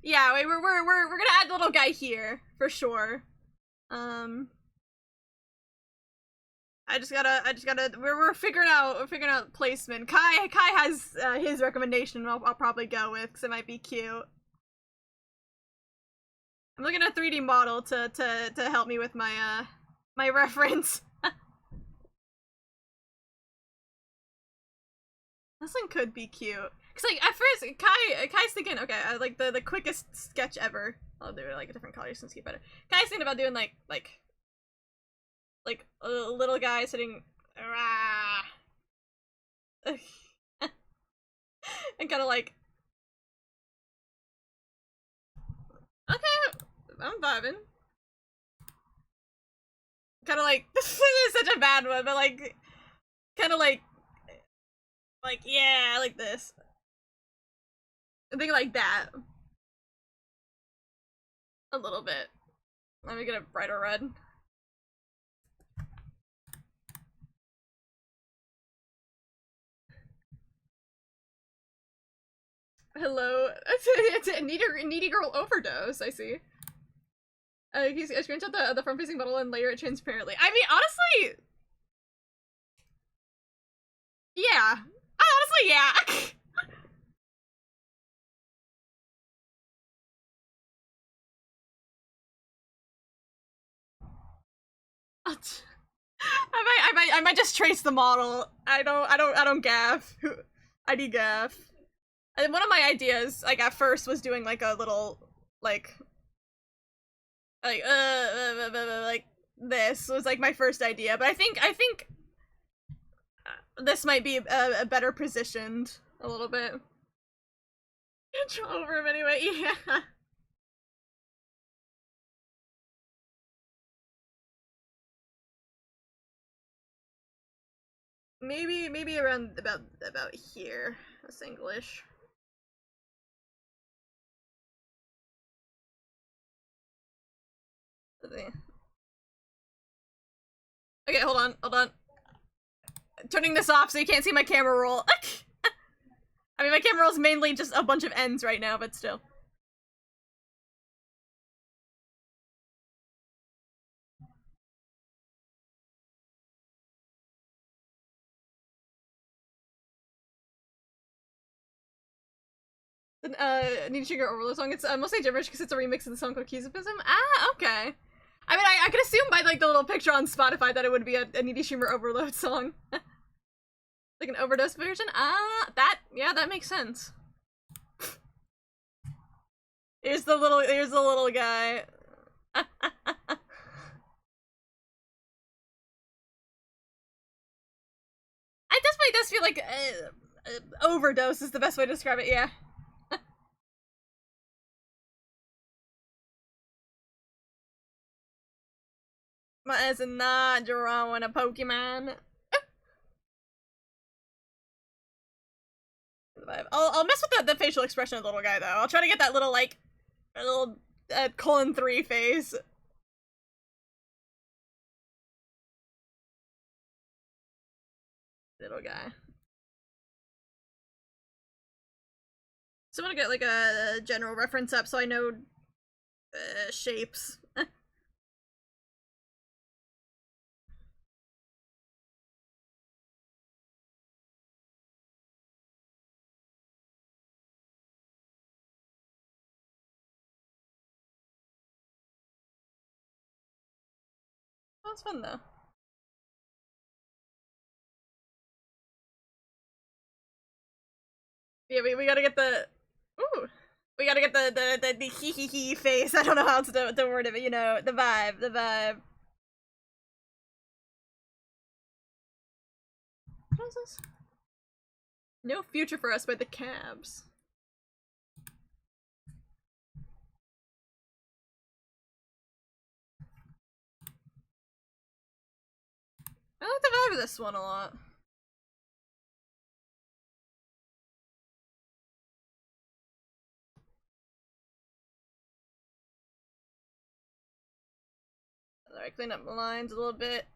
Yeah, wait, we're gonna add the little guy here for sure. We're figuring out placement. Kai has his recommendation. I'll probably go with because it might be cute. I'm looking at a 3D model to help me with my my reference. This one could be cute. Cause like at first Kai's thinking, okay, like the quickest sketch ever. I'll do it like a different color since it's better. Kai's thinking about doing like a little guy sitting and kind of like, okay, I'm vibing. Kind of like, this is such a bad one, but like, kind of like yeah, like this. I think like that. A little bit. Let me get a brighter red. Hello. It's a needy girl overdose, I see. You screenshot the front-facing model and layer it transparently. I mean, honestly... Yeah. Honestly, yeah. I might just trace the model. I don't gaff. I need gaff. And one of my ideas, like at first, was doing like a little, like this was like my first idea, but I think this might be a better positioned a little bit. Control over him anyway. Yeah. Maybe around about here. That's English. Let's see. Okay, hold on, hold on. Turning this off so you can't see my camera roll. I mean, my camera roll is mainly just a bunch of ends right now, but still. Need to Sugar Overload song. It's mostly gibberish because it's a remix of the song called Keysophism. Ah, okay. I mean, I could assume by like the little picture on Spotify that it would be a Needy Schumer Overload song. Like an overdose version? Ah, that makes sense. Here's the little guy. It definitely does feel like overdose is the best way to describe it, yeah. My ass is not drawing a Pokemon. I'll mess with the facial expression of the little guy though. I'll try to get that little like little :3 face. Little guy. So I want to get like a general reference up so I know shapes. That's fun though. Yeah, we gotta get the ooh. We gotta get the hee hee hee face. I don't know how else to word it, but you know, the vibe, the vibe. What is this? No Future for Us by the Cabs. I like the vibe of this one a lot. Alright, clean up the lines a little bit.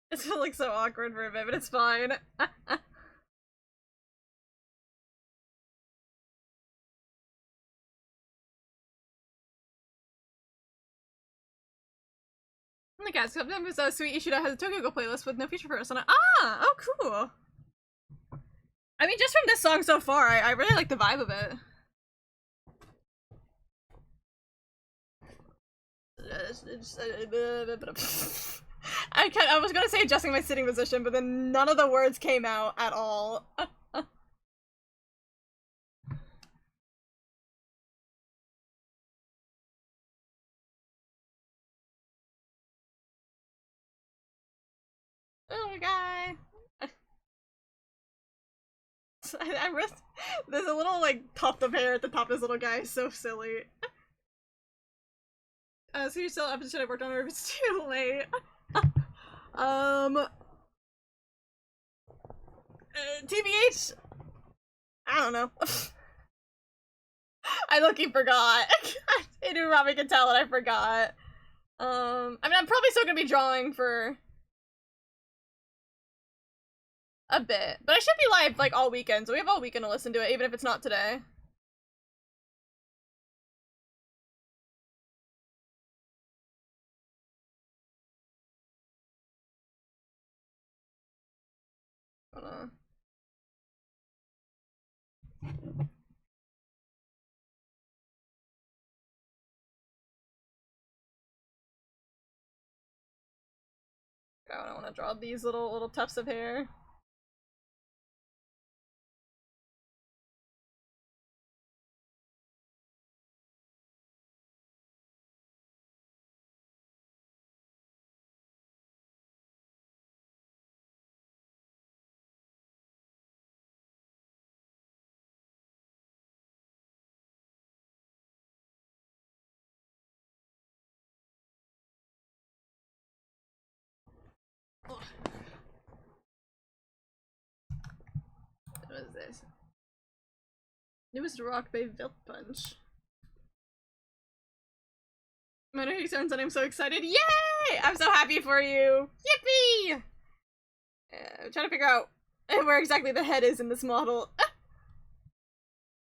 It's like so awkward for a bit, but it's fine. The Cats Club is so sweet. Ishida has a Tokyo Go playlist with No Future for Us on it. Ah! Oh, cool. I mean, just from this song so far, I really like the vibe of it. I was gonna say adjusting my sitting position, but then none of the words came out at all. Oh, guy. I risked. There's a little like tuft of hair at the top of this little guy. So silly. So you still episode I worked on, or if it's too late. TBH. I don't know. I low-key forgot. I knew Robbie could tell that I forgot. I mean, I'm probably still gonna be drawing for a bit, but I should be live like all weekend, so we have all weekend to listen to it, even if it's not today. I don't want to draw these little tufts of hair. Ugh. What is this? Newest Rock Bay Vilt Punch. My new turns on, I'm so excited. Yay! I'm so happy for you. Yippee! I'm trying to figure out where exactly the head is in this model.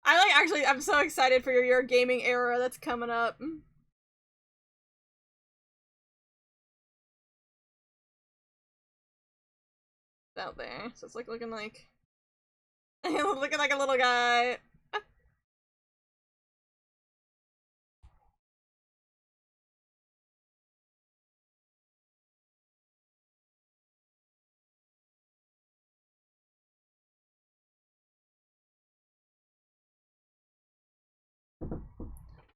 I'm so excited for your gaming era that's coming up. Out there, so it's like looking like looking like a little guy.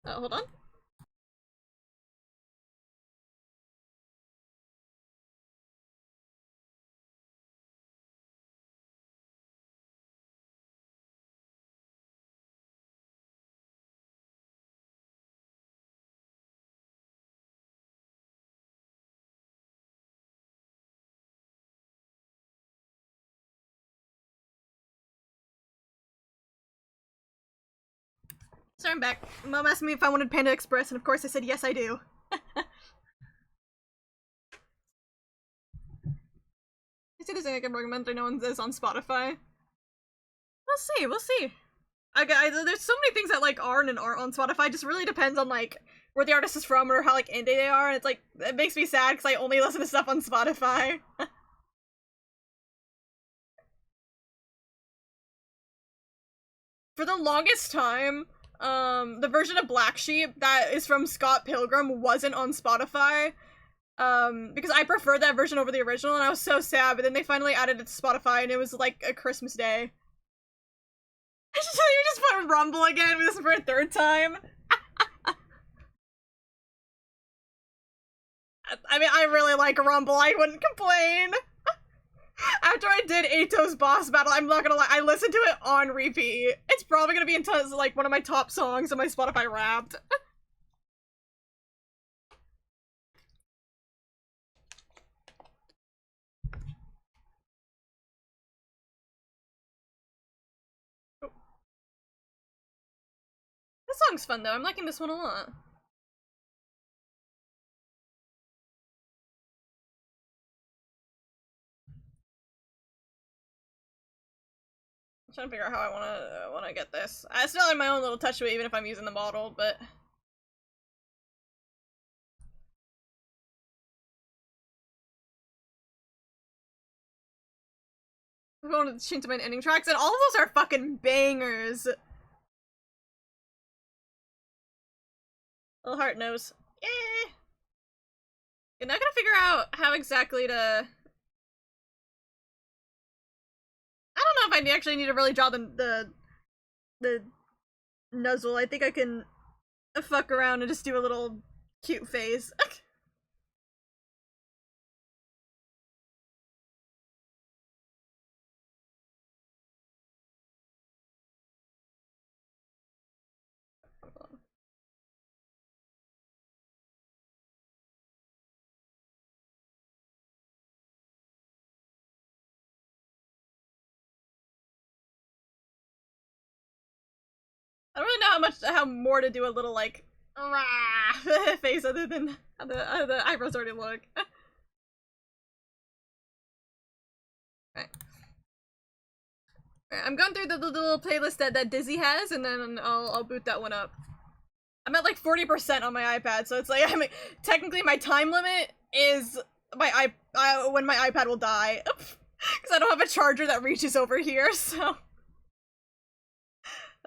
Oh, hold on. So I'm back. Mom asked me if I wanted Panda Express, and of course I said yes, I do. You see there's anything I can recommend that no one says on Spotify? We'll see, we'll see. There's so many things that like aren't on Spotify. It just really depends on like where the artist is from or how like indie they are, and it's like it makes me sad because I only listen to stuff on Spotify. For the longest time, the version of Black Sheep that is from Scott Pilgrim wasn't on Spotify. Because I preferred that version over the original, and I was so sad, but then they finally added it to Spotify, and it was like a Christmas day. You just put Rumble again, this is for a third time. I mean, I really like Rumble, I wouldn't complain. After I did Ato's boss battle, I'm not gonna lie, I listened to it on repeat. It's probably gonna be like one of my top songs on my Spotify Wrapped. This song's fun though, I'm liking this one a lot. I'm trying to figure out how I wanna get this. I still have my own little touch to it even if I'm using the model, but I'm going to the Shintoman ending tracks, and all of those are fucking bangers. Little Heart knows. Yay! I'm not gonna figure out how exactly to... I don't know if I actually need to really draw the nuzzle. I think I can fuck around and just do a little cute face. I don't really know how more to do a little like rah face other than how the eyebrows already look. Right. I'm going through the little playlist that Dizzy has, and then I'll boot that one up. I'm at like 40% on my iPad, so it's like, I mean, technically my time limit is when my iPad will die. Because I don't have a charger that reaches over here, so...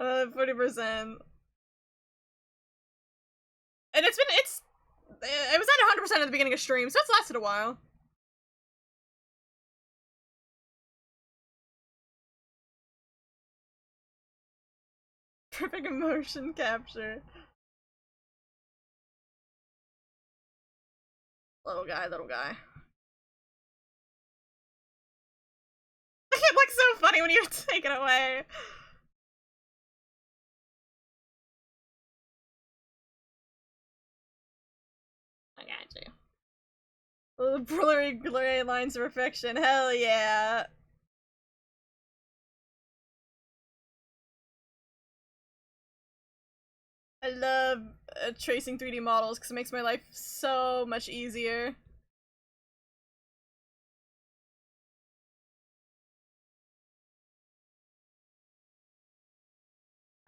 40%. And it was at 100% at the beginning of stream, so it's lasted a while. Perfect motion capture. Little guy, little guy. It looks so funny when you take it away. I got you. The blurry lines of perfection. Hell yeah. I love tracing 3D models because it makes my life so much easier.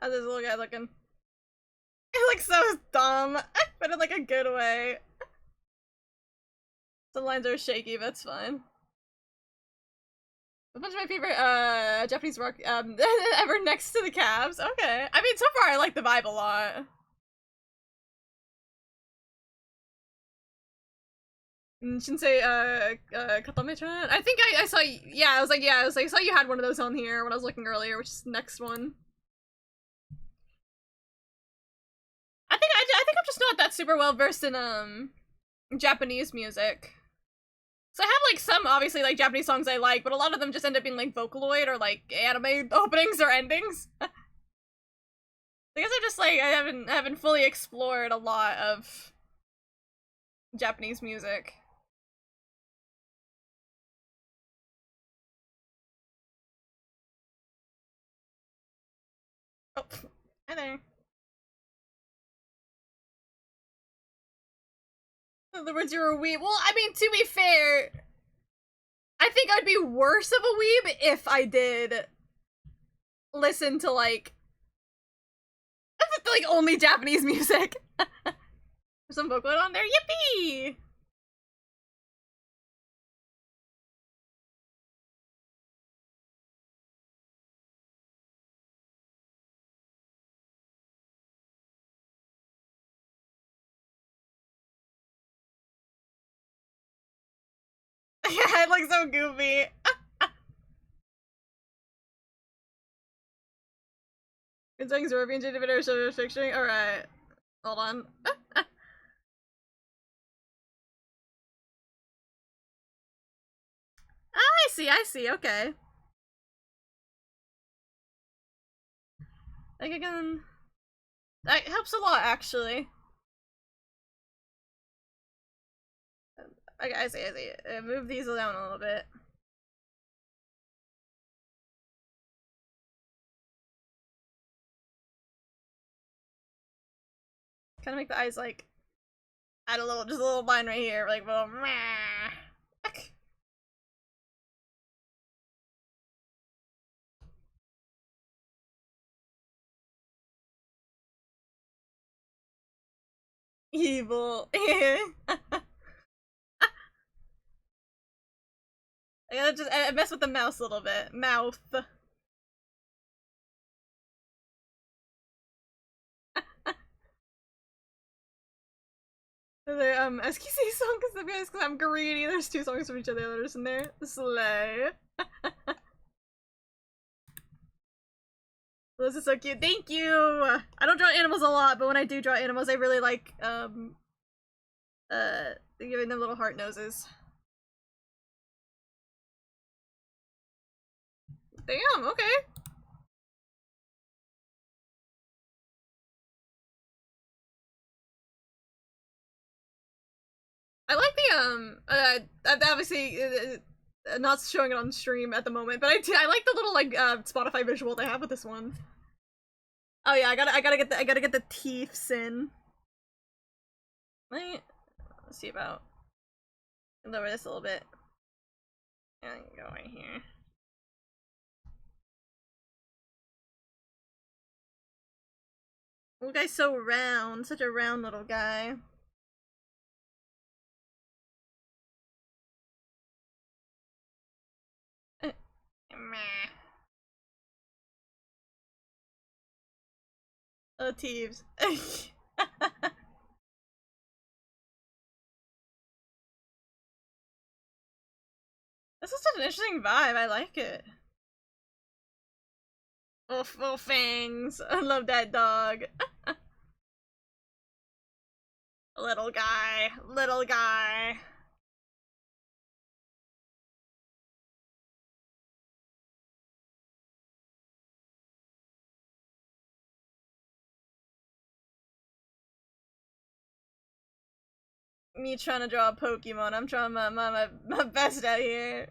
How's this little guy looking? He looks so dumb, but in like a good way. Some lines are shaky, but it's fine. A bunch of my favorite Japanese rock ever next to the Cavs. Okay. I mean, so far I like the vibe a lot. Shinsei Katome-chan? I think I saw, yeah, I was like, I saw you had one of those on here when I was looking earlier, which is the next one. I think I'm just not that super well versed in Japanese music. So I have like some obviously like Japanese songs I like, but a lot of them just end up being like Vocaloid or like anime openings or endings. I guess I just like I haven't fully explored a lot of Japanese music. Oh, hi there. In other words, you're a weeb. Well, I mean, to be fair, I think I'd be worse of a weeb if I did listen to like only Japanese music. There's some Vocaloid on there. Yippee! Yeah, it looks so goofy. Considering Zorobian Jade show fiction. Alright. Hold on. I see, okay. Like again, that helps a lot actually. Okay, I see. Move these down a little bit. Kind of make the eyes like add just a little line right here, like little. Evil. I gotta just mess with the mouse a little bit. Mouth. The SKC song because I'm greedy. There's two songs from each of the others in there. Slay. This is so cute. Thank you. I don't draw animals a lot, but when I do draw animals, I really like giving them little heart noses. Damn. Okay. I like the obviously not showing it on stream at the moment, but I like the little like Spotify visual they have with this one. Oh yeah, I gotta get the teeths in. Let's see about lower this a little bit. And go right here. Little guy's so round, such a round little guy. Oh, Teeves. This is such an interesting vibe. I like it. Oh, fangs. I love that dog. Little guy. Little guy. me trying to draw a Pokemon. I'm trying my best out here.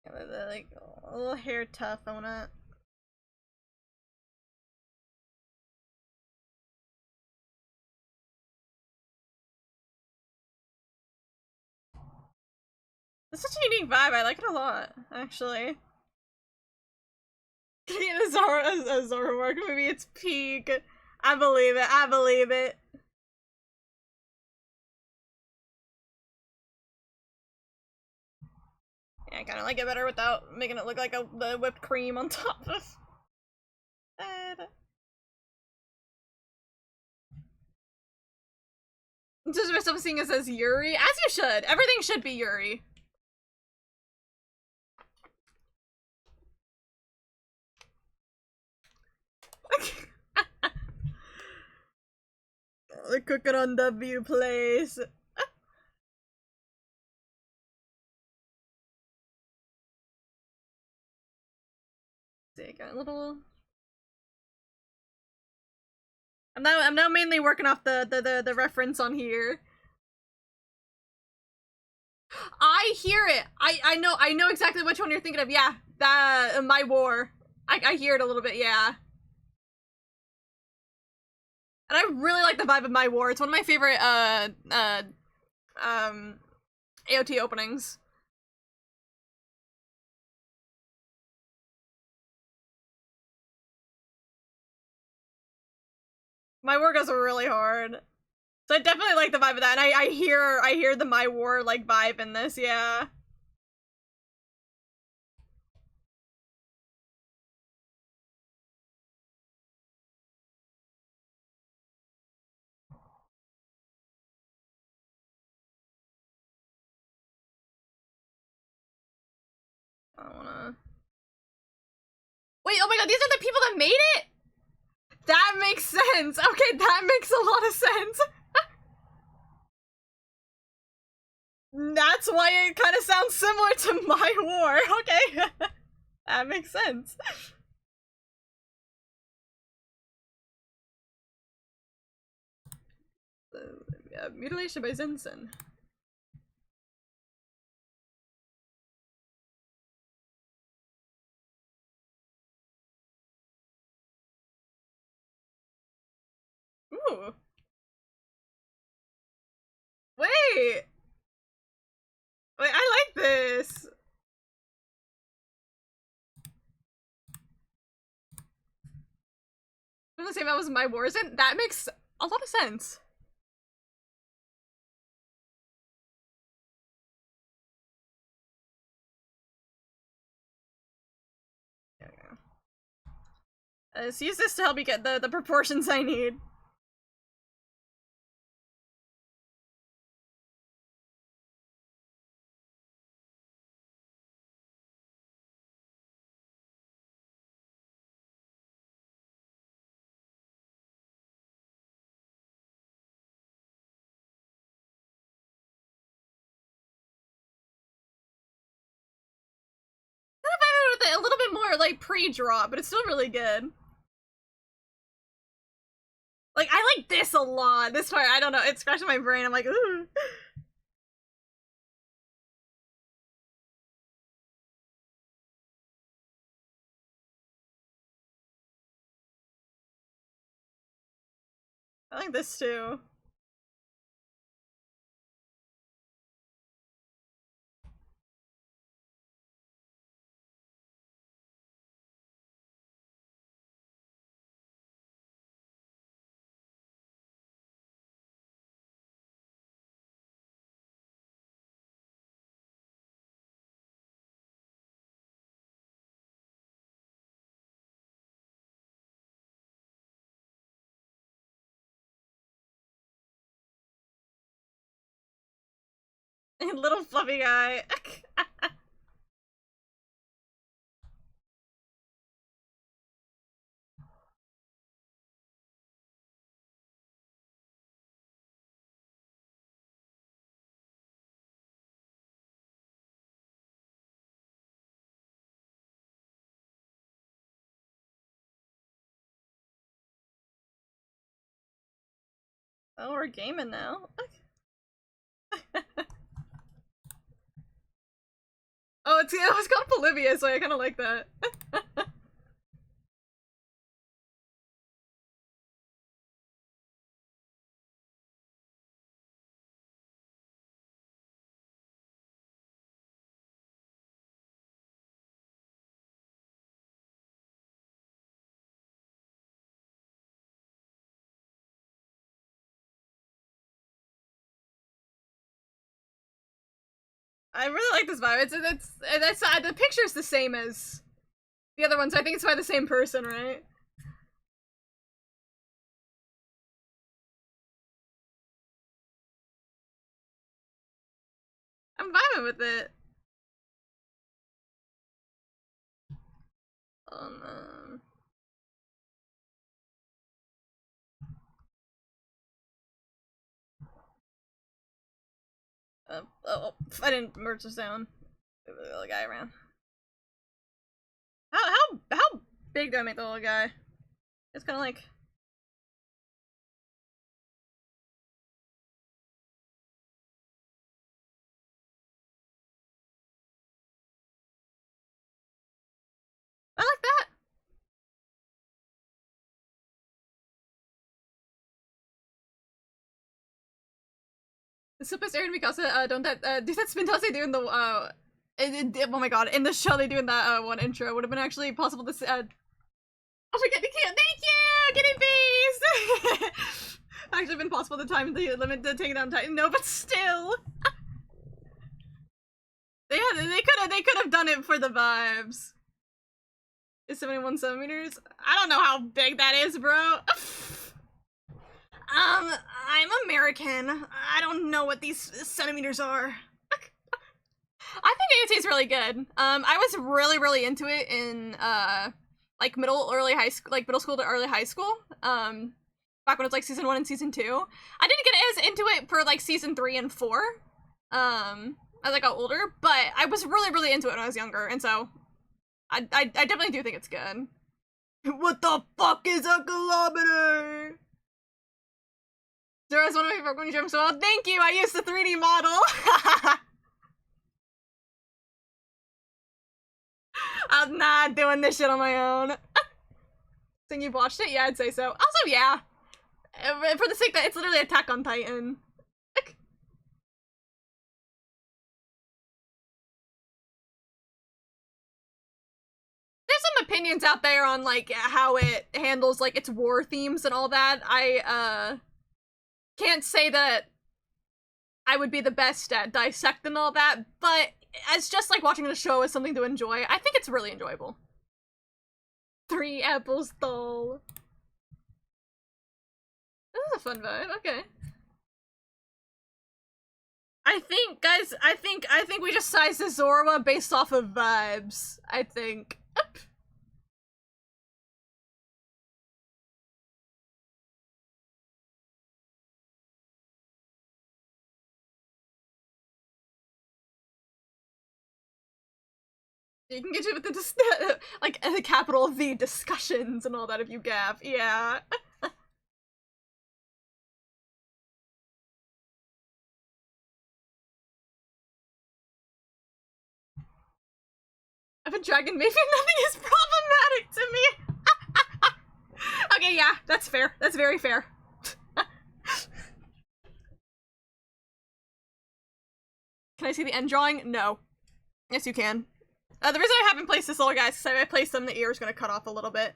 Yeah, like a little hair tough. I wanna. It's such a unique vibe. I like it a lot, actually. A Zoroark movie, it's peak. I believe it. I believe it. Yeah, I kind of like it better without making it look like the whipped cream on top of it. Just myself seeing it says Yuri, as you should. Everything should be Yuri. They're cooking on W place. See, got a little. I'm now mainly working off the reference on here. I hear it. I know exactly which one you're thinking of. Yeah, that My War. I hear it a little bit. Yeah. And I really like the vibe of My War. It's one of my favorite AOT openings. My War goes really hard. So I definitely like the vibe of that, and I hear the My War like vibe in this, yeah. I don't wanna. Wait, oh my god, these are the people that made it? That makes sense. Okay, that makes a lot of sense. That's why it kind of sounds similar to My War. Okay. That makes sense. Mutilation by Zensen. Ooh. Wait! Wait, I like this! I'm the same as My War, isn't that makes a lot of sense. There we go. Let's use this to help me get the proportions I need. A little bit more like pre-draw, but it's still really good. Like, I like this a lot. This part, I don't know, it's scratching my brain. I'm like, ooh. I like this too. Little fluffy guy. Oh, we're gaming now. Oh, it's called Bolivia, so I kind of like that. I really like this vibe. It's the picture's the same as the other ones. I think it's by the same person, right? I'm vibing with it. Um, oh, I didn't merge this down. The little guy around. How big do I make the little guy? It's kind of like. I like that. Super Aaron Mikasa, don't that do that spin toss they do in the oh my god, in the show they do in that one intro would have been actually possible to oh my god, thank you, getting beast. Actually been possible to time the limit to take down Titan. No, but still. They could have done it for the vibes. Is 71 centimeters? I don't know how big that is, bro. I'm American. I don't know what these centimeters are. I think AOT is really good. I was really into it in like middle school to early high school. Back when it was like season 1 and season 2. I didn't get as into it for like season 3 and 4. As I got older, but I was really into it when I was younger, and so I definitely do think it's good. What the fuck is a kilometer? Zero is one of my favorite Pokemon gems, so thank you! I used the 3D model! I'm not doing this shit on my own. Think you've watched it? Yeah, I'd say so. Also, yeah. For the sake that it's literally Attack on Titan. There's some opinions out there on, like, how it handles, like, its war themes and all that. I, can't say that I would be the best at dissecting all that, but as just, like, watching the show as something to enjoy, I think it's really enjoyable. 3 apples doll. This is a fun vibe, okay. I think, guys, I think we just sized the Zorua based off of vibes. I think. You can get you with the like the capital V discussions and all that if you gaff. Yeah. If a dragon maybe nothing is problematic to me. Okay, yeah, that's fair. That's very fair. Can I see the end drawing? No. Yes, you can. The reason I haven't placed this little guy is because if I place them, the ear is going to cut off a little bit.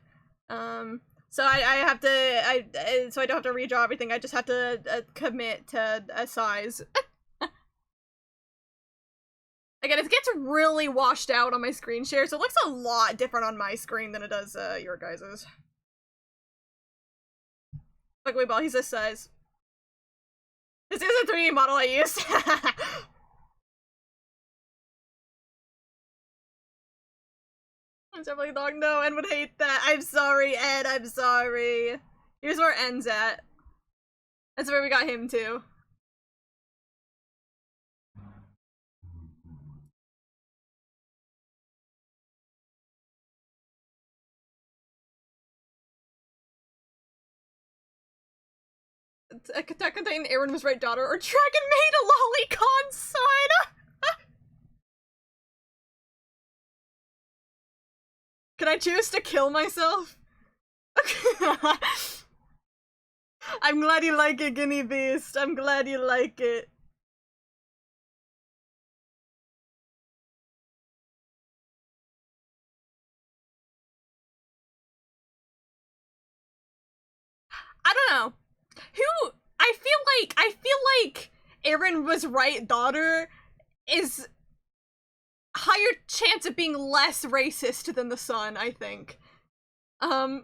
So I have to, so I don't have to redraw everything, I just have to commit to a size. Again, it gets really washed out on my screen share, so it looks a lot different on my screen than it does, your guys's. Like, wait, ball, he's this size. This is a 3D model I used. I'm definitely dog, no, Ed would hate that. I'm sorry, Ed, I'm sorry. Here's where En's at. That's where we got him too. Attack on Titan, Aaron was right daughter, or Dragon Maid a lolicon son! Can I choose to kill myself? I'm glad you like it, Guinea Beast. I'm glad you like it. I don't know. I feel like Aaron was right daughter is higher chance of being less racist than the son, I think. I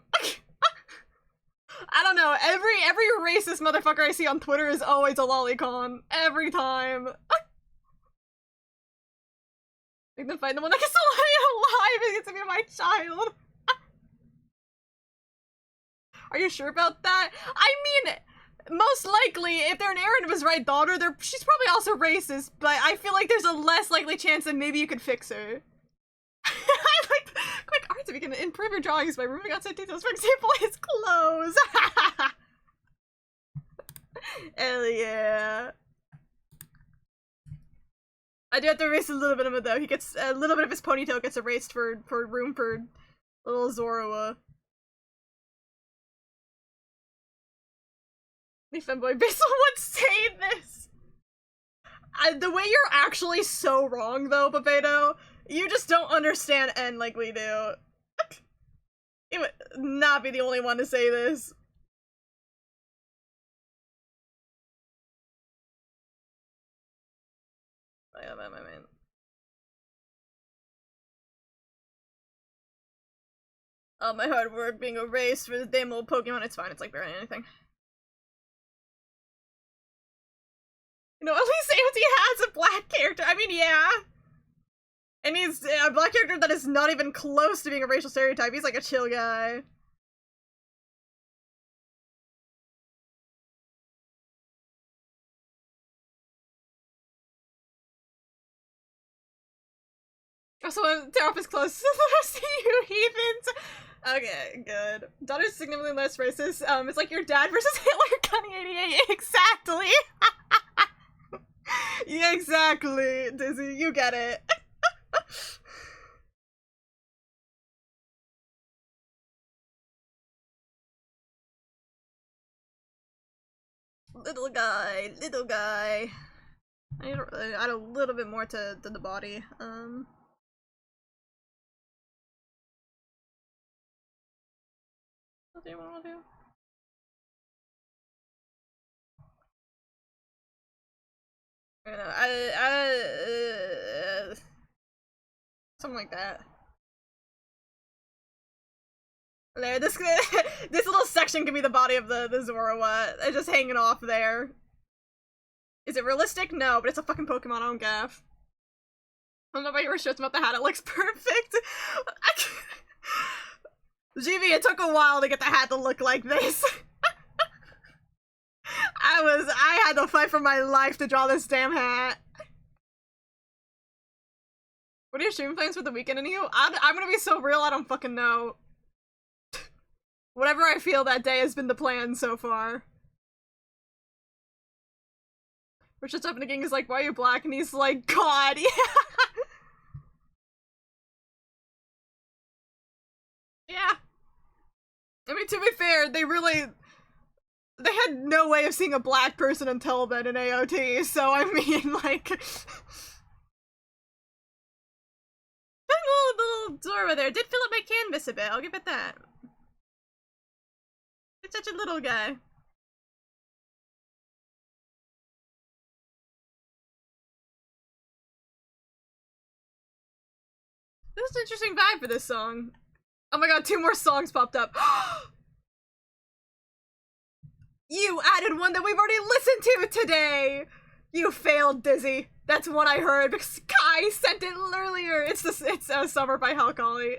don't know. Every racist motherfucker I see on Twitter is always a lolicon. Every time. Make them find the one that gets alive and gets to be my child. Are you sure about that? I mean, most likely, if they're an Aaron was right daughter, she's probably also racist, but I feel like there's a less likely chance that maybe you could fix her. I like quick art so we can improve your drawings by removing outside details. For example, his clothes. Hell yeah. I do have to erase a little bit of it though. He gets a little bit of his ponytail gets erased for room for little Zoroa. The femboy Basil would say this. The way you're actually so wrong though, Papedo, you just don't understand N like we do. You would not be the only one to say this. All my hard work being erased for the damn old Pokemon. It's fine, it's like barely anything. You know, at least Auntie has a black character. I mean, yeah. And he's a black character that is not even close to being a racial stereotype. He's like a chill guy. Also, tear off his clothes. See you heathens. Okay, good. Daughter's significantly less racist. It's like your dad versus Hitler Cunning 88. Exactly. Yeah, exactly, Dizzy. You get it. Little guy, little guy. I need to add a little bit more to the body. What do you want to do? Something like that. There, this this little section can be the body of the Zoroa, just hanging off there. Is it realistic? No, but it's a fucking Pokemon, I don't gaff. I don't know about your shirts about the hat, it looks perfect. GB, it took a while to get the hat to look like this. I had to fight for my life to draw this damn hat. What are your streaming plans for the weekend, and you? I'm gonna be so real, I don't fucking know. Whatever I feel that day has been the plan so far. We're just up in the gang is like, why are you black? And he's like, God, yeah. Yeah. I mean, to be fair, they had no way of seeing a black person until then in AOT, so I mean, like... The little Zora there did fill up my canvas a bit, I'll give it that. It's such a little guy. This is an interesting vibe for this song. Oh my god, 2 more songs popped up. You added one that we've already listened to today! You failed, Dizzy. That's one I heard because Kai sent it earlier. It's Summer by Halcali.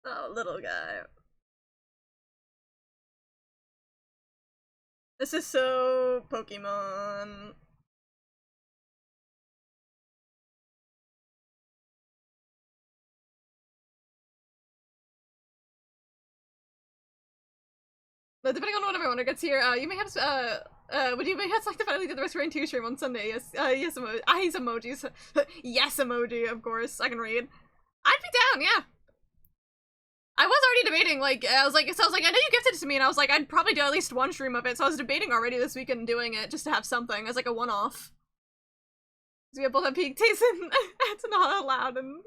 Oh, little guy. This is so Pokemon. But depending on when everyone gets here, you may have would you may have selected finally do the Restoring 2 stream on Sunday? Yes, yes eyes emojis. Yes emoji, of course. I can read. I'd be down, yeah. I was already debating, like, I was like, I know you gifted it to me, and I was like, I'd probably do at least one stream of it, so I was debating already this weekend doing it, just to have something, as like a one-off. So we both have peak taste, and it's not allowed, and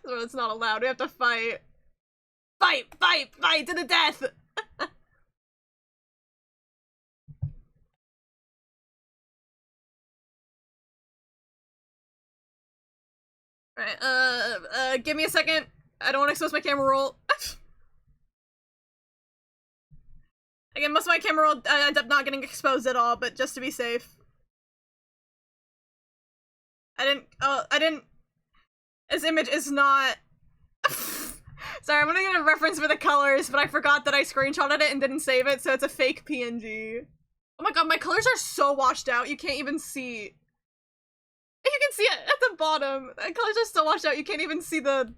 well, it's not allowed, we have to fight. Fight to the death! Alright, give me a second. I don't want to expose my camera roll. Again, most of my camera roll ends up not getting exposed at all, but just to be safe. This image is not... Sorry, I'm gonna get a reference for the colors, but I forgot that I screenshotted it and didn't save it, so it's a fake PNG. Oh my god, my colors are so washed out, you can't even see. You can see it at the bottom. The colors are so washed out, you can't even see the...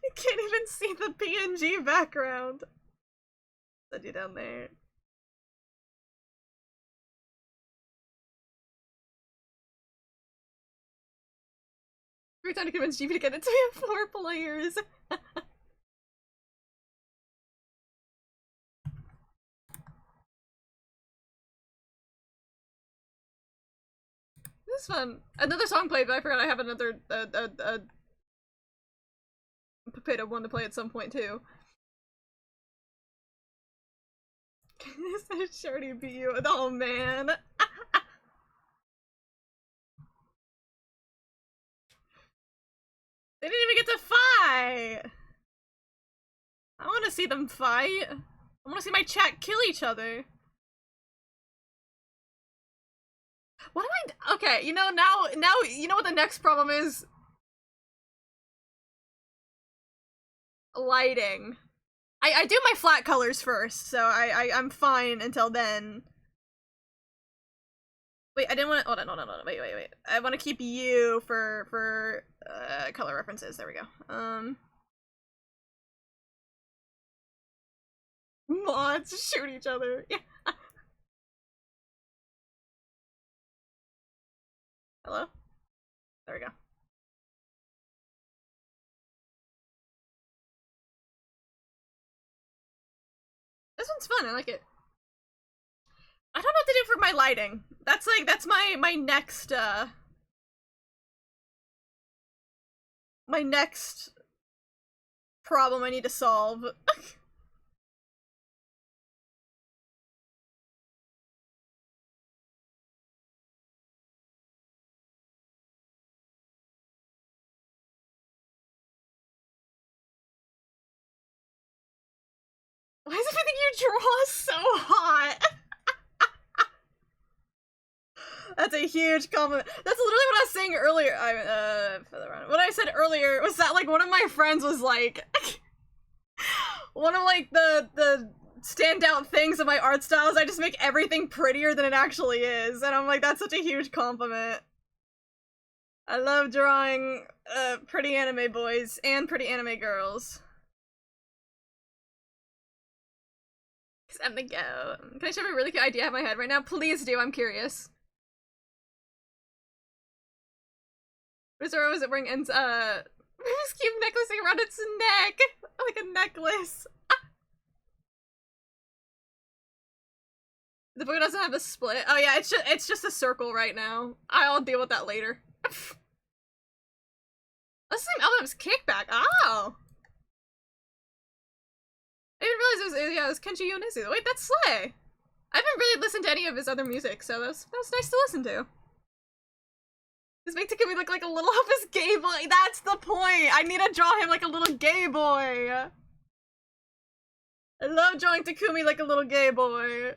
You can't even see the PNG background. Send you down there. Every time to convince GP to get it to be 4 players. This is fun. Another song played, but I forgot I have another potato one to play at some point too. Shorty beat you. Oh man. They didn't even get to fight! I wanna see them fight. I wanna see my chat kill each other. What am I- okay, you know, now, you know what the next problem is? Lighting. I do my flat colors first, so I'm fine until then. Wait, I didn't want to- hold on, wait. I want to keep you for color references, there we go. Mods shoot each other, yeah. Hello? There we go. This one's fun, I like it. I don't know what to do for my lighting. That's like, that's my next, my next problem I need to solve. Why does everything you draw so hot? That's a huge compliment. That's literally what I was saying earlier. What I said earlier was that, like, one of my friends was like, one of, like, the standout things of my art style is I just make everything prettier than it actually is. And I'm like, that's such a huge compliment. I love drawing, pretty anime boys and pretty anime girls. I'm the go. Can I share a really good idea I have in my head right now? Please do, I'm curious. Rizoro was it wearing ends Rubik's Cube necklacing around its neck! Like a necklace. The book doesn't have a split. Oh yeah, it's just a circle right now. I'll deal with that later. That's the same album as Kickback. Oh! I didn't realize it was Kenji Yonezu. Wait, that's Slay! I haven't really listened to any of his other music, so that was nice to listen to. This makes Takumi look like a little of his gay boy. That's the point! I need to draw him like a little gay boy! I love drawing Takumi like a little gay boy.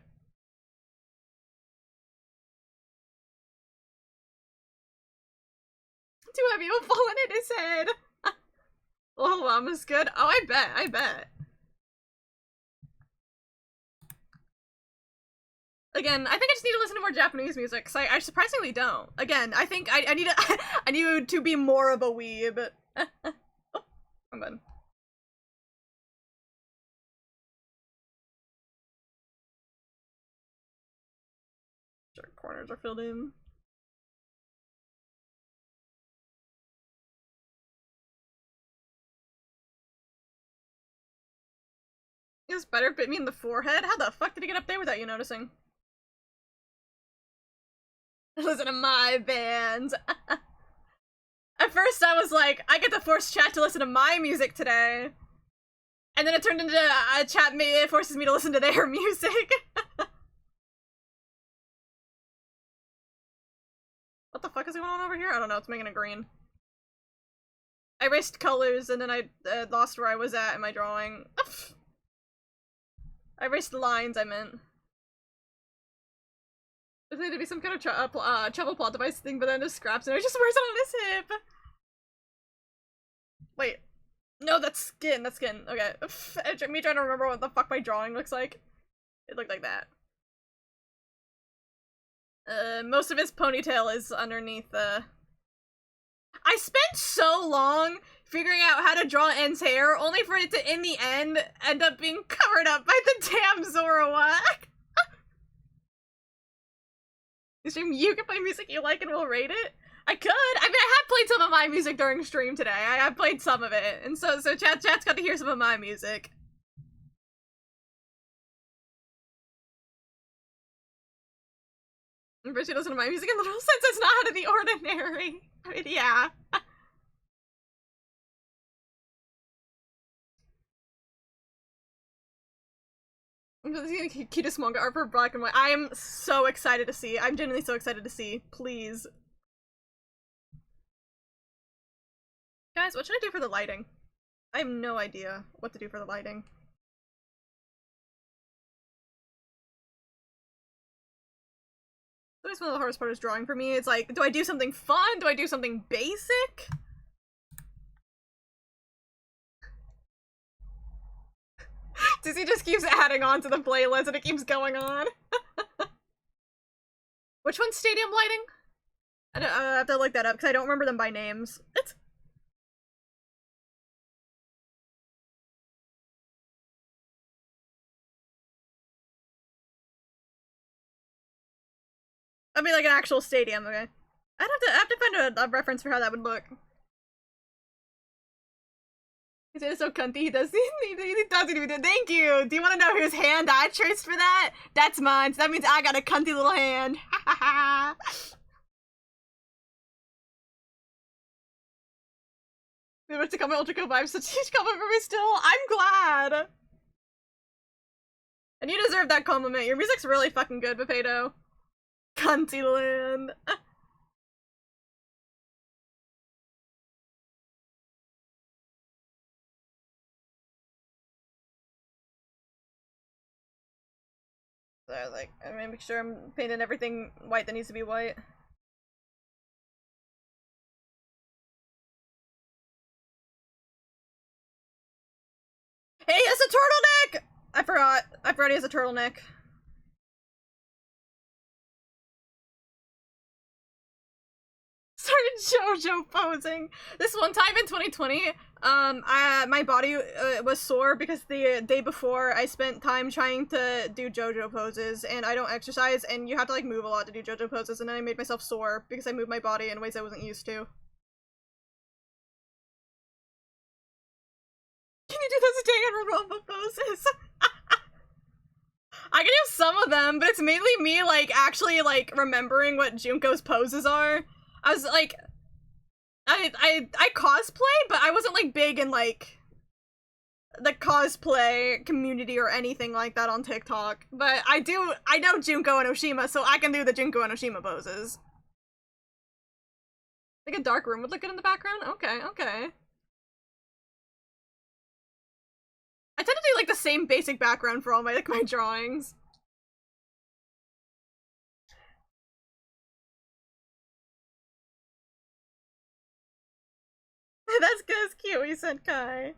Too heavy will fall in his head! Oh, Llama's good. Oh, I bet. Again, I think I just need to listen to more Japanese music, because I surprisingly don't. Again, I think I need to I need to be more of a weeb. Oh, I'm done. Sure, corners are filled in. His better bit me in the forehead? How the fuck did he get up there without you noticing? Listen to my bands. At first I was like, I get to force chat to listen to my music today. And then it turned into a chat it forces me to listen to their music. What the fuck is going on over here? I don't know, it's making it green. I erased colors and then I lost where I was at in my drawing. I erased lines, I meant. There's need to be some kind of travel plot device thing, but then just scraps and it just wears it on his hip. Wait. No, that's skin, that's skin. Okay. Me trying to remember what the fuck my drawing looks like. It looked like that. Most of his ponytail is underneath I spent so long figuring out how to draw En's hair, only for it to, in the end, end up being covered up by the damn Zoroark. You can play music you like and we'll rate it? I could! I mean, I have played some of my music during stream today. I have played some of it, and so chat's got to hear some of my music. First you listen to my music in literal sense, it's not out of the ordinary. I mean, yeah. This is the cutest manga art for black and white. I am so excited to see. I'm genuinely so excited to see. Please. Guys, what should I do for the lighting? I have no idea what to do for the lighting. That's one of the hardest part is drawing for me. It's like, do I do something fun? Do I do something basic? Dizzy just keeps adding on to the playlist and it keeps going on. Which one's stadium lighting? I have to look that up because I don't remember them by names. I mean, like an actual stadium, okay. I have to find a reference for how that would look. He said it's so cunty, he does even do. Thank you! Do you want to know whose hand I traced for that? That's mine, so that means I got a cunty little hand. We went to comment Ultra Cool Vibes, such huge compliment for me still. I'm glad! And you deserve that compliment. Your music's really fucking good, Potato. Cunty land. So, like, I'm gonna make sure I'm painting everything white that needs to be white. Hey, it's a turtleneck! I forgot he has a turtleneck. Started JoJo posing. This one time in 2020, my body was sore because the day before I spent time trying to do JoJo poses, and I don't exercise, and you have to like move a lot to do JoJo poses, and then I made myself sore because I moved my body in ways I wasn't used to. Can you do those Danganronpa poses? I can do some of them, but it's mainly me like actually like remembering what Junko's poses are. I was like, I cosplay, but I wasn't like big in like the cosplay community or anything like that on TikTok. But I know Junko and Oshima, so I can do the Junko and Oshima poses. Like a dark room would look good in the background? Okay, okay. I tend to do like the same basic background for all my like my drawings. That's good, Kiwi Senkai.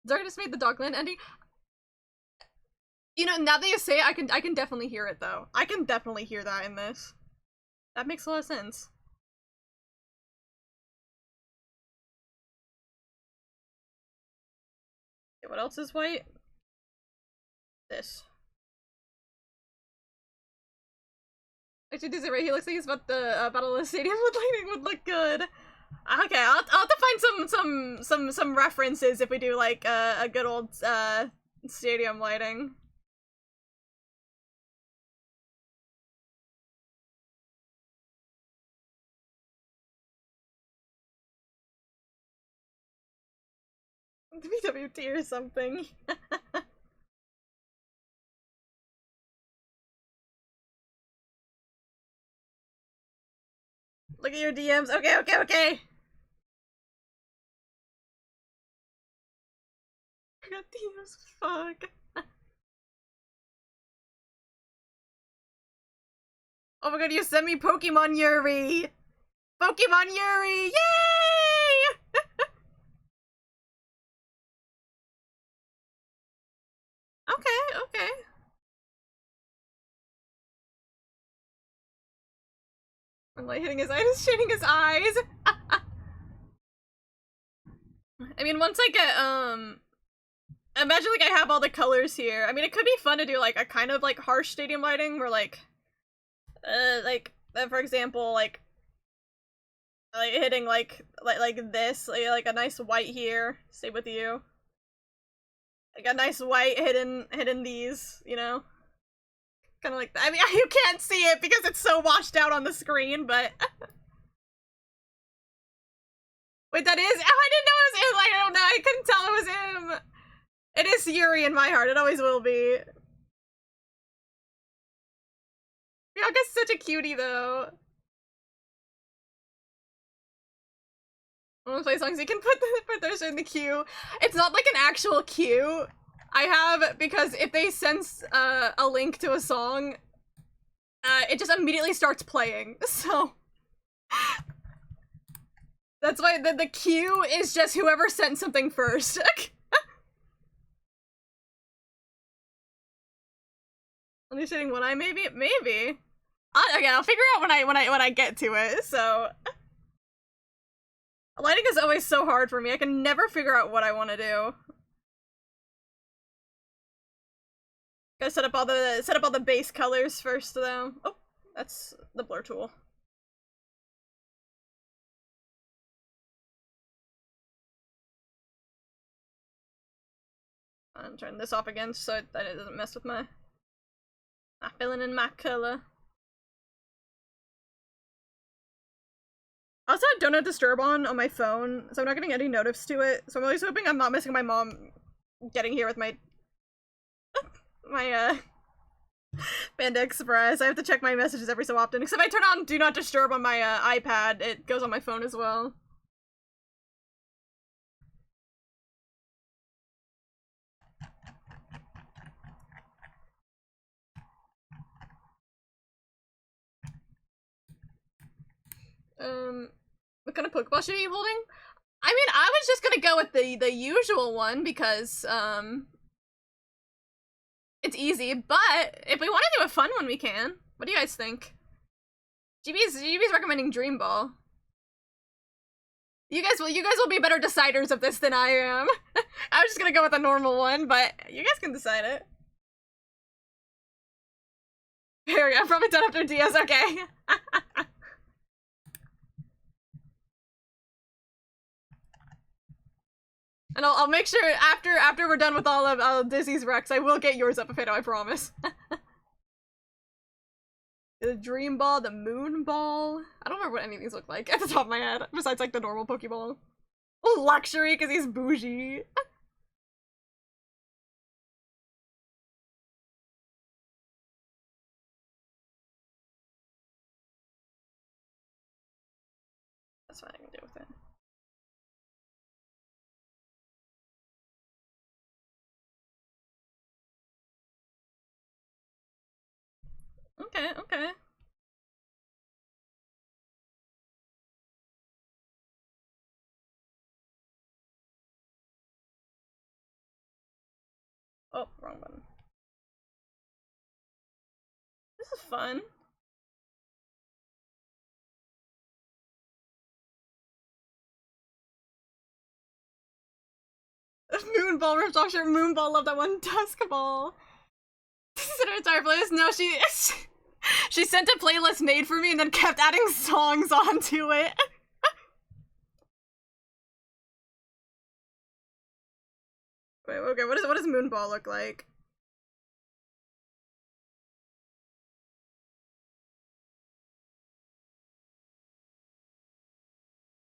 Zara just made the Dogland ending. You know, now that you say it, I can definitely hear it though. I can definitely hear that in this. That makes a lot of sense. Okay, what else is white? This. Actually, Desiree, he looks like he's about the Battle of the Stadium with lighting would look good. Okay, I'll have to find some references if we do like a good old stadium lighting. WWT or something. Look at your DMs. Okay, okay, okay. I got DMs. Fuck. Oh my god, you sent me Pokemon Yuri! Pokemon Yuri! Yay! Okay, okay. I'm like hitting his eyes, shading his eyes. I mean, once I get, imagine like I have all the colors here. I mean, it could be fun to do like a kind of like harsh stadium lighting where like, for example, like hitting like this, like a nice white here. Stay with you. Like a nice white hidden these, you know? Kind of like that. I mean, you can't see it because it's so washed out on the screen, but... Wait, that is? Oh, I didn't know it was him! I don't know, I couldn't tell it was him! It is Yuri in my heart, it always will be. Ryaka's such a cutie, though. I want to play songs you can put those in the queue. It's not like an actual queue. I have, because if they sense a link to a song, it just immediately starts playing, so... That's why the queue is just whoever sent something first. Only shading one eye, maybe? Maybe. Okay, I'll figure out when I get to it, so... Lighting is always so hard for me, I can never figure out what I want to do. Gotta set up all the base colors first, though. Oh, that's the blur tool. I'm turning this off again so that it doesn't mess with my filling in my color. I also have Do Not Disturb on my phone, so I'm not getting any notifs to it. So I'm always hoping I'm not missing my mom getting here with my Panda Express. I have to check my messages every so often. Because if I turn on Do Not Disturb on my iPad, it goes on my phone as well. What kind of Pokeball should you be holding? I mean, I was just gonna go with the usual one because, it's easy, but if we want to do a fun one, we can. What do you guys think? GB's recommending Dream Ball. You guys will be better deciders of this than I am. I was just gonna go with a normal one, but you guys can decide it. Here we go, I'm probably done after Diaz, okay. And I'll make sure after we're done with all of Dizzy's Rex, I will get yours up, Afeto, I promise. The Dream Ball, the Moon Ball. I don't remember what any of these look like at the top of my head, besides like the normal Pokeball. Luxury, because he's bougie. That's fine, I can deal with it. Okay, okay. Oh, wrong button. This is fun. Moonball ripped off shirt. Moonball loved that one. Dusk Ball. Consider it our place. No, She sent a playlist made for me and then kept adding songs onto it. Wait, okay, what does Moonball look like?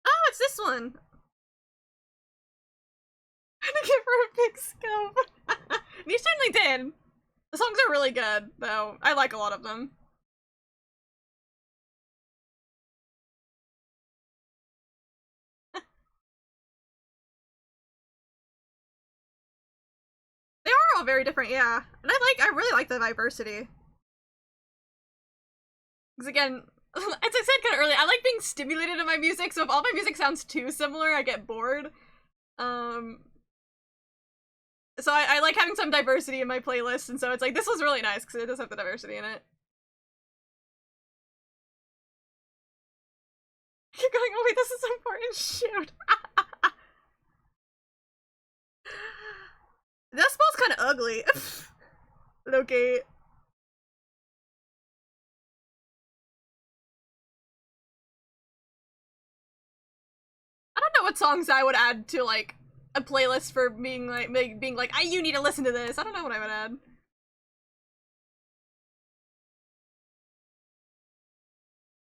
Oh, it's this one! I had to give her a big scope. You certainly did. The songs are really good, though. I like a lot of them. They are all very different, yeah. And I really like the diversity. Because again, as I said kind of earlier, I like being stimulated in my music, so if all my music sounds too similar, I get bored. So I like having some diversity in my playlist, and so it's like, this was really nice, because it does have the diversity in it. Keep going, oh wait, this is important, shoot. That spell's kind of ugly. Okay. I don't know what songs I would add to, like, a playlist for being like, you need to listen to this. I don't know what I would add.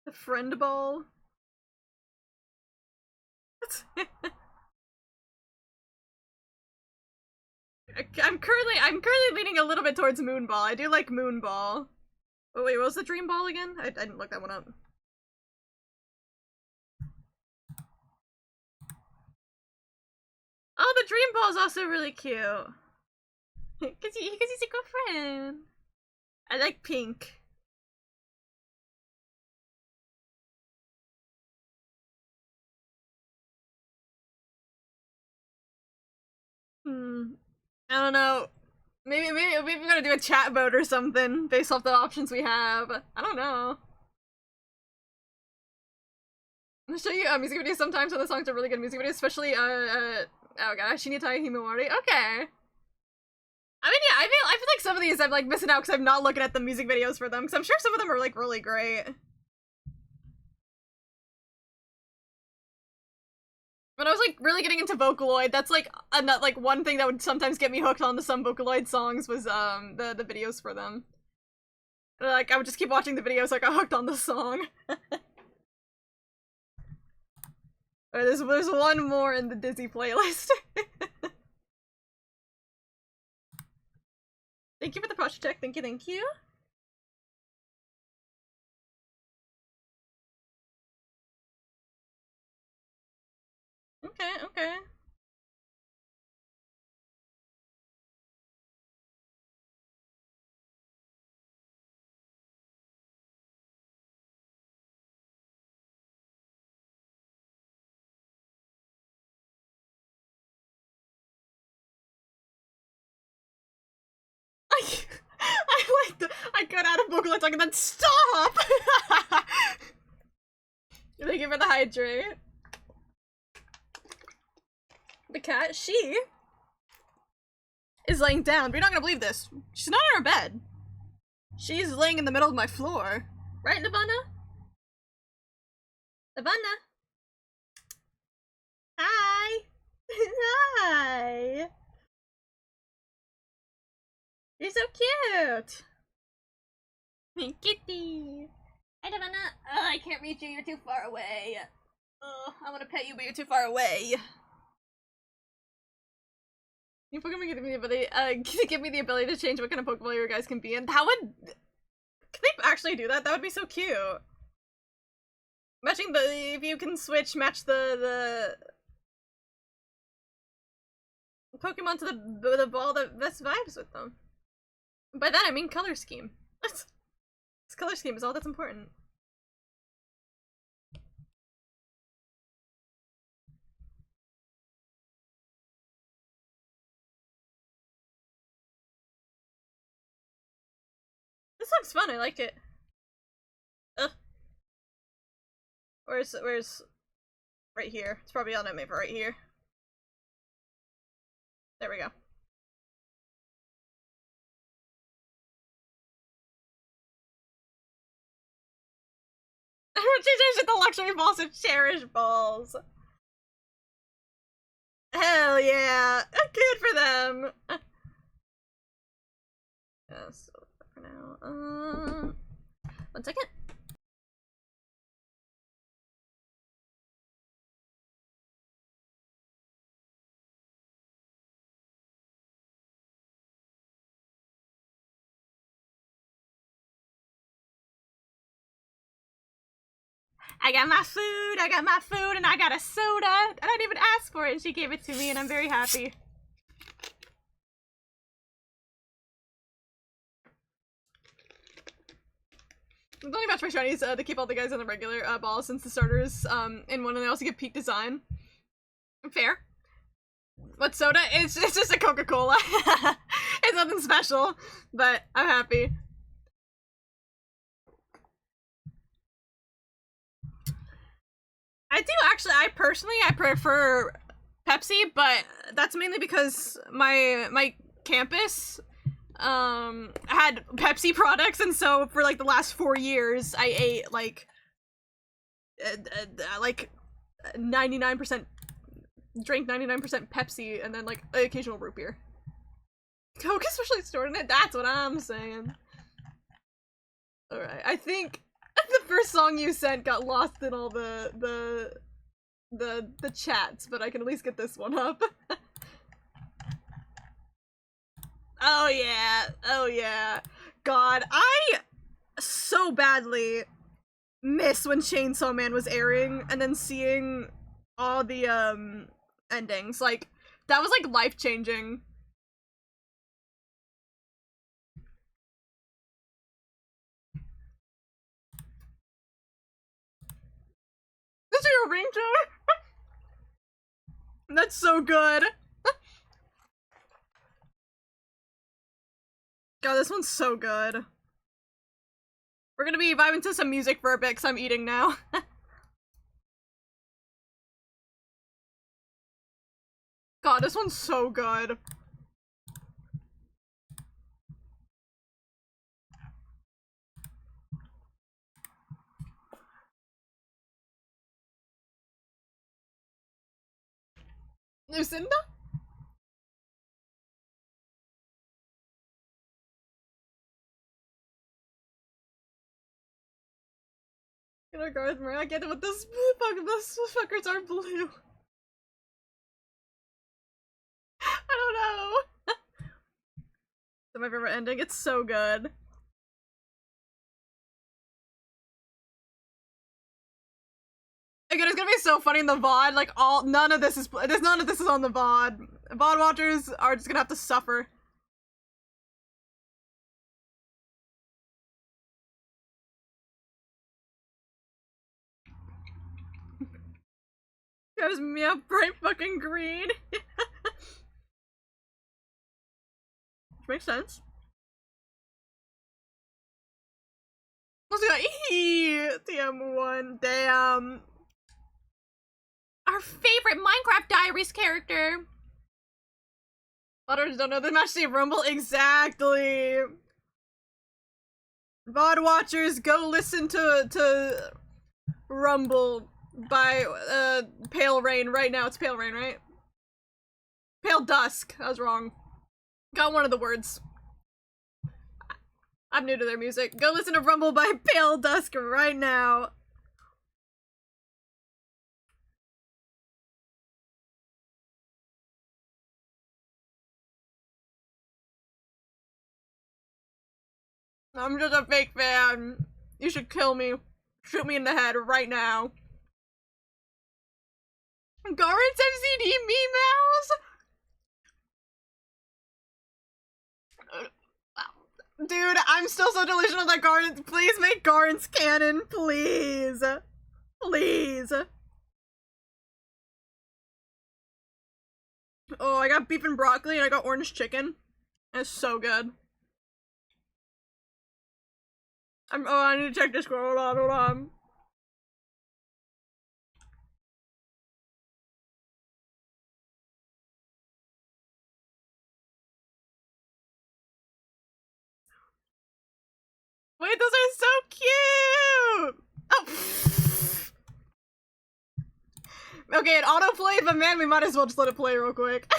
The friend ball. I'm currently leaning a little bit towards Moonball. I do like Moonball. Oh wait, what was the Dream Ball again? I didn't look that one up. Oh, the Dream Ball is also really cute. Cause he's a good friend. I like pink. I don't know. Maybe we're gonna do a chat vote or something based off the options we have. I don't know. I'll show you music videos sometimes when the songs are really good music videos, especially oh gosh, Shinitai Himawari. Okay. I mean, yeah, I feel like some of these I'm like missing out because I'm not looking at the music videos for them, because I'm sure some of them are like really great. When I was like really getting into Vocaloid, that's like one thing that would sometimes get me hooked onto some Vocaloid songs was the videos for them. Like I would just keep watching the videos so I got hooked on the song. There's one more in the Disney playlist. Thank you for the posture check. Thank you, thank you. Okay, okay. I got out of Vocaloid song and then stop! Thank you for the hydrate. The cat, she is laying down, but you're not gonna believe this. She's not in her bed. She's laying in the middle of my floor. Right, Nirvana? Nirvana? Hi! Hi! You're so cute! Kitty! Hi, Nirvana! Oh, I can't reach you, you're too far away. Oh, I want to pet you, but you're too far away. You Pokemon give me the ability, give me the ability to change what kind of Pokeball you guys can be in. How would... Can they actually do that? That would be so cute. Matching the... If you can switch, match the Pokemon to the ball that best vibes with them. By that I mean color scheme. This color scheme is all that's important. This looks fun, I like it. Ugh. Where's right here? It's probably on it for right here. There we go. She changed it to luxury balls to cherish balls. Hell yeah. Good for them. Yeah, so for now. 1 second. I got my food, and I got a soda. I didn't even ask for it, and she gave it to me, and I'm very happy. I'm going about for shinies to keep all the guys on the regular ball since the starters in one, and they also get peak design. Fair. What soda? It's just a Coca-Cola. It's nothing special, but I'm happy. I personally prefer Pepsi, but that's mainly because my campus had Pepsi products, and so for like the last 4 years I ate like 99%, drank 99% Pepsi, and then like occasional root beer. Coke especially stored in it, that's what I'm saying. Alright, I think the first song you sent got lost in all the chats, but I can at least get this one up. Oh yeah, oh yeah. God, I so badly miss when Chainsaw Man was airing, and then seeing all the endings. Like, that was like life-changing. This is your ringtone? That's so good. God, this one's so good. We're gonna be vibing to some music for a bit, because I'm eating now. God, this one's so good. Lucinda? Garth Murray, I get it, but those fuckers are blue. I don't know. That's my favorite ending. It's so good. Again, it's gonna be so funny in the VOD. Like none of this is on the VOD. VOD watchers are just gonna have to suffer. Gives me a bright fucking green. Which makes sense. Let's go. TM1. Damn. Our favorite Minecraft Diaries character. Others don't know the match Steve Rumble. Exactly. VOD watchers, go listen to Rumble by Pale Rain right now. It's Pale Rain, right? Pale Dusk. I was wrong. Got one of the words. I'm new to their music. Go listen to Rumble by Pale Dusk right now. I'm just a fake fan. You should kill me. Shoot me in the head right now. Garrett's MCD Memouse? Dude, I'm still so delusional that Garden. Please make Garden's canon, please. Please. Oh, I got beef and broccoli and I got orange chicken. It's so good. I need to check Discord. Hold on. Wait, those are so cute! Oh! Okay, it autoplayed, but man, we might as well just let it play real quick.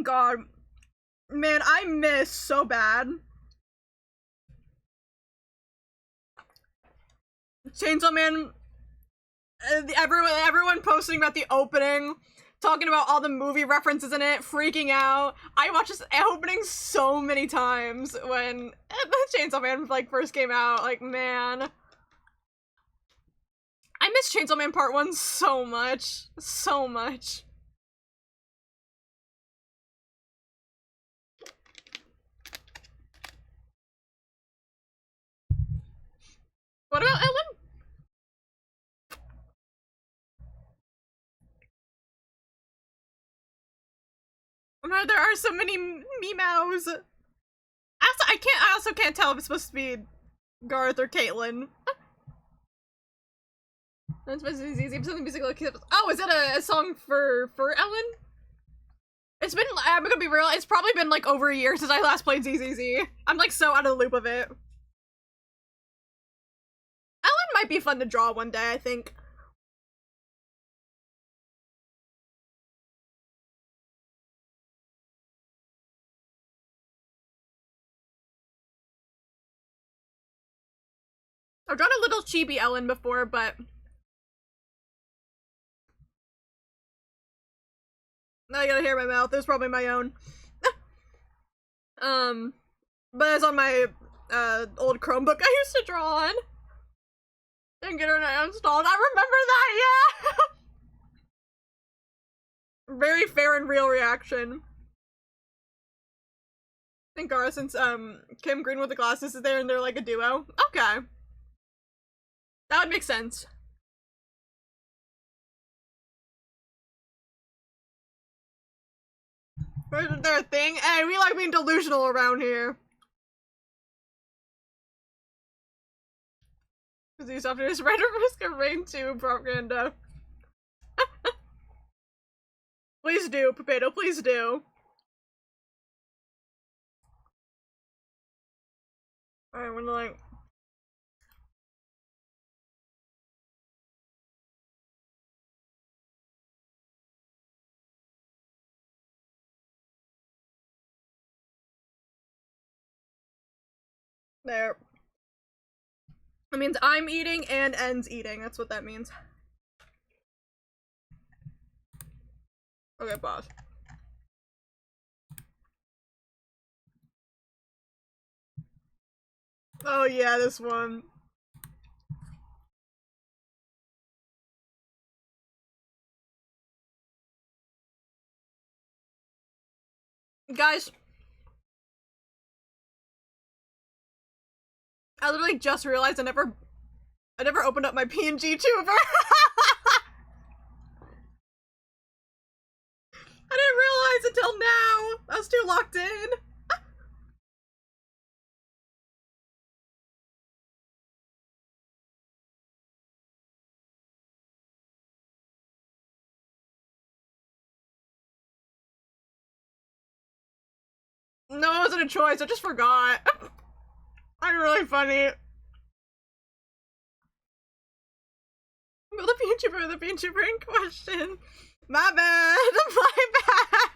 God. Man, I miss so bad Chainsaw Man. Everyone posting about the opening, talking about all the movie references in it, freaking out. I watched this opening so many times when Chainsaw Man like first came out. Like, man, I miss Chainsaw Man Part 1 so much, so much. What about Ellen? No, there are so many Meows. I also can't tell if it's supposed to be Garth or Caitlin. That's supposed to be easy. Something musical. Oh, is that a song for Ellen? It's been, I'm gonna be real, it's probably been like over a year since I last played ZZZ. I'm like so out of the loop of it. Ellen might be fun to draw one day, I think. I've drawn a little chibi Ellen before, but now I got a hair in my mouth. It was probably my own. But it's on my old Chromebook I used to draw on. Didn't get her installed. I remember that, yeah. Very fair and real reaction. I think Gara, since Kim Green with the glasses is there and they're like a duo. Okay. That would make sense. Isn't there a thing? Hey, we like being delusional around here. Because these after this Red Risk of Rain 2 propaganda. Please do, Potato, please do. Alright, we're like... There. That means I'm eating and N's eating. That's what that means. Okay, pause. Oh yeah, this one. Guys, I literally just realized I never opened up my PNG tuber. I didn't realize until now. I was too locked in. No, it wasn't a choice. I just forgot. I'm really funny. Will the VTuber in question? My bad. My bad.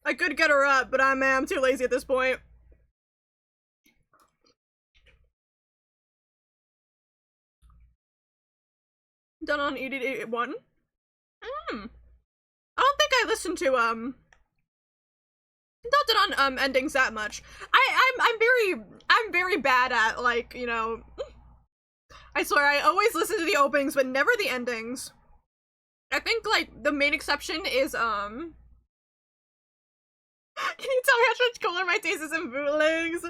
I could get her up, but I'm too lazy at this point. Done on 88.1. I don't think I listened to not done on endings that much. I'm very bad at, like, you know, I swear I always listen to the openings but never the endings. I think like the main exception is can you tell me how much cooler my taste is in bootlegs?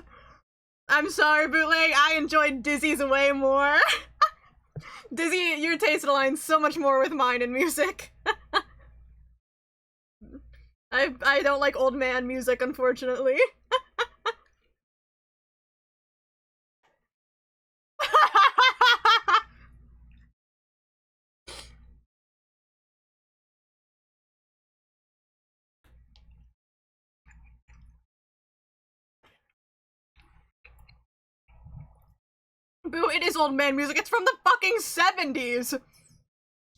I'm sorry, bootleg. I enjoyed Dizzy's way more. Dizzy, your taste aligns so much more with mine in music. I don't like old man music, unfortunately. Boo, it is old man music. It's from the fucking 70s.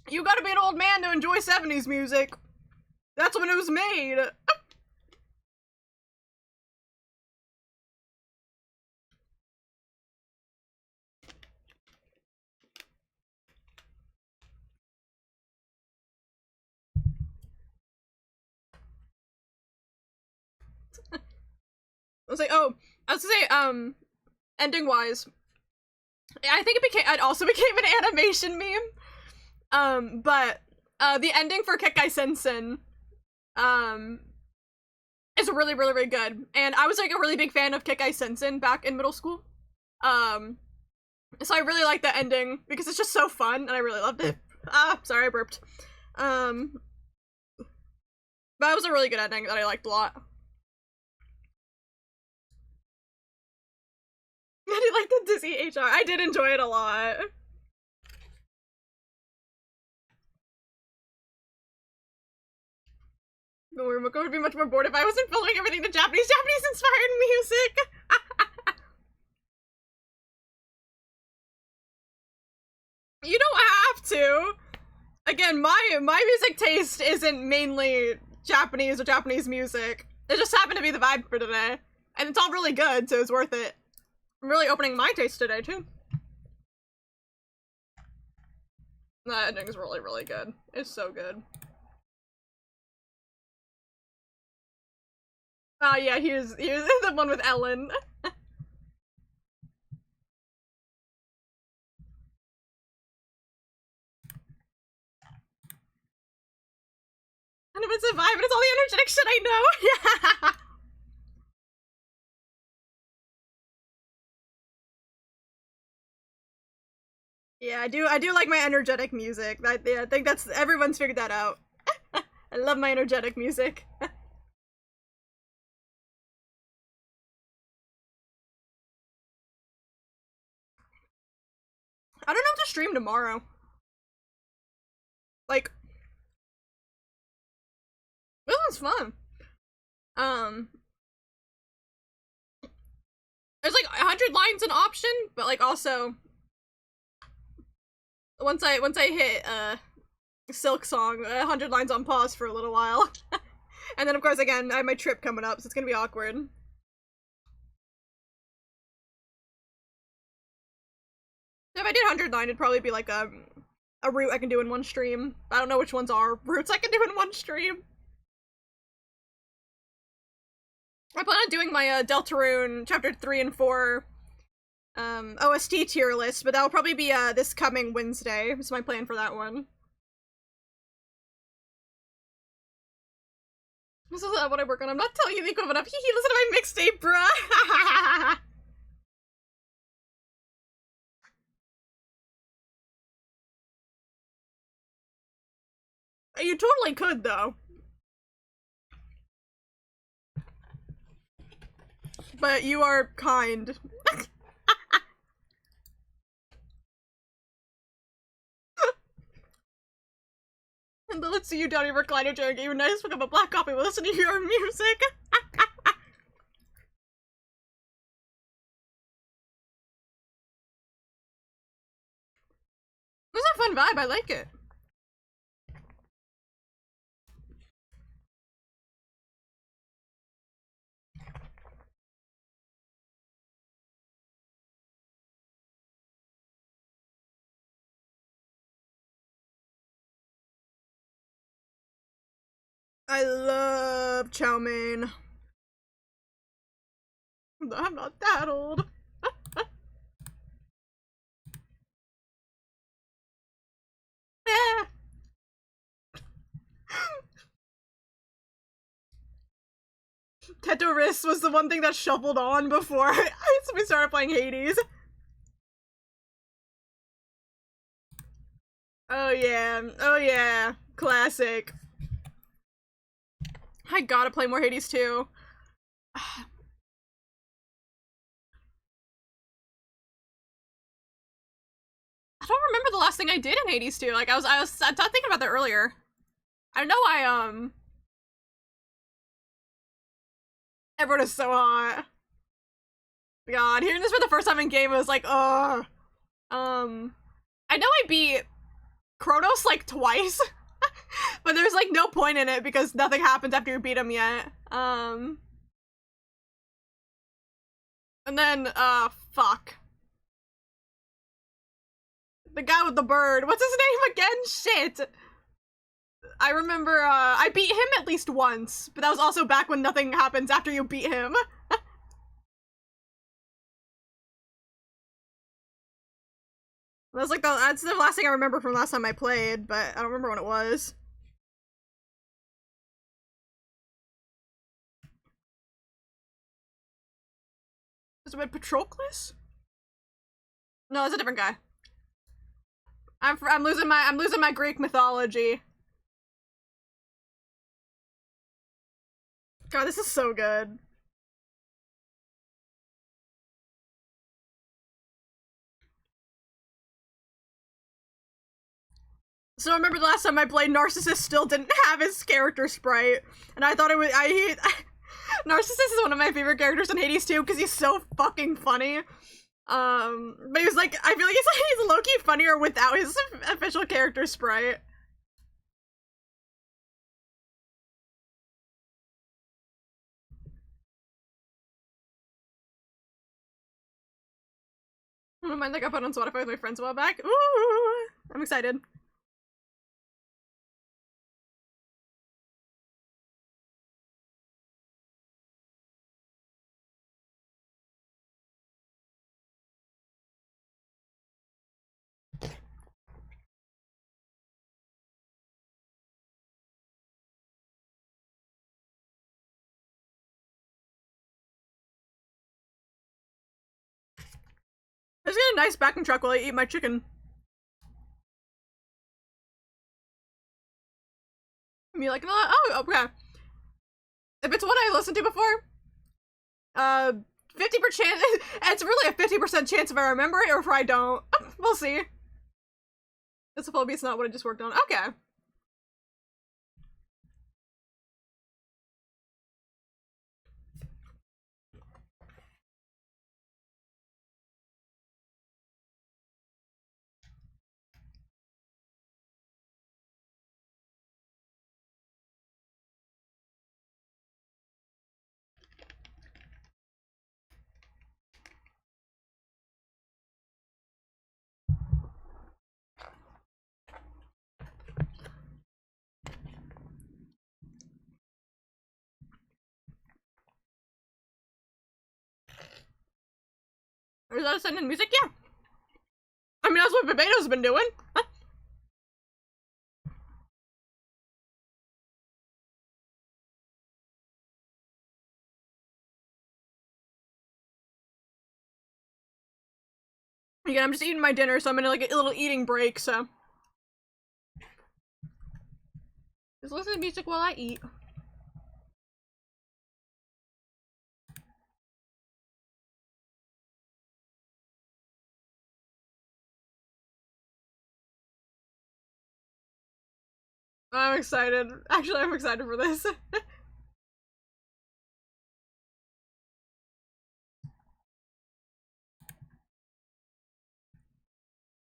You gotta be an old man to enjoy 70s music. That's when it was made. I was like, oh, I was gonna say, ending-wise, I think it also became an animation meme. But the ending for Kekkai Sensen, is really, really, really good. And I was like a really big fan of Kekkai Sensen back in middle school. So I really like the ending because it's just so fun and I really loved it. Sorry, I burped. But it was a really good ending that I liked a lot. I did like the Dizzy HR. I did enjoy it a lot. The Murmuko would be much more bored if I wasn't following everything to Japanese inspired music. You don't have to. Again, my music taste isn't mainly Japanese or Japanese music. It just happened to be the vibe for today. And it's all really good, so it's worth it. I'm really opening my taste today, too. That ending is really, really good. It's so good. Oh yeah, here's the one with Ellen. And if it's a vibe and it's all the energetic shit I know. Yeah. Yeah, I do like my energetic music. Yeah, I think that's everyone's figured that out. I love my energetic music. I don't know what to stream tomorrow. Like, this one's fun. There's like 100 lines an option, but like also once I hit Silk Song, 100 lines on pause for a little while. And then of course again, I have my trip coming up, so it's gonna be awkward. If I did 109, it'd probably be like a route I can do in one stream. I don't know which ones are routes I can do in one stream. I plan on doing my Deltarune chapter 3 and 4 OST tier list, but that'll probably be this coming Wednesday. That's my plan for that one. This is what I work on. I'm not telling you the equivalent of hee listen to my mixtape, bruh. You totally could, though. But you are kind. And then let's see you down your recliner chair and get you a nice pick up a black coffee while listening to your music. This is a fun vibe, I like it. I love chow mein. I'm not that old. Tetris was the one thing that shuffled on before we started playing Hades. Oh yeah, classic. I gotta play more Hades too. I don't remember the last thing I did in Hades 2. Like I was thinking about that earlier. I know everyone is so hot. God, hearing this for the first time in game was like, ugh. I know I beat Kronos like twice, but there's like no point in it because nothing happens after you beat him yet. And then, fuck. The guy with the bird. What's his name again? Shit. I remember, I beat him at least once, but that was also back when nothing happens after you beat him. That's like that's the last thing I remember from last time I played, but I don't remember when it was. Is it Patroclus? No, it's a different guy. I'm losing my Greek mythology. God, this is so good. So I remember the last time I played, Narcissus still didn't have his character sprite, and I thought it was Narcissus is one of my favorite characters in Hades 2 because he's so fucking funny. But he was like, I feel like he's low-key funnier without his official character sprite. I don't mind, like, I put on Spotify with my friends a while back. Ooh, I'm excited. I just get a nice backing track while I eat my chicken. Me like, oh, okay. If it's what I listened to before, 50%, it's really a 50% chance if I remember it or if I don't. We'll see. It's a full beat's not what I just worked on. Okay. Is that sending music? Yeah. I mean, that's what Bebeto's been doing. Huh? Again, I'm just eating my dinner, so I'm in like a little eating break, so. Just listen to music while I eat. I'm excited. Actually, I'm excited for this.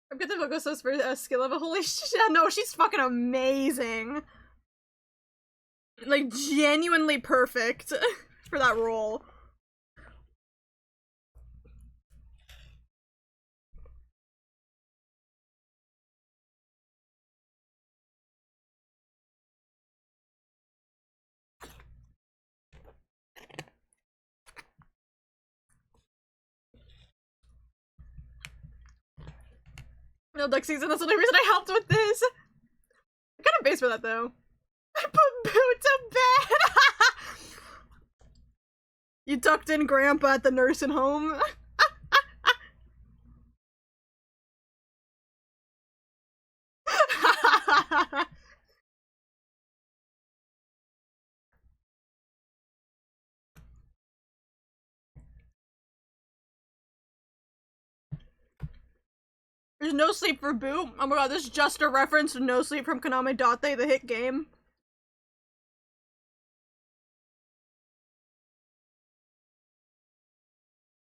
I'm good to focus this for a skill level. Holy shit, no, she's fucking amazing. Like, genuinely perfect for that role. No duck season, that's the only reason I helped with this. I got a base for that though. I put Boo to bed! You tucked in Grandpa at the nursing home. There's no sleep for Boo. Oh my god, this is just a reference to No Sleep from Konami Date, the hit game.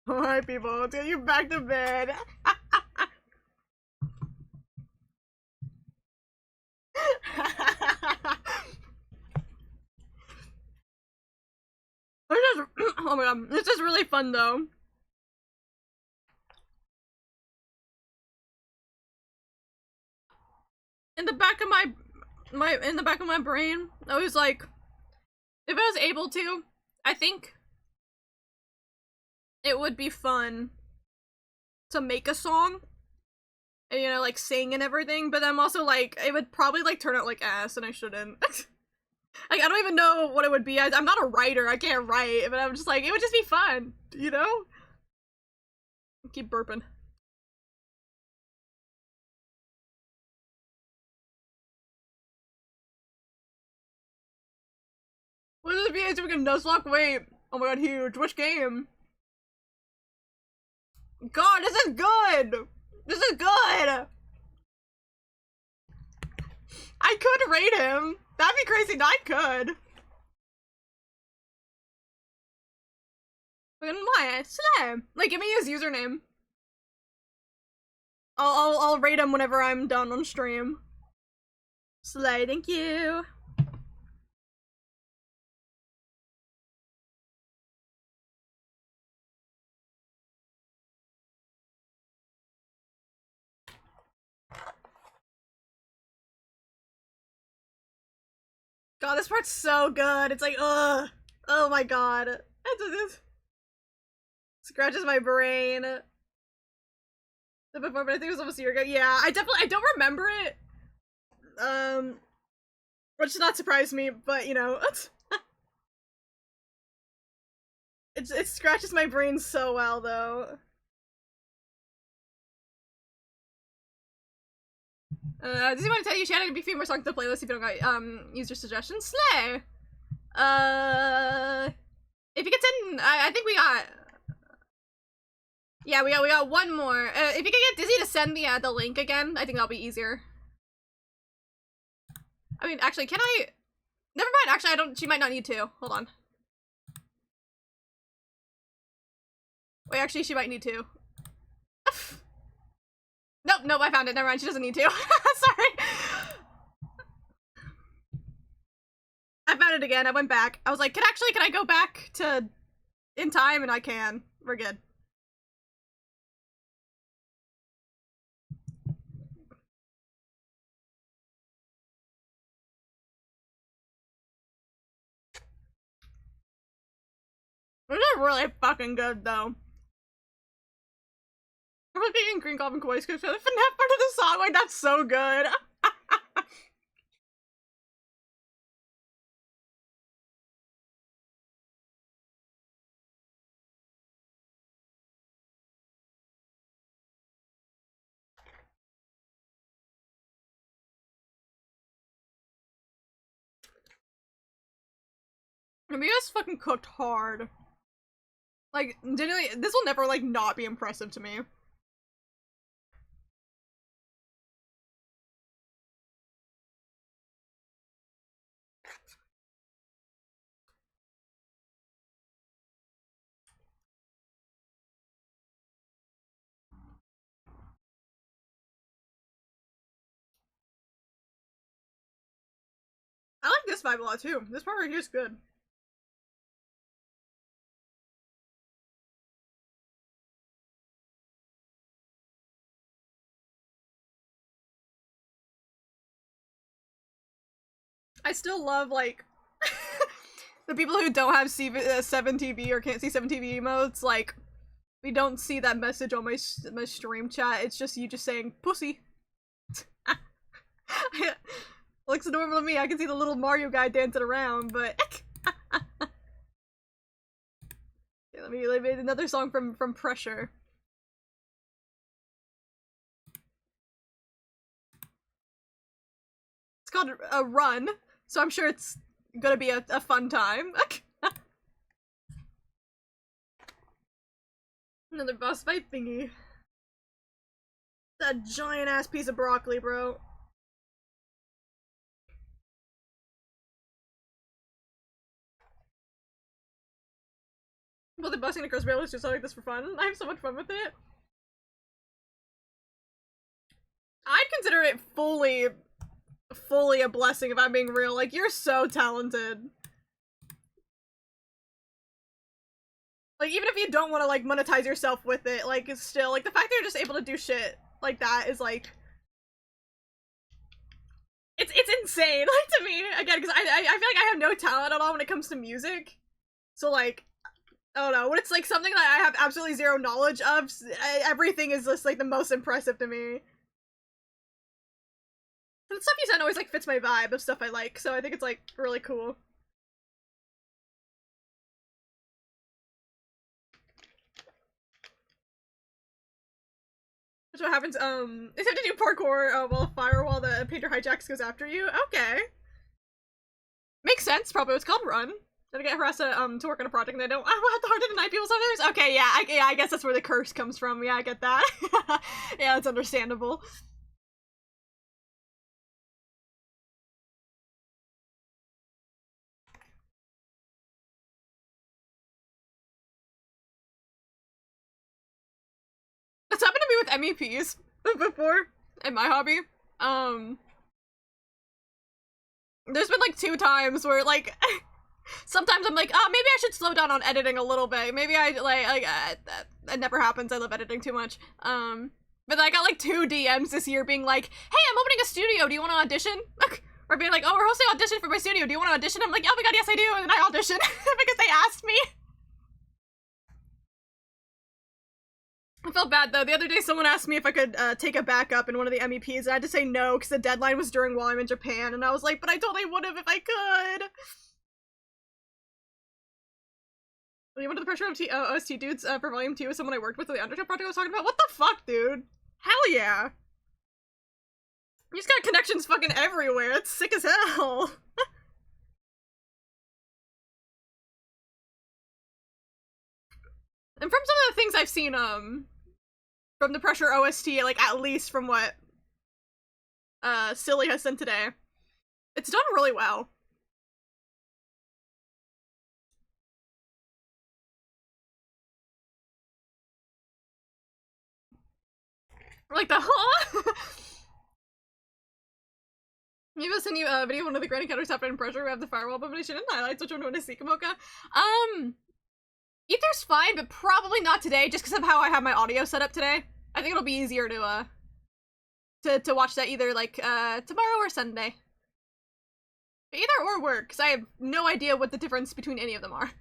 Alright, people, let's get you back to bed. Oh my god, this is really fun though. In the back of my brain, I was like, if I was able to, I think it would be fun to make a song and, you know, like sing and everything, but I'm also like, it would probably like turn out like ass and I shouldn't. Like, I don't even know what it would be. I'm not a writer, I can't write, but I'm just like, it would just be fun, you know? Keep burping. What is it be doing a Nuzlocke? Wait. Oh my god, huge. Which game? God, this is good! This is good! I could rate him. That'd be crazy. I could. Why? Slay. Like, give me his username. I'll rate him whenever I'm done on stream. Slay, thank you. God, this part's so good. It's like, ugh. Oh my god. It scratches my brain. Before, but I think it was almost a year ago. Yeah, I don't remember it. Which does not surprise me, but you know, it scratches my brain so well though. Does he want to tell you she added a few more songs to the playlist if you don't got user suggestions? Slay! If he gets in, I think we got. Yeah, we got one more. If you can get Dizzy to send the link again, I think that'll be easier. I mean, actually, can I? Never mind. Actually, I don't. She might not need to. Hold on. Wait, actually, she might need to. Nope, I found it. Never mind, she doesn't need to. Sorry. I found it again. I went back. I was like, can I go back to in time? And I can. We're good. This is really fucking good, though. I'm like eating green goblin kawaii because the FNAF part of the song, like, that's so good. Maybe you guys fucking cooked hard. Like, genuinely, this will never, like, not be impressive to me. I like this vibe a lot, too. This part right here is good. I still love, like, the people who don't have 7TV or can't see 7TV emotes, like, we don't see that message on my stream chat, it's just you just saying, pussy. Looks normal to me, I can see the little Mario guy dancing around, but... let me another song from Pressure. It's called a Run, so I'm sure it's gonna be a fun time. Another boss fight thingy. That giant ass piece of broccoli, bro. Well, the busing across railways just like this for fun. I have so much fun with it. I'd consider it fully a blessing if I'm being real. Like, you're so talented. Like, even if you don't want to, like, monetize yourself with it, like, it's still, like, the fact that you're just able to do shit like that is, like... It's insane, like, to me. Again, because I feel like I have no talent at all when it comes to music. So, like, I don't know. When it's, like, something that I have absolutely zero knowledge of, everything is just, like, the most impressive to me. And the stuff you said always, like, fits my vibe of stuff I like, so I think it's, like, really cool. That's what happens, they have to do parkour while a firewall the painter hijacks goes after you? Okay. Makes sense, probably it's called Run. Then I get harassed to work on a project and I don't have to hard to deny people sometimes? Okay, yeah, I guess that's where the curse comes from. Yeah, I get that. Yeah, it's understandable. That's happened to me with MEPs before in my hobby. There's been like 2 times where like sometimes I'm like, oh, maybe I should slow down on editing a little bit. Maybe I that never happens. I love editing too much. But I got like 2 DMs this year being like, hey, I'm opening a studio. Do you want to audition? Or being like, oh, we're hosting an audition for my studio. Do you want to audition? I'm like, oh my god, yes I do. And then I audition because they asked me. I felt bad though. The other day someone asked me if I could take a backup in one of the MEPs and I had to say no because the deadline was during while I'm in Japan and I was like, but I totally would have if I could. You went to the pressure of OST dudes for volume 2 with someone I worked with the Undertale project I was talking about? What the fuck, dude? Hell yeah. You just got connections fucking everywhere. It's sick as hell. And from some of the things I've seen, from the Pressure OST, like, at least from what, Silly has sent today, it's done really well. Like the Maybe I'll send you a video of one of the grand encounters happened in Pressure. We have the firewall abomination and highlights, which one want to see, Kamoka. Ether's fine, but probably not today, just because of how I have my audio set up today. I think it'll be easier to watch that either, like, tomorrow or Sunday. But either or work, because I have no idea what the difference between any of them are.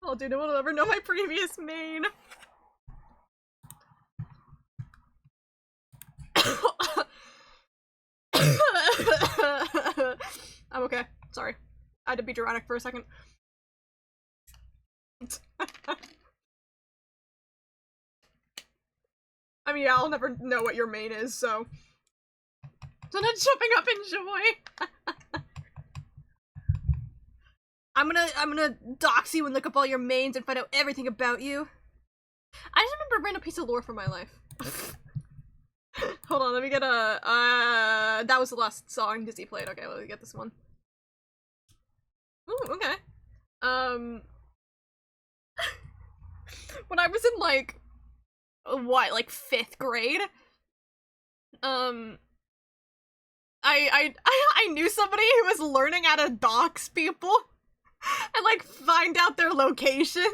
Oh, dude, no one will ever know my previous main. I'm okay. Sorry. I had to be dramatic for a second. I mean, yeah, I'll never know what your main is, so... So not jumping up in joy! I'm gonna dox you and look up all your mains and find out everything about you. I just remember a random piece of lore from my life. Hold on, let me get a, that was the last song Disney played. Okay, let me get this one. Ooh, okay. When I was in, like, what, like 5th grade? I knew somebody who was learning how to dox people and, like, find out their location.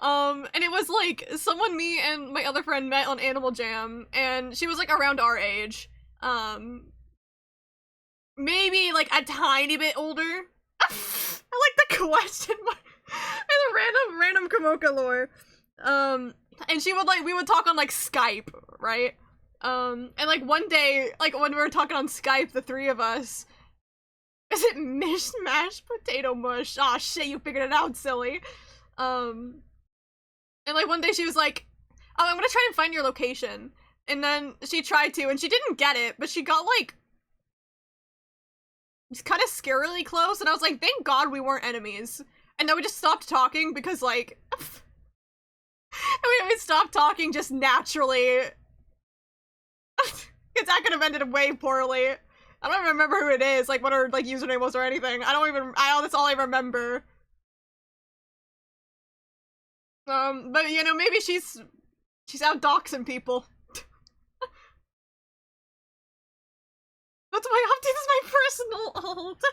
And it was, like, someone me and my other friend met on Animal Jam, and she was, like, around our age. Maybe, like, a tiny bit older. I like the question mark. And the random Kamoka lore. And she would, like, we would talk on, like, Skype, right? And like one day, like when we were talking on Skype, the three of us, is it mishmash potato mush? Aw, shit, you figured it out, silly. And like one day she was like, oh, I'm gonna try and find your location. And then she tried to, and she didn't get it, but she got like, kind of scarily close, and I was like, thank God we weren't enemies. And then we just stopped talking because like, we stopped talking just naturally. Because that could have ended way poorly. I don't even remember who it is, like what her like username was or anything. That's all I remember. But you know, maybe she's out doxing people. That's why Opti is my personal alt.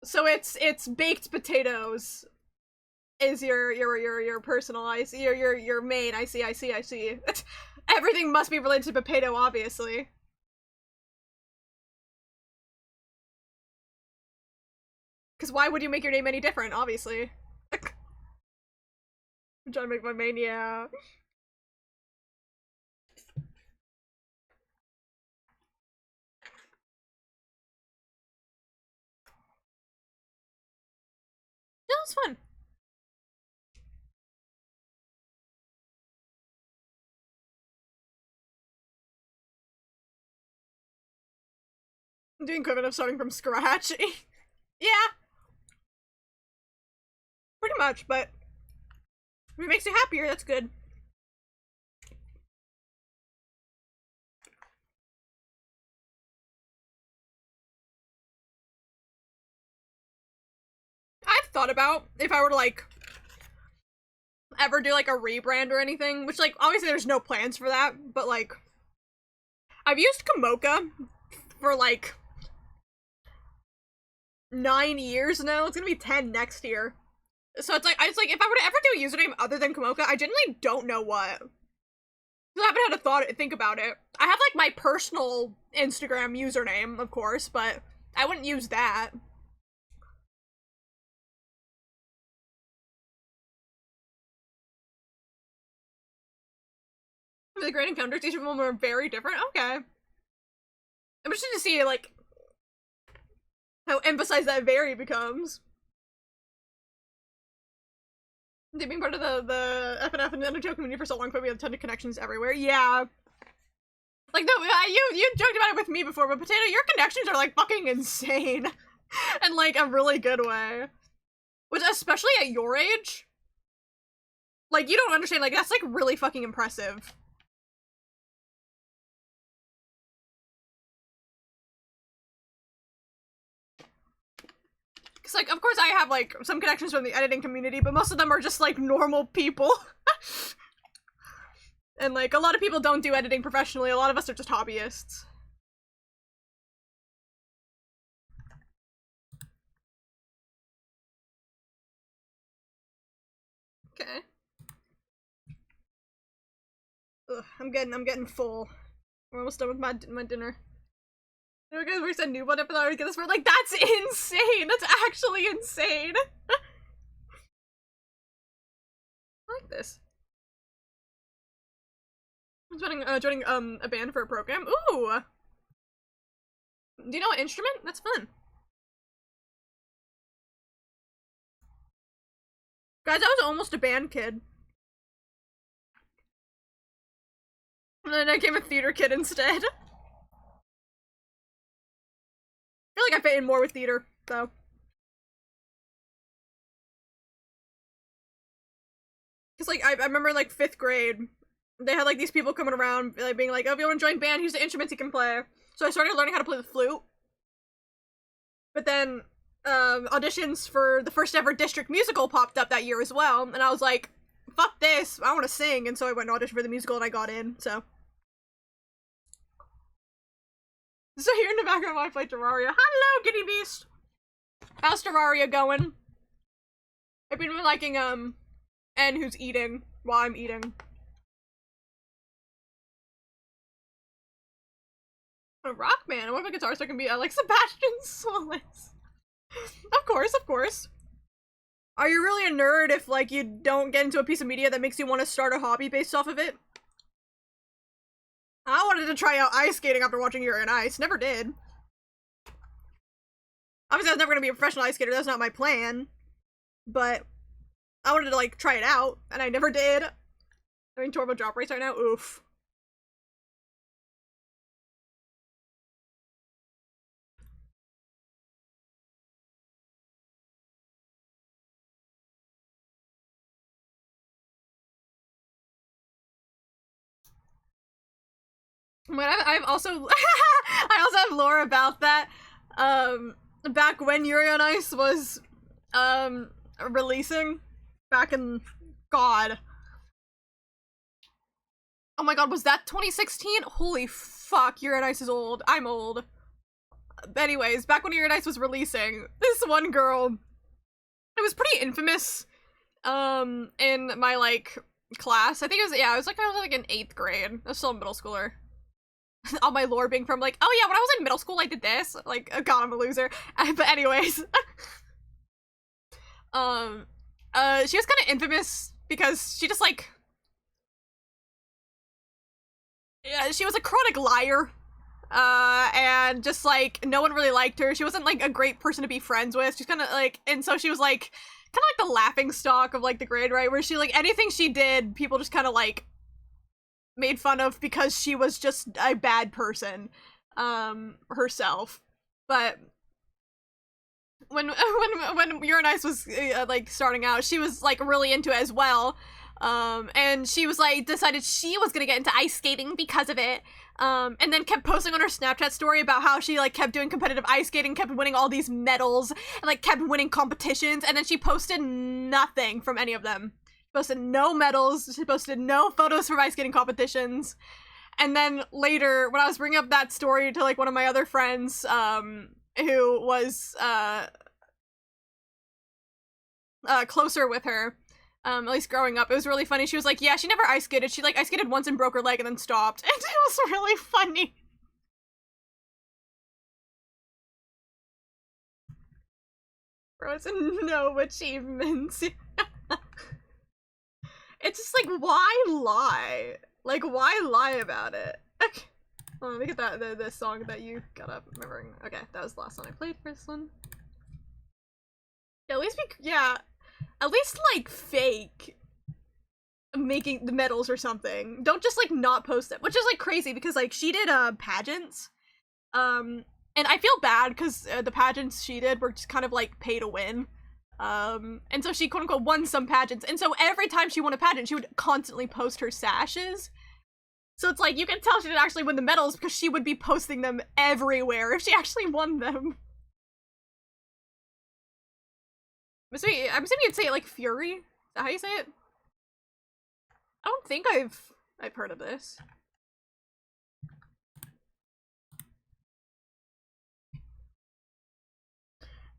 So it's baked potatoes is your personal, I see, your main, I see. Everything must be related to potato, obviously. Because why would you make your name any different, obviously? I'm trying to make my main, yeah. Yeah, it was fun. I'm doing equivalent of starting from scratch. Yeah. Pretty much, but if it makes you happier, that's good. I've thought about if I were to like ever do like a rebrand or anything, which like obviously there's no plans for that, but like I've used Komoka for like 9 years now. It's gonna be 10 next year. So it's like if I were to ever do a username other than Komoka, I genuinely don't know what. I haven't had a think about it. I have like my personal Instagram username, of course, but I wouldn't use that. The great encounters, each of them are very different. Okay. I'm interested to see like how emphasized that vary becomes. Being part of the FNF and Undertale community for so long, but we have a ton of connections everywhere. Yeah. Like, no, you joked about it with me before, but Potato, your connections are, like, fucking insane. In, like, a really good way. Which, especially at your age, like, you don't understand, like, that's, like, really fucking impressive. Because, like, of course I have, like, some connections from the editing community, but most of them are just, like, normal people. And, like, a lot of people don't do editing professionally. A lot of us are just hobbyists. Okay. Ugh, I'm getting full. We're almost done with my dinner. You guys, we said new one episode. I get this for like, that's insane. That's actually insane. I like this. I'm joining a band for a program. Ooh. Do you know an instrument? That's fun. Guys, I was almost a band kid. And then I became a theater kid instead. I feel like I fit in more with theater, though. Cause like, I remember like 5th grade, they had like these people coming around, like being like, oh, if you want to join band, here's the instruments you can play. So I started learning how to play the flute. But then, auditions for the first ever district musical popped up that year as well, and I was like, fuck this, I want to sing, and so I went and auditioned for the musical and I got in, so. So here in the background while I play Terraria. Hello, Giddy Beast! How's Terraria going? I've been liking, N who's eating while I'm eating. A rock man. I want my guitar so I can be like Sebastian Solis. Of course, of course. Are you really a nerd if, like, you don't get into a piece of media that makes you want to start a hobby based off of it? I wanted to try out ice skating after watching Yuri on Ice. Never did. Obviously, I was never going to be a professional ice skater. That's not my plan. But I wanted to, like, try it out, and I never did. I mean, Turbo Drop Race right now? Oof. But I've also I also have lore about that. Back when Yuri on Ice was releasing, back in God. Oh my god, was that 2016? Holy fuck, Yuri on Ice is old. I'm old. But anyways, back when Yuri on Ice was releasing, this one girl, it was pretty infamous in my like class. I think it was I was like in 8th grade. I was still a middle schooler. All my lore being from like, oh yeah, when I was in middle school I did this. Like, oh god, I'm a loser. But anyways. She was kind of infamous because she just like, yeah, she was a chronic liar. And just like, no one really liked her. She wasn't like a great person to be friends with. She's kind of like, and so she was like, kind of like the laughing stock of like the grade, right? Where she like, anything she did, people just kind of like made fun of because she was just a bad person herself. But when Yuri on Ice was like starting out, she was like really into it as well, and she was like decided she was gonna get into ice skating because of it, and then kept posting on her Snapchat story about how she like kept doing competitive ice skating, kept winning all these medals, and like kept winning competitions, and then she posted nothing from any of them. Posted no medals, she posted no photos from ice skating competitions. And then later, when I was bringing up that story to like one of my other friends, who was closer with her, at least growing up, it was really funny. She was like, yeah, she never ice skated. She like ice skated once and broke her leg and then stopped. And it was really funny. Bro, it's no achievements. It's just like, why lie? Like, why lie about it? Okay. Oh, let me get that the song that you got up remembering. Okay, that was the last one I played for this one. Yeah, at least at least like fake making the medals or something. Don't just like not post it, which is like crazy because like she did pageants, and I feel bad because the pageants she did were just kind of like pay to win. And so she quote-unquote won some pageants, and so every time she won a pageant, she would constantly post her sashes. So it's like, you can tell she didn't actually win the medals because she would be posting them everywhere if she actually won them. I'm assuming you'd say it like Fury? Is that how you say it? I don't think I've heard of this.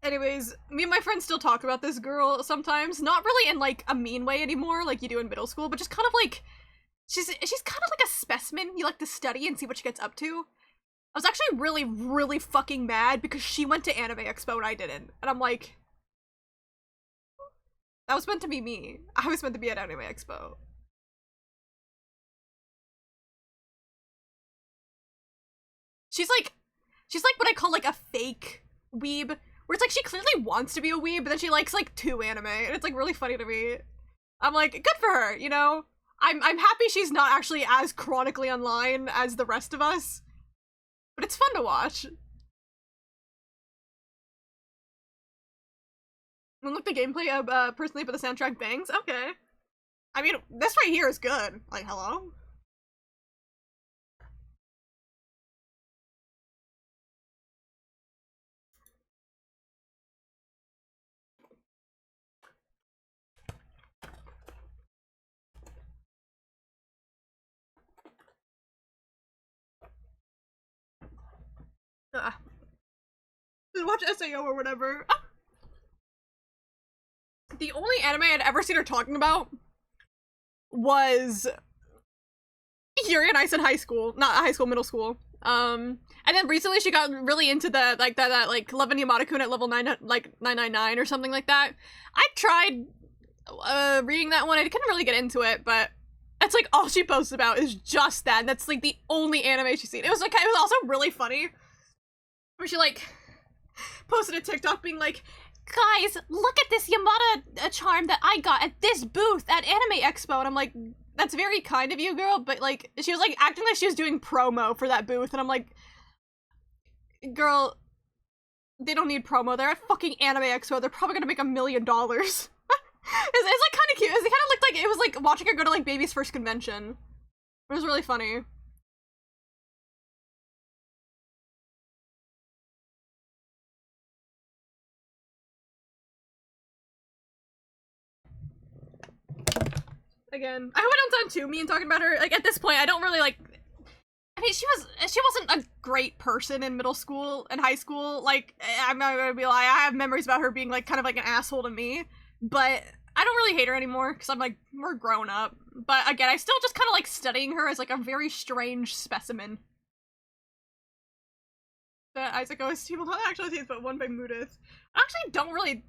Anyways, me and my friends still talk about this girl sometimes. Not really in, like, a mean way anymore, like you do in middle school, but just kind of like, she's kind of like a specimen you like to study and see what she gets up to. I was actually really, really fucking mad because she went to Anime Expo and I didn't. And I'm like, that was meant to be me. I was meant to be at Anime Expo. She's like what I call like a fake weeb, where it's like she clearly wants to be a weeb, but then she likes like 2 anime, and it's like really funny to me. I'm like, good for her, you know? I'm happy she's not actually as chronically online as the rest of us, but it's fun to watch. And look, the gameplay personally, but the soundtrack bangs. Okay. I mean, this right here is good. Like, hello? Just watch SAO or whatever. Ah. The only anime I'd ever seen her talking about was Yuri on Ice in high school. Not high school, middle school. And then recently she got really into the like that like Love and Yamada-kun at level 9 like 999 or something like that. I tried reading that one. I couldn't really get into it, but that's like all she posts about is just that. And that's like the only anime she's seen. It was also really funny where she like posted a TikTok being like, guys, look at this Yamada charm that I got at this booth at Anime Expo. And I'm like, that's very kind of you, girl, but like, she was like acting like she was doing promo for that booth, and I'm like, girl, they don't need promo. They're at fucking Anime Expo. They're probably gonna make $1 million. It's like kind of cute. It kind of looked like it was like watching her go to like baby's first convention. It was really funny. Again, I hope I don't sound too mean talking about her. Like, at this point, I don't really, like... I mean, she wasn't a great person in middle school and high school. Like, I'm not gonna be like, I have memories about her being, like, kind of like an asshole to me. But I don't really hate her anymore, because I'm, like, more grown up. But, again, I still just kind of like studying her as, like, a very strange specimen. The Isaac OST, well, not actually, but one by Mudith. I actually don't really...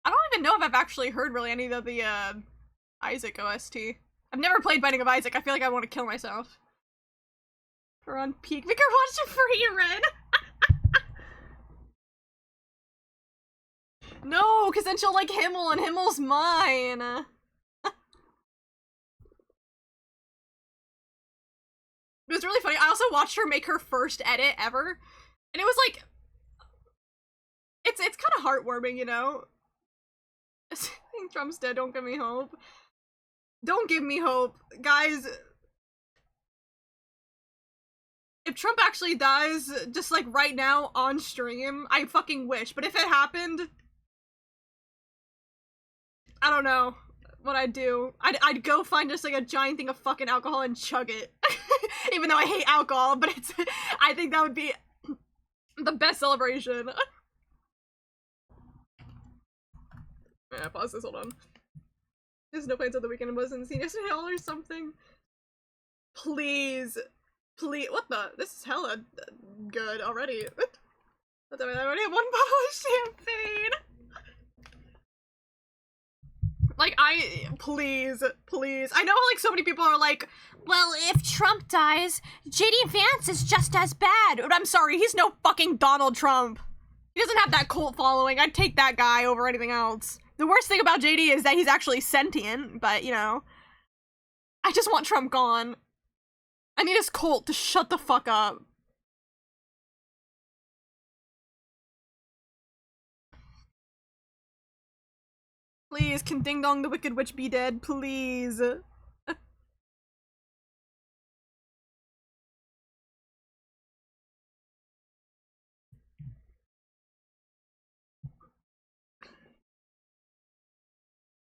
I don't even know if I've actually heard really any of the, Isaac OST. I've never played Binding of Isaac. I feel like I want to kill myself. We're on peak. Vicar watched it for you, Red. No, because then she'll like Himmel, and Himmel's mine. It was really funny. I also watched her make her first edit ever, and it was like, it's kind of heartwarming, you know. I think Trump's dead. Don't give me hope. Don't give me hope. Guys, if Trump actually dies, just like right now on stream, I fucking wish. But if it happened, I don't know what I'd do. I'd go find just like a giant thing of fucking alcohol and chug it. Even though I hate alcohol, but I think that would be the best celebration. Yeah, pause this, hold on. There's no plans on the weekend and wasn't seen yesterday or something. Please. Please. What the? This is hella good already. I already have 1 bottle of champagne. Like, please. I know like so many people are like, well, if Trump dies, JD Vance is just as bad. But I'm sorry, he's no fucking Donald Trump. He doesn't have that cult following. I'd take that guy over anything else. The worst thing about JD is that he's actually sentient, but, you know. I just want Trump gone. I need his cult to shut the fuck up. Please, can Ding Dong the Wicked Witch be dead? Please.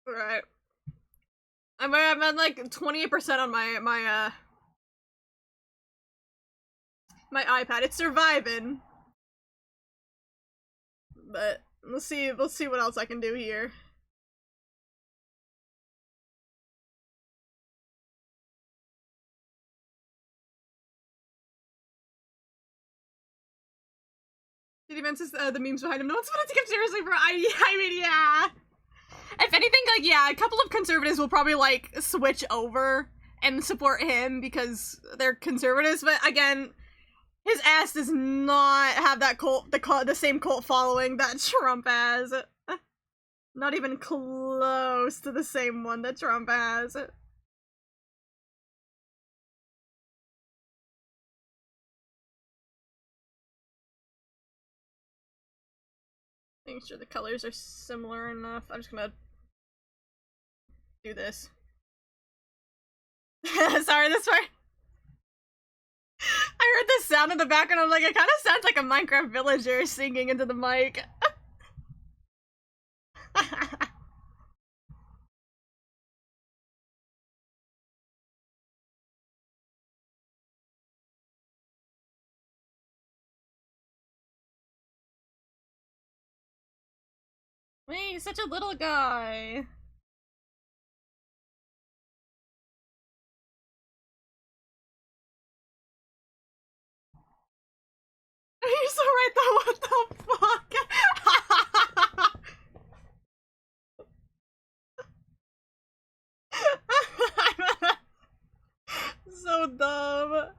Alright. I'm at like 28% on my iPad. It's surviving. But let's see what else I can do here. JD Vance is the memes behind him. No one's gonna take him seriously, bro. I mean, yeah. If anything, like, yeah, a couple of conservatives will probably, like, switch over and support him because they're conservatives, but again, his ass does not have that the same cult following that Trump has. Not even close to the same one that Trump has. Making sure the colors are similar enough. I'm just gonna do this. Sorry, this part. I heard this sound in the background. I'm like, it kind of sounds like a Minecraft villager singing into the mic. Wait, he's such a little guy. right though, what the fuck? So dumb.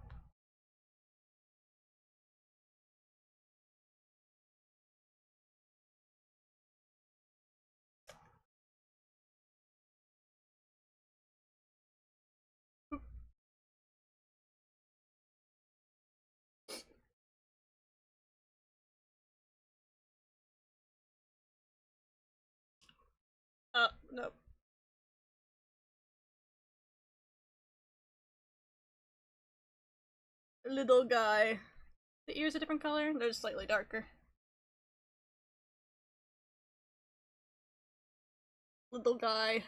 Nope. Little guy. The ears a different color? They're just slightly darker. Little guy.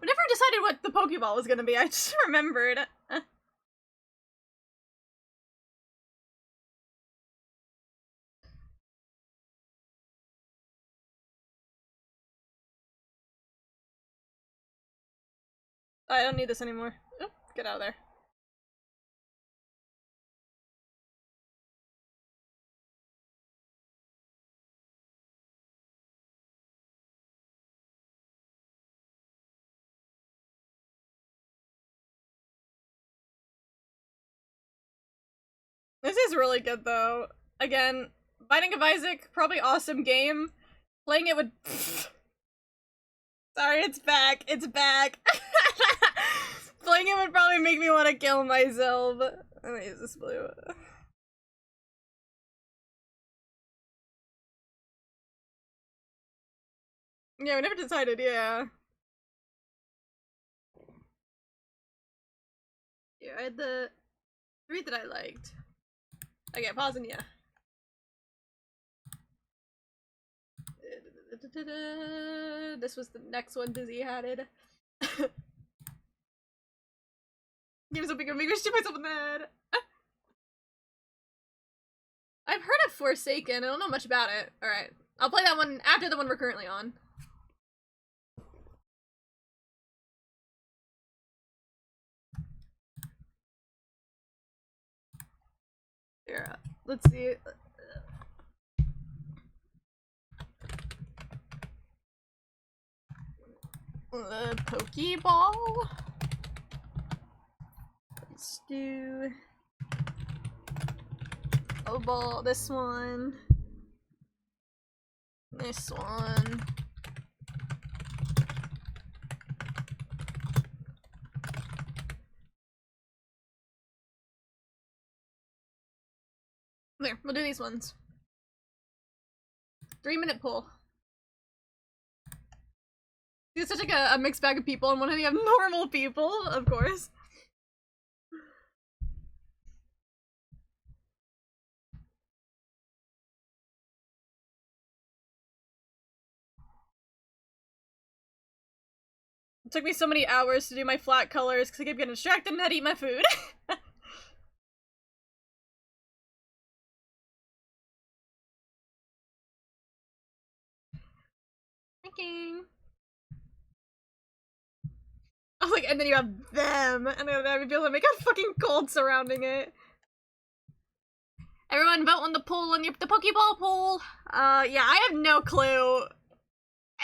We never decided what the Pokeball was gonna be, I just remembered. I don't need this anymore. Oh, get out of there. This is really good though. Again, Binding of Isaac, probably awesome game. Playing it with sorry, it's back. It's back. Playing it would probably make me want to kill myself. I'm gonna use this blue. Yeah, we never decided, yeah. Yeah, I had the 3 that I liked. Okay, pausing, yeah. This was the next one Dizzy had it. Give me something to make me shoot myself in the head. I've heard of Forsaken, I don't know much about it. Alright, I'll play that one after the one we're currently on. Here, let's see. Pokeball. Let's do a ball. This one. This one. There, we'll do these ones. 3-minute pull. It's such like a mixed bag of people, and one of you have normal people, of course. It took me so many hours to do my flat colors because I kept getting distracted and had to eat my food. Thinking. I was like, and then you have them, and then I would be able to make a fucking cult surrounding it. Everyone vote on the poll, on the Pokeball poll. Yeah, I have no clue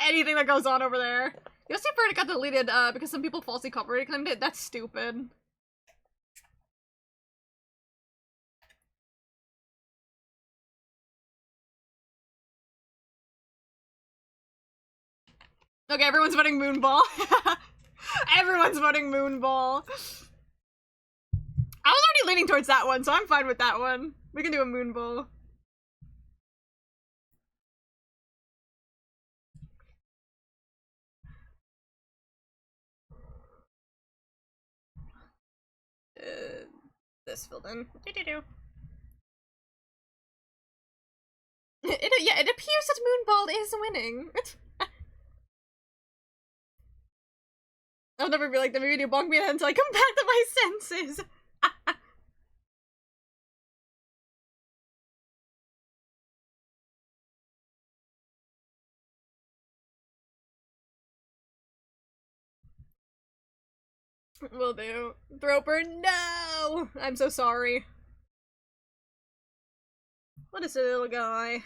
anything that goes on over there. The OC verdict got deleted, because some people falsely copyright claimed it. That's stupid. Okay, everyone's voting Moonball. Everyone's voting Moonball. I was already leaning towards that one, so I'm fine with that one. We can do a Moonball. This filled in. Yeah, it appears that Moonball is winning. I'll never be like the video bonk me until I come back to my senses. Will do. Throper, no! I'm so sorry. What is a little guy?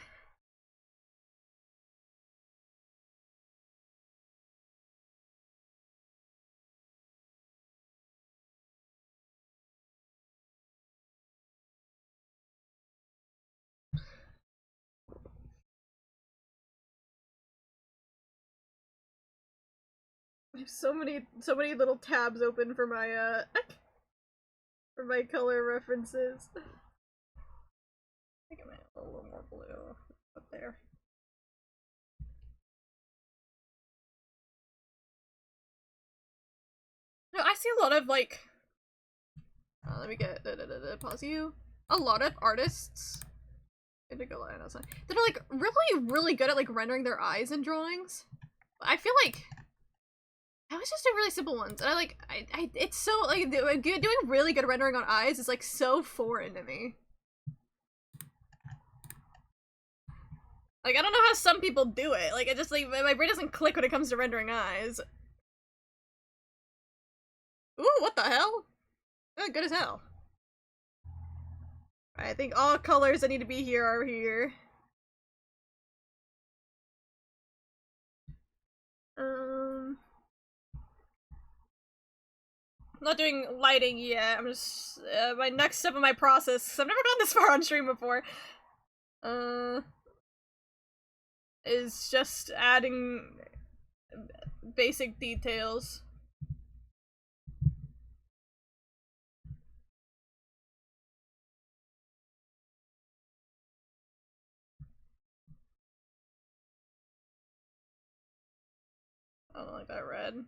I have so many little tabs open for my for my color references. I think I might have a little more blue up there. No, I see a lot of like. Let me get pause you. A lot of artists. Indigo line outside. That are like really good at like rendering their eyes in drawings. I feel like I was just doing really simple ones, and I it's so like doing really good rendering on eyes is like so foreign to me. Like I don't know how some people do it. Like it just like my brain doesn't click when it comes to rendering eyes. Ooh, what the hell? Oh, good as hell. I think all colors that need to be here are here. I'm not doing lighting yet. I'm just my next step in my process. Cause I've never gone this far on stream before. Is just adding basic details. I don't like that red.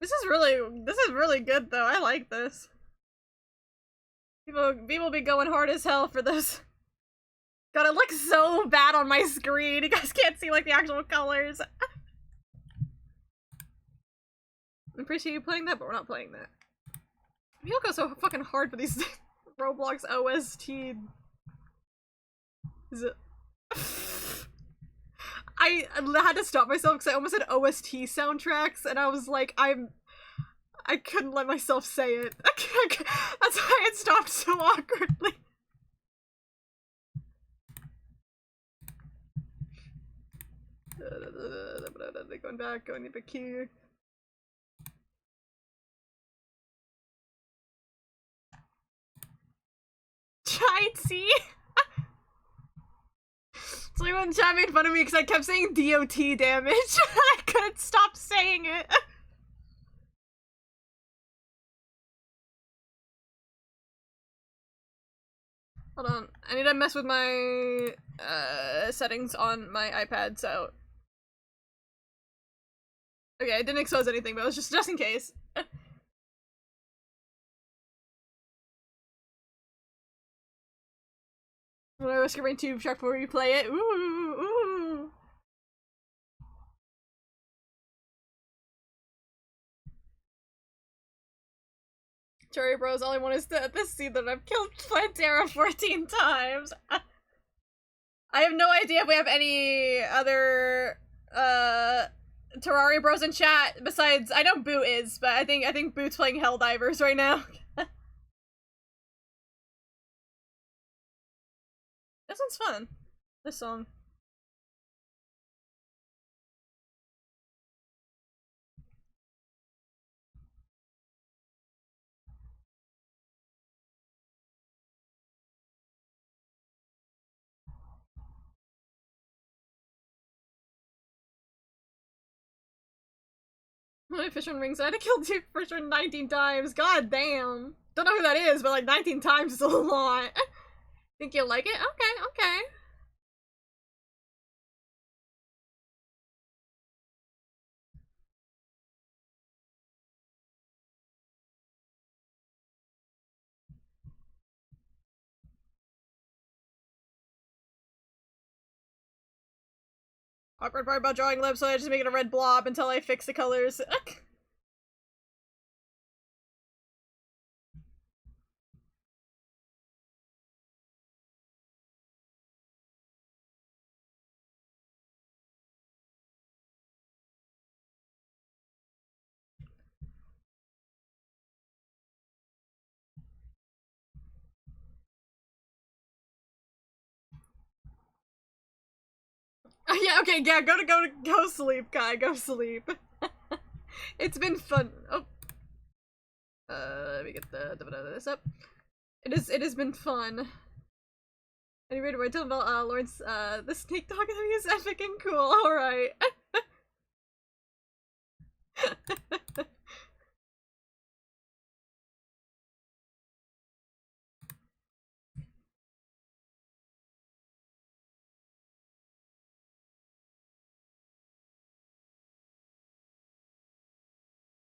This is really good though. I like this. People be going hard as hell for this. God, it looks so bad on my screen. You guys can't see like the actual colors. I appreciate you playing that, but we're not playing that. People go so fucking hard for these Roblox OST. Is it? I had to stop myself because I almost said OST soundtracks, and I was like, I couldn't let myself say it. That's why it stopped so awkwardly. Going back, going back here. Giant C. So everyone in chat made fun of me because I kept saying DOT damage. I couldn't stop saying it. Hold on, I need to mess with my settings on my iPad. So okay, I didn't expose anything, but it was just in case. I'm gonna risk a rain tube check before you play it. Ooh, ooh. Cherry Bros, all I want is this see that I've killed Plantera 14 times. I have no idea if we have any other Terraria Bros in chat besides I know Boot is, but I think Boot's playing Helldivers right now. This one's fun. This song. My fisherman rings. I had to kill two fishermen 19 times. God damn. Don't know who that is, but like 19 times is a lot. Think you'll like it? Okay, okay. Awkward part about drawing lips, so I just make it a red blob until I fix the colors. Yeah, okay, yeah, go sleep, Kai, go sleep. It's been fun. Oh. Let me get this up. It has been fun. Anyway, do I tell about Lawrence, the snake dog thing is epic and cool, alright.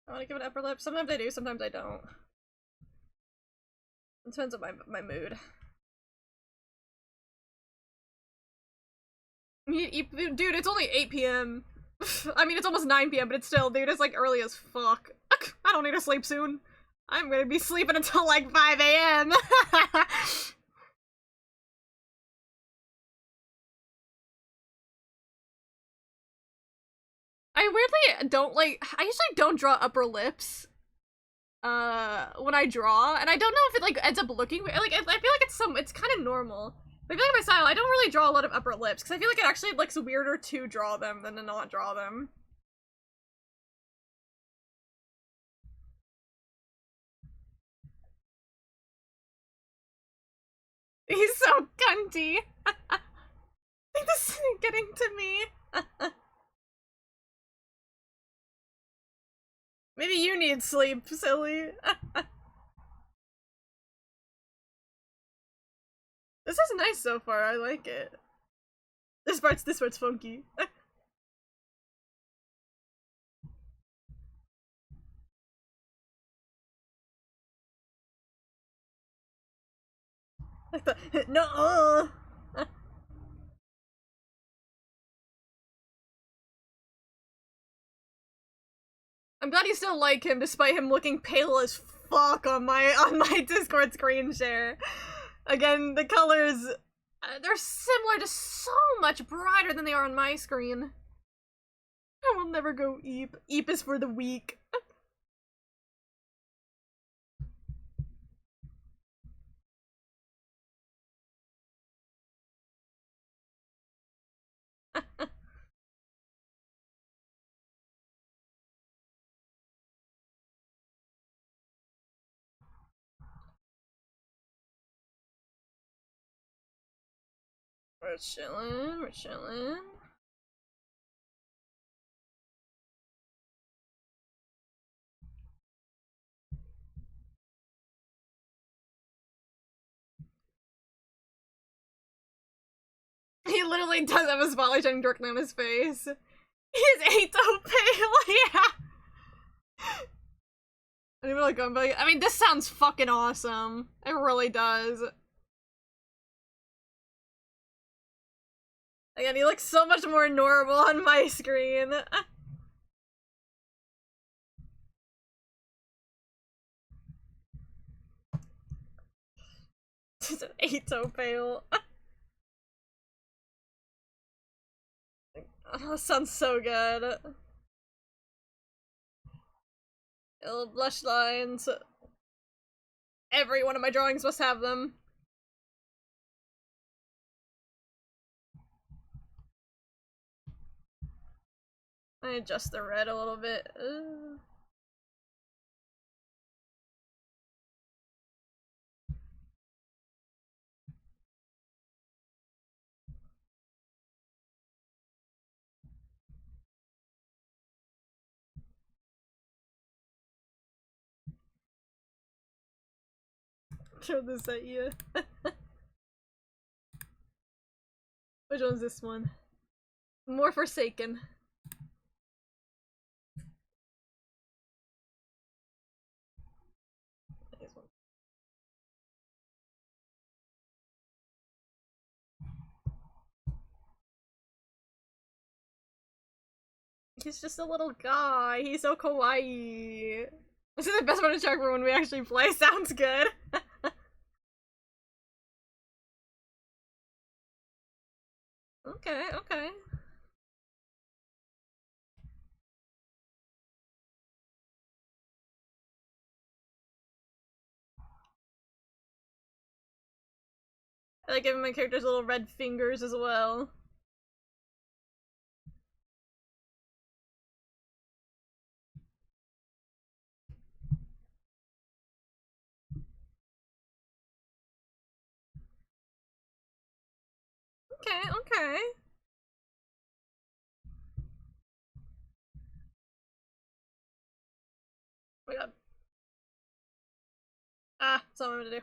I wanna give it upper lip. Sometimes I do, sometimes I don't. It depends on my mood. Dude, it's only 8 p.m. I mean, it's almost 9 p.m., but it's still, dude, it's like early as fuck. I don't need to sleep soon. I'm gonna be sleeping until like 5 a.m. I weirdly don't like, I usually don't draw upper lips when I draw, and I don't know if it like ends up looking like, I feel like it's kind of normal. But I feel like my style, I don't really draw a lot of upper lips because I feel like it actually looks weirder to draw them than to not draw them. He's so cunty. I think this is getting to me. Maybe you need sleep, silly. This is nice so far, I like it. This part's funky. Like the no. I'm glad you still like him despite him looking pale as fuck on my Discord screen share. Again, the colors they're similar to so much brighter than they are on my screen. I will never go Eep. Eep is for the weak. We're chillin', we're chillin'. He literally does have a spotlight shining directly on his face. His eight's so pale, yeah! I mean, this sounds fucking awesome. It really does. Again, he looks so much more normal on my screen. Just an 8 so pale. Oh, sounds so good. Little blush lines. Every one of my drawings must have them. I adjust the red a little bit. Show this at you. Which one's this one? More Forsaken. He's just a little guy. He's so kawaii. This is the best one to check for when we actually play. Sounds good. Okay, okay. I like giving my characters little red fingers as well. Okay, okay. Oh my god. Ah, that's what I'm gonna do.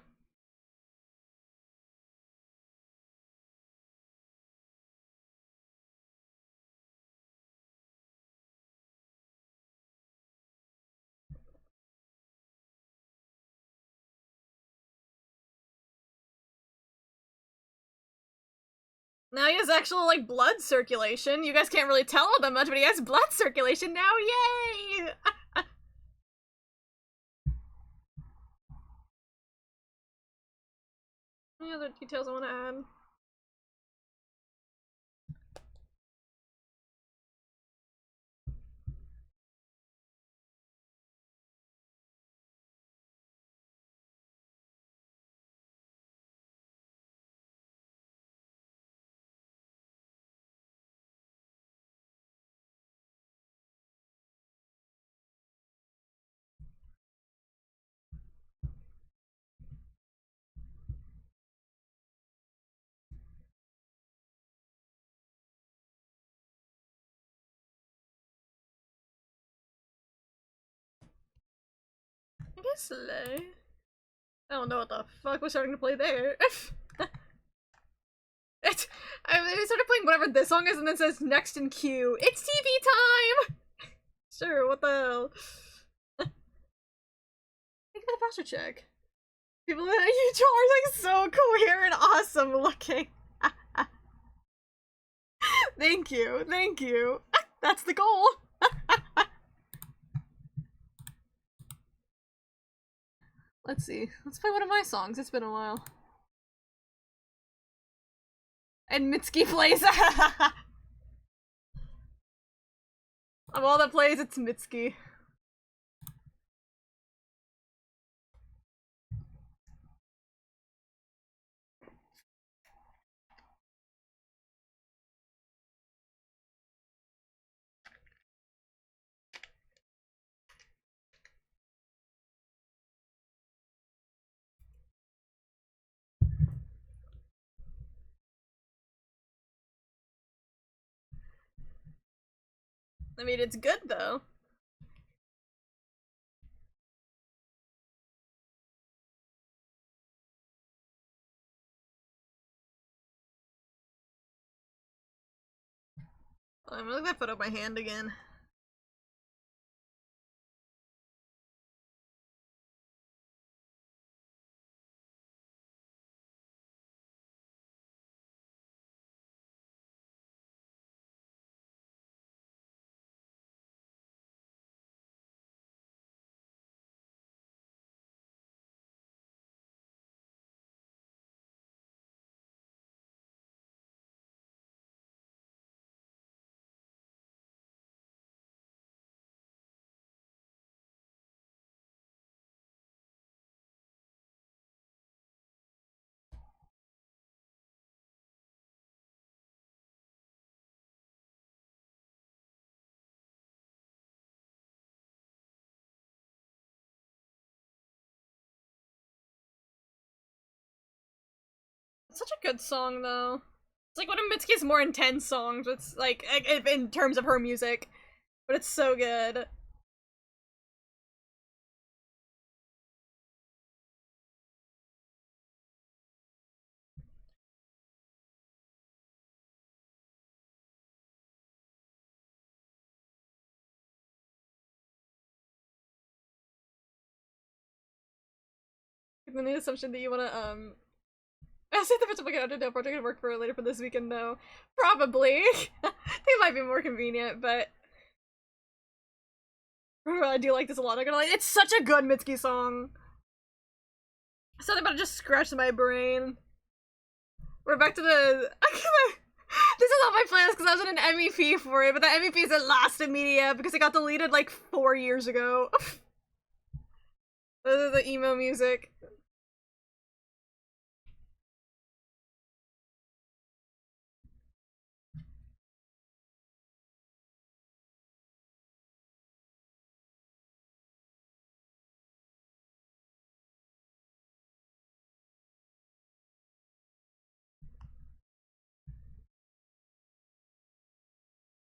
Now he has actual, like, blood circulation. You guys can't really tell that much, but he has blood circulation now. Yay! Any other details I want to add? I guess Slay. I don't know what the fuck was starting to play there. They started playing whatever this song is and then says next in queue. It's TV time! Sure, what the hell? Make it a posture check. People that you are like so queer and awesome looking. Thank you, thank you. That's the goal. Let's see. Let's play one of my songs. It's been a while. And Mitsuki plays. Of all that plays, it's Mitsuki. I mean, it's good though. I'm gonna look that photo of my hand again. Such a good song though. It's like one of Mitsuki's more intense songs. It's like in terms of her music, but it's so good. The assumption that you wanna I say the bitch looking at a project to work for later for this weekend though. Probably. They might be more convenient, but I do like this a lot. I'm gonna like it's such a good Mitsuki song. Something about it just scratched my brain. We're back to the this is on my playlist because I was in an MEP for it, but the MEP isn't last in media because it got deleted like 4 years ago. This is the emo music.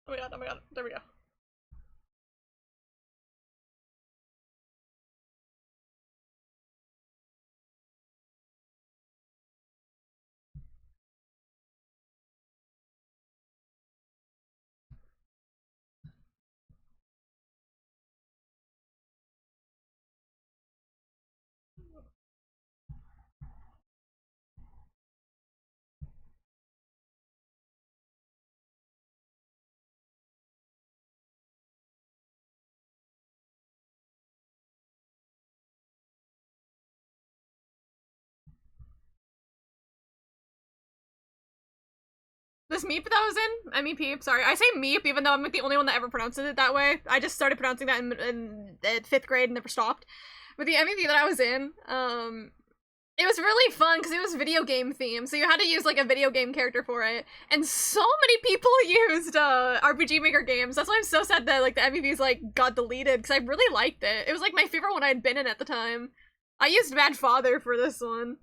Oh my god, oh my god, there we go. This meep that I was in, MEP, sorry. I say meep even though I'm like the only one that ever pronounces it that way. I just started pronouncing that in 5th grade and never stopped. But the MEP that I was in, it was really fun because it was video game themed, so you had to use like a video game character for it. And so many people used RPG Maker games. That's why I'm so sad that like the MEPs like got deleted because I really liked it. It was like my favorite one I'd been in at the time. I used Bad Father for this one.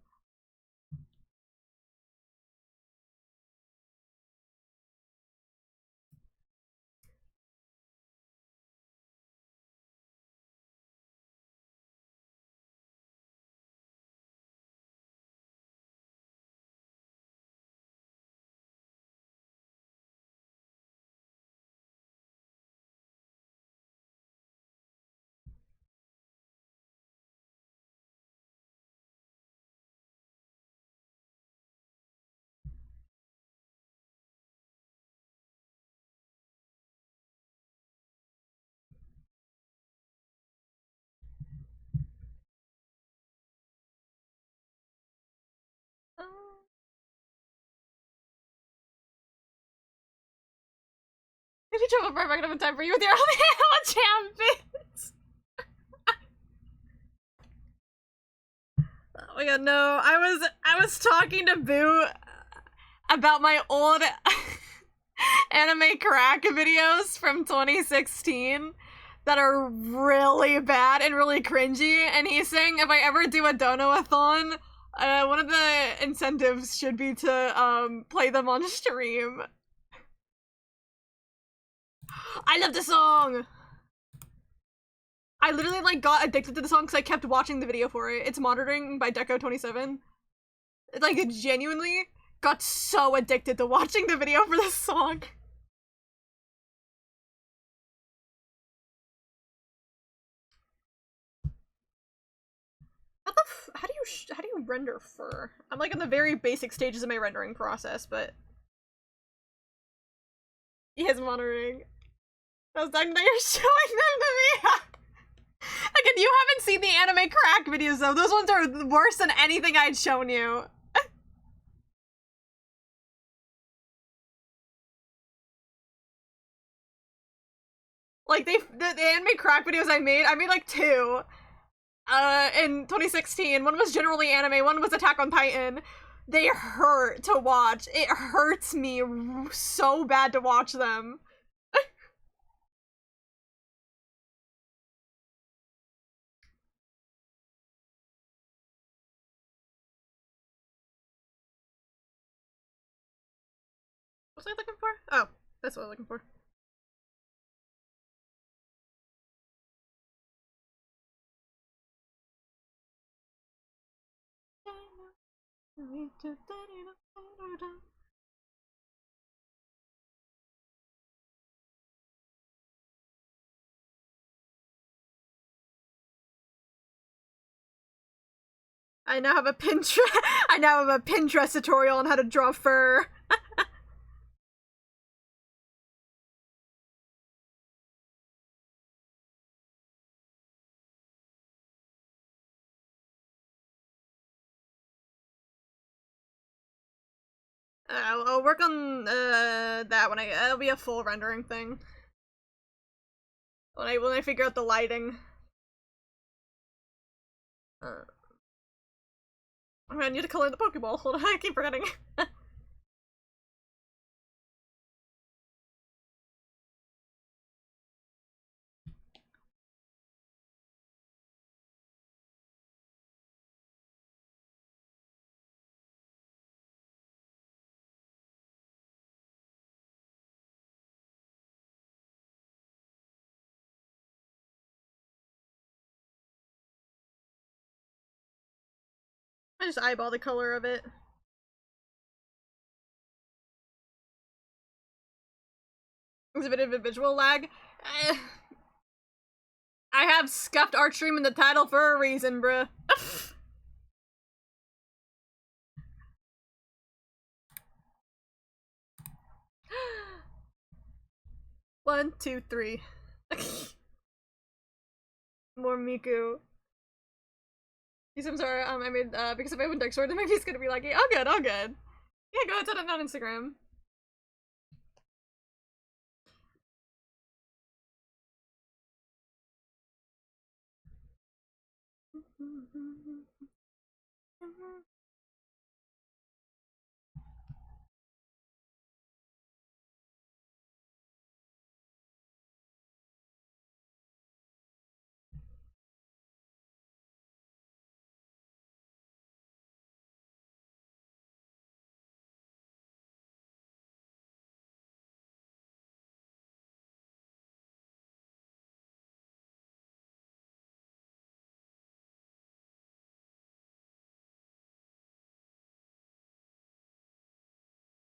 If you travel far back enough in time for you with your own champions. Oh my god, no. I was talking to Boo about my old anime crack videos from 2016 that are really bad and really cringy, and he's saying if I ever do a dono-a-thon, one of the incentives should be to play them on stream. I love the song! I literally like got addicted to the song because I kept watching the video for it. It's Monitoring by Deco27. Like, it genuinely got so addicted to watching the video for this song. How do you render fur? I'm like in the very basic stages of my rendering process, but yes, monitoring. I was talking that you're showing them to me. Again, you haven't seen the anime crack videos though. Those ones are worse than anything I'd shown you. Like the anime crack videos I made like 2. In 2016. One was generally anime, one was Attack on Titan. They hurt to watch. It hurts me so bad to watch them. What was I looking for? Oh, that's what I was looking for. I now have a Pinterest. I now have a Pinterest tutorial on how to draw fur. I'll work on that when it'll be a full rendering thing. When I figure out the lighting. I need to color the Pokeball. Hold on, I keep forgetting. I just eyeball the color of it. There's a bit of a visual lag. I have scuffed art stream in the title for a reason, bruh. One, two, three. More Miku. I'm sorry, I made, because if I went Dark Sword, then maybe it's gonna be like, all good, all good. Yeah, go ahead, set it on Instagram.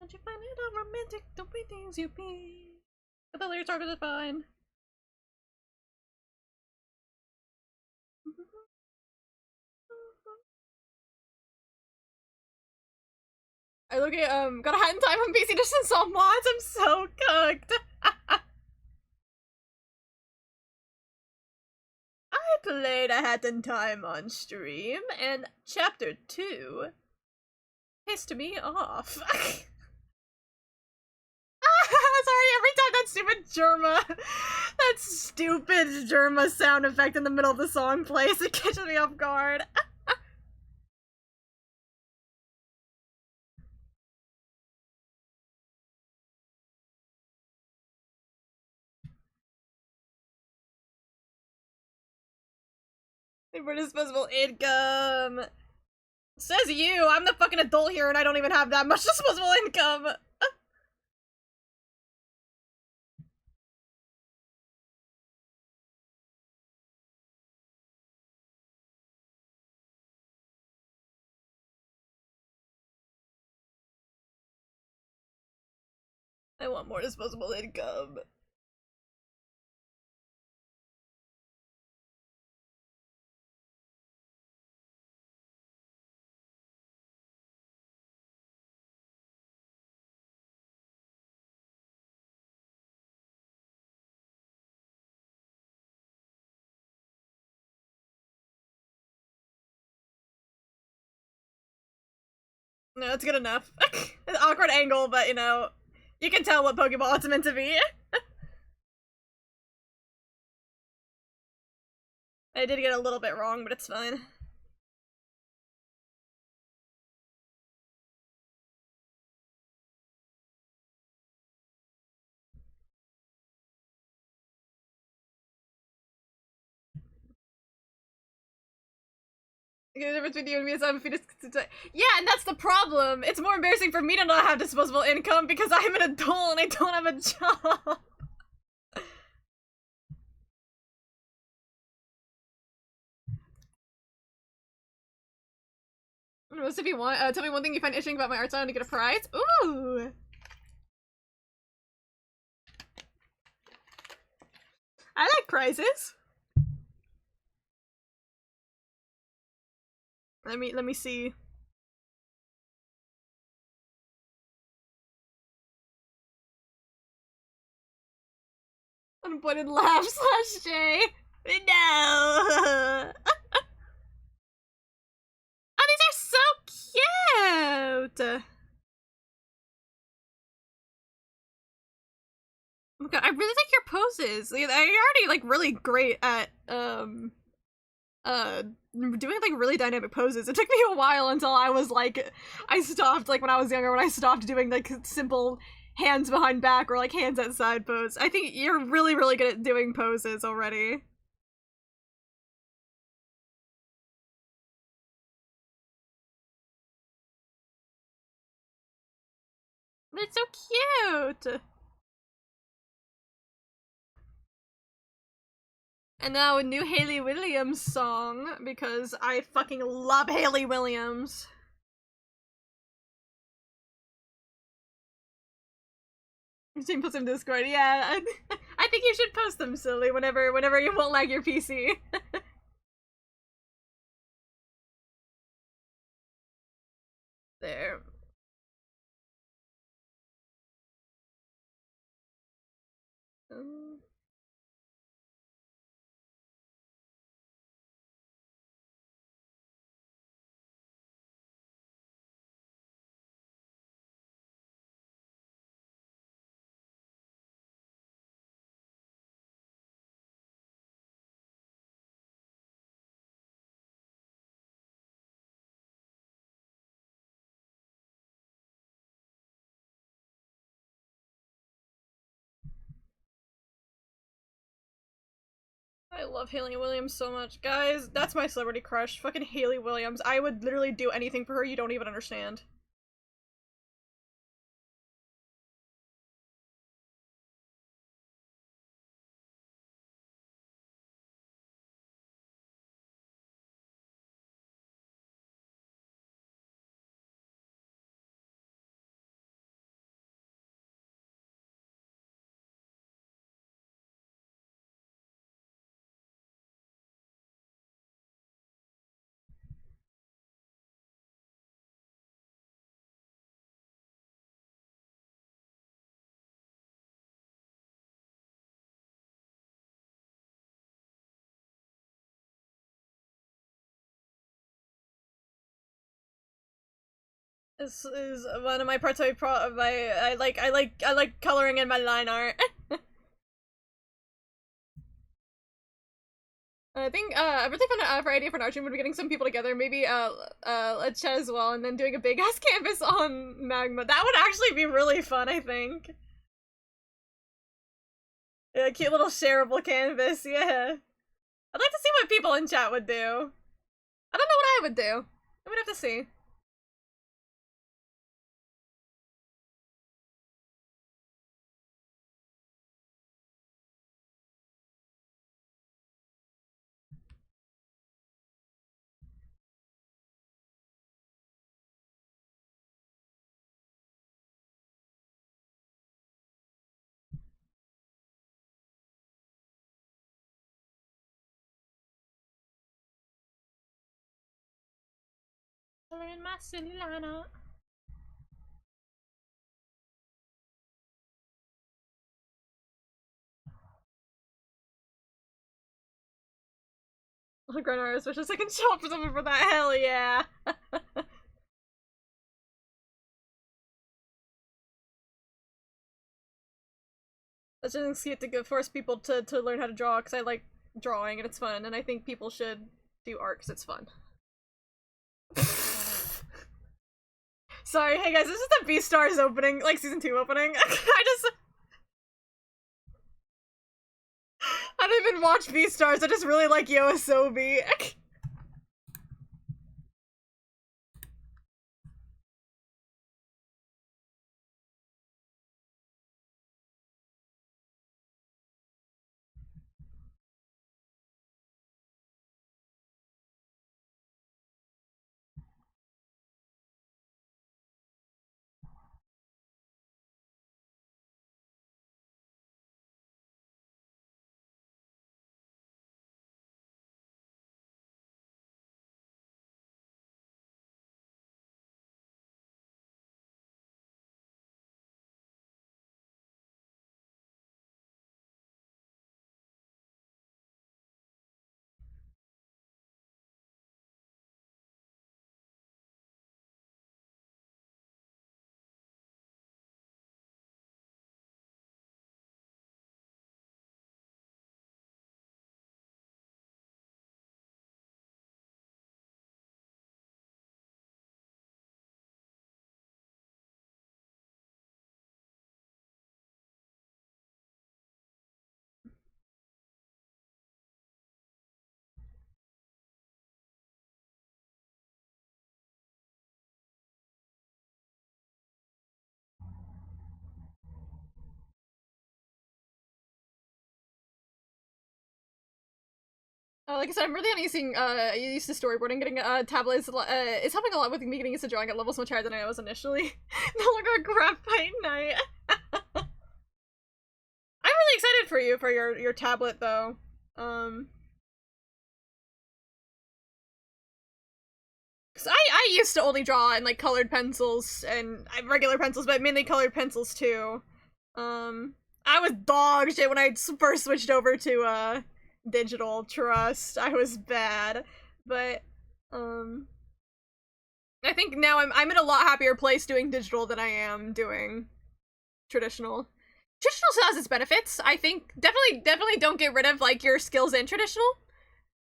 Don't you find it all romantic? Don't be things you be. But the lyrics are just fine. I look at, got a hat in time on PC just install mods. I'm so cooked. I played A Hat in Time on stream, and chapter 2 pissed me off. Sorry, every time that stupid Germa sound effect in the middle of the song plays, it catches me off guard. For disposable income. Says you, I'm the fucking adult here and I don't even have that much disposable income. I want more disposable income. No, it's good enough. An awkward angle, but you know, you can tell what Pokeball it's meant to be. I did get a little bit wrong, but it's fine. The difference between you and me is I'm a fetus. Yeah, and that's the problem. It's more embarrassing for me to not have disposable income because I'm an adult and I don't have a job. Most if you want, tell me one thing you find interesting about my art style to get a prize. Ooh! I like prizes. Let me see. Unappointed laugh slash J. No. Oh, these are so cute. Oh my god, I really like your poses. You're already like really great at doing like really dynamic poses. It took me a while until I was like, I stopped like when I was younger when I stopped doing like simple hands behind back or like hands at side pose. I think you're really really good at doing poses already. It's so cute. And now a new Hayley Williams song, because I fucking love Hayley Williams. Team post them Discord, yeah. I think you should post them, silly, whenever you won't lag your PC. There. I love Hayley Williams so much. Guys, that's my celebrity crush. Fucking Hayley Williams. I would literally do anything for her, you don't even understand. This is one of my parts of I like coloring in my line art. I think a really fun for idea for an art stream would be getting some people together, maybe a chat as well, and then doing a big ass canvas on magma. That would actually be really fun, I think. Yeah, cute little shareable canvas, yeah. I'd like to see what people in chat would do. I don't know what I would do. I would have to see. In my silly lineup. Grand artist wishes I can show up for something for that. Hell yeah. That's just an excuse to force people to learn how to draw, because I like drawing and it's fun, and I think people should do art because it's fun. Sorry, hey guys, this is the Beastars opening, like season 2 opening. I don't even watch Beastars, I just really like Yoasobi. Like I said, I'm really used to storyboarding. Getting a tablet is helping a lot with me getting used to drawing at levels much higher than I was initially. No longer a graphite knight. I'm really excited for you for your tablet though. Cause I used to only draw in like colored pencils and regular pencils, but mainly colored pencils too. I was dog shit when I first switched over to digital. Trust, I was bad, but I think now I'm in a lot happier place doing digital than I am doing traditional. Traditional still has its benefits. I think definitely don't get rid of like your skills in traditional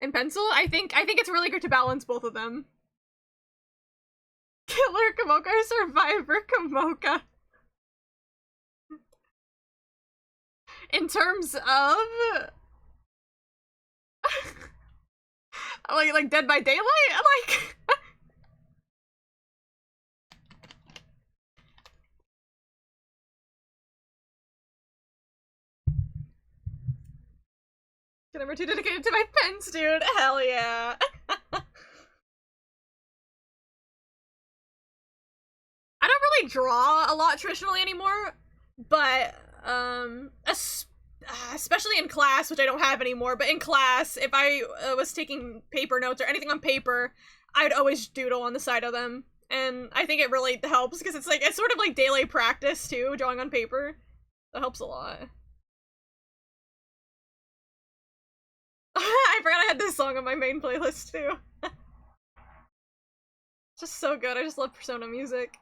and pencil. I think it's really good to balance both of them. Killer Kamoka or Survivor Kamoka. In terms of like Dead by Daylight? Like Number 2 dedicated to my pens, dude. Hell yeah. I don't really draw a lot traditionally anymore, but especially in class, which I don't have anymore, but in class, if I was taking paper notes or anything on paper, I'd always doodle on the side of them. And I think it really helps because it's sort of like daily practice too, drawing on paper. That helps a lot. I forgot I had this song on my main playlist too. It's just so good. I just love Persona music.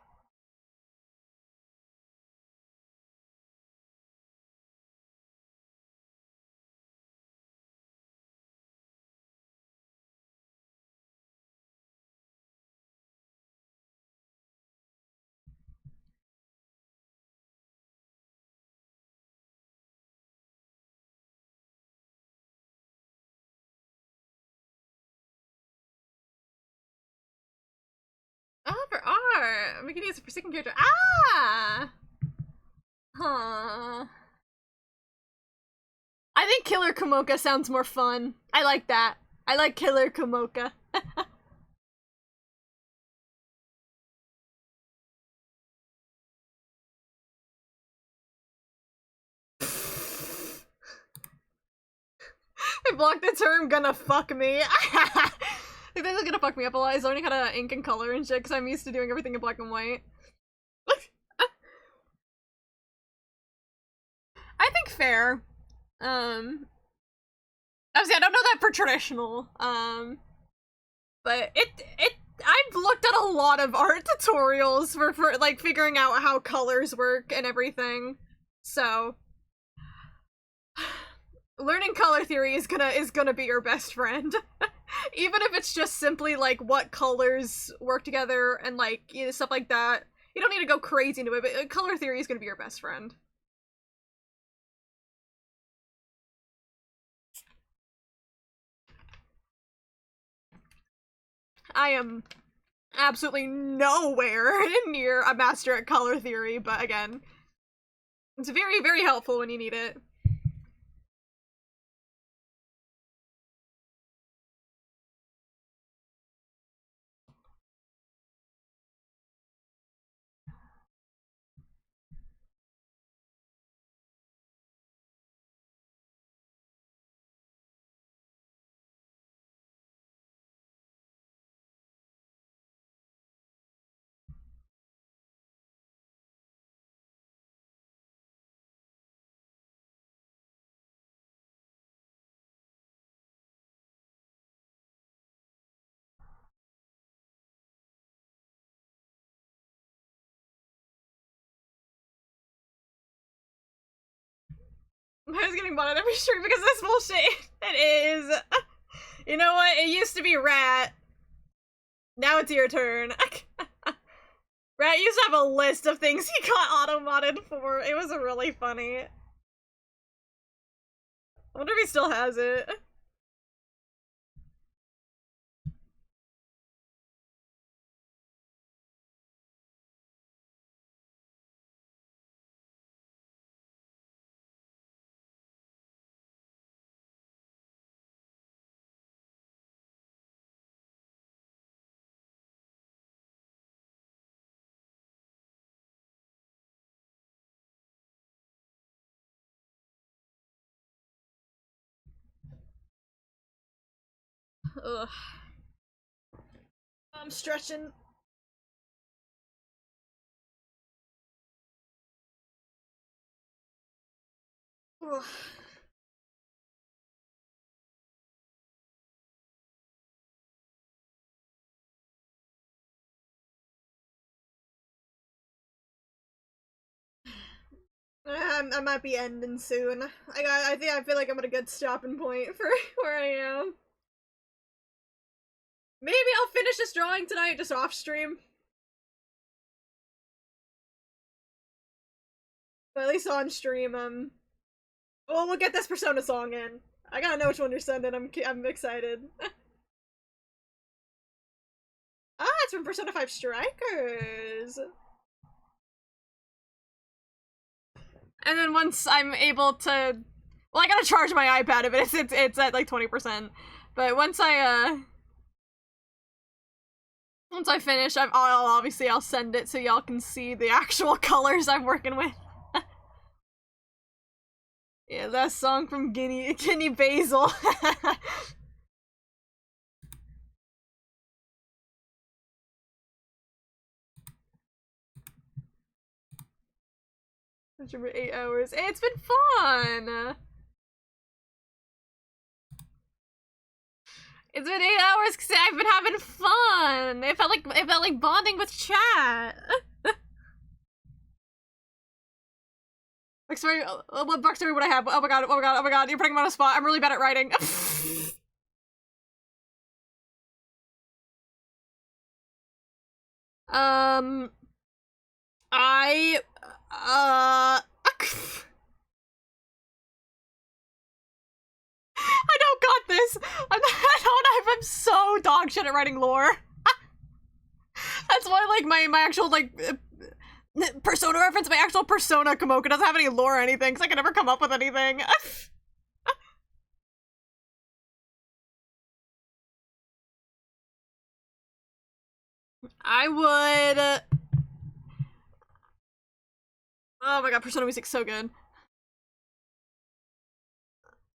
Oh, for R! We can use it for second character. Ah! Huh. I think Killer Kamoka sounds more fun. I like that. I like Killer Kamoka. I blocked the term gonna fuck me. Like, this is gonna fuck me up a lot. I was learning how to ink and color and shit because I'm used to doing everything in black and white. I think fair. Obviously I don't know that for traditional. But I've looked at a lot of art tutorials for like figuring out how colors work and everything. So learning color theory is gonna be your best friend. Even if it's just simply like what colors work together and like, you know, stuff like that. You don't need to go crazy into it, but color theory is gonna be your best friend. I am absolutely nowhere near a master at color theory, but again, it's very, very helpful when you need it. I was getting bought at every stream because of this bullshit. It is. You know what? It used to be Rat. Now it's your turn. Rat used to have a list of things he got auto-modded for. It was really funny. I wonder if he still has it. Ugh. I'm stretching. Ugh. I might be ending soon. I feel like I'm at a good stopping point for where I am. Maybe I'll finish this drawing tonight just off stream. But at least on stream, well, we'll get this Persona song in. I gotta know which one you're sending. I'm excited. Ah, it's from Persona 5 Strikers. And then once I'm able to, well, I gotta charge my iPad if it's at like 20%. But once I finish, I'll send it so y'all can see the actual colors I'm working with. Yeah, that song from Guinea Basil. For 8 hours. It's been fun! It's been 8 hours because I've been having fun! It felt like bonding with chat! Backstory, what backstory would I have? Oh my god, you're putting me on a spot. I'm really bad at writing. I don't got this. I'm so dog shit at writing lore. That's why, like, my actual, like, Persona reference, my actual Persona Komoka doesn't have any lore or anything, because I can never come up with anything. I would... Oh my god, Persona music's so good.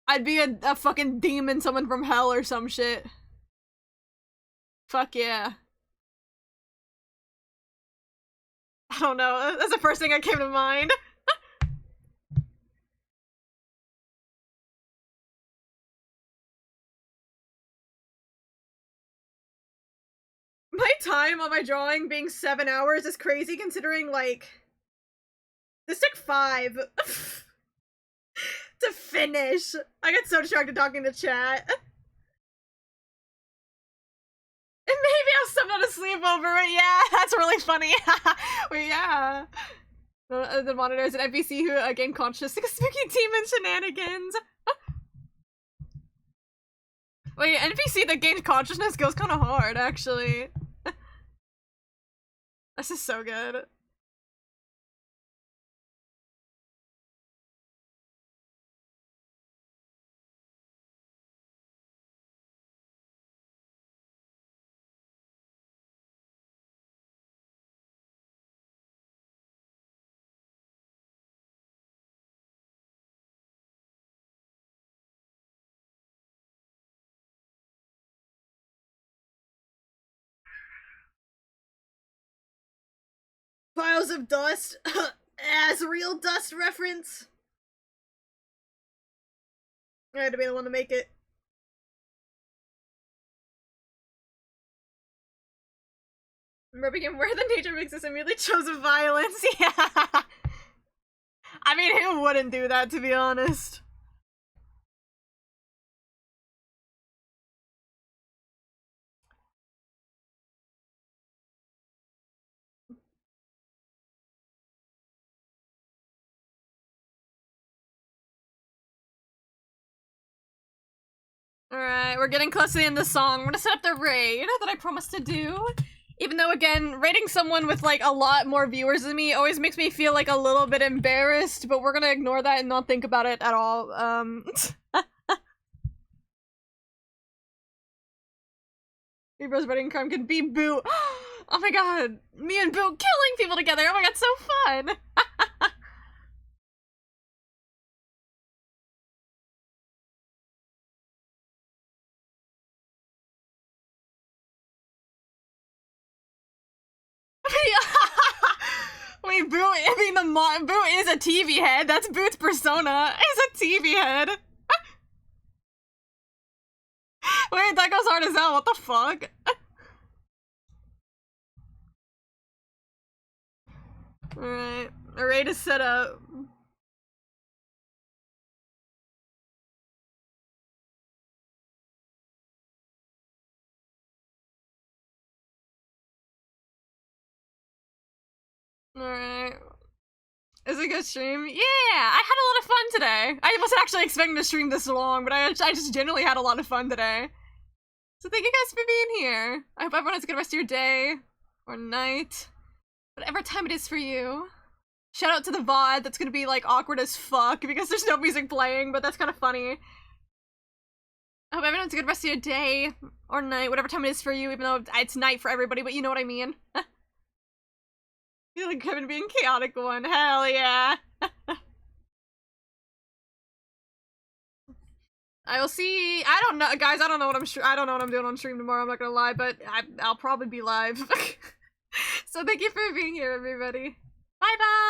I'd be a fucking demon summoned from hell or some shit. Fuck yeah. I don't know, that's the first thing that came to mind. My time on my drawing being 7 hours is crazy considering, like, this took 5 to finish. I got so distracted talking to chat. And maybe I'll stop on a sleepover, but yeah, that's really funny. But yeah. The monitor is an NPC who gained consciousness because spooky demon shenanigans. Wait, NPC that gained consciousness goes kind of hard, actually. This is so good. Piles of dust. As real dust reference. I had to be the one to make it. Remember again where the nature makes us immediately chose violence. Yeah. I mean, who wouldn't do that, to be honest? Alright, we're getting close to the end of the song. We're gonna set up the raid that I promised to do. Even though, again, raiding someone with, like, a lot more viewers than me always makes me feel, like, a little bit embarrassed, but we're gonna ignore that and not think about it at all. Bros raiding crime could be Boo. Oh my god, me and Boo killing people together. Oh my god, so fun. mean, Boo is a TV head. That's Boo's persona. Is a TV head. Wait, that goes hard as hell. What the fuck? Alright. A raid is set up. Alright. Is it a good stream? Yeah! I had a lot of fun today. I wasn't actually expecting to stream this long, but I just generally had a lot of fun today. So thank you guys for being here. I hope everyone has a good rest of your day. Or night. Whatever time it is for you. Shout out to the VOD that's gonna be like awkward as fuck because there's no music playing, but that's kind of funny. I hope everyone's a good rest of your day. Or night, whatever time it is for you, even though it's night for everybody, but you know what I mean. You're like Kevin being chaotic one. Hell yeah. I will see. I don't know, guys. I don't know what I'm doing on stream tomorrow. I'm not gonna lie, but I'll probably be live. So thank you for being here, everybody. Bye bye.